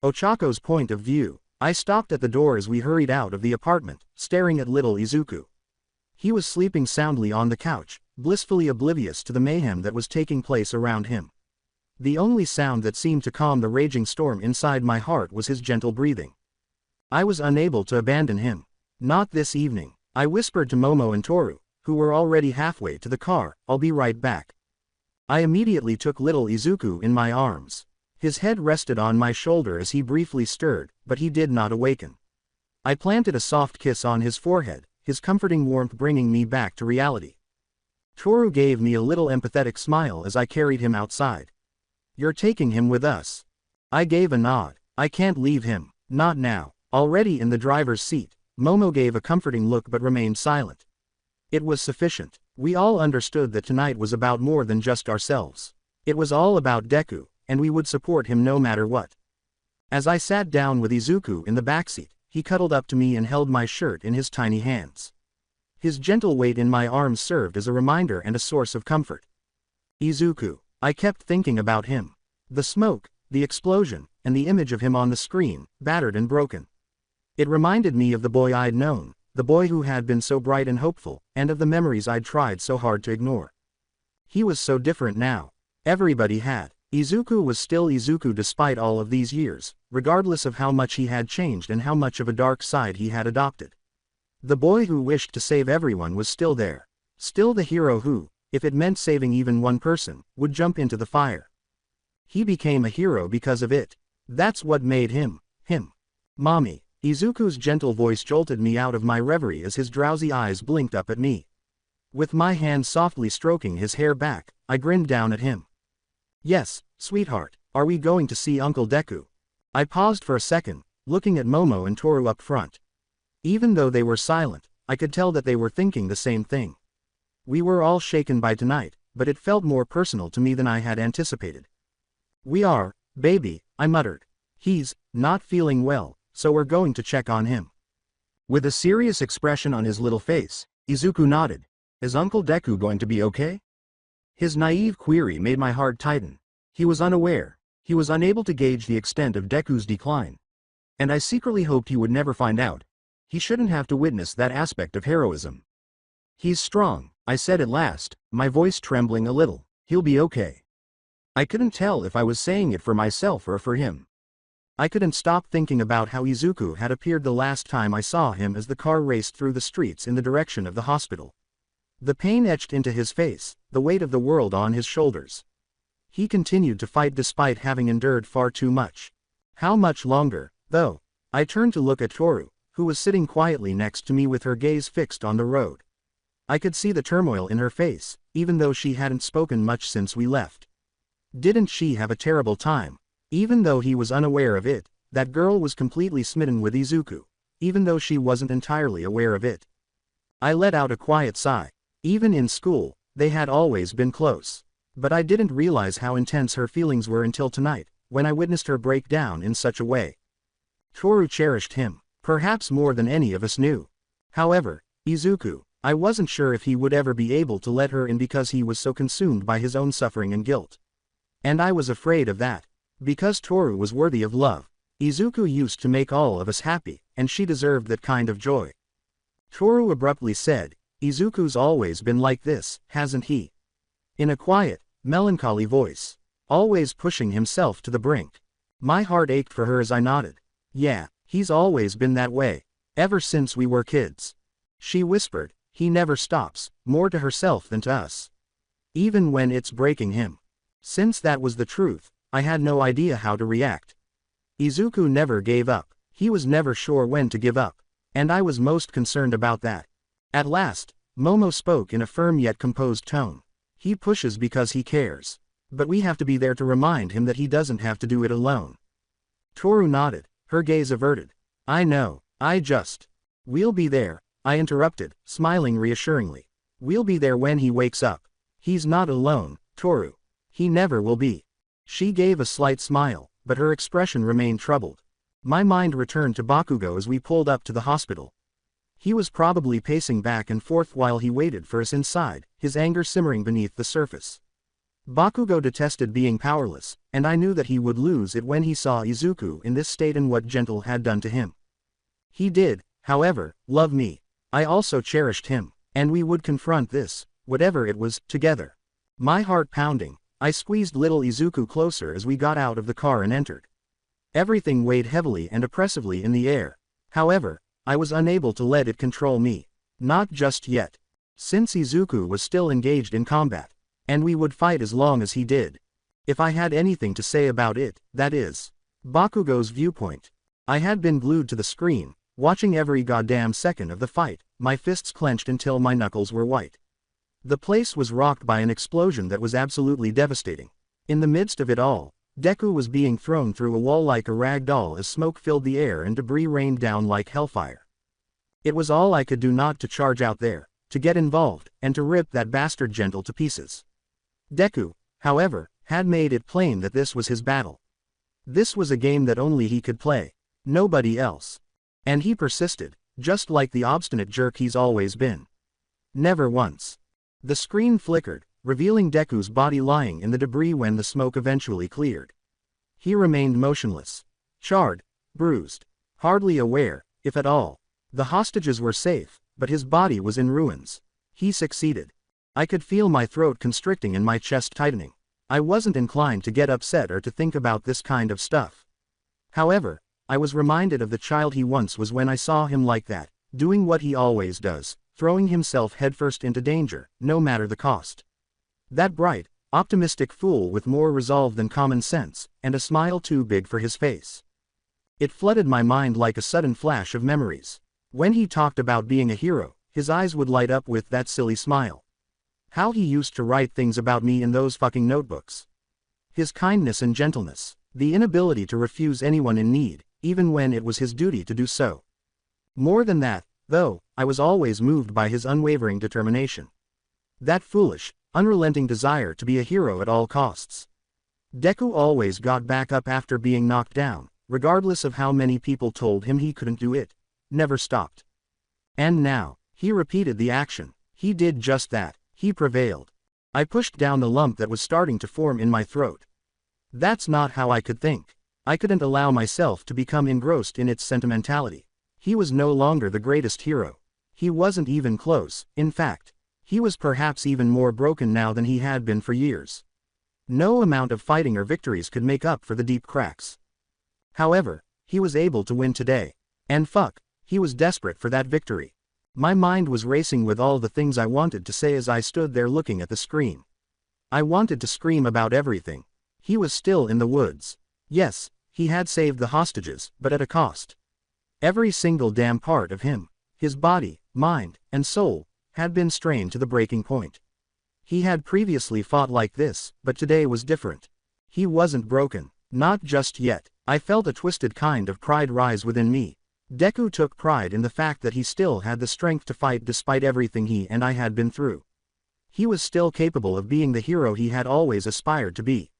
Ochako's point of view. I stopped at the door as we hurried out of the apartment, staring at little Izuku. He was sleeping soundly on the couch, blissfully oblivious to the mayhem that was taking place around him. The only sound that seemed to calm the raging storm inside my heart was his gentle breathing. I was unable to abandon him. "Not this evening," I whispered to Momo and Toru, who were already halfway to the car. "I'll be right back." I immediately took little Izuku in my arms. His head rested on my shoulder as he briefly stirred, but he did not awaken. I planted a soft kiss on his forehead, his comforting warmth bringing me back to reality. Toru gave me a little empathetic smile as I carried him outside. "You're taking him with us?" I gave a nod. "I can't leave him, not now." Already in the driver's seat, Momo gave a comforting look but remained silent. It was sufficient. We all understood that tonight was about more than just ourselves. It was all about Deku, and we would support him no matter what. As I sat down with Izuku in the backseat, he cuddled up to me and held my shirt in his tiny hands. His gentle weight in my arms served as a reminder and a source of comfort. Izuku. I kept thinking about him. The smoke, the explosion, and the image of him on the screen, battered and broken. It reminded me of the boy I'd known, the boy who had been so bright and hopeful, and of the memories I'd tried so hard to ignore. He was so different now. Everybody had. Izuku was still Izuku despite all of these years, regardless of how much he had changed and how much of a dark side he had adopted. The boy who wished to save everyone was still there. Still the hero who, if it meant saving even one person, would jump into the fire. He became a hero because of it. That's what made him, him. "Mommy." Izuku's gentle voice jolted me out of my reverie as his drowsy eyes blinked up at me. With my hand softly stroking his hair back, I grinned down at him. "Yes, sweetheart, are we going to see Uncle Deku?" I paused for a second, looking at Momo and Toru up front. Even though they were silent, I could tell that they were thinking the same thing. We were all shaken by tonight, but it felt more personal to me than I had anticipated. "We are, baby," I muttered. "He's not feeling well, so we're going to check on him." With a serious expression on his little face, Izuku nodded. "Is Uncle Deku going to be okay?" His naive query made my heart tighten. He was unaware. He was unable to gauge the extent of Deku's decline. And I secretly hoped he would never find out. He shouldn't have to witness that aspect of heroism. He's strong, I said at last, my voice trembling a little. He'll be okay. I couldn't tell if I was saying it for myself or for him. I couldn't stop thinking about how Izuku had appeared the last time I saw him as the car raced through the streets in the direction of the hospital. The pain etched into his face, the weight of the world on his shoulders. He continued to fight despite having endured far too much. How much longer, though? I turned to look at Toru, who was sitting quietly next to me with her gaze fixed on the road. I could see the turmoil in her face, even though she hadn't spoken much since we left. Didn't she have a terrible time? Even though he was unaware of it, that girl was completely smitten with Izuku, even though she wasn't entirely aware of it. I let out a quiet sigh. Even in school, they had always been close. But I didn't realize how intense her feelings were until tonight, when I witnessed her break down in such a way. Toru cherished him, perhaps more than any of us knew. However, Izuku, I wasn't sure if he would ever be able to let her in because he was so consumed by his own suffering and guilt. And I was afraid of that. Because Toru was worthy of love. Izuku used to make all of us happy, and she deserved that kind of joy. Toru abruptly said, Izuku's always been like this, hasn't he? In a quiet, melancholy voice. Always pushing himself to the brink. My heart ached for her as I nodded. Yeah, he's always been that way. Ever since we were kids. She whispered, he never stops, more to herself than to us. Even when it's breaking him. Since that was the truth, I had no idea how to react. Izuku never gave up. He was never sure when to give up. And I was most concerned about that. At last, Momo spoke in a firm yet composed tone. He pushes because he cares. But we have to be there to remind him that he doesn't have to do it alone. Toru nodded, her gaze averted. I know, We'll be there, I interrupted, smiling reassuringly. We'll be there when he wakes up. He's not alone, Toru. He never will be. She gave a slight smile, but her expression remained troubled. My mind returned to Bakugo as we pulled up to the hospital. He was probably pacing back and forth while he waited for us inside, his anger simmering beneath the surface. Bakugo detested being powerless, and I knew that he would lose it when he saw Izuku in this state and what Gentle had done to him. He did, however, love me. I also cherished him, and we would confront this, whatever it was, together. My heart pounding, I squeezed little Izuku closer as we got out of the car and entered. Everything weighed heavily and oppressively in the air. However, I was unable to let it control me. Not just yet. Since Izuku was still engaged in combat. And we would fight as long as he did. If I had anything to say about it, that is. Bakugo's viewpoint. I had been glued to the screen, watching every goddamn second of the fight, my fists clenched until my knuckles were white. The place was rocked by an explosion that was absolutely devastating. In the midst of it all, Deku was being thrown through a wall like a rag doll as smoke filled the air and debris rained down like hellfire. It was all I could do not to charge out there, to get involved, and to rip that bastard Gentle to pieces. Deku, however, had made it plain that this was his battle. This was a game that only he could play. Nobody else. And he persisted, just like the obstinate jerk he's always been. Never once. The screen flickered, revealing Deku's body lying in the debris when the smoke eventually cleared. He remained motionless. Charred, bruised, hardly aware, if at all. The hostages were safe, but his body was in ruins. He succeeded. I could feel my throat constricting and my chest tightening. I wasn't inclined to get upset or to think about this kind of stuff. However, I was reminded of the child he once was when I saw him like that, doing what he always does, throwing himself headfirst into danger, no matter the cost. That bright, optimistic fool with more resolve than common sense, and a smile too big for his face. It flooded my mind like a sudden flash of memories. When he talked about being a hero, his eyes would light up with that silly smile. How he used to write things about me in those fucking notebooks. His kindness and gentleness, the inability to refuse anyone in need, even when it was his duty to do so. More than that, though, I was always moved by his unwavering determination. That foolish, unrelenting desire to be a hero at all costs. Deku always got back up after being knocked down, regardless of how many people told him he couldn't do it. Never stopped. And now, he repeated the action. He did just that. He prevailed. I pushed down the lump that was starting to form in my throat. That's not how I could think. I couldn't allow myself to become engrossed in its sentimentality. He was no longer the greatest hero. He wasn't even close. In fact, he was perhaps even more broken now than he had been for years. No amount of fighting or victories could make up for the deep cracks. However, he was able to win today. And fuck, he was desperate for that victory. My mind was racing with all the things I wanted to say as I stood there looking at the screen. I wanted to scream about everything. He was still in the woods. Yes, he had saved the hostages, but at a cost. Every single damn part of him, his body, mind, and soul, had been strained to the breaking point. He had previously fought like this, but today was different. He wasn't broken. Not just yet. I felt a twisted kind of pride rise within me. Deku took pride in the fact that he still had the strength to fight despite everything he and I had been through. He was still capable of being the hero he had always aspired to be.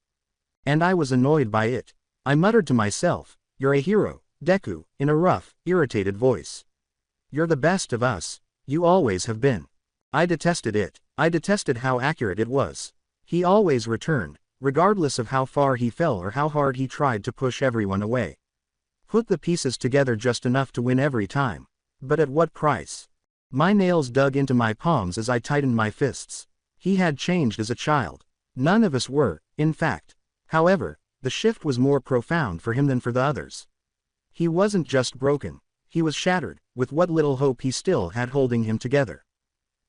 And I was annoyed by it. I muttered to myself, "You're a hero, Deku," in a rough, irritated voice. "You're the best of us. You always have been." I detested it. I detested how accurate it was. He always returned, regardless of how far he fell or how hard he tried to push everyone away. Put the pieces together just enough to win every time. But at what price? My nails dug into my palms as I tightened my fists. He had changed as a child. None of us were, in fact. However, the shift was more profound for him than for the others. He wasn't just broken. He was shattered, with what little hope he still had holding him together.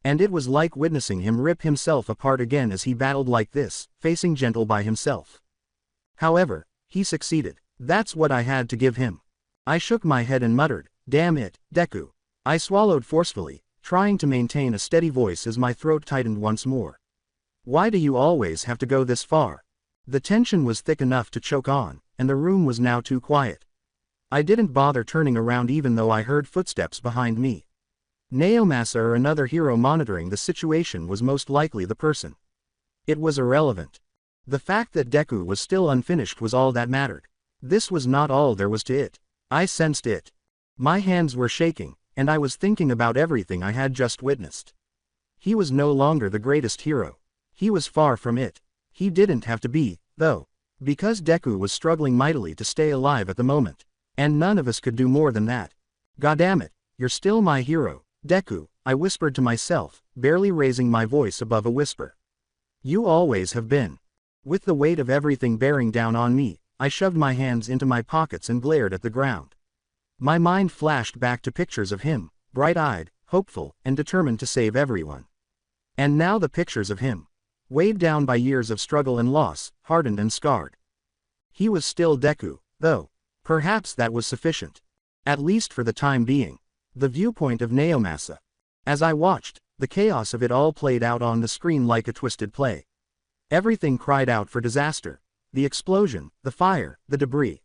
And it was like witnessing him rip himself apart again as he battled like this, facing gentle by himself. However, he succeeded. That's what I had to give him. I shook my head and muttered, "Damn it, Deku." I swallowed forcefully, trying to maintain a steady voice as my throat tightened once more. "Why do you always have to go this far?" The tension was thick enough to choke on, and the room was now too quiet. I didn't bother turning around even though I heard footsteps behind me. Naomasa or another hero monitoring the situation was most likely the person. It was irrelevant. The fact that Deku was still unfinished was all that mattered. This was not all there was to it. I sensed it. My hands were shaking, and I was thinking about everything I had just witnessed. He was no longer the greatest hero. He was far from it. He didn't have to be, though. Because Deku was struggling mightily to stay alive at the moment. And none of us could do more than that. "Goddamn, you're still my hero, Deku," I whispered to myself, barely raising my voice above a whisper. "You always have been." With the weight of everything bearing down on me, I shoved my hands into my pockets and glared at the ground. My mind flashed back to pictures of him, bright-eyed, hopeful, and determined to save everyone. And now the pictures of him, weighed down by years of struggle and loss, hardened and scarred. He was still Deku, though. Perhaps that was sufficient. At least for the time being. The viewpoint of Naomasa. As I watched, the chaos of it all played out on the screen like a twisted play. Everything cried out for disaster. The explosion, the fire, the debris.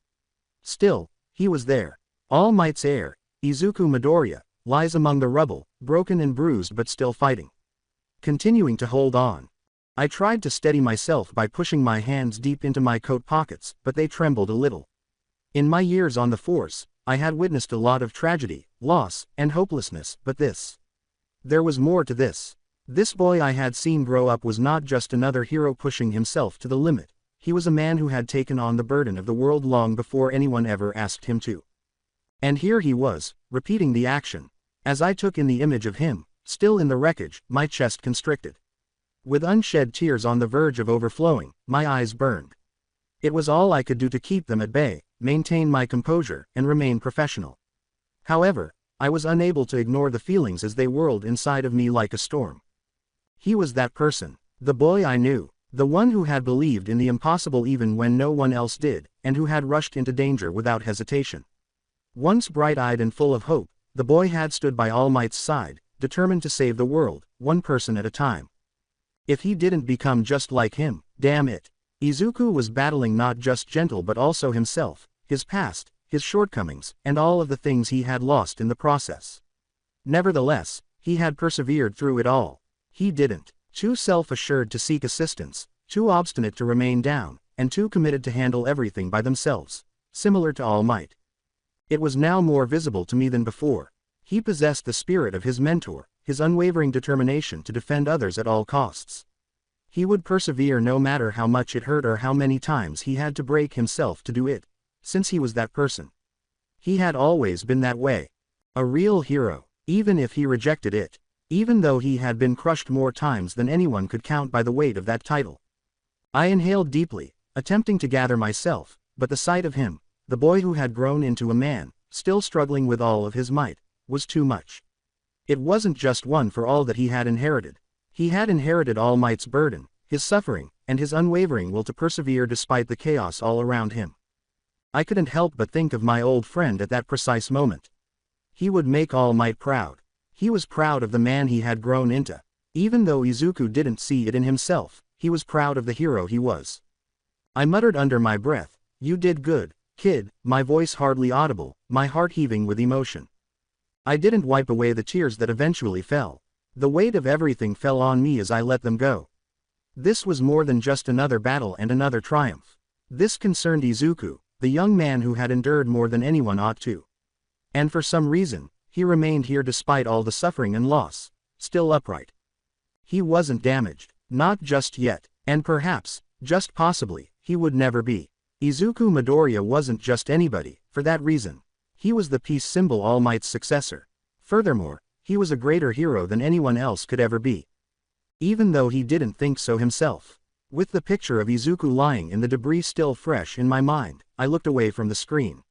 Still, he was there. All Might's heir, Izuku Midoriya, lies among the rubble, broken and bruised but still fighting. Continuing to hold on. I tried to steady myself by pushing my hands deep into my coat pockets, but they trembled a little. In my years on the force, I had witnessed a lot of tragedy, loss, and hopelessness, but this. There was more to this. This boy I had seen grow up was not just another hero pushing himself to the limit. He was a man who had taken on the burden of the world long before anyone ever asked him to. And here he was, repeating the action. As I took in the image of him, still in the wreckage, my chest constricted. With unshed tears on the verge of overflowing, my eyes burned. It was all I could do to keep them at bay, maintain my composure, and remain professional. However, I was unable to ignore the feelings as they whirled inside of me like a storm. He was that person, the boy I knew, the one who had believed in the impossible even when no one else did, and who had rushed into danger without hesitation. Once bright-eyed and full of hope, the boy had stood by All Might's side, determined to save the world, one person at a time. If he didn't become just like him, damn it. Izuku was battling not just Gentle but also himself, his past, his shortcomings, and all of the things he had lost in the process. Nevertheless, he had persevered through it all. He didn't. Too self-assured to seek assistance, too obstinate to remain down, and too committed to handle everything by themselves, similar to All Might. It was now more visible to me than before. He possessed the spirit of his mentor, his unwavering determination to defend others at all costs. He would persevere no matter how much it hurt or how many times he had to break himself to do it, since he was that person. He had always been that way. A real hero, even if he rejected it. Even though he had been crushed more times than anyone could count by the weight of that title. I inhaled deeply, attempting to gather myself, but the sight of him, the boy who had grown into a man, still struggling with all of his might, was too much. It wasn't just one for all that he had inherited. He had inherited All Might's burden, his suffering, and his unwavering will to persevere despite the chaos all around him. I couldn't help but think of my old friend at that precise moment. He would make All Might proud. He was proud of the man he had grown into. Even though Izuku didn't see it in himself, he was proud of the hero he was. I muttered under my breath, "You did good, kid," my voice hardly audible, my heart heaving with emotion. I didn't wipe away the tears that eventually fell. The weight of everything fell on me as I let them go. This was more than just another battle and another triumph. This concerned Izuku, the young man who had endured more than anyone ought to. And for some reason, he remained here despite all the suffering and loss, still upright. He wasn't damaged, not just yet, and perhaps, just possibly, he would never be. Izuku Midoriya wasn't just anybody, for that reason. He was the peace symbol All Might's successor. Furthermore, he was a greater hero than anyone else could ever be. Even though he didn't think so himself. With the picture of Izuku lying in the debris still fresh in my mind, I looked away from the screen.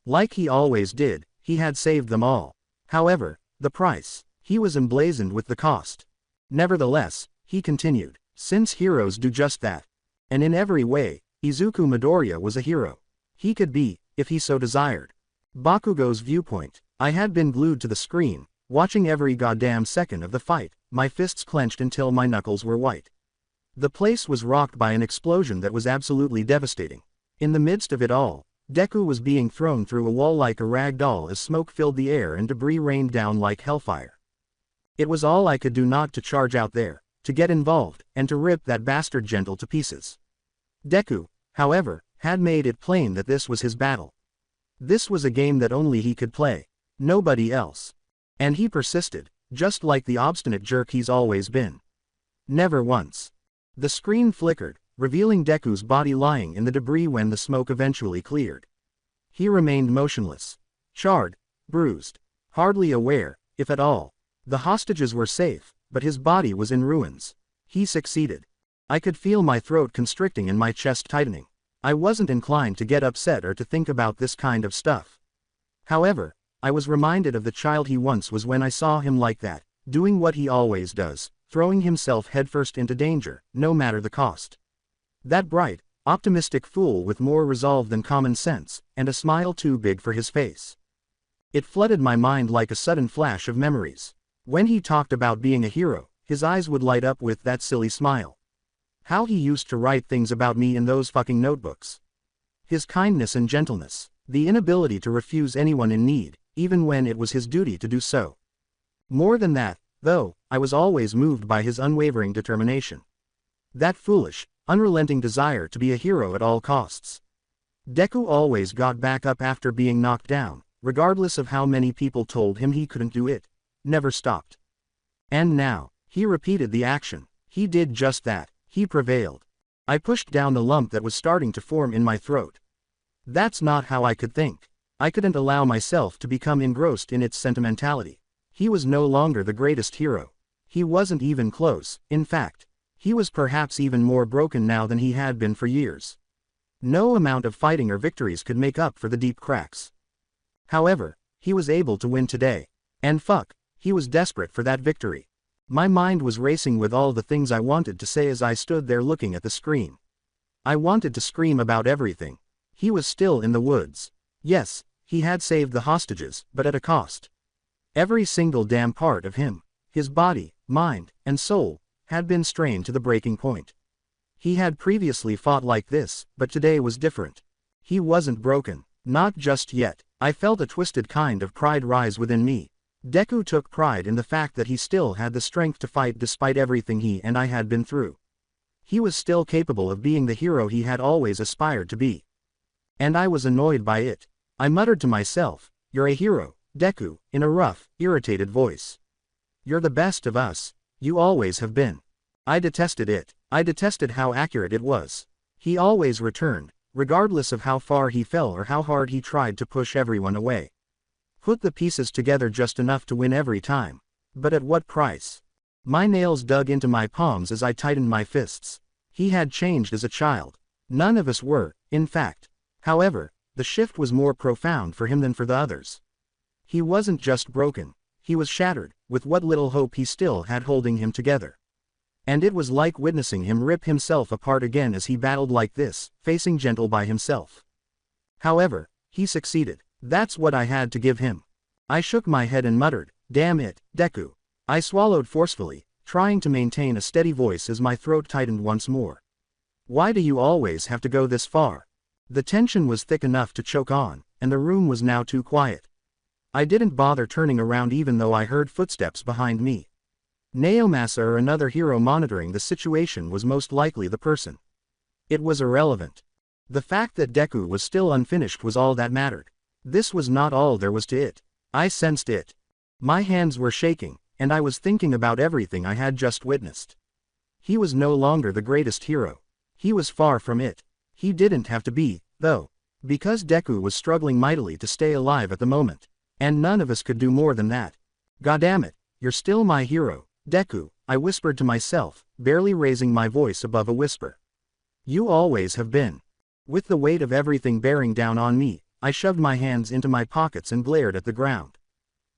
Like he always did, he had saved them all. However, the price, he was emblazoned with the cost. Nevertheless, he continued, since heroes do just that. And in every way, Izuku Midoriya was a hero. He could be, if he so desired. Bakugo's viewpoint. I had been glued to the screen, watching every goddamn second of the fight, my fists clenched until my knuckles were white. The place was rocked by an explosion that was absolutely devastating. In the midst of it all, Deku was being thrown through a wall like a rag doll as smoke filled the air and debris rained down like hellfire. It was all I could do not to charge out there, to get involved, and to rip that bastard gentle to pieces. Deku, however, had made it plain that this was his battle. This was a game that only he could play. Nobody else. And he persisted, just like the obstinate jerk he's always been. Never once. The screen flickered, revealing Deku's body lying in the debris when the smoke eventually cleared. He remained motionless. Charred, bruised, hardly aware, if at all. The hostages were safe, but his body was in ruins. He succeeded. I could feel my throat constricting and my chest tightening. I wasn't inclined to get upset or to think about this kind of stuff. However, I was reminded of the child he once was when I saw him like that, doing what he always does, throwing himself headfirst into danger, no matter the cost. That bright, optimistic fool with more resolve than common sense, and a smile too big for his face. It flooded my mind like a sudden flash of memories. When he talked about being a hero, his eyes would light up with that silly smile. How he used to write things about me in those fucking notebooks. His kindness and gentleness, the inability to refuse anyone in need, even when it was his duty to do so. More than that, though, I was always moved by his unwavering determination. That foolish, unrelenting desire to be a hero at all costs. Deku always got back up after being knocked down, regardless of how many people told him he couldn't do it. Never stopped. And now, he repeated the action. He did just that. He prevailed. I pushed down the lump that was starting to form in my throat. That's not how I could think. I couldn't allow myself to become engrossed in its sentimentality. He was no longer the greatest hero. He wasn't even close. In fact, he was perhaps even more broken now than he had been for years. No amount of fighting or victories could make up for the deep cracks. However, he was able to win today. And fuck, he was desperate for that victory. My mind was racing with all the things I wanted to say as I stood there looking at the screen. I wanted to scream about everything. He was still in the woods. Yes, he had saved the hostages, but at a cost. Every single damn part of him, his body, mind, and soul, had been strained to the breaking point. He had previously fought like this, but today was different. He wasn't broken, not just yet. I felt a twisted kind of pride rise within me. Deku took pride in the fact that he still had the strength to fight despite everything he and I had been through. He was still capable of being the hero he had always aspired to be. And I was annoyed by it. I muttered to myself, "You're a hero, Deku," in a rough, irritated voice. "You're the best of us. You always have been." I detested it. I detested how accurate it was. He always returned, regardless of how far he fell or how hard he tried to push everyone away. Put the pieces together just enough to win every time. But at what price? My nails dug into my palms as I tightened my fists. He had changed as a child. None of us were, in fact. However, the shift was more profound for him than for the others. He wasn't just broken. He was shattered, with what little hope he still had holding him together. And it was like witnessing him rip himself apart again as he battled like this, facing gentle by himself. However, he succeeded. That's what I had to give him. I shook my head and muttered, "Damn it, Deku." I swallowed forcefully, trying to maintain a steady voice as my throat tightened once more. Why do you always have to go this far? The tension was thick enough to choke on, and the room was now too quiet. I didn't bother turning around even though I heard footsteps behind me. Naomasa or another hero monitoring the situation was most likely the person. It was irrelevant. The fact that Deku was still unfinished was all that mattered. This was not all there was to it. I sensed it. My hands were shaking, and I was thinking about everything I had just witnessed. He was no longer the greatest hero. He was far from it. He didn't have to be, though. Because Deku was struggling mightily to stay alive at the moment. And none of us could do more than that. Goddammit, you're still my hero, Deku, I whispered to myself, barely raising my voice above a whisper. You always have been. With the weight of everything bearing down on me, I shoved my hands into my pockets and glared at the ground.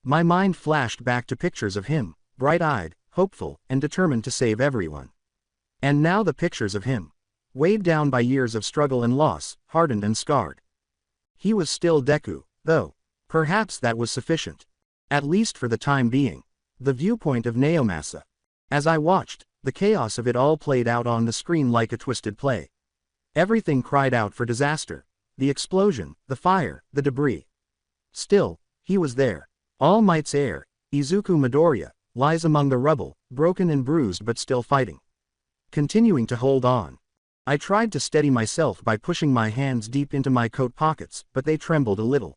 My mind flashed back to pictures of him, bright-eyed, hopeful, and determined to save everyone. And now the pictures of him, weighed down by years of struggle and loss, hardened and scarred. He was still Deku, though. Perhaps that was sufficient. At least for the time being. The viewpoint of Naomasa. As I watched, the chaos of it all played out on the screen like a twisted play. Everything cried out for disaster. The explosion, the fire, the debris. Still, he was there. All Might's heir, Izuku Midoriya, lies among the rubble, broken and bruised but still fighting. Continuing to hold on. I tried to steady myself by pushing my hands deep into my coat pockets, but they trembled a little.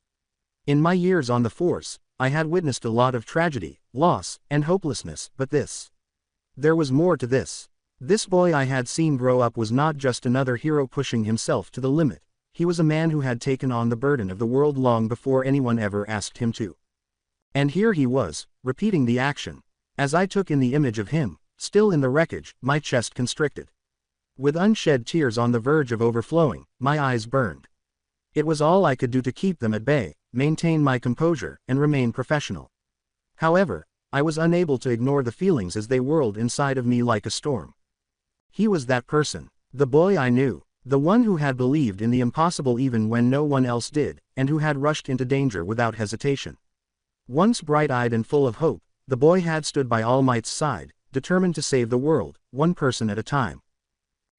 In my years on the force, I had witnessed a lot of tragedy, loss, and hopelessness, but this. There was more to this. This boy I had seen grow up was not just another hero pushing himself to the limit. He was a man who had taken on the burden of the world long before anyone ever asked him to. And here he was, repeating the action. As I took in the image of him, still in the wreckage, my chest constricted. With unshed tears on the verge of overflowing, my eyes burned. It was all I could do to keep them at bay, maintain my composure, and remain professional. However, I was unable to ignore the feelings as they whirled inside of me like a storm. He was that person, the boy I knew, the one who had believed in the impossible even when no one else did, and who had rushed into danger without hesitation. Once bright-eyed and full of hope, the boy had stood by All Might's side, determined to save the world, one person at a time.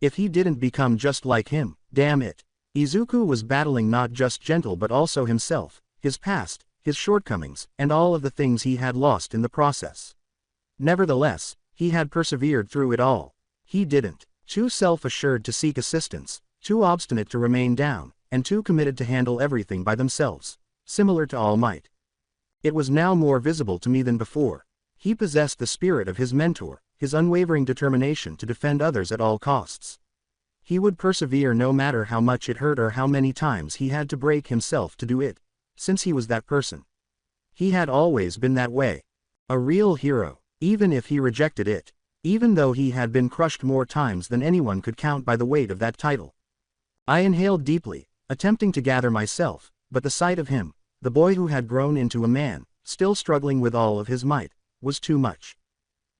If he didn't become just like him, damn it. Izuku was battling not just Gentle but also himself, his past, his shortcomings, and all of the things he had lost in the process. Nevertheless, he had persevered through it all. He didn't. Too self-assured to seek assistance, too obstinate to remain down, and too committed to handle everything by themselves, similar to All Might. It was now more visible to me than before. He possessed the spirit of his mentor, his unwavering determination to defend others at all costs. He would persevere no matter how much it hurt or how many times he had to break himself to do it, since he was that person. He had always been that way. A real hero, even if he rejected it. Even though he had been crushed more times than anyone could count by the weight of that title. I inhaled deeply, attempting to gather myself, but the sight of him, the boy who had grown into a man, still struggling with all of his might, was too much.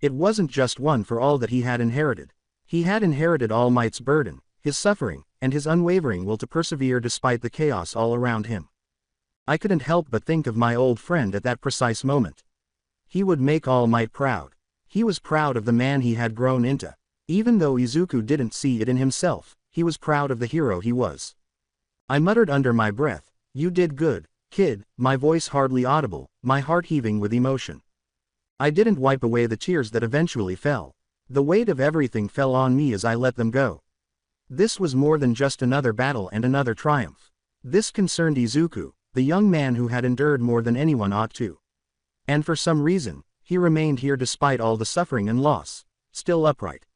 It wasn't just one for all that he had inherited. He had inherited All Might's burden, his suffering, and his unwavering will to persevere despite the chaos all around him. I couldn't help but think of my old friend at that precise moment. He would make All Might proud. He was proud of the man he had grown into. Even though Izuku didn't see it in himself, he was proud of the hero he was. I muttered under my breath, "You did good, kid," my voice hardly audible, my heart heaving with emotion. I didn't wipe away the tears that eventually fell. The weight of everything fell on me as I let them go. This was more than just another battle and another triumph. This concerned Izuku, the young man who had endured more than anyone ought to. And for some reason, he remained here despite all the suffering and loss, still upright.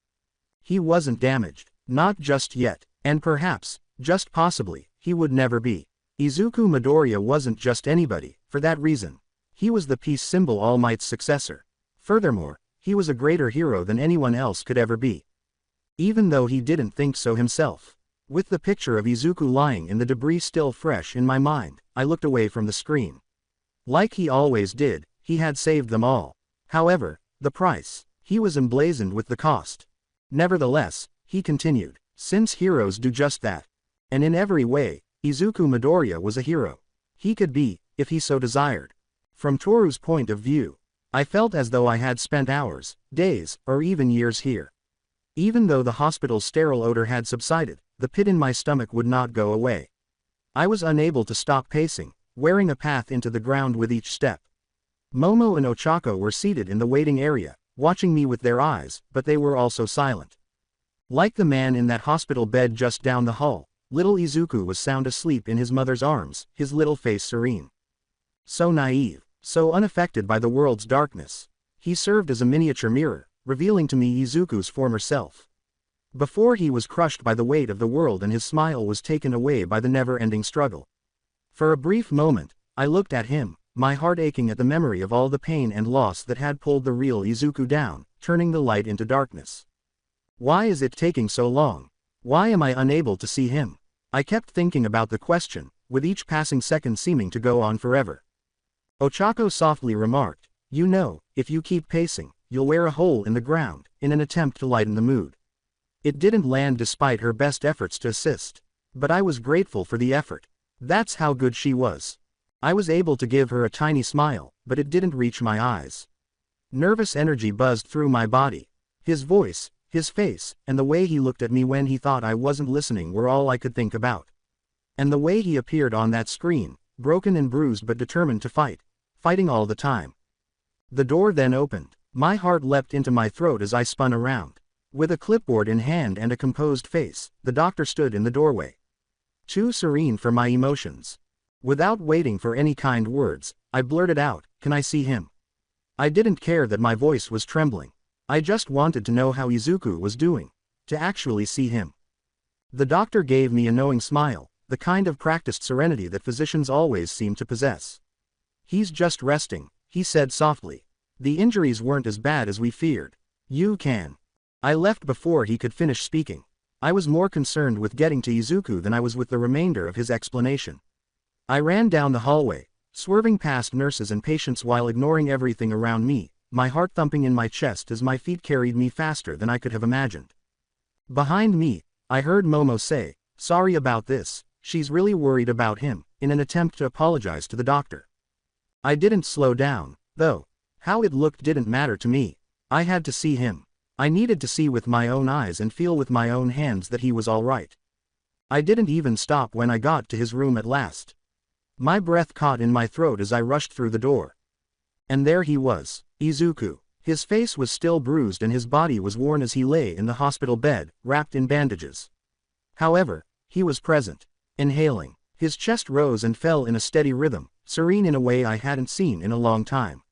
He wasn't damaged. Not just yet. And perhaps, just possibly, he would never be. Izuku Midoriya wasn't just anybody, for that reason. He was the peace symbol All Might's successor. Furthermore, he was a greater hero than anyone else could ever be. Even though he didn't think so himself. With the picture of Izuku lying in the debris still fresh in my mind, I looked away from the screen. Like he always did, he had saved them all. However, the price. He was emblazoned with the cost. Nevertheless, he continued, since heroes do just that. And in every way, Izuku Midoriya was a hero. He could be, if he so desired. From Toru's point of view, I felt as though I had spent hours, days, or even years here. Even though the hospital's sterile odor had subsided, the pit in my stomach would not go away. I was unable to stop pacing, wearing a path into the ground with each step. Momo and Ochako were seated in the waiting area, watching me with their eyes, but they were also silent. Like the man in that hospital bed just down the hall, little Izuku was sound asleep in his mother's arms, his little face serene. So naive, so unaffected by the world's darkness. He served as a miniature mirror, revealing to me Izuku's former self. Before he was crushed by the weight of the world and his smile was taken away by the never-ending struggle. For a brief moment, I looked at him, my heart aching at the memory of all the pain and loss that had pulled the real Izuku down, turning the light into darkness. Why is it taking so long? Why am I unable to see him? I kept thinking about the question, with each passing second seeming to go on forever. Ochako softly remarked, you know, if you keep pacing, you'll wear a hole in the ground, in an attempt to lighten the mood. It didn't land despite her best efforts to assist. But I was grateful for the effort. That's how good she was. I was able to give her a tiny smile, but it didn't reach my eyes. Nervous energy buzzed through my body. His voice, his face, and the way he looked at me when he thought I wasn't listening were all I could think about. And the way he appeared on that screen, broken and bruised but determined to fight, fighting all the time. The door then opened. My heart leapt into my throat as I spun around. With a clipboard in hand and a composed face, the doctor stood in the doorway. Too serene for my emotions. Without waiting for any kind words, I blurted out, "Can I see him?" I didn't care that my voice was trembling. I just wanted to know how Izuku was doing. To actually see him. The doctor gave me a knowing smile, the kind of practiced serenity that physicians always seem to possess. "He's just resting," he said softly. "The injuries weren't as bad as we feared. You can." I left before he could finish speaking. I was more concerned with getting to Izuku than I was with the remainder of his explanation. I ran down the hallway, swerving past nurses and patients while ignoring everything around me, my heart thumping in my chest as my feet carried me faster than I could have imagined. Behind me, I heard Momo say, "Sorry about this, she's really worried about him," in an attempt to apologize to the doctor. I didn't slow down, though. How it looked didn't matter to me. I had to see him. I needed to see with my own eyes and feel with my own hands that he was all right. I didn't even stop when I got to his room at last. My breath caught in my throat as I rushed through the door. And there he was, Izuku. His face was still bruised and his body was worn as he lay in the hospital bed, wrapped in bandages. However, he was present. Inhaling. His chest rose and fell in a steady rhythm, serene in a way I hadn't seen in a long time.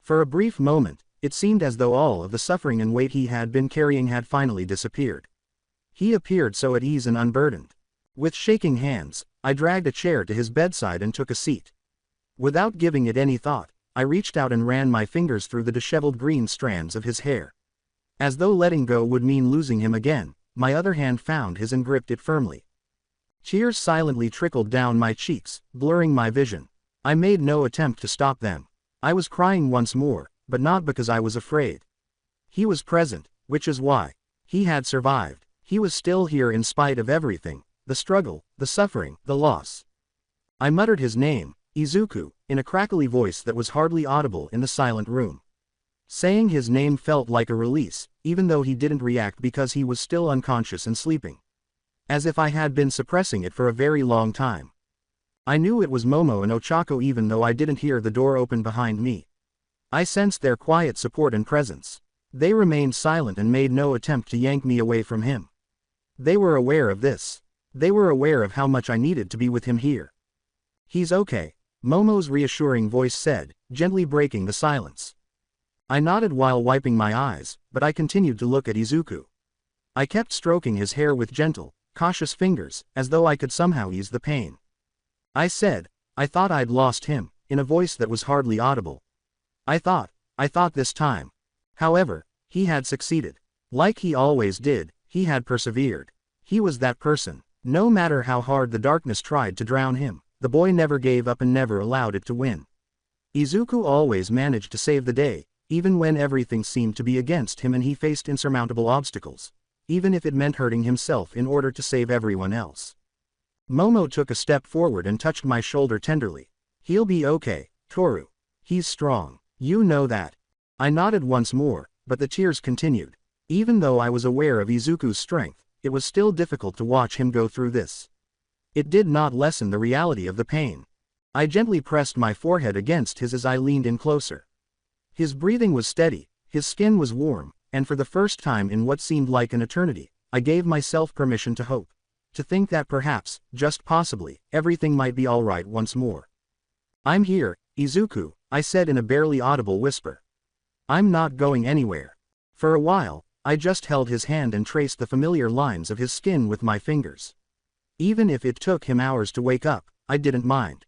For a brief moment, it seemed as though all of the suffering and weight he had been carrying had finally disappeared. He appeared so at ease and unburdened. With shaking hands, I dragged a chair to his bedside and took a seat. Without giving it any thought, I reached out and ran my fingers through the disheveled green strands of his hair. As though letting go would mean losing him again, my other hand found his and gripped it firmly. Tears silently trickled down my cheeks, blurring my vision. I made no attempt to stop them. I was crying once more, but not because I was afraid. He was present, which is why. He had survived. He was still here in spite of everything, the struggle, the suffering, the loss. I muttered his name, Izuku, in a crackly voice that was hardly audible in the silent room. Saying his name felt like a release, even though he didn't react because he was still unconscious and sleeping. As if I had been suppressing it for a very long time. I knew it was Momo and Ochako even though I didn't hear the door open behind me. I sensed their quiet support and presence. They remained silent and made no attempt to yank me away from him. They were aware of this. They were aware of how much I needed to be with him here. "He's okay," Momo's reassuring voice said, gently breaking the silence. I nodded while wiping my eyes, but I continued to look at Izuku. I kept stroking his hair with gentle, cautious fingers, as though I could somehow ease the pain. I said, I thought I'd lost him, in a voice that was hardly audible. I thought this time. However, he had succeeded. Like he always did, he had persevered. He was that person. No matter how hard the darkness tried to drown him, the boy never gave up and never allowed it to win. Izuku always managed to save the day, even when everything seemed to be against him and he faced insurmountable obstacles, even if it meant hurting himself in order to save everyone else. Momo took a step forward and touched my shoulder tenderly. He'll be okay, Toru. He's strong. You know that. I nodded once more, but the tears continued. Even though I was aware of Izuku's strength, it was still difficult to watch him go through this. It did not lessen the reality of the pain. I gently pressed my forehead against his as I leaned in closer. His breathing was steady, his skin was warm, and for the first time in what seemed like an eternity, I gave myself permission to hope. To think that perhaps, just possibly, everything might be all right once more. I'm here, Izuku, I said in a barely audible whisper. I'm not going anywhere. For a while, I just held his hand and traced the familiar lines of his skin with my fingers. Even if it took him hours to wake up, I didn't mind.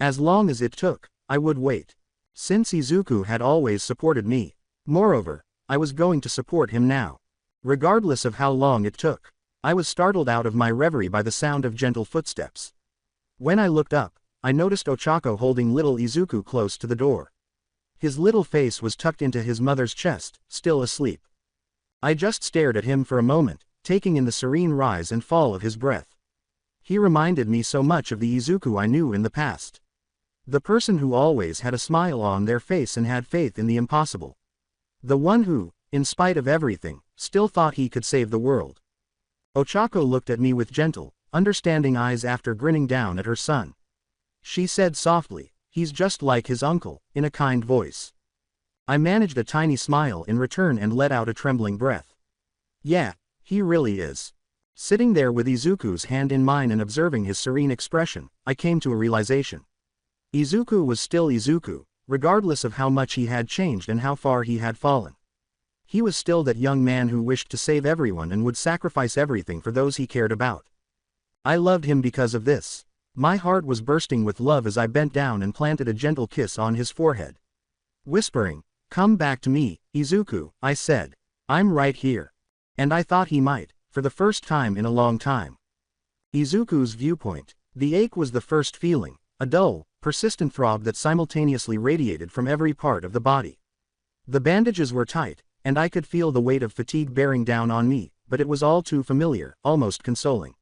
As long as it took, I would wait. Since Izuku had always supported me. Moreover, I was going to support him now. Regardless of how long it took. I was startled out of my reverie by the sound of gentle footsteps. When I looked up, I noticed Ochako holding little Izuku close to the door. His little face was tucked into his mother's chest, still asleep. I just stared at him for a moment, taking in the serene rise and fall of his breath. He reminded me so much of the Izuku I knew in the past. The person who always had a smile on their face and had faith in the impossible. The one who, in spite of everything, still thought he could save the world. Ochako looked at me with gentle, understanding eyes after grinning down at her son. She said softly, "He's just like his uncle," in a kind voice. I managed a tiny smile in return and let out a trembling breath. Yeah, he really is. Sitting there with Izuku's hand in mine and observing his serene expression, I came to a realization. Izuku was still Izuku, regardless of how much he had changed and how far he had fallen. He was still that young man who wished to save everyone and would sacrifice everything for those he cared about. I loved him because of this. My heart was bursting with love as I bent down and planted a gentle kiss on his forehead. Whispering, "Come back to me, Izuku," I said. "I'm right here." And I thought he might, for the first time in a long time. Izuku's viewpoint. The ache was the first feeling, a dull, persistent throb that simultaneously radiated from every part of the body. The bandages were tight, and I could feel the weight of fatigue bearing down on me, but it was all too familiar, almost consoling.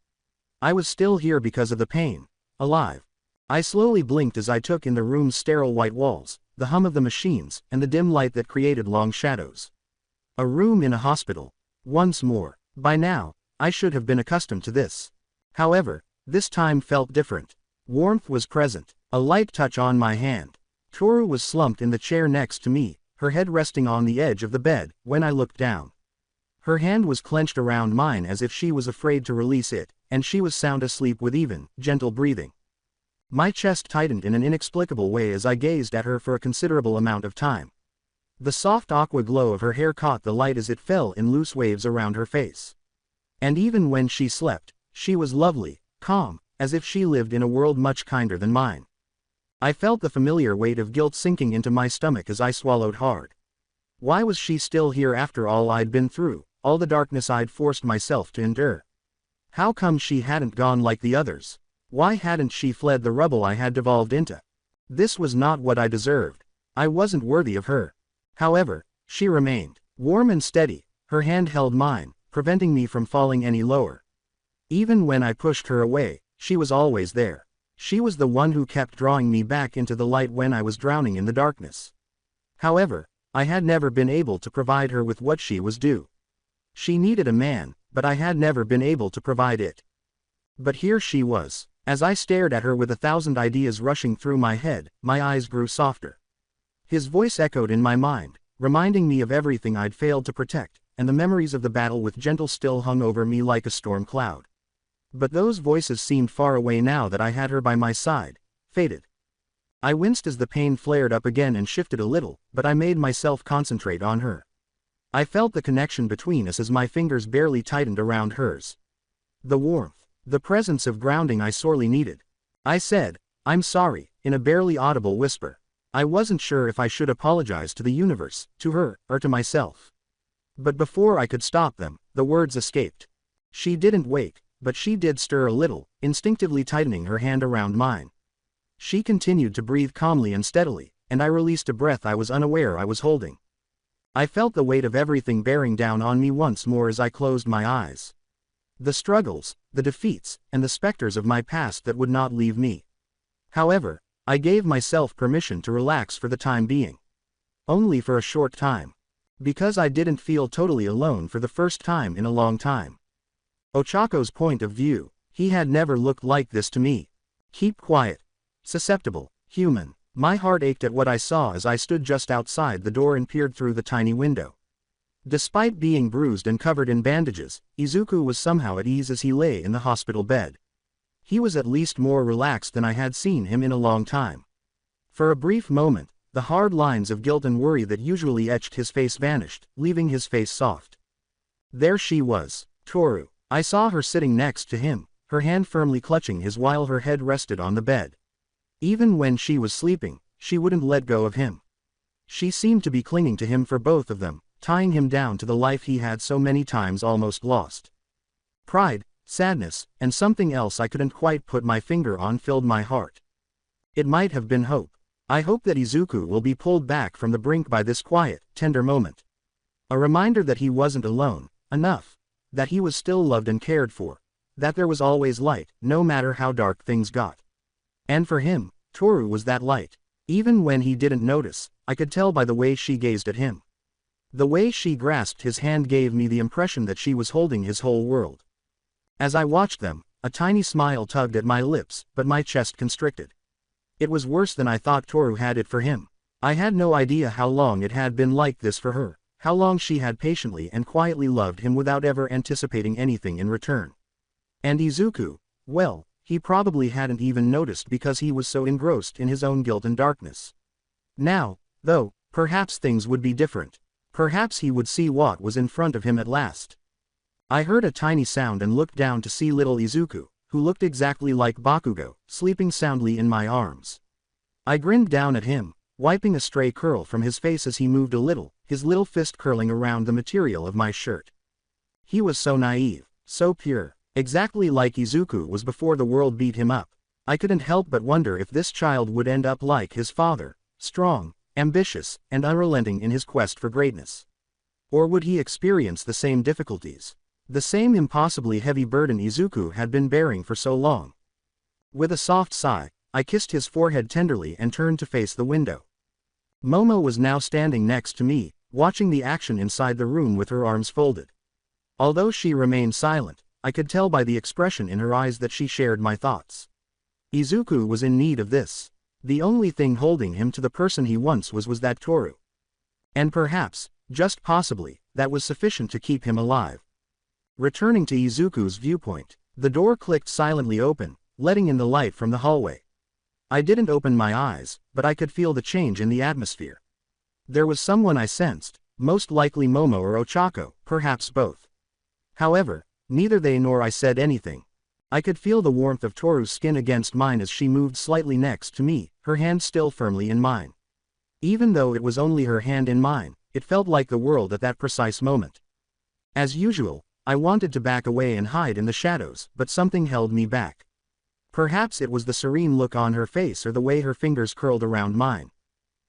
I was still here because of the pain. Alive. I slowly blinked as I took in the room's sterile white walls, the hum of the machines, and the dim light that created long shadows. A room in a hospital. Once more. By now, I should have been accustomed to this. However, this time felt different. Warmth was present, a light touch on my hand. Toru was slumped in the chair next to me, her head resting on the edge of the bed, when I looked down. Her hand was clenched around mine as if she was afraid to release it, and she was sound asleep with even, gentle breathing. My chest tightened in an inexplicable way as I gazed at her for a considerable amount of time. The soft aqua glow of her hair caught the light as it fell in loose waves around her face. And even when she slept, she was lovely, calm, as if she lived in a world much kinder than mine. I felt the familiar weight of guilt sinking into my stomach as I swallowed hard. Why was she still here after all I'd been through, all the darkness I'd forced myself to endure? How come she hadn't gone like the others? Why hadn't she fled the rubble I had devolved into? This was not what I deserved. I wasn't worthy of her. However, she remained, warm and steady, her hand held mine, preventing me from falling any lower. Even when I pushed her away, she was always there. She was the one who kept drawing me back into the light when I was drowning in the darkness. However, I had never been able to provide her with what she was due. She needed a man, but I had never been able to provide it. But here she was. As I stared at her with 1,000 ideas rushing through my head, my eyes grew softer. His voice echoed in my mind, reminding me of everything I'd failed to protect, and the memories of the battle with gentle still hung over me like a storm cloud. But those voices seemed far away now that I had her by my side, faded. I winced as the pain flared up again and shifted a little, but I made myself concentrate on her. I felt the connection between us as my fingers barely tightened around hers. The warmth, the presence of grounding I sorely needed. I said, "I'm sorry," in a barely audible whisper. I wasn't sure if I should apologize to the universe, to her, or to myself. But before I could stop them, the words escaped. She didn't wake, but she did stir a little, instinctively tightening her hand around mine. She continued to breathe calmly and steadily, and I released a breath I was unaware I was holding. I felt the weight of everything bearing down on me once more as I closed my eyes. The struggles, the defeats, and the specters of my past that would not leave me. However, I gave myself permission to relax for the time being. Only for a short time. Because I didn't feel totally alone for the first time in a long time. Ochako's point of view, he had never looked like this to me. Keep quiet. Susceptible, human. My heart ached at what I saw as I stood just outside the door and peered through the tiny window. Despite being bruised and covered in bandages, Izuku was somehow at ease as he lay in the hospital bed. He was at least more relaxed than I had seen him in a long time. For a brief moment, the hard lines of guilt and worry that usually etched his face vanished, leaving his face soft. There she was, Toru. I saw her sitting next to him, her hand firmly clutching his while her head rested on the bed. Even when she was sleeping, she wouldn't let go of him. She seemed to be clinging to him for both of them, tying him down to the life he had so many times almost lost. Pride, sadness, and something else I couldn't quite put my finger on filled my heart. It might have been hope. I hope that Izuku will be pulled back from the brink by this quiet, tender moment. A reminder that he wasn't alone, enough. That he was still loved and cared for. That there was always light, no matter how dark things got. And for him, Toru was that light. Even when he didn't notice, I could tell by the way she gazed at him. The way she grasped his hand gave me the impression that she was holding his whole world. As I watched them, a tiny smile tugged at my lips, but my chest constricted. It was worse than I thought Toru had it for him. I had no idea how long it had been like this for her, how long she had patiently and quietly loved him without ever anticipating anything in return. And Izuku, well, he probably hadn't even noticed because he was so engrossed in his own guilt and darkness. Now, though, perhaps things would be different. Perhaps he would see what was in front of him at last. I heard a tiny sound and looked down to see little Izuku, who looked exactly like Bakugo, sleeping soundly in my arms. I grinned down at him, wiping a stray curl from his face as he moved a little, his little fist curling around the material of my shirt. He was so naive, so pure, exactly like Izuku was before the world beat him up. I couldn't help but wonder if this child would end up like his father, strong, ambitious, and unrelenting in his quest for greatness. Or would he experience the same difficulties? The same impossibly heavy burden Izuku had been bearing for so long. With a soft sigh, I kissed his forehead tenderly and turned to face the window. Momo was now standing next to me, watching the action inside the room with her arms folded. Although she remained silent, I could tell by the expression in her eyes that she shared my thoughts. Izuku was in need of this. The only thing holding him to the person he once was that Toru. And perhaps, just possibly, that was sufficient to keep him alive. Returning to Izuku's viewpoint, the door clicked silently open, letting in the light from the hallway. I didn't open my eyes, but I could feel the change in the atmosphere. There was someone I sensed, most likely Momo or Ochako, perhaps both. However, neither they nor I said anything. I could feel the warmth of Toru's skin against mine as she moved slightly next to me, her hand still firmly in mine. Even though it was only her hand in mine, it felt like the world at that precise moment. As usual, I wanted to back away and hide in the shadows, but something held me back. Perhaps it was the serene look on her face or the way her fingers curled around mine.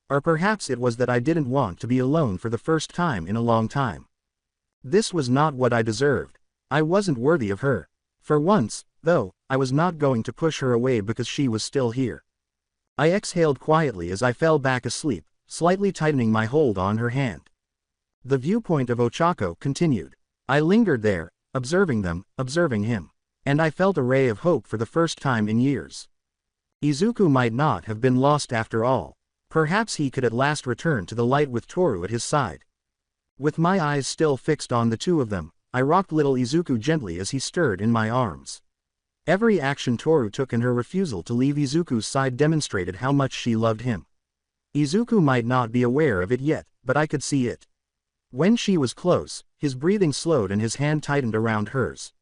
Or perhaps it was that I didn't want to be alone for the first time in a long time. This was not what I deserved. I wasn't worthy of her. For once, though, I was not going to push her away because she was still here. I exhaled quietly as I fell back asleep, slightly tightening my hold on her hand. The viewpoint of Ochako continued. I lingered there, observing them, observing him. And I felt a ray of hope for the first time in years. Izuku might not have been lost after all. Perhaps he could at last return to the light with Toru at his side. With my eyes still fixed on the two of them, I rocked little Izuku gently as he stirred in my arms. Every action Toru took and her refusal to leave Izuku's side demonstrated how much she loved him. Izuku might not be aware of it yet, but I could see it. When she was close, his breathing slowed and his hand tightened around hers.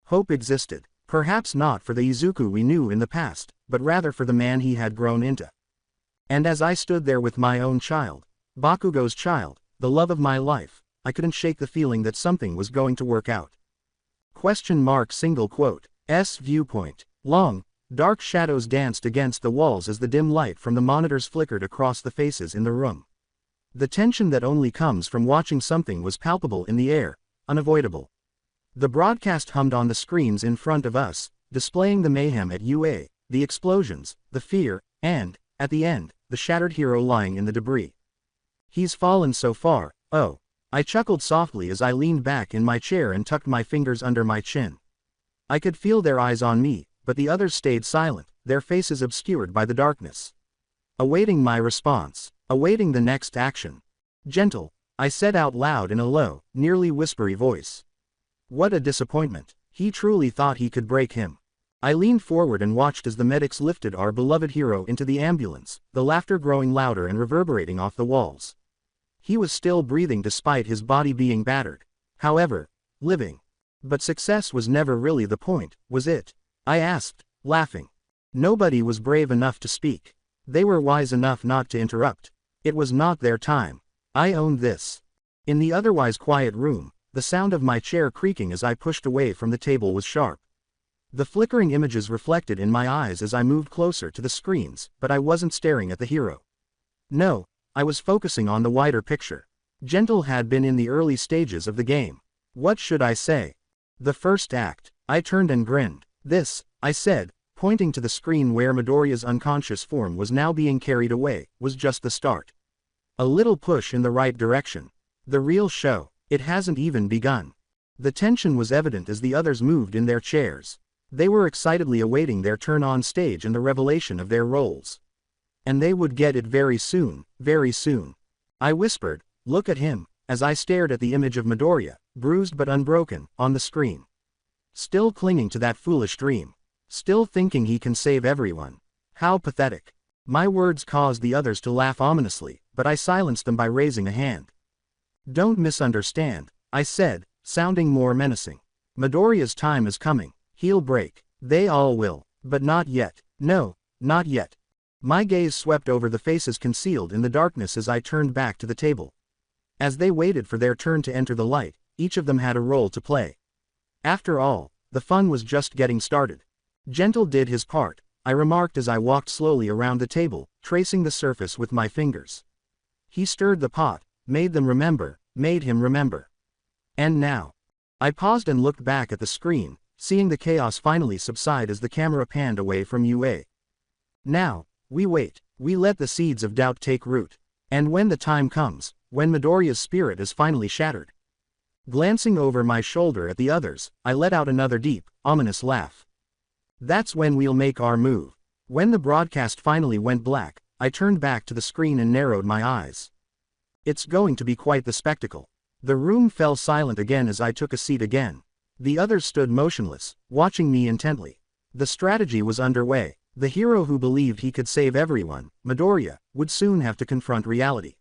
Hope existed, perhaps not for the Izuku we knew in the past, but rather for the man he had grown into. And as I stood there with my own child, Bakugo's child, the love of my life, I couldn't shake the feeling that something was going to work out. S viewpoint. Long, dark shadows danced against the walls as the dim light from the monitors flickered across the faces in the room. The tension that only comes from watching something was palpable in the air, unavoidable. The broadcast hummed on the screens in front of us, displaying the mayhem at UA, the explosions, the fear, and, at the end, the shattered hero lying in the debris. He's fallen so far, oh. I chuckled softly as I leaned back in my chair and tucked my fingers under my chin. I could feel their eyes on me, but the others stayed silent, their faces obscured by the darkness. Awaiting my response, awaiting the next action. Gentle, I said out loud in a low, nearly whispery voice. What a disappointment. He truly thought he could break him. I leaned forward and watched as the medics lifted our beloved hero into the ambulance, the laughter growing louder and reverberating off the walls. He was still breathing despite his body being battered. However, living. But success was never really the point, was it? I asked, laughing. Nobody was brave enough to speak. They were wise enough not to interrupt. It was not their time. I owned this. In the otherwise quiet room, the sound of my chair creaking as I pushed away from the table was sharp. The flickering images reflected in my eyes as I moved closer to the screens, but I wasn't staring at the hero. No. I was focusing on the wider picture. Gentle had been in the early stages of the game. What should I say? The first act. I turned and grinned. This, I said, pointing to the screen where Midoriya's unconscious form was now being carried away, was just the start. A little push in the right direction. The real show, it hasn't even begun. The tension was evident as the others moved in their chairs. They were excitedly awaiting their turn on stage and the revelation of their roles. And they would get it very soon, very soon. I whispered, look at him, as I stared at the image of Midoriya, bruised but unbroken, on the screen. Still clinging to that foolish dream. Still thinking he can save everyone. How pathetic. My words caused the others to laugh ominously, but I silenced them by raising a hand. Don't misunderstand, I said, sounding more menacing. Midoriya's time is coming. He'll break. They all will. But not yet. No, not yet. My gaze swept over the faces concealed in the darkness as I turned back to the table. As they waited for their turn to enter the light, each of them had a role to play. After all, the fun was just getting started. Gentle did his part, I remarked as I walked slowly around the table, tracing the surface with my fingers. He stirred the pot, made them remember, made him remember. And now. I paused and looked back at the screen, seeing the chaos finally subside as the camera panned away from UA. Now. We wait, we let the seeds of doubt take root. And when the time comes, when Midoriya's spirit is finally shattered. Glancing over my shoulder at the others, I let out another deep, ominous laugh. That's when we'll make our move. When the broadcast finally went black, I turned back to the screen and narrowed my eyes. It's going to be quite the spectacle. The room fell silent again as I took a seat again. The others stood motionless, watching me intently. The strategy was underway. The hero who believed he could save everyone, Midoriya, would soon have to confront reality.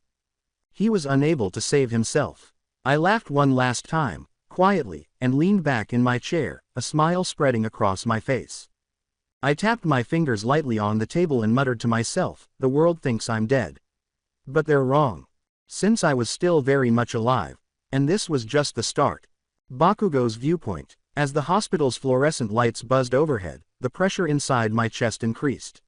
He was unable to save himself. I laughed one last time, quietly, and leaned back in my chair, a smile spreading across my face. I tapped my fingers lightly on the table and muttered to myself, the world thinks I'm dead. But they're wrong. Since I was still very much alive. And this was just the start. Bakugo's viewpoint. As the hospital's fluorescent lights buzzed overhead, the pressure inside my chest increased.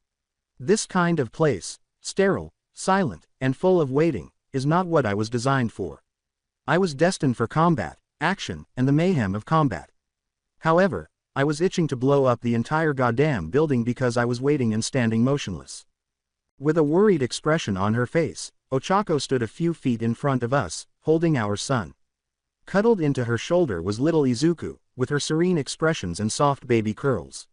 This kind of place, sterile, silent, and full of waiting, is not what I was designed for. I was destined for combat, action, and the mayhem of combat. However, I was itching to blow up the entire goddamn building because I was waiting and standing motionless. With a worried expression on her face, Ochako stood a few feet in front of us, holding our son. Cuddled into her shoulder was little Izuku, with her serene expressions and soft baby curls.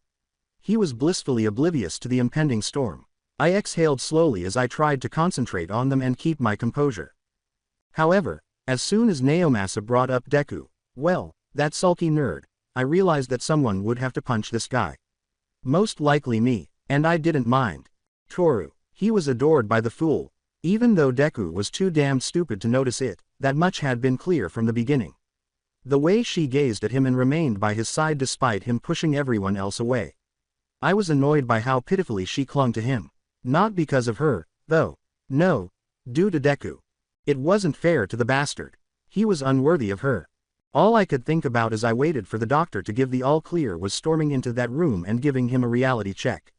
He was blissfully oblivious to the impending storm. I exhaled slowly as I tried to concentrate on them and keep my composure. However, as soon as Naomasa brought up Deku, well, that sulky nerd, I realized that someone would have to punch this guy. Most likely me, and I didn't mind. Toru, he was adored by the fool. Even though Deku was too damn stupid to notice it, that much had been clear from the beginning. The way she gazed at him and remained by his side despite him pushing everyone else away. I was annoyed by how pitifully she clung to him. Not because of her, though. No. Due to Deku. It wasn't fair to the bastard. He was unworthy of her. All I could think about as I waited for the doctor to give the all-clear was storming into that room and giving him a reality check.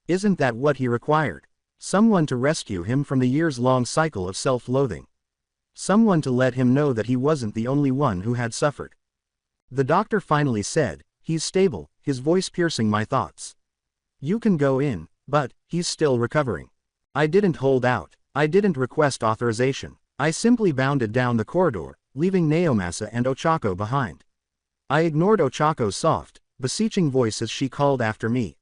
Isn't that what he required? Someone to rescue him from the years-long cycle of self-loathing. Someone to let him know that he wasn't the only one who had suffered. The doctor finally said, "He's stable," his voice piercing my thoughts. "You can go in, but he's still recovering." I didn't hold out. I didn't request authorization. I simply bounded down the corridor, leaving Naomasa and Ochako behind. I ignored Ochako's soft, beseeching voice as she called after me.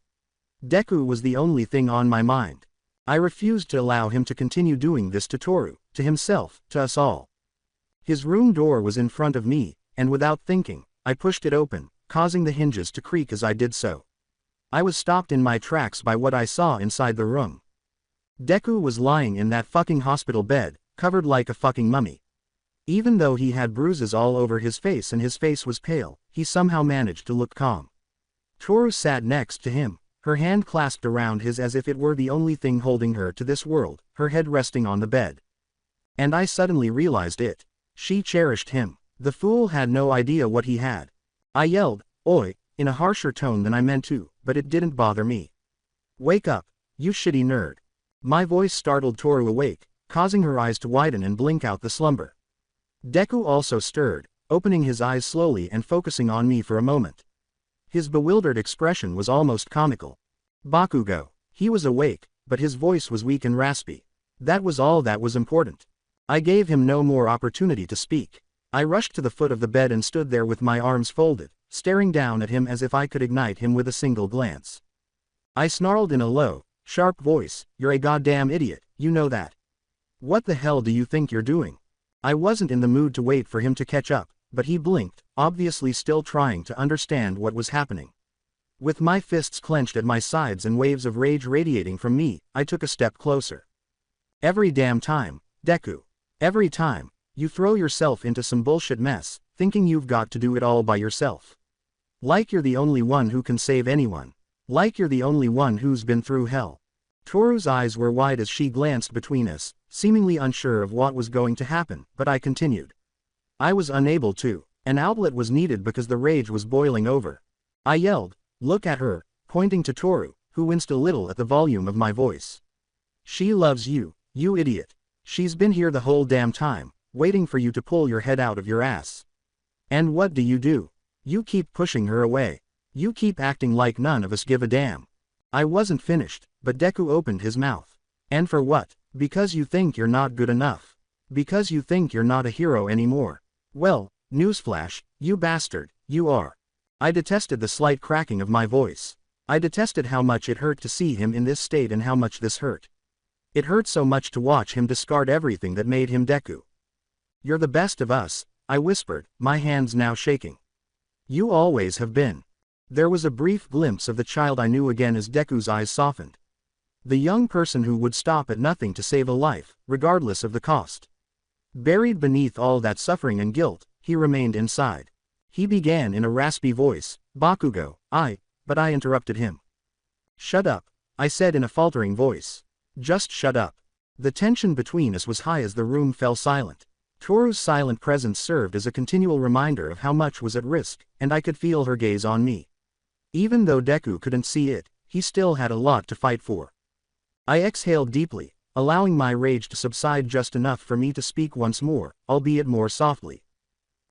Deku was the only thing on my mind. I refused to allow him to continue doing this to Toru, to himself, to us all. His room door was in front of me, and without thinking, I pushed it open, causing the hinges to creak as I did so. I was stopped in my tracks by what I saw inside the room. Deku was lying in that fucking hospital bed, covered like a fucking mummy. Even though he had bruises all over his face and his face was pale, he somehow managed to look calm. Toru sat next to him, her hand clasped around his as if it were the only thing holding her to this world, her head resting on the bed. And I suddenly realized it. She cherished him. The fool had no idea what he had. I yelled, "Oi," in a harsher tone than I meant to, but it didn't bother me. "Wake up, you shitty nerd." My voice startled Toru awake, causing her eyes to widen and blink out the slumber. Deku also stirred, opening his eyes slowly and focusing on me for a moment. His bewildered expression was almost comical. Bakugo. He was awake, but his voice was weak and raspy. That was all that was important. I gave him no more opportunity to speak. I rushed to the foot of the bed and stood there with my arms folded, staring down at him as if I could ignite him with a single glance. I snarled in a low, sharp voice, "You're a goddamn idiot, you know that. What the hell do you think you're doing?" I wasn't in the mood to wait for him to catch up, but he blinked, obviously still trying to understand what was happening. With my fists clenched at my sides and waves of rage radiating from me, I took a step closer. "Every damn time, Deku. Every time, you throw yourself into some bullshit mess, thinking you've got to do it all by yourself. Like you're the only one who can save anyone. Like you're the only one who's been through hell." Toru's eyes were wide as she glanced between us, seemingly unsure of what was going to happen, but I continued. I was unable to. An outlet was needed because the rage was boiling over. I yelled, "Look at her," pointing to Toru, who winced a little at the volume of my voice. "She loves you, you idiot. She's been here the whole damn time, waiting for you to pull your head out of your ass. And what do? You keep pushing her away. You keep acting like none of us give a damn." I wasn't finished, but Deku opened his mouth. "And for what? Because you think you're not good enough. Because you think you're not a hero anymore. Well, newsflash, you bastard, you are." I detested the slight cracking of my voice. I detested how much it hurt to see him in this state and how much this hurt. It hurt so much to watch him discard everything that made him Deku. "You're the best of us," I whispered, my hands now shaking. "You always have been." There was a brief glimpse of the child I knew again as Deku's eyes softened. The young person who would stop at nothing to save a life, regardless of the cost. Buried beneath all that suffering and guilt, he remained inside. He began in a raspy voice, "Bakugo, but I interrupted him. "Shut up," I said in a faltering voice. "Just shut up." The tension between us was high as the room fell silent. Toru's silent presence served as a continual reminder of how much was at risk, and I could feel her gaze on me. Even though Deku couldn't see it, he still had a lot to fight for. I exhaled deeply, allowing my rage to subside just enough for me to speak once more, albeit more softly.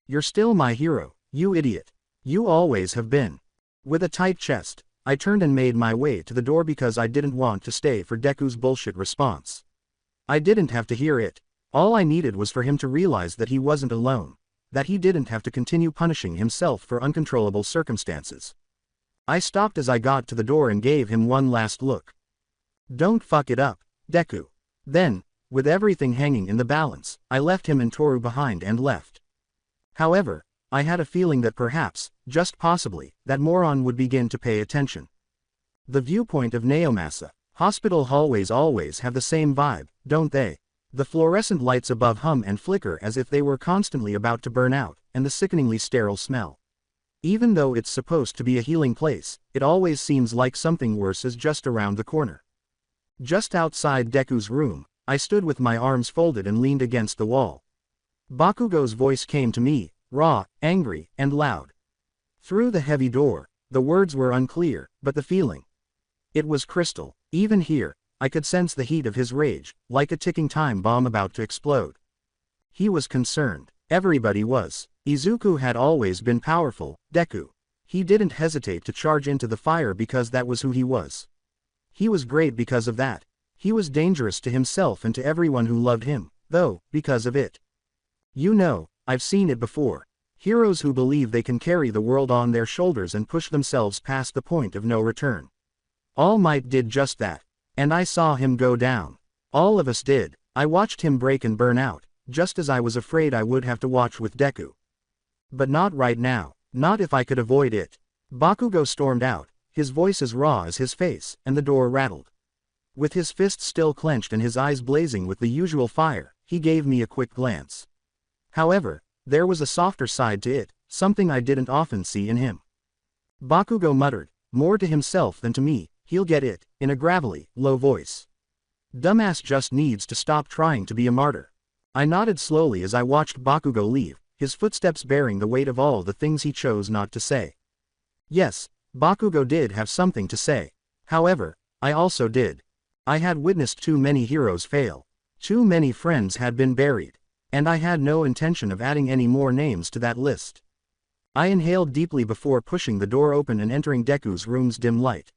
"You're still my hero, you idiot. You always have been." With a tight chest, I turned and made my way to the door because I didn't want to stay for Deku's bullshit response. I didn't have to hear it. All I needed was for him to realize that he wasn't alone, that he didn't have to continue punishing himself for uncontrollable circumstances. I stopped as I got to the door and gave him one last look. "Don't fuck it up, Deku." Then, with everything hanging in the balance, I left him and Toru behind and left. However, I had a feeling that perhaps, just possibly, that moron would begin to pay attention. The viewpoint of Naomasa. Hospital hallways always have the same vibe, don't they? The fluorescent lights above hum and flicker as if they were constantly about to burn out, and the sickeningly sterile smell. Even though it's supposed to be a healing place, it always seems like something worse is just around the corner. Just outside Deku's room, I stood with my arms folded and leaned against the wall. Bakugo's voice came to me, raw, angry, and loud. Through the heavy door, the words were unclear, but the feeling. It was crystal. Even here, I could sense the heat of his rage, like a ticking time bomb about to explode. He was concerned. Everybody was. Izuku had always been powerful, Deku. He didn't hesitate to charge into the fire because that was who he was. He was great because of that. He was dangerous to himself and to everyone who loved him, though, because of it. You know, I've seen it before. Heroes who believe they can carry the world on their shoulders and push themselves past the point of no return. All Might did just that. And I saw him go down. All of us did. I watched him break and burn out, just as I was afraid I would have to watch with Deku. But not right now. Not if I could avoid it. Bakugo stormed out, his voice as raw as his face, and the door rattled. With his fists still clenched and his eyes blazing with the usual fire, he gave me a quick glance. However, there was a softer side to it, something I didn't often see in him. Bakugo muttered, more to himself than to me, he'll get it, in a gravelly, low voice. Dumbass just needs to stop trying to be a martyr. I nodded slowly as I watched Bakugo leave, his footsteps bearing the weight of all the things he chose not to say. Yes, Bakugo did have something to say. However, I also did. I had witnessed too many heroes fail. Too many friends had been buried. And I had no intention of adding any more names to that list. I inhaled deeply before pushing the door open and entering Deku's room's dim light.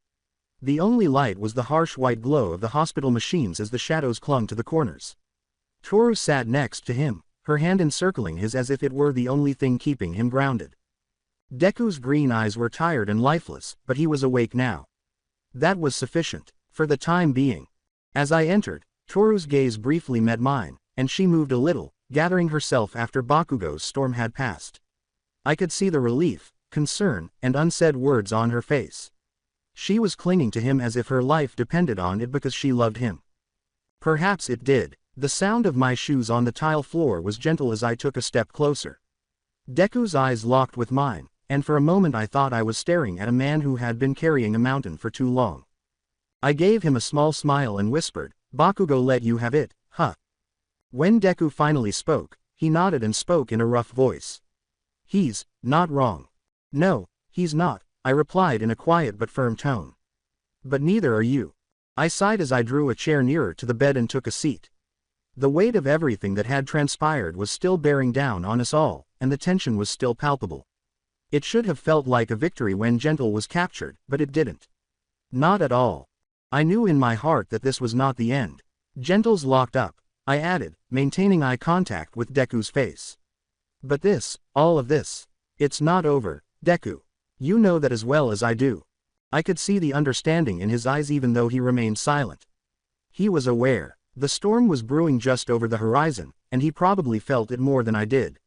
The only light was the harsh white glow of the hospital machines as the shadows clung to the corners. Toru sat next to him, her hand encircling his as if it were the only thing keeping him grounded. Deku's green eyes were tired and lifeless, but he was awake now. That was sufficient, for the time being. As I entered, Toru's gaze briefly met mine, and she moved a little, gathering herself after Bakugo's storm had passed. I could see the relief, concern, and unsaid words on her face. She was clinging to him as if her life depended on it because she loved him. Perhaps it did. The sound of my shoes on the tile floor was gentle as I took a step closer. Deku's eyes locked with mine, and for a moment I thought I was staring at a man who had been carrying a mountain for too long. I gave him a small smile and whispered, Bakugo let you have it, huh? When Deku finally spoke, he nodded and spoke in a rough voice. He's not wrong. No, he's not, I replied in a quiet but firm tone. But neither are you. I sighed as I drew a chair nearer to the bed and took a seat. The weight of everything that had transpired was still bearing down on us all, and the tension was still palpable. It should have felt like a victory when Gentle was captured, but it didn't. Not at all. I knew in my heart that this was not the end. Gentle's locked up, I added, maintaining eye contact with Deku's face. But this, all of this, it's not over, Deku. You know that as well as I do. I could see the understanding in his eyes even though he remained silent. He was aware. The storm was brewing just over the horizon, and he probably felt it more than I did.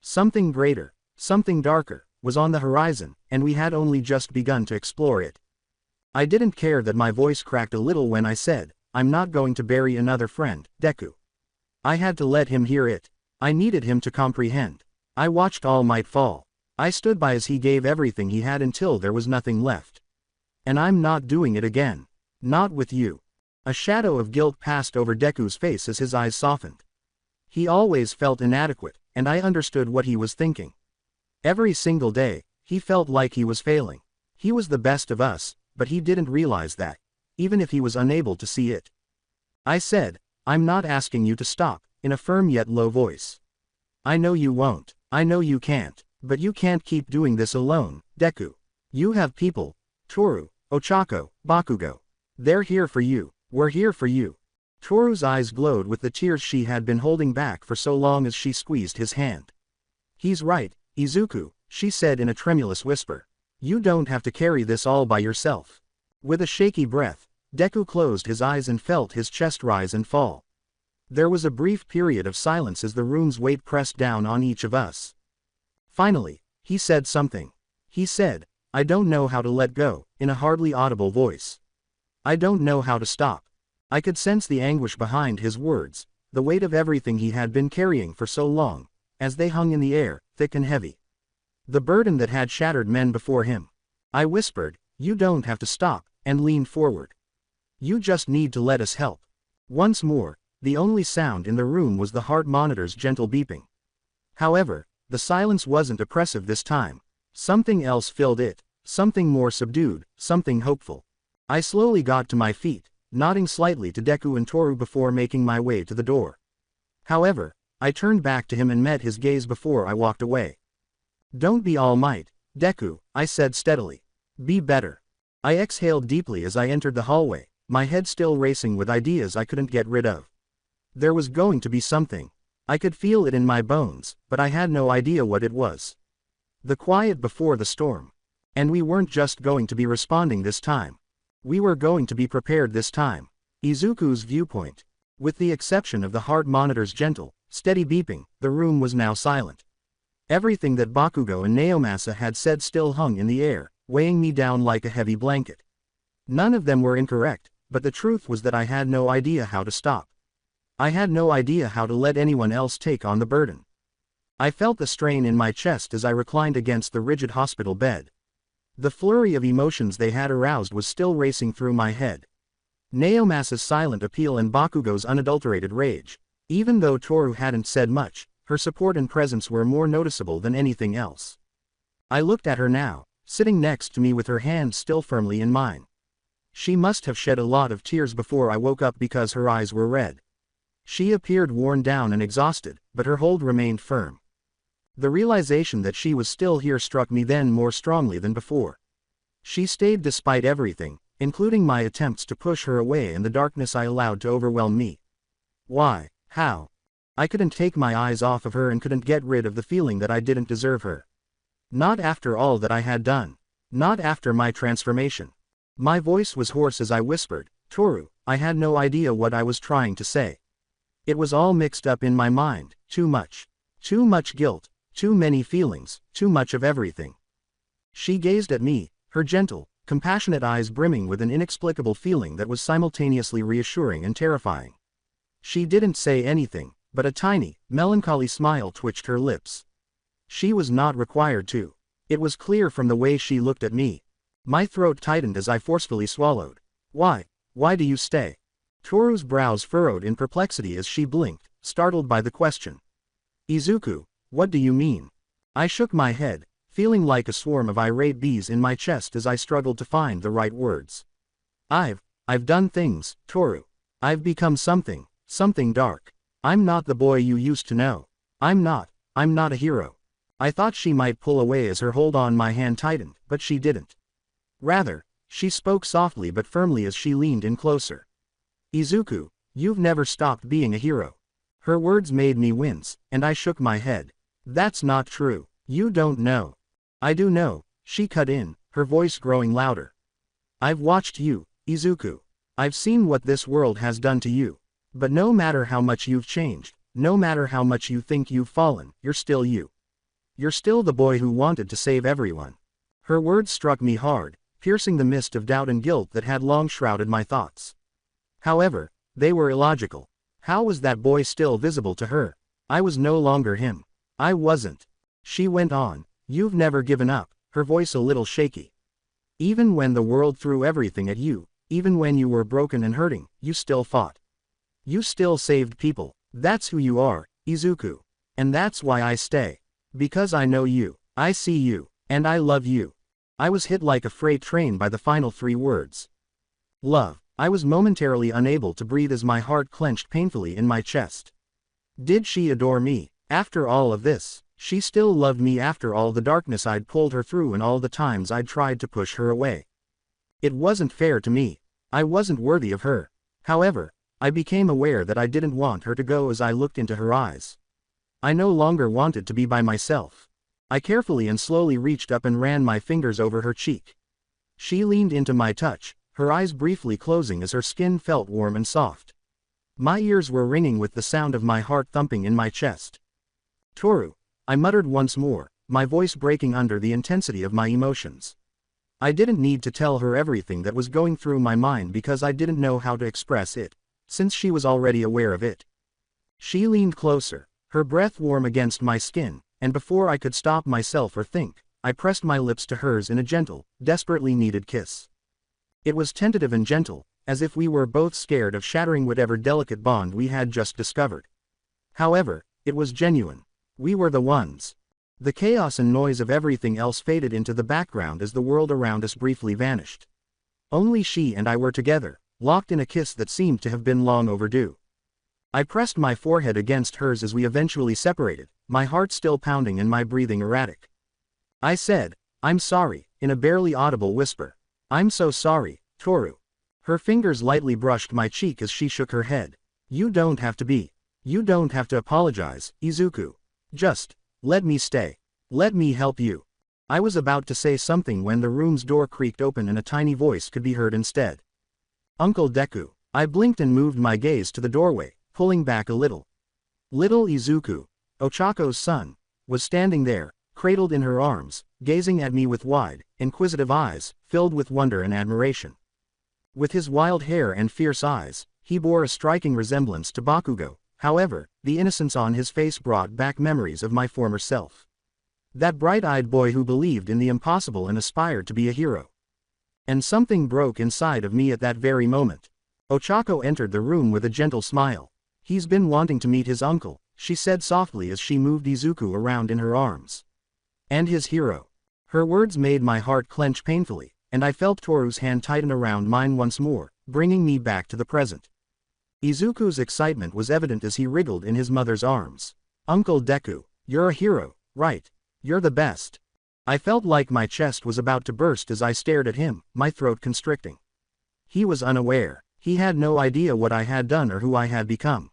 Something greater, something darker, was on the horizon, and we had only just begun to explore it. I didn't care that my voice cracked a little when I said, I'm not going to bury another friend, Deku. I had to let him hear it. I needed him to comprehend. I watched All Might fall. I stood by as he gave everything he had until there was nothing left. And I'm not doing it again. Not with you. A shadow of guilt passed over Deku's face as his eyes softened. He always felt inadequate, and I understood what he was thinking. Every single day, he felt like he was failing. He was the best of us, but he didn't realize that, even if he was unable to see it. I said, I'm not asking you to stop, in a firm yet low voice. I know you won't, I know you can't, but you can't keep doing this alone, Deku. You have people, Toru, Ochako, Bakugo. They're here for you, we're here for you. Toru's eyes glowed with the tears she had been holding back for so long as she squeezed his hand. He's right, Izuku, she said in a tremulous whisper. You don't have to carry this all by yourself. With a shaky breath, Deku closed his eyes and felt his chest rise and fall. There was a brief period of silence as the room's weight pressed down on each of us. Finally, he said something. He said, I don't know how to let go, in a hardly audible voice. I don't know how to stop. I could sense the anguish behind his words, the weight of everything he had been carrying for so long, as they hung in the air, thick and heavy. The burden that had shattered men before him. I whispered, "You don't have to stop," and leaned forward. "You just need to let us help." Once more, the only sound in the room was the heart monitor's gentle beeping. However, the silence wasn't oppressive this time. Something else filled it, something more subdued, something hopeful. I slowly got to my feet, nodding slightly to Deku and Toru before making my way to the door. However, I turned back to him and met his gaze before I walked away. "Don't be all might, Deku," I said steadily. "Be better." I exhaled deeply as I entered the hallway, my head still racing with ideas I couldn't get rid of. There was going to be something. I could feel it in my bones, but I had no idea what it was. The quiet before the storm. And we weren't just going to be responding this time. We were going to be prepared this time. Izuku's viewpoint. With the exception of the heart monitor's gentle, steady beeping, the room was now silent. Everything that Bakugo and Naomasa had said still hung in the air, weighing me down like a heavy blanket. None of them were incorrect, but the truth was that I had no idea how to stop. I had no idea how to let anyone else take on the burden. I felt the strain in my chest as I reclined against the rigid hospital bed. The flurry of emotions they had aroused was still racing through my head. Naomasa's silent appeal and Bakugo's unadulterated rage. Even though Toru hadn't said much, her support and presence were more noticeable than anything else. I looked at her now, sitting next to me with her hand still firmly in mine. She must have shed a lot of tears before I woke up because her eyes were red. She appeared worn down and exhausted, but her hold remained firm. The realization that she was still here struck me then more strongly than before. She stayed despite everything, including my attempts to push her away and the darkness I allowed to overwhelm me. Why? How? I couldn't take my eyes off of her and couldn't get rid of the feeling that I didn't deserve her. Not after all that I had done. Not after my transformation. My voice was hoarse as I whispered, "Toru, I had no idea what I was trying to say. It was all mixed up in my mind, too much. Too much guilt, too many feelings, too much of everything." She gazed at me, her gentle, compassionate eyes brimming with an inexplicable feeling that was simultaneously reassuring and terrifying. She didn't say anything, but a tiny, melancholy smile twitched her lips. She was not required to. It was clear from the way she looked at me. My throat tightened as I forcefully swallowed. "Why? Why do you stay?" Toru's brows furrowed in perplexity as she blinked, startled by the question. "Izuku, what do you mean?" I shook my head, feeling like a swarm of irate bees in my chest as I struggled to find the right words. I've done things, Toru. I've become something dark. I'm not the boy you used to know. I'm not a hero." I thought she might pull away as her hold on my hand tightened, but she didn't. Rather, she spoke softly but firmly as she leaned in closer. "Izuku, you've never stopped being a hero." Her words made me wince, and I shook my head. "That's not true. You don't know." "I do know," she cut in, her voice growing louder. "I've watched you, Izuku. I've seen what this world has done to you. But no matter how much you've changed, no matter how much you think you've fallen, you're still you. You're still the boy who wanted to save everyone." Her words struck me hard, piercing the mist of doubt and guilt that had long shrouded my thoughts. However, they were illogical. How was that boy still visible to her? I was no longer him. I wasn't. She went on, "You've never given up," her voice a little shaky. "Even when the world threw everything at you, even when you were broken and hurting, you still fought. You still saved people. That's who you are, Izuku. And that's why I stay. Because I know you, I see you, and I love you." I was hit like a freight train by the final three words. Love. I was momentarily unable to breathe as my heart clenched painfully in my chest. Did she adore me? After all of this, she still loved me after all the darkness I'd pulled her through and all the times I'd tried to push her away. It wasn't fair to me. I wasn't worthy of her. However, I became aware that I didn't want her to go as I looked into her eyes. I no longer wanted to be by myself. I carefully and slowly reached up and ran my fingers over her cheek. She leaned into my touch, her eyes briefly closing as her skin felt warm and soft. My ears were ringing with the sound of my heart thumping in my chest. "Toru," I muttered once more, my voice breaking under the intensity of my emotions. I didn't need to tell her everything that was going through my mind because I didn't know how to express it, since she was already aware of it. She leaned closer, her breath warm against my skin, and before I could stop myself or think, I pressed my lips to hers in a gentle, desperately needed kiss. It was tentative and gentle, as if we were both scared of shattering whatever delicate bond we had just discovered. However, it was genuine. We were the ones. The chaos and noise of everything else faded into the background as the world around us briefly vanished. Only she and I were together, locked in a kiss that seemed to have been long overdue. I pressed my forehead against hers as we eventually separated, my heart still pounding and my breathing erratic. I said, "I'm sorry," in a barely audible whisper. "I'm so sorry, Toru." Her fingers lightly brushed my cheek as she shook her head. "You don't have to be. You don't have to apologize, Izuku. Just, let me stay. Let me help you." I was about to say something when the room's door creaked open and a tiny voice could be heard instead. "Uncle Deku." I blinked and moved my gaze to the doorway, pulling back a little. Little Izuku, Ochako's son, was standing there, cradled in her arms, gazing at me with wide, inquisitive eyes, filled with wonder and admiration. With his wild hair and fierce eyes, he bore a striking resemblance to Bakugo. However, the innocence on his face brought back memories of my former self. That bright-eyed boy who believed in the impossible and aspired to be a hero. And something broke inside of me at that very moment. Ochako entered the room with a gentle smile. "He's been wanting to meet his uncle," she said softly as she moved Izuku around in her arms. "And his hero." Her words made my heart clench painfully, and I felt Toru's hand tighten around mine once more, bringing me back to the present. Izuku's excitement was evident as he wriggled in his mother's arms. "Uncle Deku, you're a hero, right? You're the best." I felt like my chest was about to burst as I stared at him, my throat constricting. He was unaware. He had no idea what I had done or who I had become.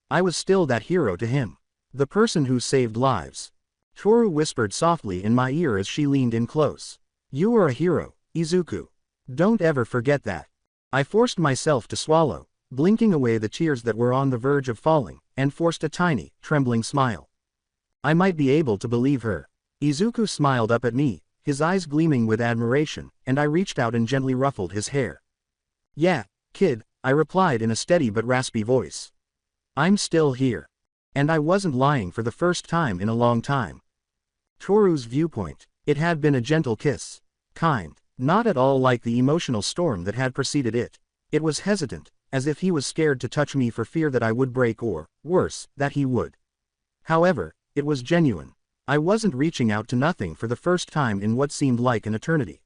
I was still that hero to him. The person who saved lives. Toru whispered softly in my ear as she leaned in close. "You are a hero, Izuku. Don't ever forget that." I forced myself to swallow, blinking away the tears that were on the verge of falling, and forced a tiny, trembling smile. I might be able to believe her. Izuku smiled up at me, his eyes gleaming with admiration, and I reached out and gently ruffled his hair. "Yeah, kid," I replied in a steady but raspy voice. "I'm still here." And I wasn't lying for the first time in a long time. Toru's viewpoint. It had been a gentle kiss. Kind. Not at all like the emotional storm that had preceded it. It was hesitant, as if he was scared to touch me for fear that I would break or, worse, that he would. However, it was genuine. I wasn't reaching out to nothing for the first time in what seemed like an eternity.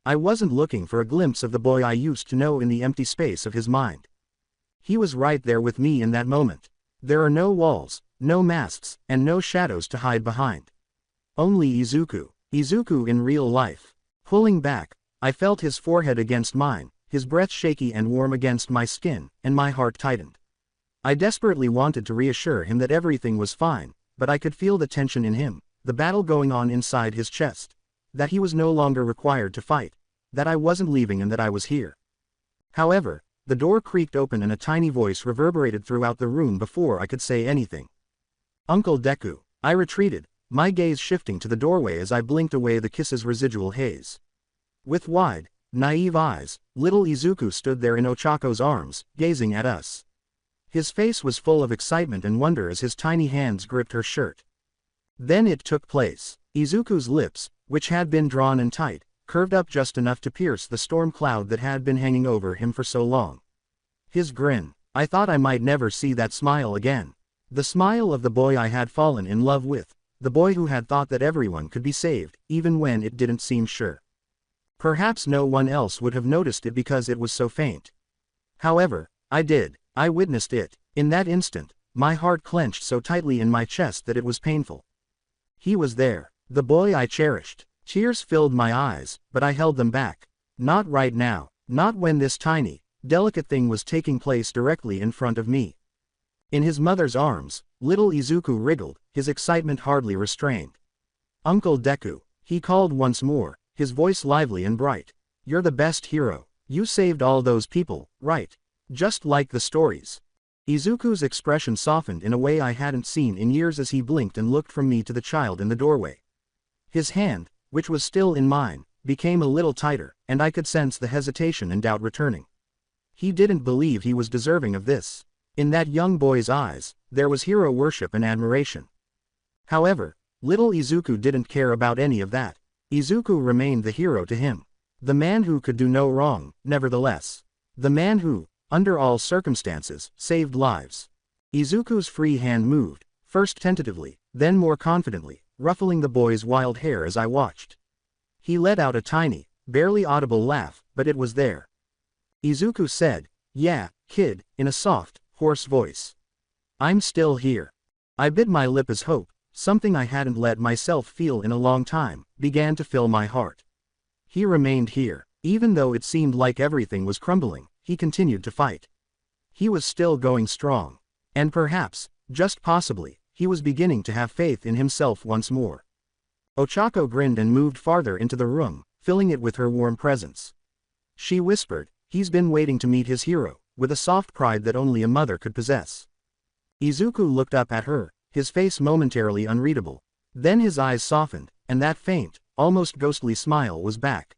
I wasn't looking for a glimpse of the boy I used to know in the empty space of his mind. He was right there with me in that moment. There are no walls, no masks, and no shadows to hide behind. Only Izuku. Izuku in real life. Pulling back, I felt his forehead against mine, his breath shaky and warm against my skin, and my heart tightened. I desperately wanted to reassure him that everything was fine, but I could feel the tension in him, the battle going on inside his chest. That he was no longer required to fight. That I wasn't leaving and that I was here. However, the door creaked open and a tiny voice reverberated throughout the room before I could say anything. "Uncle Deku." I retreated, my gaze shifting to the doorway as I blinked away the kiss's residual haze. With wide, naive eyes, little Izuku stood there in Ochako's arms, gazing at us. His face was full of excitement and wonder as his tiny hands gripped her shirt. Then it took place. Izuku's lips, which had been drawn and tight, curved up just enough to pierce the storm cloud that had been hanging over him for so long. His grin. I thought I might never see that smile again. The smile of the boy I had fallen in love with, the boy who had thought that everyone could be saved, even when it didn't seem sure. Perhaps no one else would have noticed it because it was so faint. However, I did. I witnessed it. In that instant, my heart clenched so tightly in my chest that it was painful. He was there, the boy I cherished. Tears filled my eyes, but I held them back. Not right now, not when this tiny, delicate thing was taking place directly in front of me. In his mother's arms, little Izuku wriggled, his excitement hardly restrained. "Uncle Deku," he called once more, his voice lively and bright. "You're the best hero. You saved all those people, right? Just like the stories." Izuku's expression softened in a way I hadn't seen in years as he blinked and looked from me to the child in the doorway. His hand, which was still in mine, became a little tighter, and I could sense the hesitation and doubt returning. He didn't believe he was deserving of this. In that young boy's eyes, there was hero worship and admiration. However, little Izuku didn't care about any of that. Izuku remained the hero to him. The man who could do no wrong, nevertheless. The man who, under all circumstances, saved lives. Izuku's free hand moved, first tentatively, then more confidently, ruffling the boy's wild hair as I watched. He let out a tiny, barely audible laugh, but it was there. Izuku said, "Yeah, kid," in a soft, hoarse voice. "I'm still here." I bit my lip as hope, something I hadn't let myself feel in a long time, began to fill my heart. He remained here. Even though it seemed like everything was crumbling, he continued to fight. He was still going strong. And perhaps, just possibly, he was beginning to have faith in himself once more. Ochako grinned and moved farther into the room, filling it with her warm presence. She whispered, "He's been waiting to meet his hero," with a soft pride that only a mother could possess. Izuku looked up at her, his face momentarily unreadable. Then his eyes softened, and that faint, almost ghostly smile was back.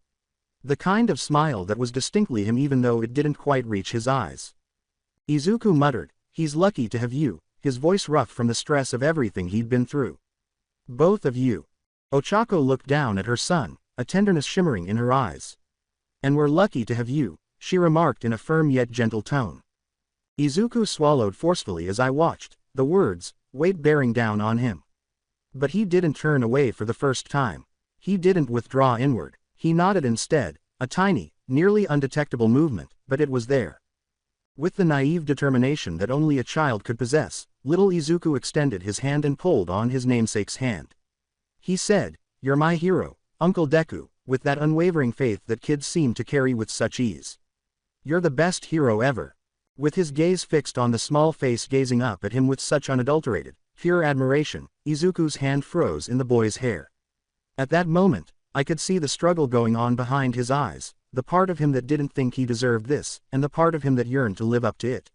The kind of smile that was distinctly him even though it didn't quite reach his eyes. Izuku muttered, "He's lucky to have you," his voice rough from the stress of everything he'd been through. "Both of you." Ochako looked down at her son, a tenderness shimmering in her eyes. "And we're lucky to have you," she remarked in a firm yet gentle tone. Izuku swallowed forcefully as I watched, the words, weight bearing down on him. But he didn't turn away for the first time. He didn't withdraw inward. He nodded instead, a tiny, nearly undetectable movement, but it was there. With the naive determination that only a child could possess, little Izuku extended his hand and pulled on his namesake's hand. He said, "You're my hero, Uncle Deku," with that unwavering faith that kids seem to carry with such ease. "You're the best hero ever." With his gaze fixed on the small face gazing up at him with such unadulterated, pure admiration, Izuku's hand froze in the boy's hair. At that moment, I could see the struggle going on behind his eyes, the part of him that didn't think he deserved this, and the part of him that yearned to live up to it.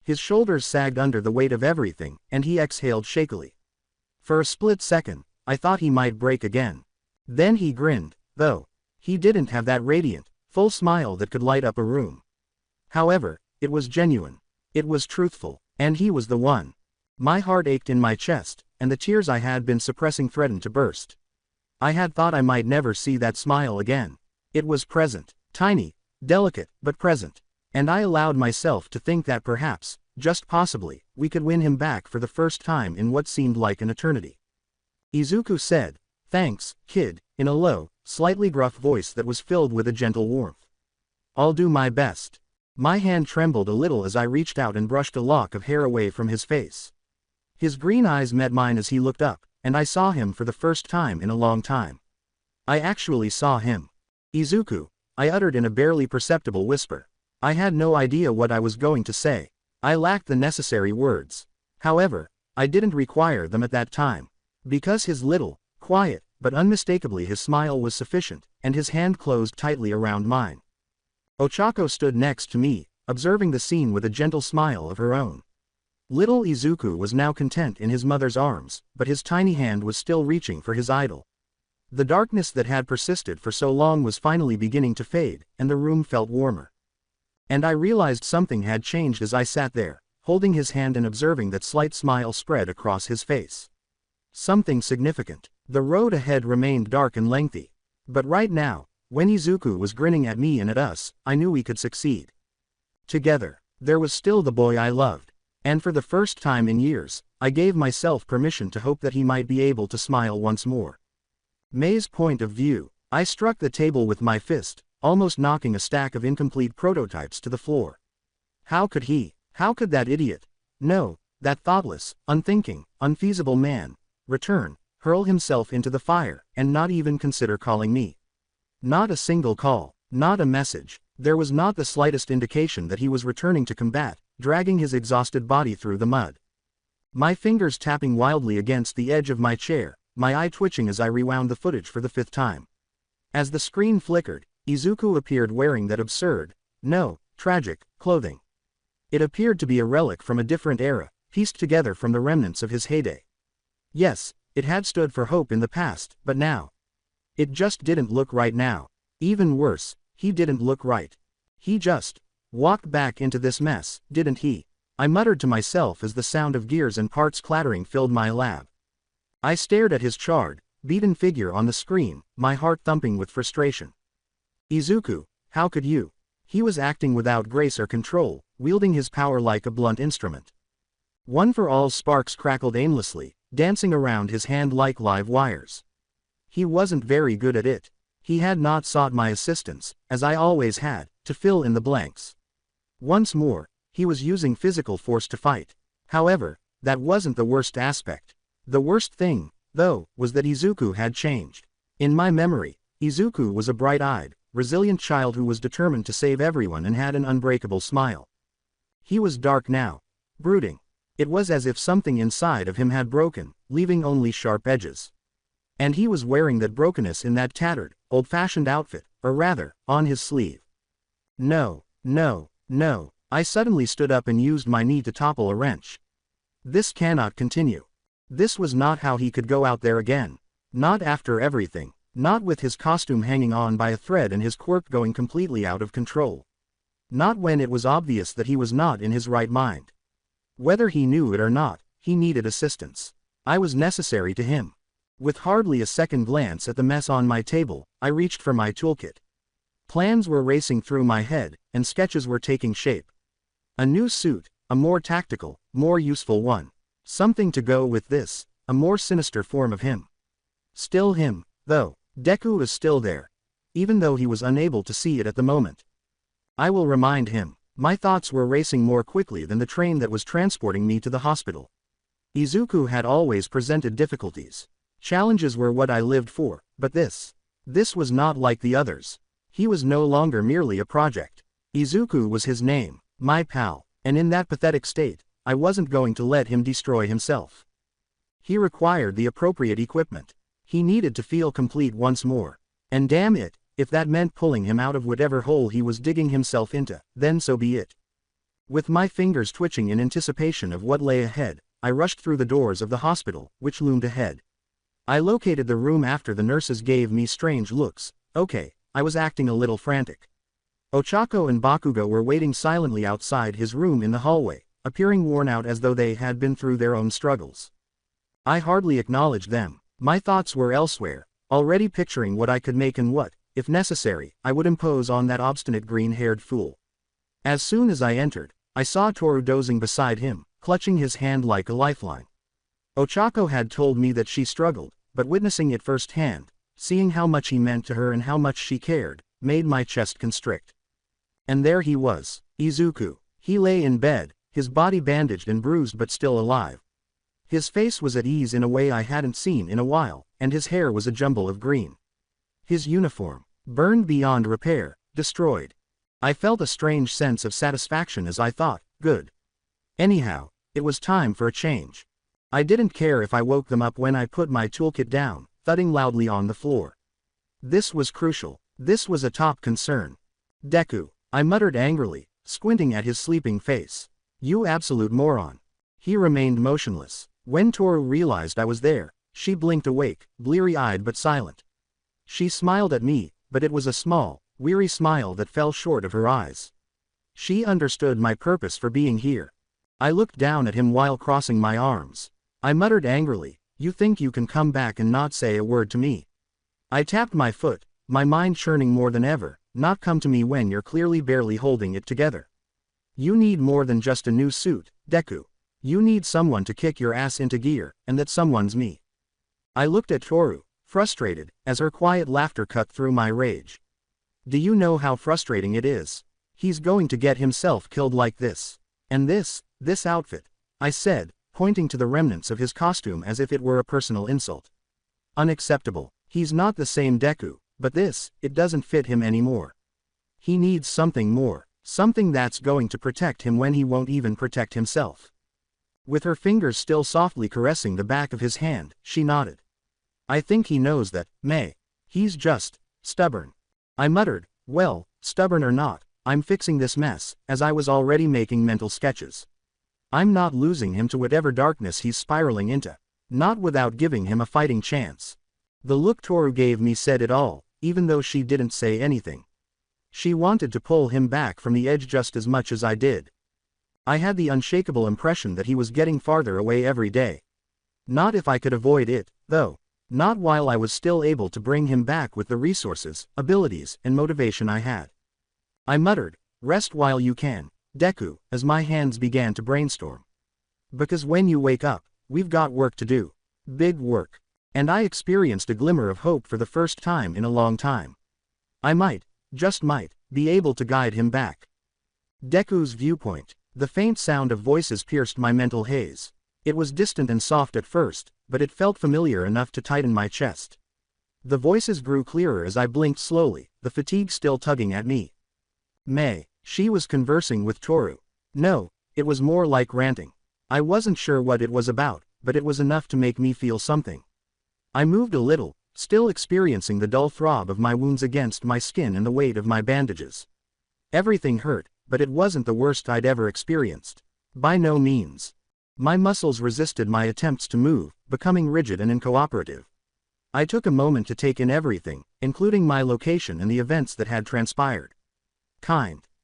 His shoulders sagged under the weight of everything, and he exhaled shakily. For a split second, I thought he might break again. Then he grinned, though. He didn't have that radiant, full smile that could light up a room. However, it was genuine. It was truthful, and he was the one. My heart ached in my chest, and the tears I had been suppressing threatened to burst. I had thought I might never see that smile again. It was present, tiny, delicate, but present. And I allowed myself to think that perhaps, just possibly, we could win him back for the first time in what seemed like an eternity. Izuku said, "Thanks, kid," in a low, slightly gruff voice that was filled with a gentle warmth. "I'll do my best." My hand trembled a little as I reached out and brushed a lock of hair away from his face. His green eyes met mine as he looked up, and I saw him for the first time in a long time. I actually saw him. "Izuku," I uttered in a barely perceptible whisper. I had no idea what I was going to say. I lacked the necessary words. However, I didn't require them at that time. Because his little, quiet, but unmistakably his smile was sufficient, and his hand closed tightly around mine. Ochako stood next to me, observing the scene with a gentle smile of her own. Little Izuku was now content in his mother's arms, but his tiny hand was still reaching for his idol. The darkness that had persisted for so long was finally beginning to fade, and the room felt warmer. And I realized something had changed as I sat there, holding his hand and observing that slight smile spread across his face. Something significant. The road ahead remained dark and lengthy. But right now, when Izuku was grinning at me and at us, I knew we could succeed. Together, there was still the boy I loved. And for the first time in years, I gave myself permission to hope that he might be able to smile once more. May's point of view. I struck the table with my fist, almost knocking a stack of incomplete prototypes to the floor. How could that idiot, no, that thoughtless, unthinking, unfeasible man, hurl himself into the fire, and not even consider calling me? Not a single call, not a message. There was not the slightest indication that he was returning to combat, dragging his exhausted body through the mud. My fingers tapping wildly against the edge of my chair, my eye twitching as I rewound the footage for the 5th time. As the screen flickered, Izuku appeared wearing that absurd, no, tragic, clothing. It appeared to be a relic from a different era, pieced together from the remnants of his heyday. Yes, it had stood for hope in the past, but now. It just didn't look right now. Even worse, he didn't look right. He just walked back into this mess, didn't he? I muttered to myself as the sound of gears and parts clattering filled my lab. I stared at his charred, beaten figure on the screen, my heart thumping with frustration. Izuku, how could you? He was acting without grace or control, wielding his power like a blunt instrument. One for all sparks crackled aimlessly, dancing around his hand like live wires. He wasn't very good at it. He had not sought my assistance, as I always had, to fill in the blanks. Once more, he was using physical force to fight. However, that wasn't the worst aspect. The worst thing, though, was that Izuku had changed. In my memory, Izuku was a bright-eyed, resilient child who was determined to save everyone and had an unbreakable smile. He was dark now, brooding. It was as if something inside of him had broken, leaving only sharp edges. And he was wearing that brokenness in that tattered, old-fashioned outfit, or rather, on his sleeve. No, no, no. I suddenly stood up and used my knee to topple a wrench. This cannot continue. This was not how he could go out there again. Not after everything. Not with his costume hanging on by a thread and his quirk going completely out of control. Not when it was obvious that he was not in his right mind. Whether he knew it or not, he needed assistance. I was necessary to him. With hardly a second glance at the mess on my table, I reached for my toolkit. Plans were racing through my head, and sketches were taking shape. A new suit, a more tactical, more useful one. Something to go with this, a more sinister form of him. Still him, though. Deku is still there. Even though he was unable to see it at the moment. I will remind him. My thoughts were racing more quickly than the train that was transporting me to the hospital. Izuku had always presented difficulties. Challenges were what I lived for, but this was not like the others. He was no longer merely a project. Izuku was his name, my pal, and in that pathetic state, I wasn't going to let him destroy himself. He required the appropriate equipment. He needed to feel complete once more. And damn it, if that meant pulling him out of whatever hole he was digging himself into, then so be it. With my fingers twitching in anticipation of what lay ahead, I rushed through the doors of the hospital, which loomed ahead. I located the room after the nurses gave me strange looks. Okay, I was acting a little frantic. Ochako and Bakugo were waiting silently outside his room in the hallway, appearing worn out as though they had been through their own struggles. I hardly acknowledged them. My thoughts were elsewhere, already picturing what I could make and what, if necessary, I would impose on that obstinate green-haired fool. As soon as I entered, I saw Toru dozing beside him, clutching his hand like a lifeline. Ochako had told me that she struggled, but witnessing it firsthand, seeing how much he meant to her and how much she cared, made my chest constrict. And there he was, Izuku. He lay in bed, his body bandaged and bruised but still alive. His face was at ease in a way I hadn't seen in a while, and his hair was a jumble of green. His uniform, burned beyond repair, destroyed. I felt a strange sense of satisfaction as I thought, good. Anyhow, it was time for a change. I didn't care if I woke them up when I put my toolkit down, thudding loudly on the floor. This was crucial. This was a top concern. Deku, I muttered angrily, squinting at his sleeping face. You absolute moron. He remained motionless. When Toru realized I was there, she blinked awake, bleary-eyed but silent. She smiled at me, but it was a small, weary smile that fell short of her eyes. She understood my purpose for being here. I looked down at him while crossing my arms. I muttered angrily, you think you can come back and not say a word to me? I tapped my foot, my mind churning more than ever, not come to me when you're clearly barely holding it together. You need more than just a new suit, Deku. You need someone to kick your ass into gear, and that someone's me. I looked at Toru, frustrated, as her quiet laughter cut through my rage. Do you know how frustrating it is? He's going to get himself killed like this. And this outfit, I said, pointing to the remnants of his costume as if it were a personal insult. Unacceptable. He's not the same Deku, but it doesn't fit him anymore. He needs something more, something that's going to protect him when he won't even protect himself. With her fingers still softly caressing the back of his hand, she nodded. I think he knows that, May. He's just stubborn. I muttered, well, stubborn or not, I'm fixing this mess, as I was already making mental sketches. I'm not losing him to whatever darkness he's spiraling into. Not without giving him a fighting chance. The look Toru gave me said it all, even though she didn't say anything. She wanted to pull him back from the edge just as much as I did. I had the unshakable impression that he was getting farther away every day. Not if I could avoid it, though. Not while I was still able to bring him back with the resources, abilities, and motivation I had. I muttered, "Rest while you can, Deku," as my hands began to brainstorm. Because when you wake up, we've got work to do. Big work. And I experienced a glimmer of hope for the first time in a long time. I might, just might, be able to guide him back. Deku's viewpoint. The faint sound of voices pierced my mental haze. It was distant and soft at first, but it felt familiar enough to tighten my chest. The voices grew clearer as I blinked slowly, the fatigue still tugging at me. May. She was conversing with Toru. No, it was more like ranting. I wasn't sure what it was about, but it was enough to make me feel something. I moved a little, still experiencing the dull throb of my wounds against my skin and the weight of my bandages. Everything hurt, but it wasn't the worst I'd ever experienced. By no means. My muscles resisted my attempts to move, becoming rigid and uncooperative. I took a moment to take in everything, including my location and the events that had transpired.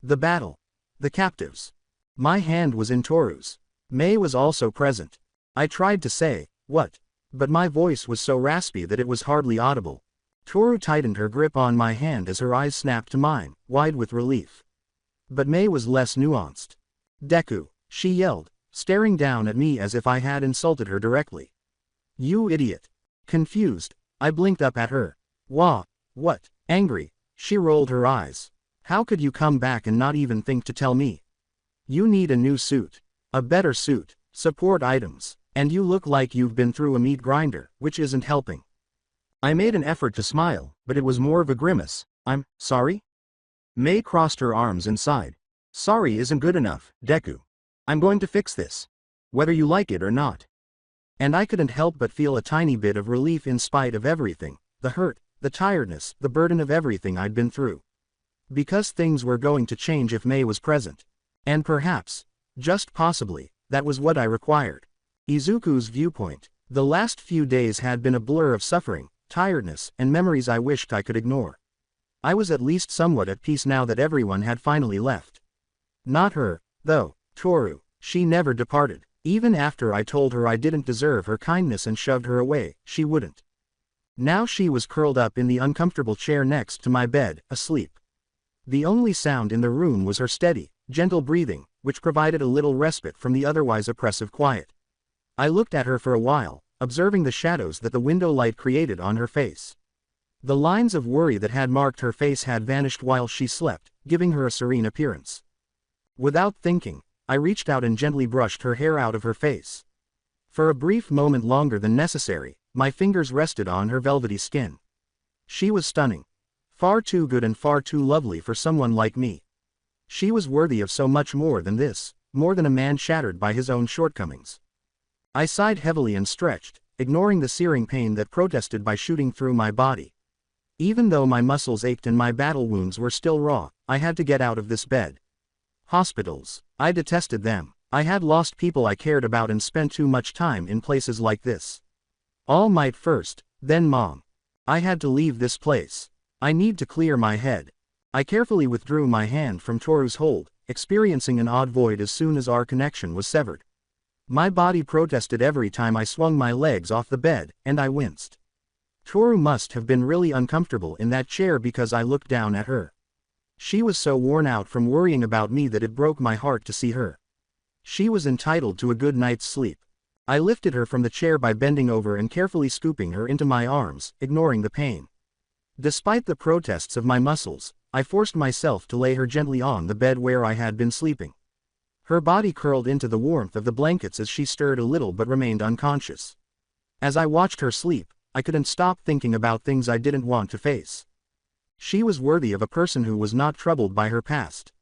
The battle. The captives. My hand was in Toru's. May was also present. I tried to say, "What?" but my voice was so raspy that it was hardly audible. Toru tightened her grip on my hand as her eyes snapped to mine, wide with relief. But May was less nuanced. "Deku," she yelled, staring down at me as if I had insulted her directly. "You idiot." Confused, I blinked up at her. "Wah, what?" Angry, she rolled her eyes. "How could you come back and not even think to tell me? You need a new suit. A better suit, support items, and you look like you've been through a meat grinder, which isn't helping." I made an effort to smile, but it was more of a grimace. "I'm sorry?" May crossed her arms and sighed. "Sorry isn't good enough, Deku. I'm going to fix this. Whether you like it or not." And I couldn't help but feel a tiny bit of relief in spite of everything, the hurt, the tiredness, the burden of everything I'd been through. Because things were going to change if May was present. And perhaps, just possibly, that was what I required. Izuku's viewpoint. The last few days had been a blur of suffering, tiredness, and memories I wished I could ignore. I was at least somewhat at peace now that everyone had finally left. Not her, though. Toru. She never departed. Even after I told her I didn't deserve her kindness and shoved her away, she wouldn't. Now she was curled up in the uncomfortable chair next to my bed, asleep. The only sound in the room was her steady, gentle breathing, which provided a little respite from the otherwise oppressive quiet. I looked at her for a while, observing the shadows that the window light created on her face. The lines of worry that had marked her face had vanished while she slept, giving her a serene appearance. Without thinking, I reached out and gently brushed her hair out of her face. For a brief moment longer than necessary, my fingers rested on her velvety skin. She was stunning. Far too good and far too lovely for someone like me. She was worthy of so much more than this, more than a man shattered by his own shortcomings. I sighed heavily and stretched, ignoring the searing pain that protested by shooting through my body. Even though my muscles ached and my battle wounds were still raw, I had to get out of this bed. Hospitals. I detested them. I had lost people I cared about and spent too much time in places like this. All Might first, then Mom. I had to leave this place. I need to clear my head. I carefully withdrew my hand from Toru's hold, experiencing an odd void as soon as our connection was severed. My body protested every time I swung my legs off the bed, and I winced. Toru must have been really uncomfortable in that chair because I looked down at her. She was so worn out from worrying about me that it broke my heart to see her. She was entitled to a good night's sleep. I lifted her from the chair by bending over and carefully scooping her into my arms, ignoring the pain. Despite the protests of my muscles, I forced myself to lay her gently on the bed where I had been sleeping. Her body curled into the warmth of the blankets as she stirred a little but remained unconscious. As I watched her sleep, I couldn't stop thinking about things I didn't want to face. She was worthy of a person who was not troubled by her past.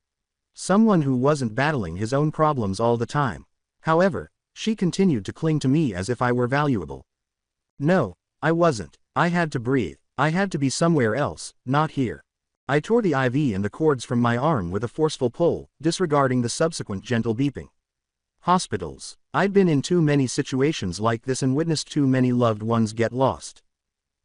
Someone who wasn't battling his own problems all the time. However, she continued to cling to me as if I were valuable. No, I wasn't. I had to breathe. I had to be somewhere else, not here. I tore the IV and the cords from my arm with a forceful pull, disregarding the subsequent gentle beeping. Hospitals. I'd been in too many situations like this and witnessed too many loved ones get lost.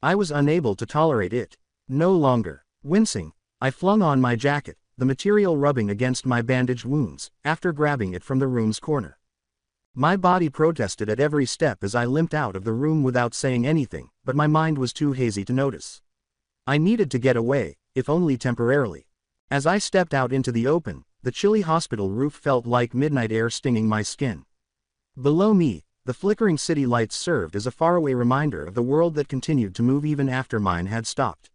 I was unable to tolerate it. No longer. Wincing, I flung on my jacket, the material rubbing against my bandaged wounds, after grabbing it from the room's corner. My body protested at every step as I limped out of the room without saying anything, but my mind was too hazy to notice. I needed to get away, if only temporarily. As I stepped out into the open, the chilly hospital roof felt like midnight air stinging my skin. Below me, the flickering city lights served as a faraway reminder of the world that continued to move even after mine had stopped.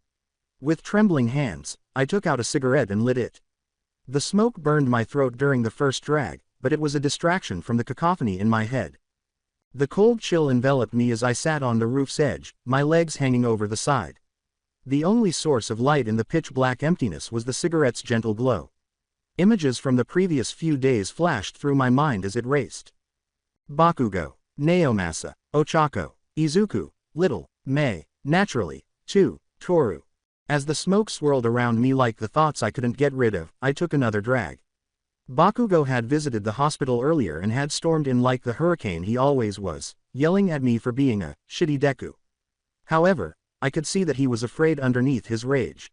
With trembling hands, I took out a cigarette and lit it. The smoke burned my throat during the first drag, but it was a distraction from the cacophony in my head. The cold chill enveloped me as I sat on the roof's edge, my legs hanging over the side. The only source of light in the pitch-black emptiness was the cigarette's gentle glow. Images from the previous few days flashed through my mind as it raced. Bakugo, Naomasa, Ochako, Izuku, Little, Mei, naturally, too, Toru. As the smoke swirled around me like the thoughts I couldn't get rid of, I took another drag. Bakugo had visited the hospital earlier and had stormed in like the hurricane he always was, yelling at me for being a shitty Deku. However, I could see that he was afraid underneath his rage.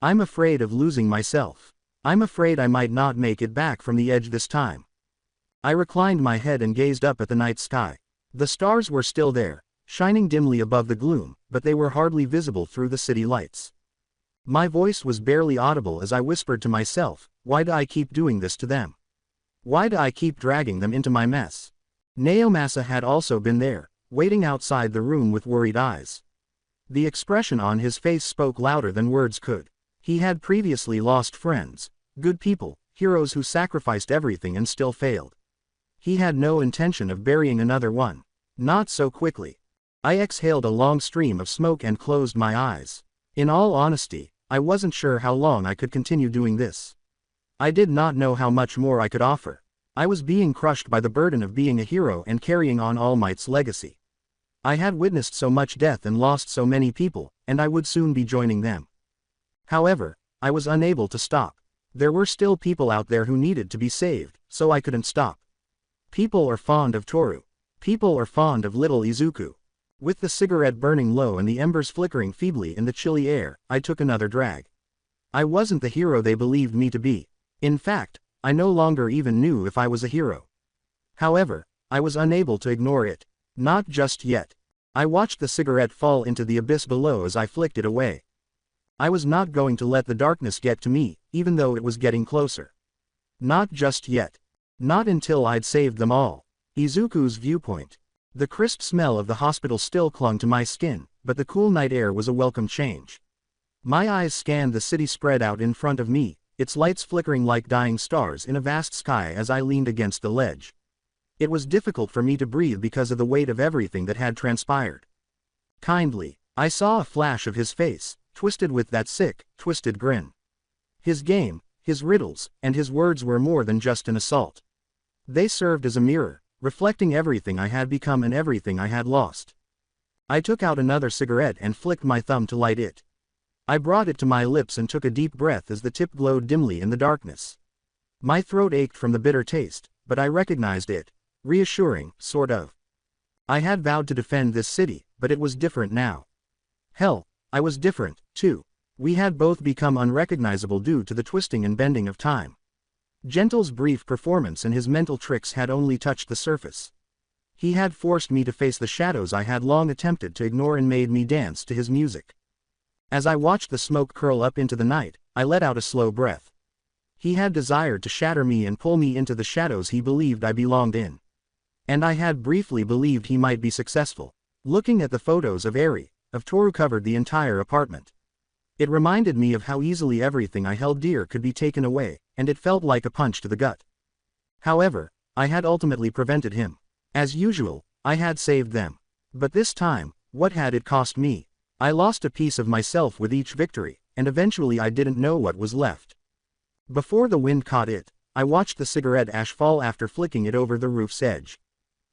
I'm afraid of losing myself. I'm afraid I might not make it back from the edge this time. I reclined my head and gazed up at the night sky. The stars were still there, shining dimly above the gloom, but they were hardly visible through the city lights. My voice was barely audible as I whispered to myself, why do I keep doing this to them? Why do I keep dragging them into my mess? Naomasa had also been there, waiting outside the room with worried eyes. The expression on his face spoke louder than words could. He had previously lost friends, good people, heroes who sacrificed everything and still failed. He had no intention of burying another one. Not so quickly. I exhaled a long stream of smoke and closed my eyes. In all honesty, I wasn't sure how long I could continue doing this. I did not know how much more I could offer. I was being crushed by the burden of being a hero and carrying on All Might's legacy. I had witnessed so much death and lost so many people, and I would soon be joining them. However, I was unable to stop. There were still people out there who needed to be saved, so I couldn't stop. People are fond of Toru. People are fond of little Izuku. With the cigarette burning low and the embers flickering feebly in the chilly air, I took another drag. I wasn't the hero they believed me to be. In fact, I no longer even knew if I was a hero. However, I was unable to ignore it. Not just yet. I watched the cigarette fall into the abyss below as I flicked it away. I was not going to let the darkness get to me, even though it was getting closer. Not just yet. Not until I'd saved them all. Izuku's viewpoint. The crisp smell of the hospital still clung to my skin, but the cool night air was a welcome change. My eyes scanned the city spread out in front of me, its lights flickering like dying stars in a vast sky as I leaned against the ledge. It was difficult for me to breathe because of the weight of everything that had transpired. Kindly, I saw a flash of his face, twisted with that sick, twisted grin. His game, his riddles, and his words were more than just an assault. They served as a mirror, reflecting everything I had become and everything I had lost. I took out another cigarette and flicked my thumb to light it. I brought it to my lips and took a deep breath as the tip glowed dimly in the darkness. My throat ached from the bitter taste, but I recognized it. Reassuring, sort of. I had vowed to defend this city, but it was different now. Hell, I was different, too. We had both become unrecognizable due to the twisting and bending of time. Gentle's brief performance and his mental tricks had only touched the surface. He had forced me to face the shadows I had long attempted to ignore and made me dance to his music. As I watched the smoke curl up into the night, I let out a slow breath. He had desired to shatter me and pull me into the shadows he believed I belonged in. And I had briefly believed he might be successful. Looking at the photos of Toru covered the entire apartment. It reminded me of how easily everything I held dear could be taken away, and it felt like a punch to the gut. However, I had ultimately prevented him. As usual, I had saved them. But this time, what had it cost me? I lost a piece of myself with each victory, and eventually I didn't know what was left. Before the wind caught it, I watched the cigarette ash fall after flicking it over the roof's edge.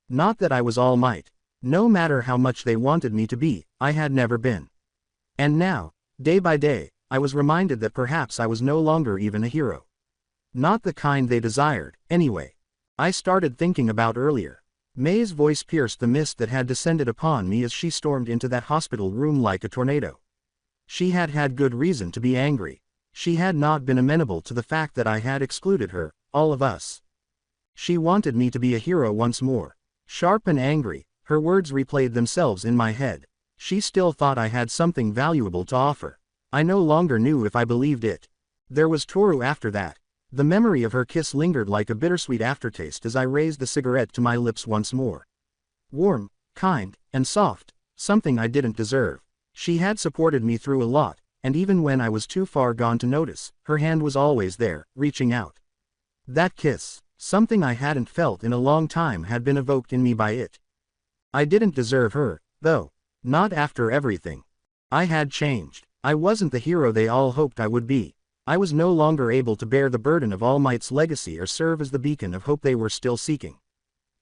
Not that I was All Might. No matter how much they wanted me to be, I had never been. And now, day by day, I was reminded that perhaps I was no longer even a hero. Not the kind they desired, anyway. I started thinking about earlier. May's voice pierced the mist that had descended upon me as she stormed into that hospital room like a tornado. She had had good reason to be angry. She had not been amenable to the fact that I had excluded her, all of us. She wanted me to be a hero once more. Sharp and angry, her words replayed themselves in my head. She still thought I had something valuable to offer. I no longer knew if I believed it. There was Toru after that. The memory of her kiss lingered like a bittersweet aftertaste as I raised the cigarette to my lips once more. Warm, kind, and soft, something I didn't deserve. She had supported me through a lot, and even when I was too far gone to notice, her hand was always there, reaching out. That kiss, something I hadn't felt in a long time, had been evoked in me by it. I didn't deserve her, though. Not after everything. I had changed. I wasn't the hero they all hoped I would be. I was no longer able to bear the burden of All Might's legacy or serve as the beacon of hope they were still seeking.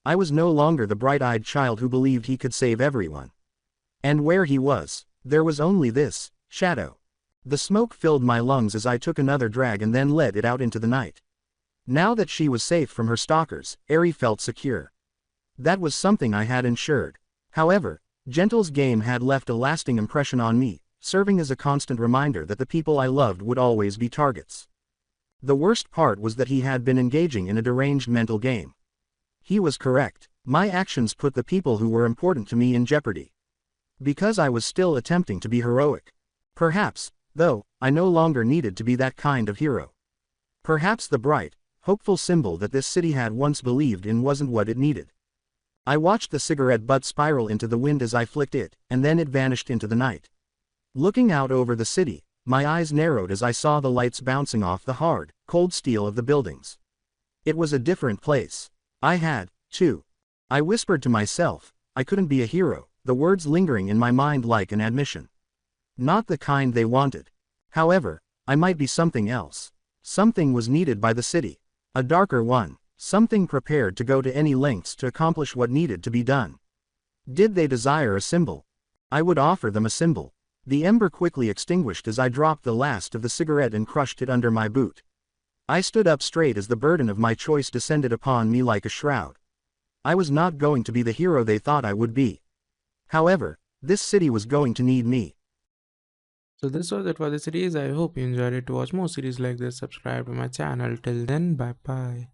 I was no longer the bright-eyed child who believed he could save everyone. And where he was, there was only this shadow. The smoke filled my lungs as I took another drag and then let it out into the night. Now that she was safe from her stalkers, Eri felt secure. That was something I had ensured. However, Gentle's game had left a lasting impression on me, serving as a constant reminder that the people I loved would always be targets. The worst part was that he had been engaging in a deranged mental game. He was correct. My actions put the people who were important to me in jeopardy. Because I was still attempting to be heroic. Perhaps, though, I no longer needed to be that kind of hero. Perhaps the bright, hopeful symbol that this city had once believed in wasn't what it needed. I watched the cigarette butt spiral into the wind as I flicked it, and then it vanished into the night. Looking out over the city, my eyes narrowed as I saw the lights bouncing off the hard, cold steel of the buildings. It was a different place. I had, too. I whispered to myself, I couldn't be a hero, the words lingering in my mind like an admission. Not the kind they wanted. However, I might be something else. Something was needed by the city. A darker one. Something prepared to go to any lengths to accomplish what needed to be done. Did they desire a symbol? I would offer them a symbol. The ember quickly extinguished as I dropped the last of the cigarette and crushed it under my boot. I stood up straight as the burden of my choice descended upon me like a shroud. I was not going to be the hero they thought I would be. However, this city was going to need me. So this was it for the series. I hope you enjoyed it. To watch more series like this, subscribe to my channel. Till then, bye bye.